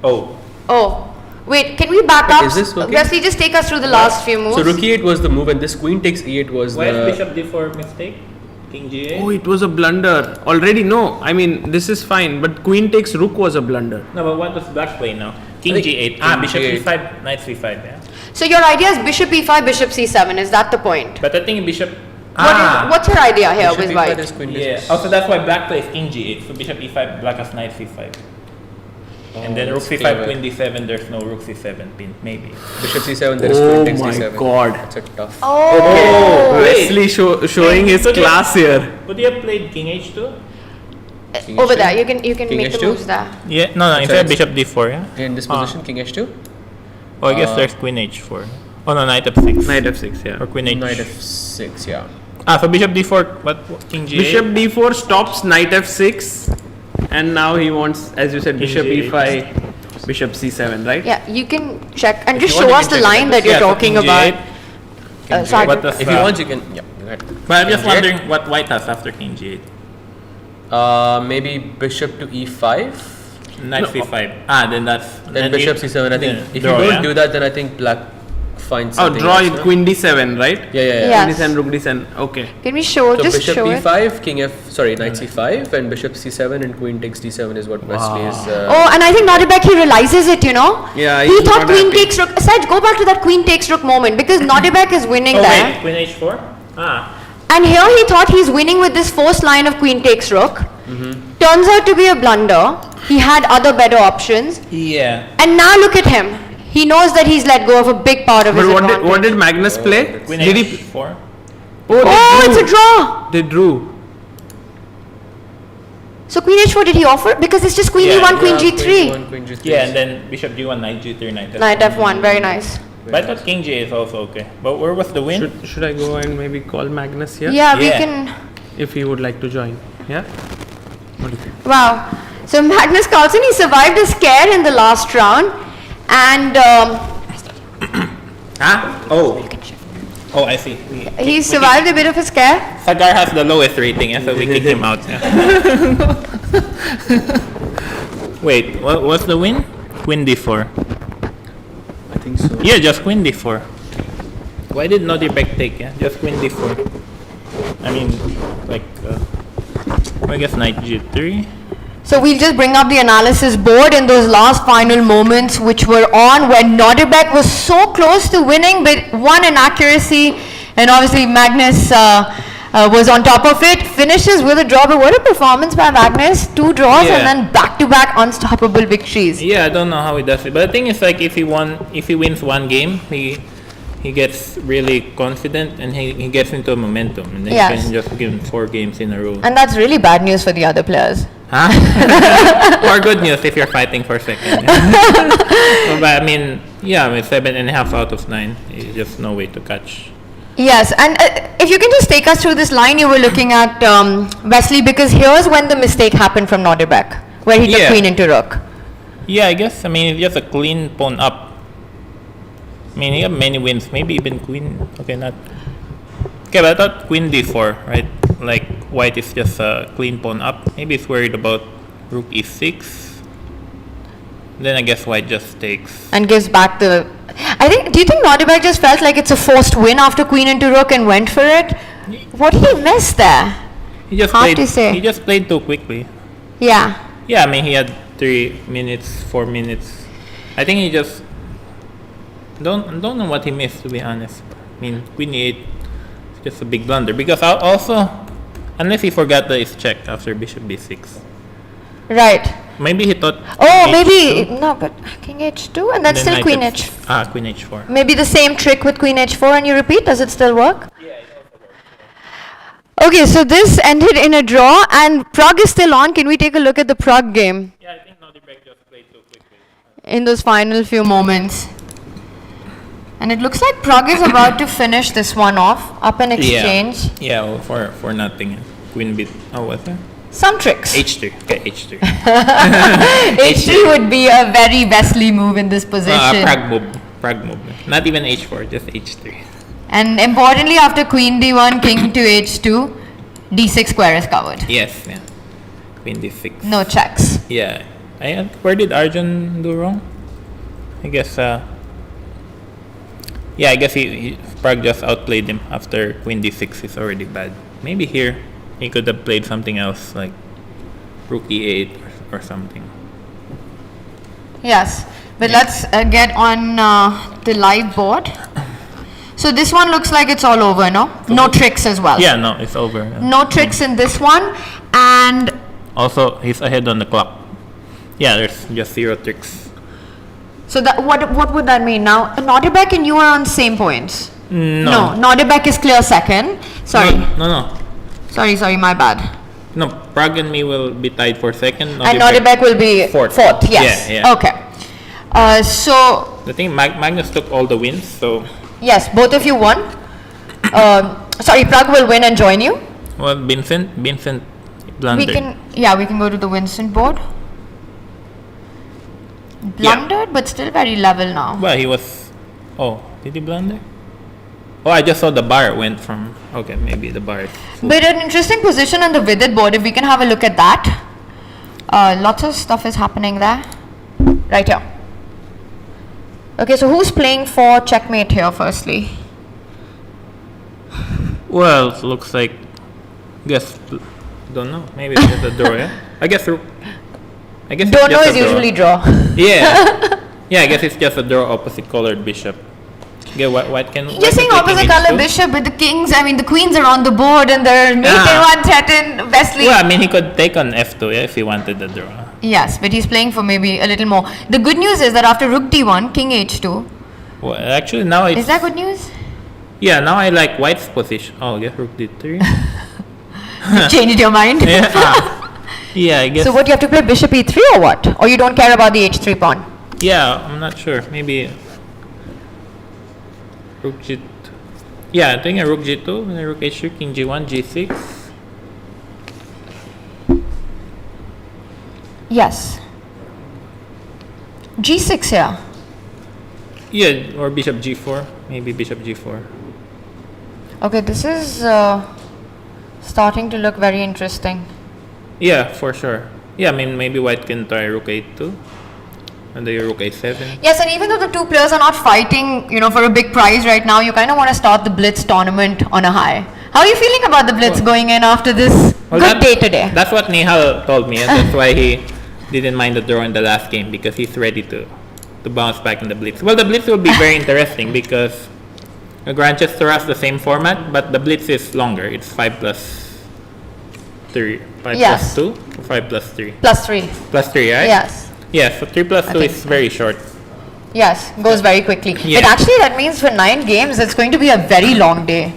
Oh. Oh. Wait, can we back up? Is this working? Wesley, just take us through the last few moves. So rook e8 was the move, and this queen takes e8 was Why is the. bishop d4 mistake? King g8? Oh, it was a blunder. Already, no. I mean, this is fine, but queen takes rook was a blunder. No, but what does black play now? King I think g8. king Bishop g8. c5, knight c5, yeah. So your idea is bishop e5, bishop c7. Is that the point? But I think bishop. What's your idea here Bishop with e5 white? is queen Yeah. d6. Also, that's why black plays king g8. So bishop e5, black has knight c5. And then rook that's c5, clever. queen d7. There's no rook c7 pin, maybe. Bishop c7, there is Oh queen takes my d7. God. That's a tough. Oh. Wesley showing his Could you- class here. Could you have played king h2? King Over h2. there, you can King make the h2? moves there. Yeah. No, instead Sorry. bishop d4, yeah. In this position, king h2. Oh, I guess there's queen h4. Oh no, knight f6. Knight f6, yeah. Or queen h. Knight f6, yeah. So bishop d4, what king g8? Bishop d4 stops knight f6, and now he wants, as you said, King bishop g8. e5, bishop c7, right? Yeah, you can check and just you show want, us you the can check line it. that you're Yeah, so talking king about. g8. Sorry. What does, If you want, you can. Yeah. Go ahead. But I'm just King g8. wondering what white has after king g8. Maybe bishop to e5. Knight c5. Then that's. Then bishop c7. I think if you draw, don't yeah? do that, then I think black find Oh, something draw else, it no? queen d7, right? Yeah. Yeah. Queen d7, rook d7. Okay. Can we show, So just bishop show it? b5, knight c5, and bishop c7 and queen takes d7 is what Wesley is. Oh, and I think Nodirbek, he realizes it, you know. Yeah, He he's thought not queen happy. takes rook. Saj, go back to that queen takes rook moment because Nodirbek is winning Oh there. wait, queen h4? Ah. And here he thought he's winning with this forced line of queen takes rook. Turns out to be a blunder. He had other better options. Yeah. And now look at him. He knows that he's let go of a big part of his But advantage. what did Magnus play? Queen Did he? h4? Oh, it's a draw. They drew. So queen h4 did he offer? Because it's just queen Yeah, e1, queen Queen g3. g1, queen g3. Yeah, and then bishop g1, knight g3, knight f1. Knight f1, very nice. But I thought king g is also okay. But where was the win? Should I go and maybe call Magnus here? Yeah, we Yeah. can. If he would like to join. Yeah? What do you think? Wow. So Magnus Carlsen, he survived a scare in the last round. And Huh? Oh. Oh, I see. he survived a bit of a scare. Sagar has the lowest rating, so we kick him out. Yeah. Wait, what's the win? Queen d4. I think so. Yeah, just queen d4. Why did Nodirbek take? Yeah, just queen d4. I mean, like, I guess knight g3. So we'll just bring up the analysis board in those last final moments which were on when Nodirbek was so close to winning but one inaccuracy and obviously Magnus was on top of it, finishes with a draw. But what a performance by Magnus, 2 draws Yeah. and then back-to-back unstoppable victories. Yeah, I don't know how he does it, but the thing is, like, if he wins one game, he gets really confident and he gets into a momentum, and then Yes. he can just give him 4 games in a row. And that's really bad news for the other players. Huh? Or good news if you're fighting for second. But I mean, yeah, I mean 7.5 out of 9 is just no way to catch. Yes, and if you can just take us through this line you were looking at, Wesley, because here's when the mistake happened from Nodirbek, where he took Yeah. queen into rook. Yeah, I guess, I mean, it's just a clean pawn up. I mean, he have many wins, maybe even queen, okay, not... Okay, but I thought queen d4, right? Like, white is just a clean pawn up. Maybe he's worried about rook e6. Then I guess white just takes. And gives back the... do you think Nodirbek just felt like it's a forced win after queen into rook and went for it? What did he miss there? He just Hard played. to say. He just played too quickly. Yeah. Yeah, I mean, he had 3 minutes, 4 minutes. I think he just don't know what he missed, to be honest. I mean, queen e8 is just a big blunder because also, unless he forgot the is check after bishop b6. Right. Maybe he thought. Oh, h2, maybe... No, but king h2 and that's then still knight queen f- queen h4. Maybe the same trick with queen h4 and you repeat? Does it still work? Okay, so this ended in a draw and Pragg is still on. Can we take a look at the Pragg game Yeah, I think Nodirbek just played too quickly. in those final few moments? And it looks like Pragg is about to finish this one off, up an exchange. Yeah, well, for nothing. Queen b. Oh, what's that? Some tricks. h3. Okay, h3. H3 would be a very Wesley move in this position. Pragg move. Not even h4, just h3. And importantly, after queen d1, king to h2, d6 square is covered. Yes, yeah. Queen d6. No checks. Yeah. Where did Arjun do wrong? I guess, yeah, I guess Pragg just outplayed him after queen d6 is already bad. Maybe here he could have played something else like rook e8 or something. Yes, but let's get on the live board. So this one looks like it's all over, no? No tricks as well. Yeah, no, it's over. No tricks in this one, and Also, he's ahead on the clock. Yeah, there's just 0 tricks. so that what would that mean now? Nodirbek and you are on same points. No. Nodirbek is clear second. Sorry, No. sorry, my bad. No, Pragg and me will be tied for second. And Nodirbek will be Fourth. Yes. Yeah. Okay. So The thing, Magnus took all the wins, so yes, both of you won. Sorry, Pragg will win and join you. well, Vincent blundered. We can go to the Winston board. Blundered, but still very level now. Well, he was. Oh, did he blunder? Oh, I just saw the bar went from. Okay, maybe the bar is full. But an interesting position on the Vidit board, if we can have a look at that. Lots of stuff is happening there. Right here. Okay, so who's playing for checkmate here firstly? Well, it looks like, don't know. Maybe it's just a draw. Yeah, I guess it's Dhono just is a draw. usually draw. Yeah, yeah. I guess it's just a draw opposite colored bishop. Yeah, white can. You're saying opposite color bishop, but the kings, I mean the queens are on the board and they're making one threaten Wesley. Well, I mean he could take on f2, yeah, if he wanted the draw. Yes, but he's playing for maybe a little more. The good news is that after rook d1, king h2. Well, actually now it's. Is that good news? Yeah, now I like white's position. Oh, I guess rook d3. You changed your mind? Yeah. Yeah, I guess. So what, you have to play bishop e3 or what? Or you don't care about the h3 pawn? Yeah, I'm not sure. Maybe rook g2. Yeah, I think a rook g2, and then rook h3, king g1, g6. Yes. g6 here. Yeah, or bishop g4. Maybe bishop g4. Okay, this is starting to look very interesting. Yeah, for sure. Yeah, I mean maybe white can try rook a2, and then rook a7. Yes, and even though the two players are not fighting, for a big prize right now, you kind of want to start the blitz tournament on a high. How are you feeling about the blitz going in after this good day today? That's what Nihal told me, and that's why he didn't mind the draw in the last game, because he's ready to bounce back in the blitz. Well, the blitz will be very interesting because Grandchester has the same format, but the blitz is longer. It's 5 plus 3. 5 Yes. plus 2 or 5 plus 3? Plus 3. Plus 3, right? Yes. Yeah, so 3 plus 2 think is very short. Yes, goes very quickly. Yeah. But actually that means for 9 games, it's going to be a very long day.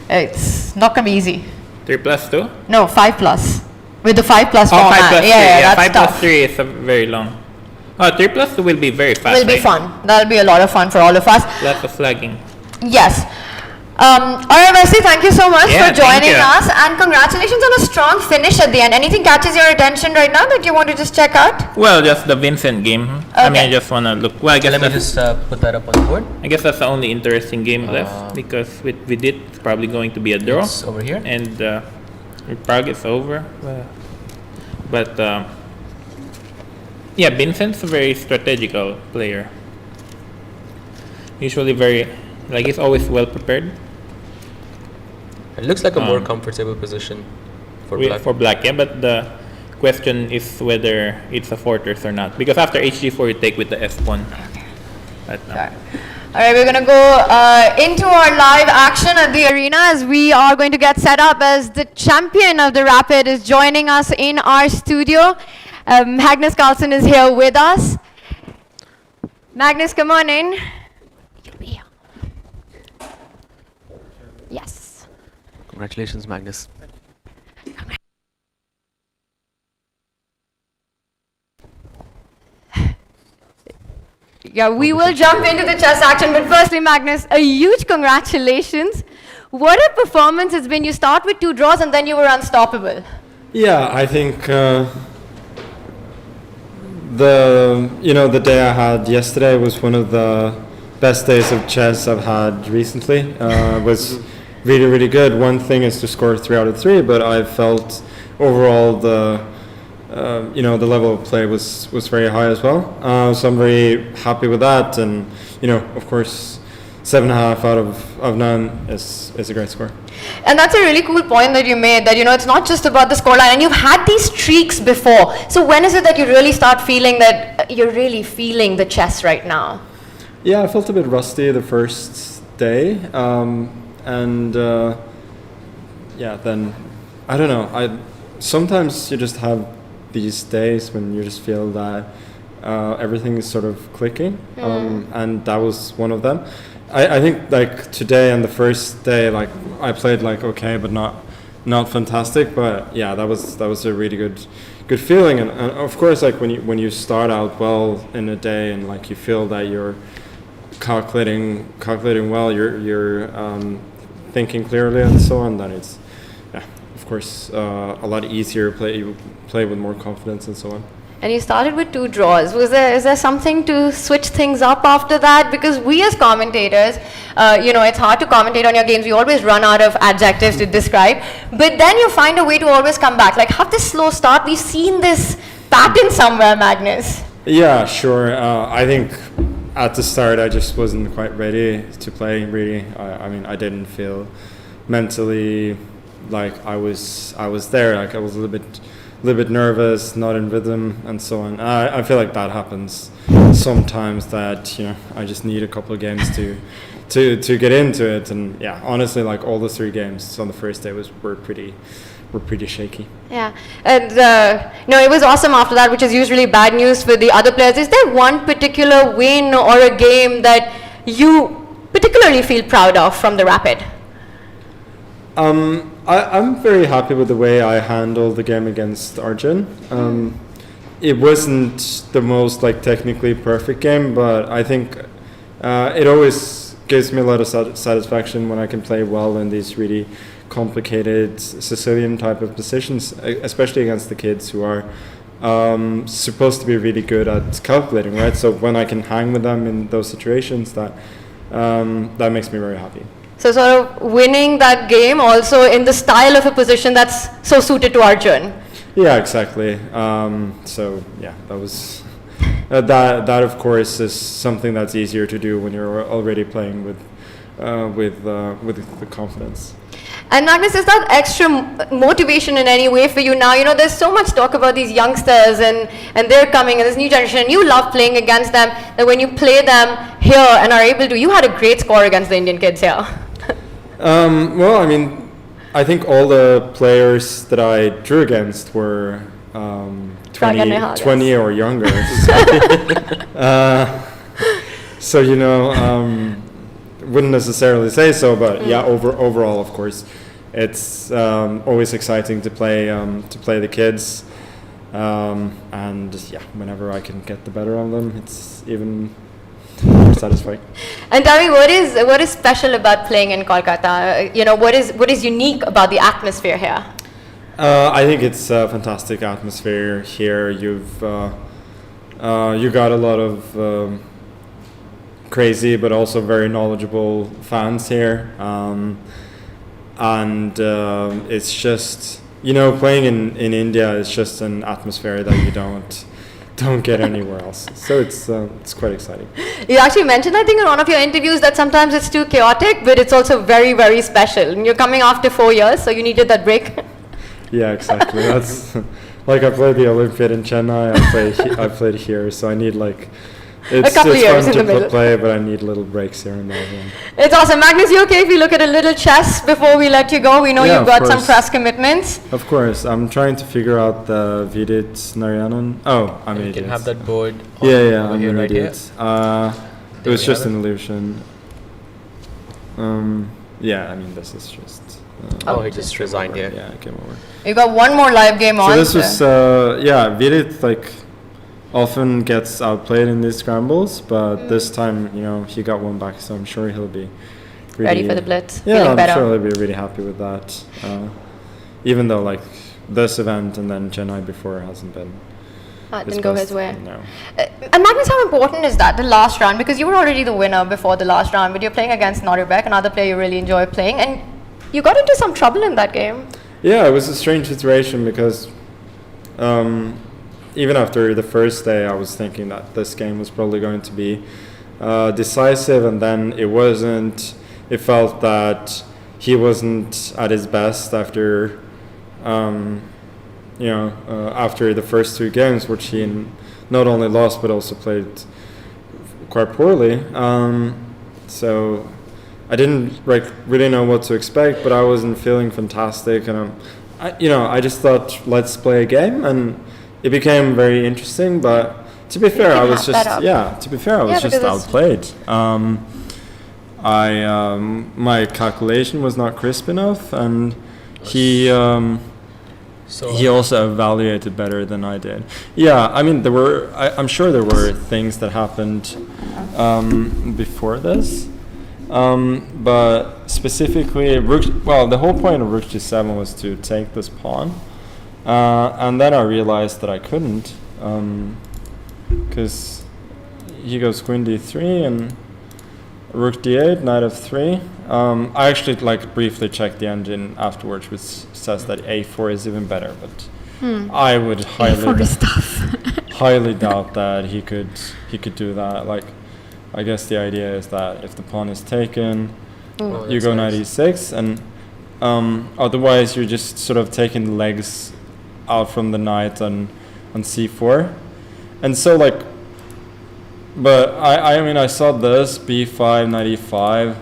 It's not going to be easy. 3 plus 2? No, 5 plus. With the 5 plus Oh, format. 5 plus 3. Yeah, that's 5 tough. plus 3 is very long. Oh, 3 plus 2 will be very fast. Will be right? fun. That'll be a lot of fun for all of us. Lots of flagging. Yes. All right, Wesley, thank you so much Yeah, for thank joining you. us, and congratulations on a strong finish at the end. Anything catches your attention right now that you want to just check out? Well, just the Vincent game. I mean, I Okay. just want to look. Well, I guess Let me that's, just put that up on the board. I guess that's the only interesting game left, because with Vidit, it's probably going to be a draw. It's over here. And with Pragg, it's over. But yeah, Vincent's a very strategical player. Usually he's always well prepared. It looks like a more comfortable position for black. For black, yeah, but the question is whether it's a fortress or not. Because after hg4, you take with the f pawn. But, All right, we're going to go into our live action at the arena as we are going to get set up as the champion of the Rapid is joining us in our studio. Magnus Carlsen is here with us. Magnus, come on in. You'll be here. Yes. Congratulations, Magnus. Yeah, we will jump into the chess action, but firstly, Magnus, a huge congratulations. What a performance it's been. You start with 2 draws and then you were unstoppable. Yeah, I think the day I had yesterday was one of the best days of chess I've had recently. It was really, really good. One thing is to score 3 out of 3, but I felt overall the level of play was very high as well. So I'm very happy with that, and of course, 7.5 out of 9 is a great score. And that's a really cool point that you made, that it's not just about the scoreline, and you've had these streaks before. So when is it that you really start feeling that you're really feeling the chess right now? Yeah, I felt a bit rusty the first day, then I don't know. Sometimes you just have these days when you just feel that everything is sort of clicking, and that was one of them. I think like today and the first day, like I played like okay, but not fantastic. But yeah, that was a really good feeling, and of course like when you start out well in a day and like you feel that you're calculating well, you're thinking clearly and so on, then it's of course a lot easier. You play with more confidence and so on. And you started with 2 draws. Is there something to switch things up after that? Because we as commentators, it's hard to commentate on your games. We always run out of adjectives to describe. But then you find a way to always come back. Like, have this slow start. We've seen this pattern somewhere, Magnus. Yeah, sure. I think at the start, I just wasn't quite ready to play. Really, I mean, I didn't feel mentally like I was there. Like I was a little bit nervous, not in rhythm, and so on. I feel like that happens sometimes. That I just need a couple of games to get into it. And yeah, honestly, like all the 3 games on the first day were pretty shaky. Yeah, and it was awesome after that, which is usually bad news for the other players. Is there one particular win or a game that you particularly feel proud of from the Rapid? I'm very happy with the way I handled the game against Arjun. It wasn't the most technically perfect game, but I think it always gives me a lot of satisfaction when I can play well in these really complicated Sicilian type of positions, especially against the kids who are supposed to be really good at calculating, right? So when I can hang with them in those situations, that makes me very happy. So sort of winning that game also in the style of a position that's so suited to Arjun. Yeah, exactly. So yeah, that was that of course is something that's easier to do when you're already playing with the confidence. And Magnus, is that extra motivation in any way for you now? There's so much talk about these youngsters and they're coming, and this new generation, and you love playing against them, that when you play them here and are able to, you had a great score against the Indian kids here. Well, I mean, I think all the players that I drew against were 20 or younger. So, wouldn't necessarily say so, but yeah, overall, of course, it's always exciting to play the kids, and yeah, whenever I can get the better of them, it's even more satisfying. And tell me, what is special about playing in Kolkata? What is unique about the atmosphere here? I think it's a fantastic atmosphere here. You got a lot of crazy but also very knowledgeable fans here, and it's just playing in India is just an atmosphere that you don't get anywhere else, so it's quite exciting. You actually mentioned, I think, in one of your interviews that sometimes it's too chaotic, but it's also very, very special, and you're coming after 4 years, so you needed that break. Yeah, exactly. That's I played the Olympiad in Chennai, I played here, so I need a couple of years in the middle. Play, but I need little breaks here and there. Yeah. It's awesome. Magnus, you okay if we look at a little chess before we let you go? We know you've got some press commitments. Of course. I'm trying to figure out the Vidit Narayanan. Oh, I'm an idiot. You can have that board I'm here, an right idiot. It was just an illusion. Yeah, I mean, this is just... he just resigned here. Yeah, I came over. You got one more live game on. So this was, Vidit, often gets outplayed in these scrambles, but this time, he got one back, so I'm sure he'll be ready for the blitz. Yeah, I'm sure he'll be really happy with that. Even though this event and then Chennai before hasn't been. Didn't go his way. No. And Magnus, how important is that, the last round? Because you were already the winner before the last round, but you're playing against Nodirbek, another player you really enjoy playing, and you got into some trouble in that game. Yeah, it was a strange situation because even after the first day, I was thinking that this game was probably going to be decisive, and then it wasn't. It felt that he wasn't at his best after, after the first 2 games, which he not only lost but also played quite poorly. So I didn't really know what to expect, but I wasn't feeling fantastic, and I just thought, let's play a game, and it became very interesting. But to be fair, I was just outplayed. My calculation was not crisp enough, and he also evaluated better than I did. Yeah, I mean, I'm sure there were things that happened before this. But specifically, the whole point of Rook G7 was to take this pawn, and then I realized that I couldn't, because he goes Queen D3 and Rook D8, Knight F3. I actually briefly checked the engine afterwards, which says that A4 is even better, but I would highly doubt that he could do that. I guess the idea is that if the pawn is taken, Oh, you that's go nice. knight e6, and otherwise you're just sort of taking the legs out from the knight on c4. And so like, but I mean I saw this b5, knight e5,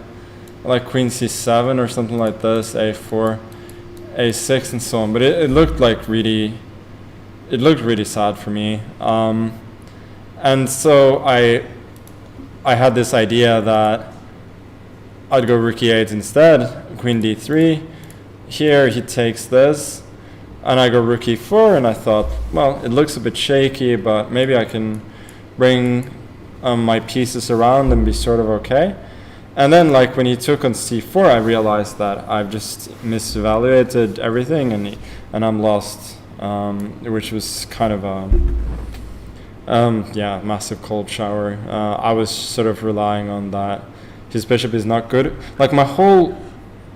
like queen c7 or something like this, a4, a6 and so on, but it looked like really, it looked really sad for me. And so I had this idea that I'd go rook e8 instead, queen d3. Here he takes this, and I go rook e4, and I thought, well, it looks a bit shaky, but maybe I can bring my pieces around and be sort of okay. And then, like, when he took on c4, I realized that I've just misevaluated everything, and I'm lost, which was kind of a massive cold shower. I was sort of relying on that. His bishop is not good. Like, my whole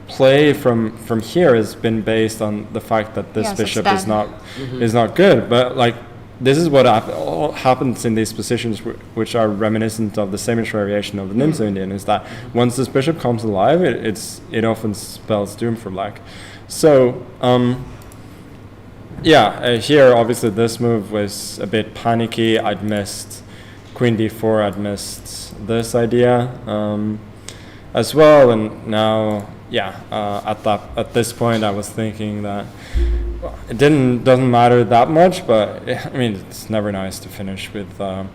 play from here has been based on the fact that this bishop is not good. But like, this is what happens in these positions, which are reminiscent of the same variation of the Nimzo Indian, is that once this bishop comes alive, it often spells doom for black. So here obviously this move was a bit panicky. I'd missed queen d4. I'd missed this idea as well, and now at this point I was thinking that it doesn't matter that much, but I mean it's never nice to finish with a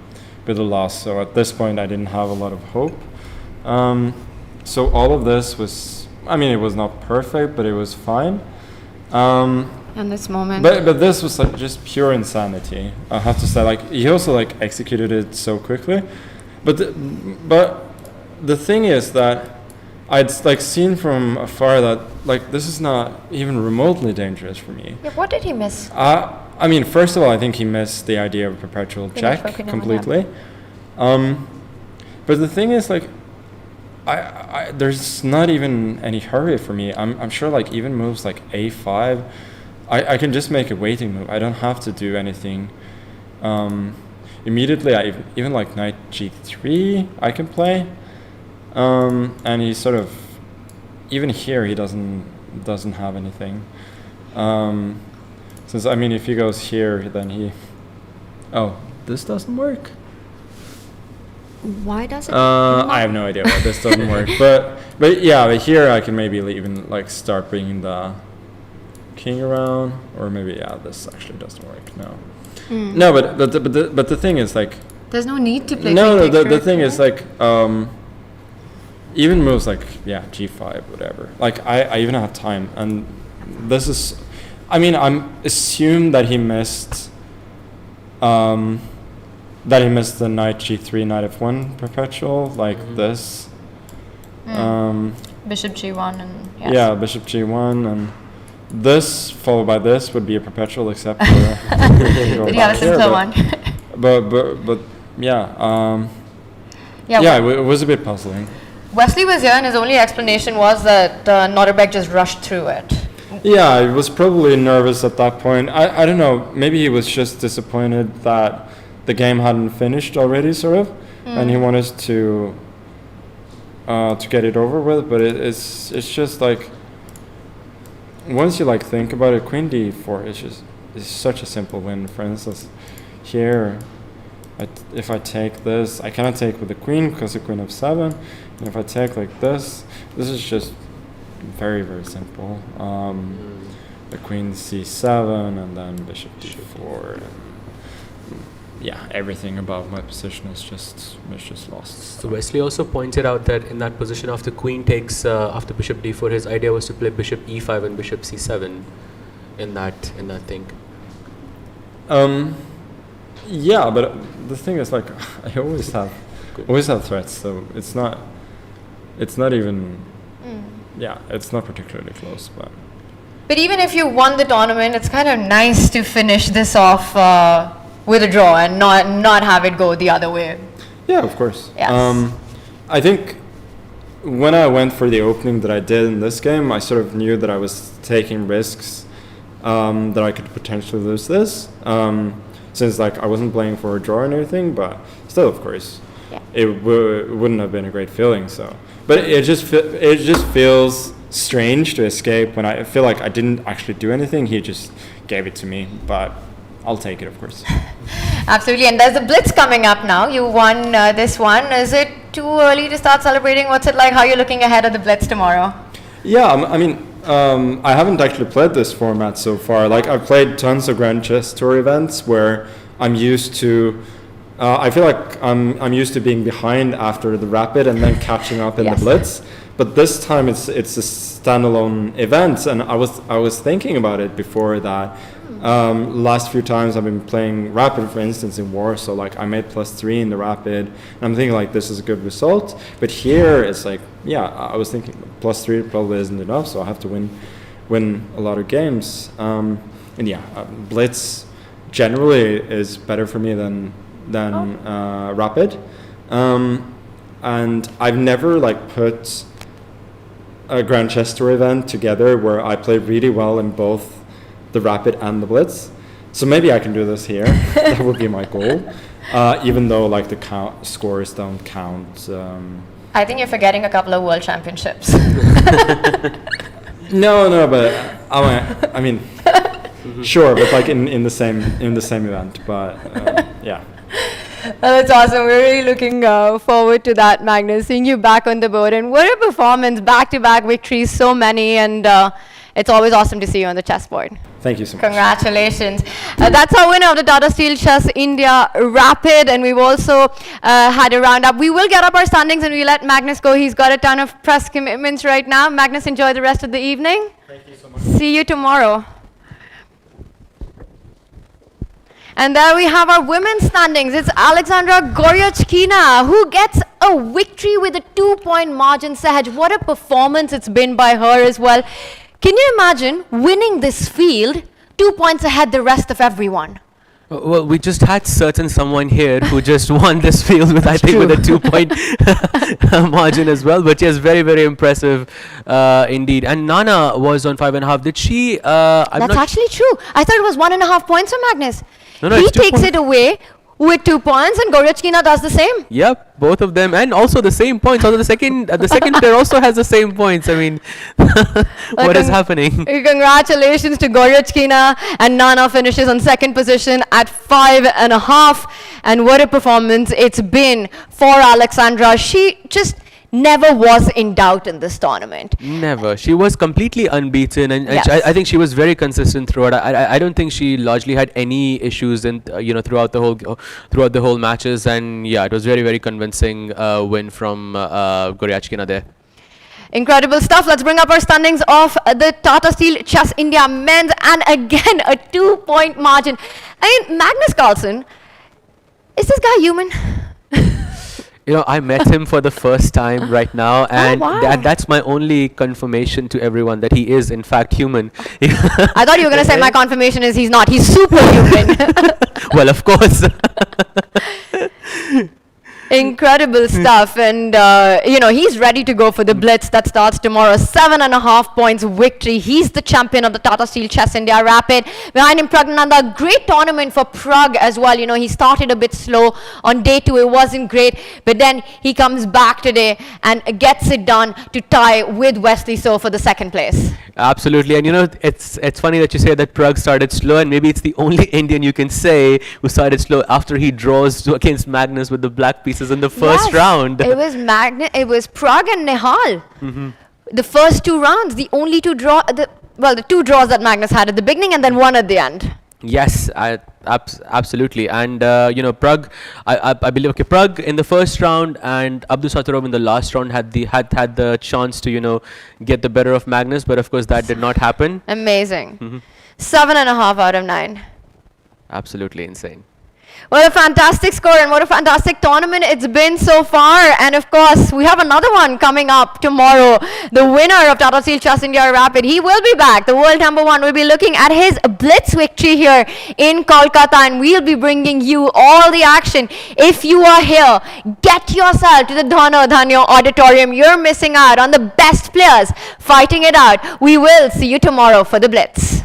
loss. So at this point I didn't have a lot of hope. So all of this was, I mean, it was not perfect, but it was fine. In this moment. But this was like just pure insanity. I have to say, like, he also like executed it so quickly. But the thing is that I'd like seen from afar that like this is not even remotely dangerous for me. Yeah, what did he miss? I mean, first of all, I think he missed the idea of perpetual check completely. But the thing is, like, I there's not even any hurry for me. I'm sure like even moves like a5, I can just make a waiting move. I don't have to do anything immediately. I even like knight g3 I can play. And he sort of, even here he doesn't have anything. Since I mean, if he goes here, then this doesn't work. Why does it? I have no idea why this doesn't work. But here I can maybe even like start bringing the king around, or maybe this actually doesn't work. No, but the thing is like, there's no need to play. No, the thing is like. Even moves like g5, whatever. Like I even have time, and this is, I mean, I'm assumed that he missed the knight g3, knight f1 perpetual like this. Bishop g1 and bishop g1, and this followed by this would be a perpetual, except for did you have a simpler one? but it was a bit puzzling. Wesley was here, and his only explanation was that Nodirbek just rushed through it. Yeah, he was probably nervous at that point. I don't know, maybe he was just disappointed that the game hadn't finished already, sort of, and he wanted to get it over with. But it's just like, once you like think about it, queen d4 is such a simple win. For instance, here, if I take this, I cannot take with the queen because the queen f7. And if I take like this is just very, very simple. The queen c7 and then bishop d4. And everything above my position is just lost. So Wesley also pointed out that in that position, after queen takes after bishop d4, his idea was to play bishop e5 and bishop c7 in that thing. Yeah, but the thing is, like, I always have threats, so it's not even it's not particularly close. But even if you won the tournament, it's kind of nice to finish this off with a draw and not have it go the other way. Yeah, of course. Yes. I think when I went for the opening that I did in this game, I sort of knew that I was taking risks, that I could potentially lose this, since like I wasn't playing for a draw and everything, but still, of course. wouldn't have been a great feeling. So, but it just feels strange to escape when I feel like I didn't actually do anything. He just gave it to me, but I'll take it, of course. Absolutely, and there's the blitz coming up now. You won this one. Is it too early to start celebrating? What's it like? How are you looking ahead of the blitz tomorrow? Yeah, I mean, I haven't actually played this format so far. Like, I've played tons of Grand Chess Tour events where I'm used to. I feel like I'm used to being behind after the rapid and then catching up in the blitz. But this time it's a standalone event, and I was thinking about it before that. Last few times I've been playing rapid, for instance, in war, so like I made +3 in the rapid, and I'm thinking like this is a good result. But here it's like, I was thinking +3 probably isn't enough, so I have to win a lot of games. Blitz generally is better for me than rapid, and I've never like put a Grand Chess Tour event together where I play really well in both the rapid and the blitz. So maybe I can do this here. That would be my goal, even though like the scores don't count. I think you're forgetting a couple of world championships. No, but I mean, sure, but like in the same event. But yeah. That's awesome. We're really looking forward to that, Magnus. Seeing you back on the board, and what a performance! Back-to-back victories, so many, and it's always awesome to see you on the chessboard. Thank you so much. Congratulations. That's our winner of the Tata Steel Chess India Rapid, and we've also had a roundup. We will get up our standings and we let Magnus go. He's got a ton of press commitments right now. Magnus, enjoy the rest of the evening. Thank you so much. See you tomorrow. And there we have our women's standings. It's Aleksandra Goryachkina who gets a victory with a 2-point margin. Sahaj, what a performance it's been by her as well. Can you imagine winning this field 2 points ahead the rest of everyone? Well, we just had someone here who just won this field with, I think, with a 2-point margin as well. But yes, very, very impressive indeed. And Nana was on 5.5. Did she? That's actually true. I thought it was 1.5 points for Magnus. No, he takes it away with 2 points, and Goryachkina does the same. Yep, both of them, and also the same points. Also, the second player also has the same points. I mean, what is happening? Congratulations to Goryachkina, and Nana finishes on second position at 5.5. And what a performance it's been for Alexandra. She just never was in doubt in this tournament. Never. She was completely unbeaten, and Yes. I think she was very consistent throughout. I don't think she largely had any issues in throughout the whole matches, and yeah, it was very, very convincing win from Goryachkina there. Incredible stuff. Let's bring up our standings of the Tata Steel Chess India men's, and again a 2-point margin. I mean, Magnus Carlsen, is this guy human? I met him for the first time right now, and wow. that's my only confirmation to everyone that he is in fact human. I thought you were going to say my confirmation is he's not. He's superhuman. Well, of course. Incredible stuff, and he's ready to go for the blitz that starts tomorrow. 7.5 points victory. He's the champion of the Tata Steel Chess India Rapid. Behind him, Pragg. Great tournament for Pragg as well. He started a bit slow on day 2. It wasn't great, but then he comes back today and gets it done to tie with Wesley So for the second place. Absolutely, and it's funny that you say that Pragg started slow, and maybe it's the only Indian you can say who started slow after he draws against Magnus with the black pieces in the first round. It was Pragg and Nihal. Mm-hmm. The first 2 rounds, the only 2 the 2 draws that Magnus had at the beginning, and then 1 at the end. Yes, absolutely. And Pragg, I believe Pragg in the first round and Abdusattorov in the last round had the chance to get the better of Magnus, but of course that did not happen. Amazing. Mm-hmm. 7.5 out of 9. Absolutely insane. What a fantastic score, and what a fantastic tournament it's been so far. And of course, we have another one coming up tomorrow. The winner of Tata Steel Chess India Rapid, he will be back. The world #1 will be looking at his blitz victory here in Kolkata, and we'll be bringing you all the action. If you are here, get yourself to the Dhono Dhanyo Auditorium. You're missing out on the best players fighting it out. We will see you tomorrow for the blitz.